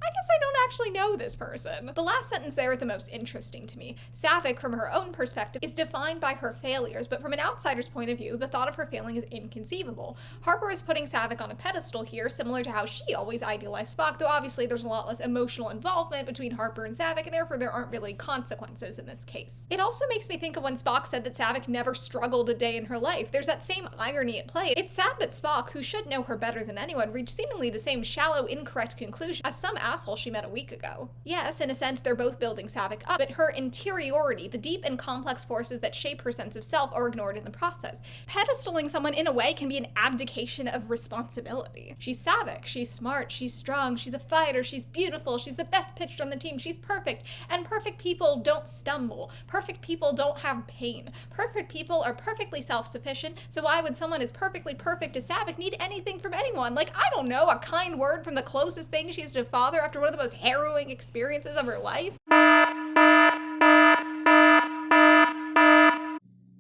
I guess I don't actually know this person. The last sentence there is the most interesting to me. Saavik, from her own perspective, is defined by her failures, but from an outsider's point of view, the thought of her failing is inconceivable. Harper is putting Saavik on a pedestal here, similar to how she always idealized Spock, though obviously there's a lot less emotional involvement between Harper and Saavik, and therefore there aren't really consequences in this case. It also makes me think of when Spock said that Saavik never struggled a day in her life. There's that same irony at play. It's sad that Spock, who should know her better than anyone, reached seemingly the same shallow, incorrect conclusion as some asshole she met a week ago. Yes, in a sense, they're both building Saavik up, but her interiority, the deep and complex forces that shape her sense of self, are ignored in the process. Pedestaling someone in a way can be an abdication of responsibility. She's Saavik, she's smart, she's strong, she's a fighter, she's beautiful, she's the best pitched on the team, she's perfect, and perfect people don't stumble. Perfect people don't have pain. Perfect people are perfectly self-sufficient, so why would someone as perfectly perfect as Saavik need anything from anyone? Like, I don't know, a kind word from the closest thing she's to father after one of the most harrowing experiences of her life?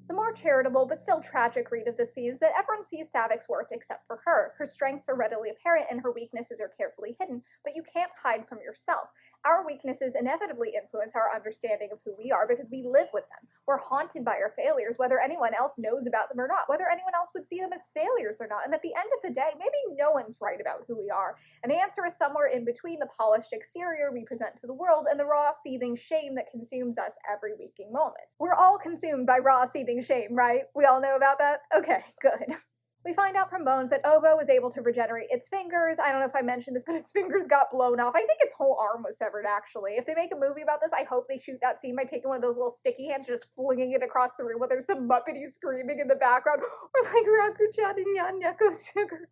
The more charitable but still tragic read of the scene is that everyone sees Saavik's worth except for her. Her strengths are readily apparent and her weaknesses are carefully hidden, but you can't hide from yourself. Our weaknesses inevitably influence our understanding of who we are because we live with them. We're haunted by our failures, whether anyone else knows about them or not, whether anyone else would see them as failures or not. And at the end of the day, maybe no one's right about who we are. And the answer is somewhere in between the polished exterior we present to the world and the raw, seething shame that consumes us every waking moment. We're all consumed by raw, seething shame, right? We all know about that? Okay, good. We find out from Bones that Obo was able to regenerate its fingers. I don't know if I mentioned this, but its fingers got blown off. I think its whole arm was severed, actually. If they make a movie about this, I hope they shoot that scene by taking one of those little sticky hands, just flinging it across the room while there's some Muppety screaming in the background. Or like Rakuchan and Yanyako Sugar.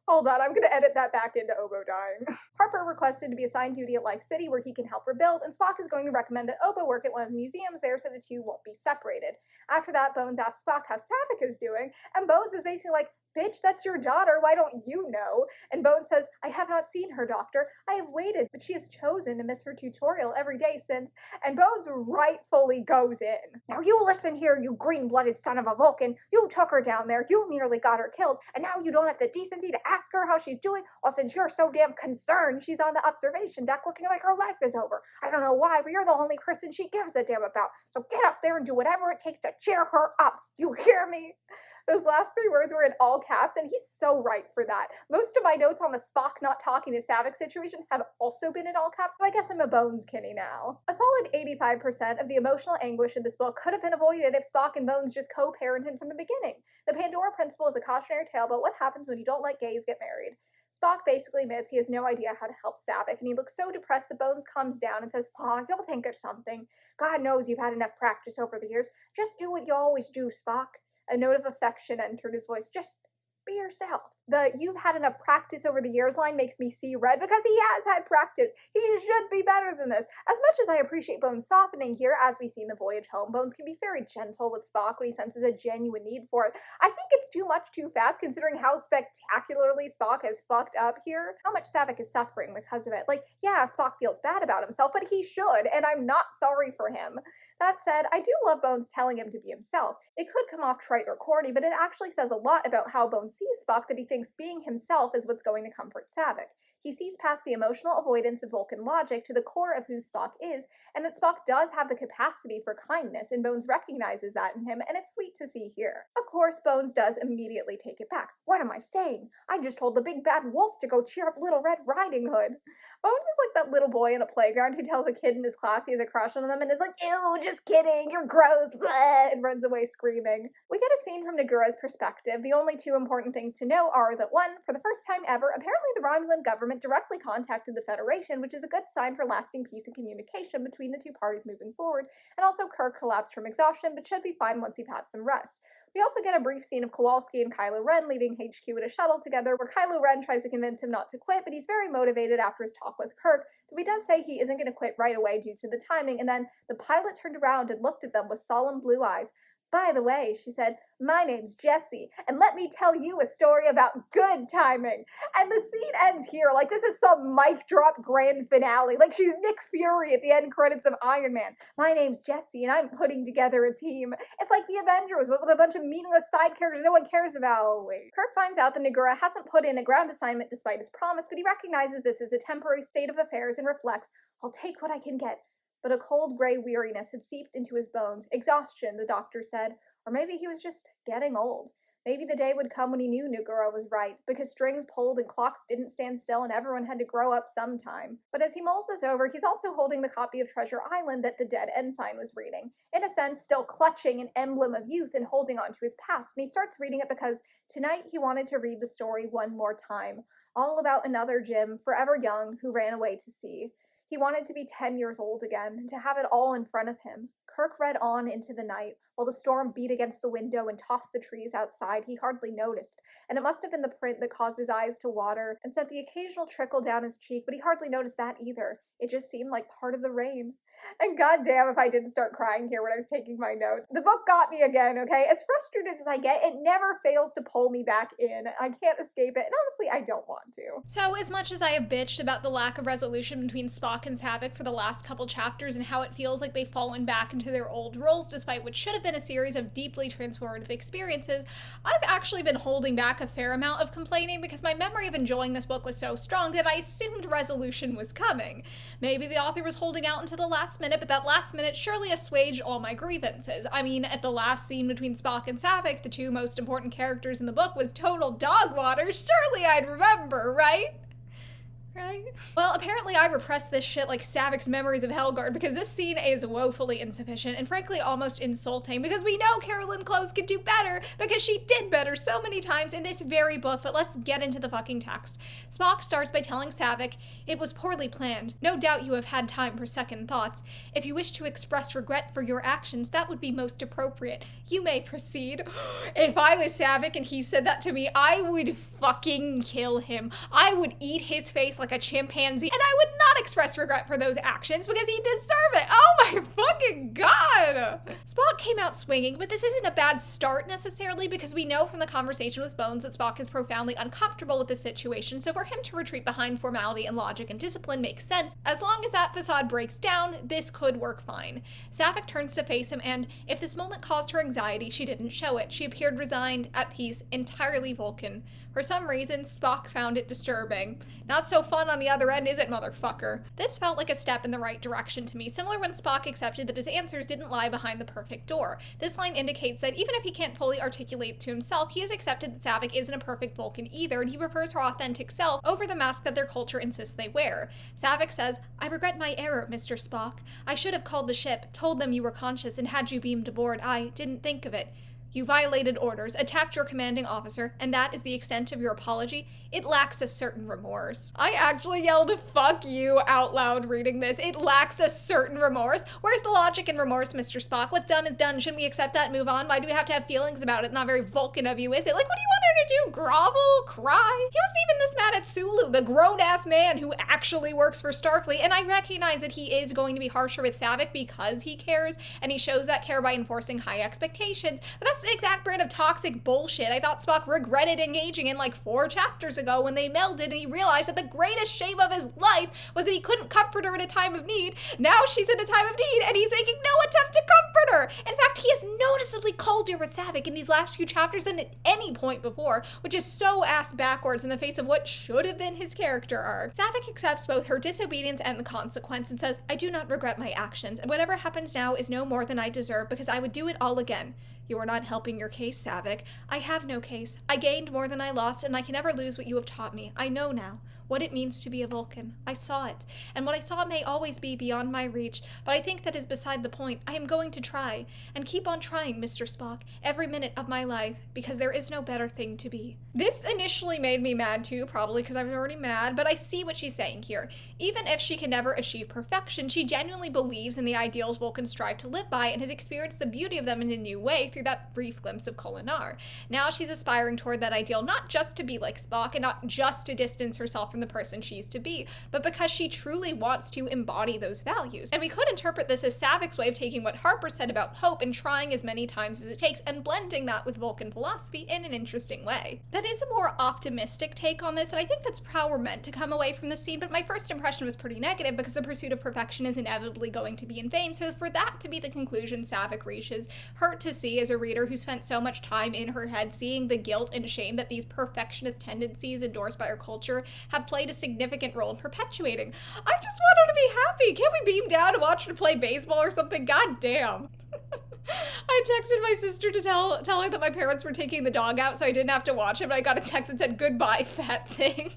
Hold on, I'm going to edit that back into Obo dying. Harper requested to be assigned duty at Life City where he can help rebuild, and Spock is going to recommend that Obo work at one of the museums there so the two won't be separated. After that, Bones asks Spock how Saavik is doing, and Bones is basically like, bitch, that's your daughter, why don't you know? And Bones says, I have not seen her, doctor. I have waited, but she has chosen to miss her tutorial every day since, and Bones rightfully goes in. Now you listen here, you green-blooded son of a Vulcan. You took her down there, you nearly got her killed, and now you don't have the decency to ask her how she's doing? Well, since you're so damn concerned, she's on the observation deck looking like her life is over. I don't know why, but you're the only person she gives a damn about. So get up there and do whatever it takes to cheer her up. You hear me? Those last three words were in all caps, and he's so right for that. Most of my notes on the Spock not talking to Saavik situation have also been in all caps, so I guess I'm a Bones Kinney now. A solid 85% of the emotional anguish in this book could have been avoided if Spock and Bones just co-parented from the beginning. The Pandora Principle is a cautionary tale about what happens when you don't let gays get married. Spock basically admits he has no idea how to help Saavik, and he looks so depressed that Bones calms down and says, you'll think of something. God knows you've had enough practice over the years. Just do what you always do, Spock. A note of affection entered his voice. Just be yourself. The "you've had enough practice over the years" line makes me see red because he has had practice. He should be better than this. As much as I appreciate Bones softening here, as we see in the voyage home, Bones can be very gentle with Spock when he senses a genuine need for it. I think it's too much too fast considering how spectacularly Spock has fucked up here. How much Saavik is suffering because of it. Like, yeah, Spock feels bad about himself, but he should, and I'm not sorry for him. That said, I do love Bones telling him to be himself. It could come off trite or corny, but it actually says a lot about how Bones sees Spock that he thinks being himself is what's going to comfort Saavik. He sees past the emotional avoidance of Vulcan logic to the core of who Spock is, and that Spock does have the capacity for kindness, and Bones recognizes that in him, and it's sweet to see here. Of course, Bones does immediately take it back. What am I saying? I just told the big bad wolf to go cheer up Little Red Riding Hood. Bones is like that little boy in a playground who tells a kid in his class he has a crush on them and is like, ew, just kidding, you're gross, blah, and runs away screaming. We get a scene from Nagura's perspective. The only two important things to know are that, one, for the first time ever, apparently the Romulan government directly contacted the Federation, which is a good sign for lasting peace and communication between the two parties moving forward, and also Kirk collapsed from exhaustion, but should be fine once he's had some rest. We also get a brief scene of Kowalski and Kylo Ren leaving HQ in a shuttle together, where Kylo Ren tries to convince him not to quit, but he's very motivated after his talk with Kirk, though he does say he isn't going to quit right away due to the timing, and then the pilot turned around and looked at them with solemn blue eyes. "By the way," she said, "my name's Jessie, and let me tell you a story about good timing." And the scene ends here, like this is some mic drop grand finale, like she's Nick Fury at the end credits of Iron Man. "My name's Jessie, and I'm putting together a team." It's like the Avengers, but with a bunch of meaningless side characters no one cares about. Oh, wait. Kirk finds out that Nagura hasn't put in a ground assignment despite his promise, but he recognizes this as a temporary state of affairs and reflects, "I'll take what I can get." But a cold gray weariness had seeped into his bones. Exhaustion, the doctor said. Or maybe he was just getting old. Maybe the day would come when he knew Nagura was right, because strings pulled and clocks didn't stand still and everyone had to grow up sometime. But as he mulls this over, he's also holding the copy of Treasure Island that the dead ensign was reading. In a sense, still clutching an emblem of youth and holding on to his past. And he starts reading it because tonight he wanted to read the story one more time. All about another Jim, forever young, who ran away to sea. He wanted to be 10 years old again, and to have it all in front of him. Kirk read on into the night. While the storm beat against the window and tossed the trees outside, he hardly noticed, and it must have been the print that caused his eyes to water and sent the occasional trickle down his cheek, but he hardly noticed that either. It just seemed like part of the rain. And goddamn if I didn't start crying here when I was taking my notes. The book got me again, okay? As frustrated as I get, it never fails to pull me back in. I can't escape it, and honestly, I don't want to. So, as much as I have bitched about the lack of resolution between Spock and Saavik for the last couple chapters and how it feels like they've fallen back into their old roles despite what should have been a series of deeply transformative experiences, I've actually been holding back a fair amount of complaining because my memory of enjoying this book was so strong that I assumed resolution was coming. Maybe the author was holding out until the last minute, but that last minute surely assuaged all my grievances. I mean, at the last scene between Spock and Saavik, the two most important characters in the book, was total dog water. Surely I'd remember, right? Right? Well, apparently I repressed this shit like Saavik's memories of Helgard because this scene is woefully insufficient and frankly almost insulting because we know Carolyn Clowes could do better because she did better so many times in this very book, but let's get into the fucking text. Spock starts by telling Saavik, "It was poorly planned. No doubt you have had time for second thoughts. If you wish to express regret for your actions, that would be most appropriate. You may proceed." If I was Saavik and he said that to me, I would fucking kill him. I would eat his face like a chimpanzee, and I would not express regret for those actions because he deserved it. Oh my fucking god! Spock came out swinging, but this isn't a bad start necessarily because we know from the conversation with Bones that Spock is profoundly uncomfortable with this situation, so for him to retreat behind formality and logic and discipline makes sense. As long as that facade breaks down, this could work fine. Saavik turns to face him, and if this moment caused her anxiety, she didn't show it. She appeared resigned, at peace, entirely Vulcan. For some reason, Spock found it disturbing. Not so fun on the other end, is it, motherfucker? This felt like a step in the right direction to me, similar when Spock accepted that his answers didn't lie behind the perfect door. This line indicates that even if he can't fully articulate to himself, he has accepted that Saavik isn't a perfect Vulcan either, and he prefers her authentic self over the mask that their culture insists they wear. Saavik says, "I regret my error, Mr. Spock. I should have called the ship, told them you were conscious, and had you beamed aboard. I didn't think of it. You violated orders, attacked your commanding officer, and that is the extent of your apology. It lacks a certain remorse." I actually yelled, "Fuck you," out loud reading this. It lacks a certain remorse. Where's the logic in remorse, Mr. Spock? What's done is done. Shouldn't we accept that and move on? Why do we have to have feelings about it? Not very Vulcan of you, is it? Like, what do you want her to do? Grovel? Cry? He wasn't even this mad at Sulu, the grown-ass man who actually works for Starfleet, and I recognize that he is going to be harsher with Saavik because he cares, and he shows that care by enforcing high expectations, but that's the exact brand of toxic bullshit I thought Spock regretted engaging in like 4 chapters ago when they melded and he realized that the greatest shame of his life was that he couldn't comfort her in a time of need. Now she's in a time of need and he's making no attempt to comfort her. In fact, he is noticeably colder with Saavik in these last few chapters than at any point before, which is so ass backwards in the face of what should have been his character arc. Saavik accepts both her disobedience and the consequence and says, "I do not regret my actions, and whatever happens now is no more than I deserve because I would do it all again." "You are not helping your case, Saavik." "I have no case. I gained more than I lost, and I can never lose what you have taught me. I know now what it means to be a Vulcan. I saw it, and what I saw may always be beyond my reach, but I think that is beside the point. I am going to try, and keep on trying, Mr. Spock, every minute of my life, because there is no better thing to be." This initially made me mad too, probably because I was already mad, but I see what she's saying here. Even if she can never achieve perfection, she genuinely believes in the ideals Vulcans strive to live by and has experienced the beauty of them in a new way through that brief glimpse of Kolinar. Now she's aspiring toward that ideal, not just to be like Spock and not just to distance herself from the person she used to be, but because she truly wants to embody those values. And we could interpret this as Saavik's way of taking what Harper said about hope and trying as many times as it takes and blending that with Vulcan philosophy in an interesting way. That is a more optimistic take on this, and I think that's how we're meant to come away from this scene, but my first impression was pretty negative because the pursuit of perfection is inevitably going to be in vain, so for that to be the conclusion Saavik reaches, hurt to see as a reader who spent so much time in her head seeing the guilt and shame that these perfectionist tendencies endorsed by our culture have played a significant role in perpetuating. I just want her to be happy. Can't we beam down and watch her play baseball or something? God damn. I texted my sister to tell her that my parents were taking the dog out so I didn't have to watch it, but I got a text that said, "Goodbye, fat thing."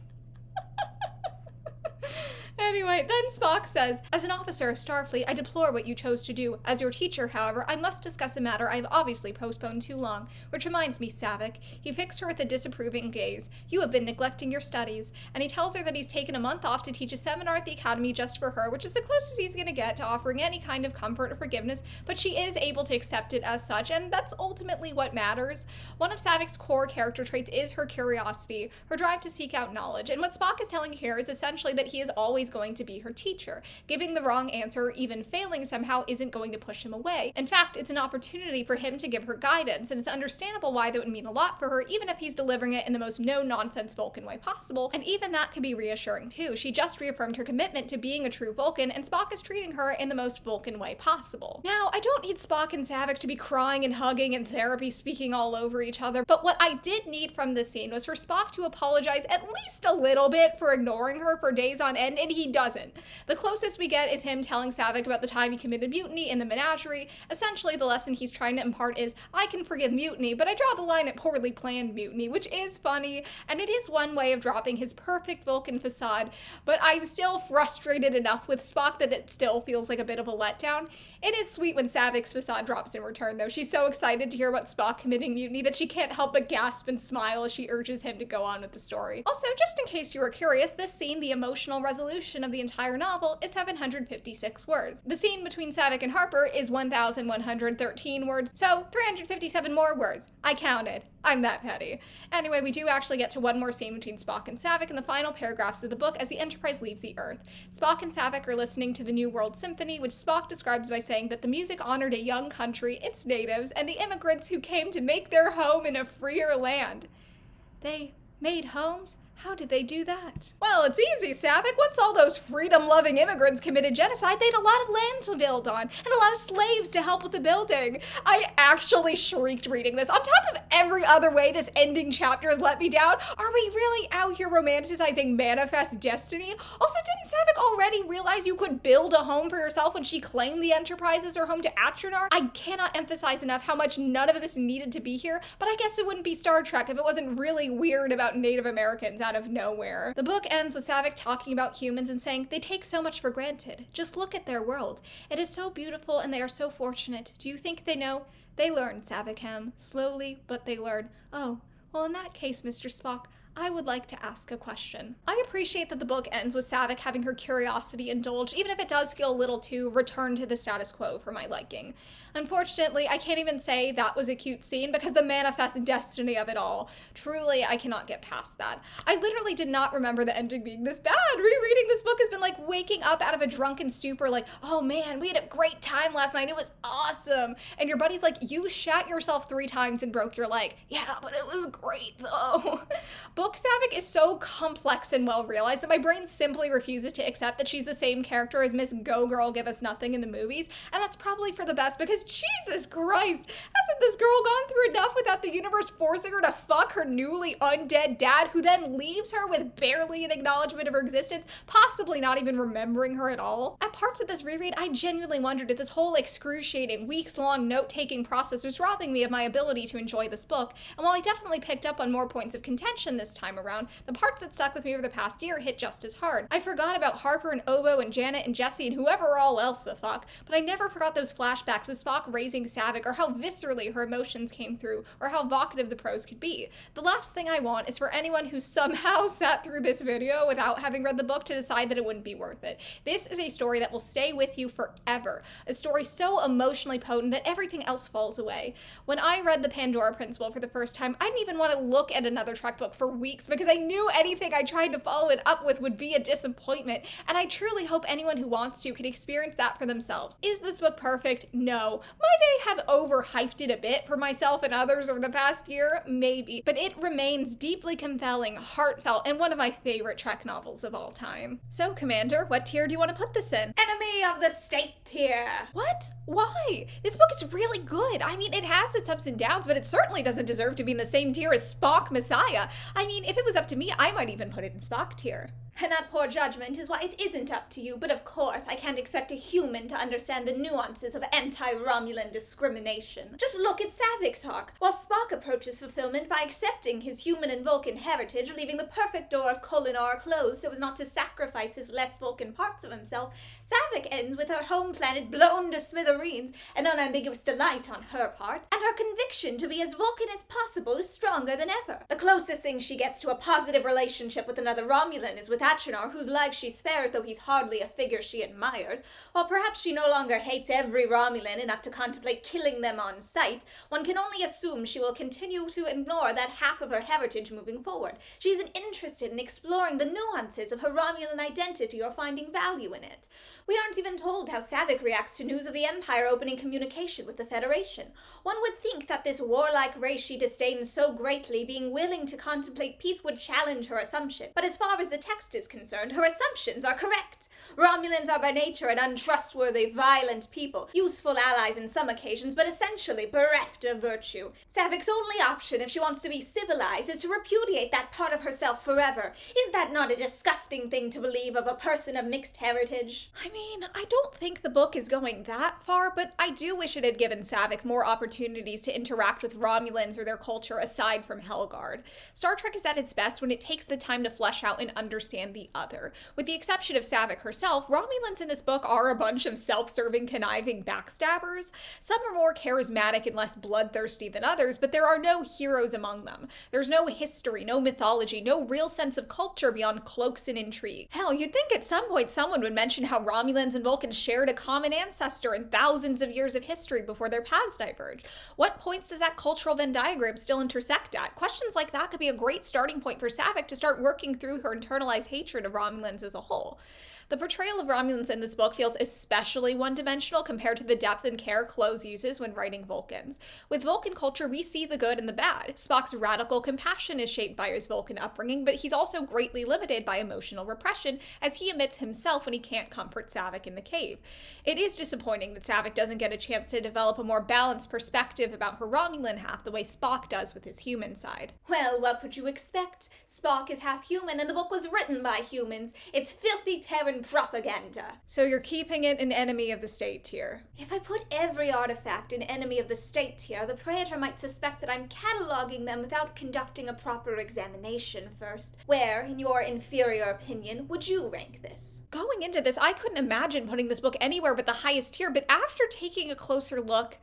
Anyway, then Spock says, "As an officer of Starfleet, I deplore what you chose to do. As your teacher, however, I must discuss a matter I have obviously postponed too long. Which reminds me, Saavik." He fixed her with a disapproving gaze. "You have been neglecting your studies." And he tells her that he's taken a month off to teach a seminar at the Academy just for her, which is the closest he's going to get to offering any kind of comfort or forgiveness, but she is able to accept it as such, and that's ultimately what matters. One of Saavik's core character traits is her curiosity, her drive to seek out knowledge, and what Spock is telling here is essentially that he is always going to be her teacher. Giving the wrong answer or even failing somehow isn't going to push him away. In fact, it's an opportunity for him to give her guidance, and it's understandable why that would mean a lot for her, even if he's delivering it in the most no-nonsense Vulcan way possible, and even that can be reassuring too. She just reaffirmed her commitment to being a true Vulcan, and Spock is treating her in the most Vulcan way possible. Now, I don't need Spock and Saavik to be crying and hugging and therapy speaking all over each other, but what I did need from this scene was for Spock to apologize at least a little bit for ignoring her for days on end, and he doesn't. The closest we get is him telling Saavik about the time he committed mutiny in the menagerie. Essentially, the lesson he's trying to impart is, I can forgive mutiny, but I draw the line at poorly planned mutiny, which is funny, and it is one way of dropping his perfect Vulcan facade, but I'm still frustrated enough with Spock that it still feels like a bit of a letdown. It is sweet when Saavik's facade drops in return, though. She's so excited to hear about Spock committing mutiny that she can't help but gasp and smile as she urges him to go on with the story. Also, just in case you were curious, this scene, the emotional resolution of the entire novel, is 756 words. The scene between Saavik and Harper is 1,113 words, so 357 more words. I counted. I'm that petty. Anyway, we do actually get to one more scene between Spock and Saavik in the final paragraphs of the book as the Enterprise leaves the Earth. Spock and Saavik are listening to the New World Symphony, which Spock describes by saying that the music honored a young country, its natives, and the immigrants who came to make their home in a freer land. They made homes? How did they do that? Well, it's easy, Saavik. Once all those freedom-loving immigrants committed genocide, they had a lot of land to build on, and a lot of slaves to help with the building. I actually shrieked reading this. On top of every other way this ending chapter has let me down, are we really out here romanticizing manifest destiny? Also, didn't Saavik already realize you could build a home for yourself when she claimed the Enterprise as her home to Atronar? I cannot emphasize enough how much none of this needed to be here, but I guess it wouldn't be Star Trek if it wasn't really weird about Native Americans out of nowhere. The book ends with Saavik talking about humans and saying, they take so much for granted. Just look at their world. It is so beautiful and they are so fortunate. Do you think they know? They learn, Saavikham. Slowly, but they learn. Oh, well in that case, Mr. Spock, I would like to ask a question. I appreciate that the book ends with Saavik having her curiosity indulged, even if it does feel a little too return to the status quo for my liking. Unfortunately, I can't even say that was a cute scene because the manifest destiny of it all. Truly, I cannot get past that. I literally did not remember the ending being this bad. Rereading this book has been like waking up out of a drunken stupor like, oh man, we had a great time last night. It was awesome. And your buddy's like, you shat yourself 3 times and broke your leg. Yeah, but it was great though. Book Saavik is so complex and well realized that my brain simply refuses to accept that she's the same character as Miss Go Girl Give Us Nothing in the movies, and that's probably for the best because Jesus Christ, hasn't this girl gone through enough without the universe forcing her to fuck her newly undead dad, who then leaves her with barely an acknowledgement of her existence, possibly not even remembering her at all? At parts of this reread, I genuinely wondered if this whole excruciating, weeks-long note-taking process was robbing me of my ability to enjoy this book, and while I definitely picked up on more points of contention this time around, the parts that stuck with me over the past year hit just as hard. I forgot about Harper and Obo and Janet and Jesse and whoever all else the fuck, but I never forgot those flashbacks of Spock raising Saavik, or how viscerally her emotions came through, or how evocative the prose could be. The last thing I want is for anyone who somehow sat through this video without having read the book to decide that it wouldn't be worth it. This is a story that will stay with you forever. A story so emotionally potent that everything else falls away. When I read The Pandora Principle for the first time, I didn't even want to look at another Trek book for weeks because I knew anything I tried to follow it up with would be a disappointment, and I truly hope anyone who wants to can experience that for themselves. Is this book perfect? No. Might I have overhyped it a bit for myself and others over the past year? Maybe. But it remains deeply compelling, heartfelt, and one of my favorite Trek novels of all time. So, Commander, what tier do you want to put this in? Enemy of the state tier. What? Why? This book is really good. I mean, it has its ups and downs, but it certainly doesn't deserve to be in the same tier as Spock Messiah. I mean, if it was up to me, I might even put it in Spock tier. And that poor judgment is why it isn't up to you, but of course I can't expect a human to understand the nuances of anti-Romulan discrimination. Just look at Saavik's arc. While Spock approaches fulfillment by accepting his human and Vulcan heritage, leaving the perfect door of Kolinahr closed so as not to sacrifice his less Vulcan parts of himself, Saavik ends with her home planet blown to smithereens, an unambiguous delight on her part, and her conviction to be as Vulcan as possible is stronger than ever. The closest thing she gets to a positive relationship with another Romulan is with Achenar, whose life she spares, though he's hardly a figure she admires. While perhaps she no longer hates every Romulan enough to contemplate killing them on sight, one can only assume she will continue to ignore that half of her heritage moving forward. She isn't interested in exploring the nuances of her Romulan identity or finding value in it. We aren't even told how Saavik reacts to news of the Empire opening communication with the Federation. One would think that this warlike race she disdains so greatly being willing to contemplate peace would challenge her assumption. But as far as the text is concerned, her assumptions are correct. Romulans are by nature an untrustworthy, violent people, useful allies in some occasions, but essentially bereft of virtue. Saavik's only option if she wants to be civilized is to repudiate that part of herself forever. Is that not a disgusting thing to believe of a person of mixed heritage? I mean, I don't think the book is going that far, but I do wish it had given Saavik more opportunities to interact with Romulans or their culture aside from Helgard. Star Trek is at its best when it takes the time to flesh out and understand the other. With the exception of Saavik herself, Romulans in this book are a bunch of self-serving, conniving backstabbers. Some are more charismatic and less bloodthirsty than others, but there are no heroes among them. There's no history, no mythology, no real sense of culture beyond cloaks and intrigue. Hell, you'd think at some point someone would mention how Romulans and Vulcans shared a common ancestor and thousands of years of history before their paths diverged. What points does that cultural Venn diagram still intersect at? Questions like that could be a great starting point for Saavik to start working through her internalized hatred of Romulans as a whole. The portrayal of Romulans in this book feels especially one-dimensional compared to the depth and care Clowes uses when writing Vulcans. With Vulcan culture, we see the good and the bad. Spock's radical compassion is shaped by his Vulcan upbringing, but he's also greatly limited by emotional repression, as he admits himself when he can't comfort Saavik in the cave. It is disappointing that Saavik doesn't get a chance to develop a more balanced perspective about her Romulan half the way Spock does with his human side. Well, what would you expect? Spock is half human, and the book was written by humans. It's filthy Terran propaganda. So you're keeping it an enemy of the state tier. If I put every artifact in enemy of the state tier, the Praetor might suspect that I'm cataloging them without conducting a proper examination first. Where, in your inferior opinion, would you rank this? Going into this, I couldn't imagine putting this book anywhere but the highest tier, but after taking a closer look,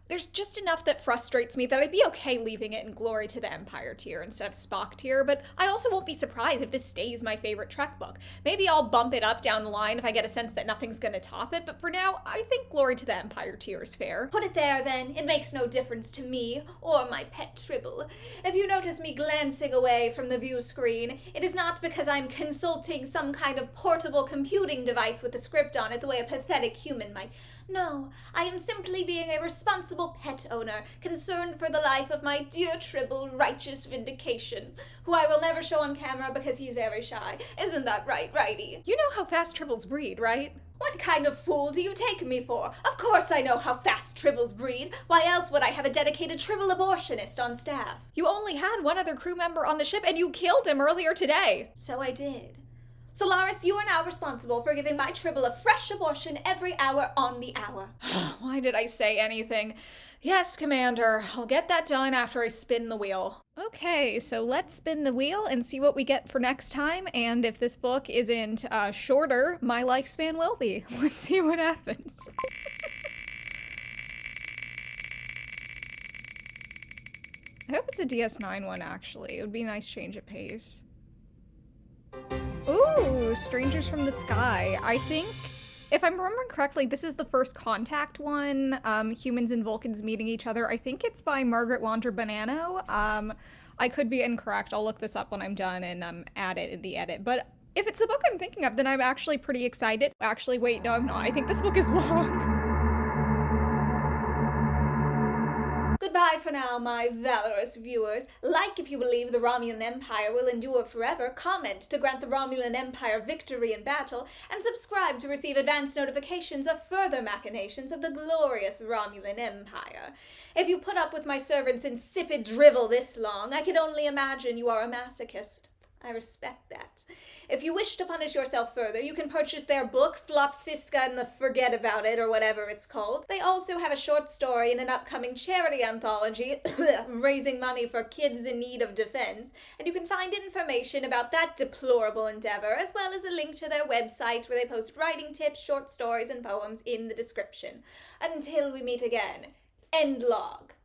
there's just enough that frustrates me that I'd be okay leaving it in Glory to the Empire tier instead of Spock tier, but I also won't be surprised if this stays my favorite Trek book. Maybe I'll bump it up down the line if I get a sense that nothing's gonna top it, but for now, I think Glory to the Empire tier is fair. Put it there then. It makes no difference to me or my pet Tribble. If you notice me glancing away from the view screen, it is not because I'm consulting some kind of portable computing device with a script on it the way a pathetic human might. No, I am simply being a responsible pet owner, concerned for the life of my dear Tribble, righteous vindication, who I will never show on camera because he's very shy. Isn't that right, Righty? You know how fast Tribbles breed, right? What kind of fool do you take me for? Of course I know how fast Tribbles breed. Why else would I have a dedicated Tribble abortionist on staff? You only had one other crew member on the ship and you killed him earlier today. So I did. Solaris, you are now responsible for giving my Tribble a fresh abortion every hour on the hour. Why did I say anything? Yes, Commander, I'll get that done after I spin the wheel. Okay, so let's spin the wheel and see what we get for next time, and if this book isn't shorter, my lifespan will be. Let's see what happens. I hope it's a DS9 one, actually. It would be a nice change of pace. Ooh, Strangers from the Sky. I think, if I'm remembering correctly, this is the first Contact one, humans and Vulcans meeting each other. I think it's by Margaret Wander Bonanno. I could be incorrect. I'll look this up when I'm done and add it in the edit. But if it's the book I'm thinking of, then I'm actually pretty excited. Actually, wait, no, I'm not. I think this book is long. Goodbye for now, my valorous viewers. Like if you believe the Romulan Empire will endure forever, comment to grant the Romulan Empire victory in battle, and subscribe to receive advance notifications of further machinations of the glorious Romulan Empire. If you put up with my servants' insipid drivel this long, I can only imagine you are a masochist. I respect that. If you wish to punish yourself further, you can purchase their book, Flop Siska and the Forget About It, or whatever it's called. They also have a short story in an upcoming charity anthology, raising money for kids in need of defense, and you can find information about that deplorable endeavor, as well as a link to their website where they post writing tips, short stories, and poems in the description. Until we meet again, end log.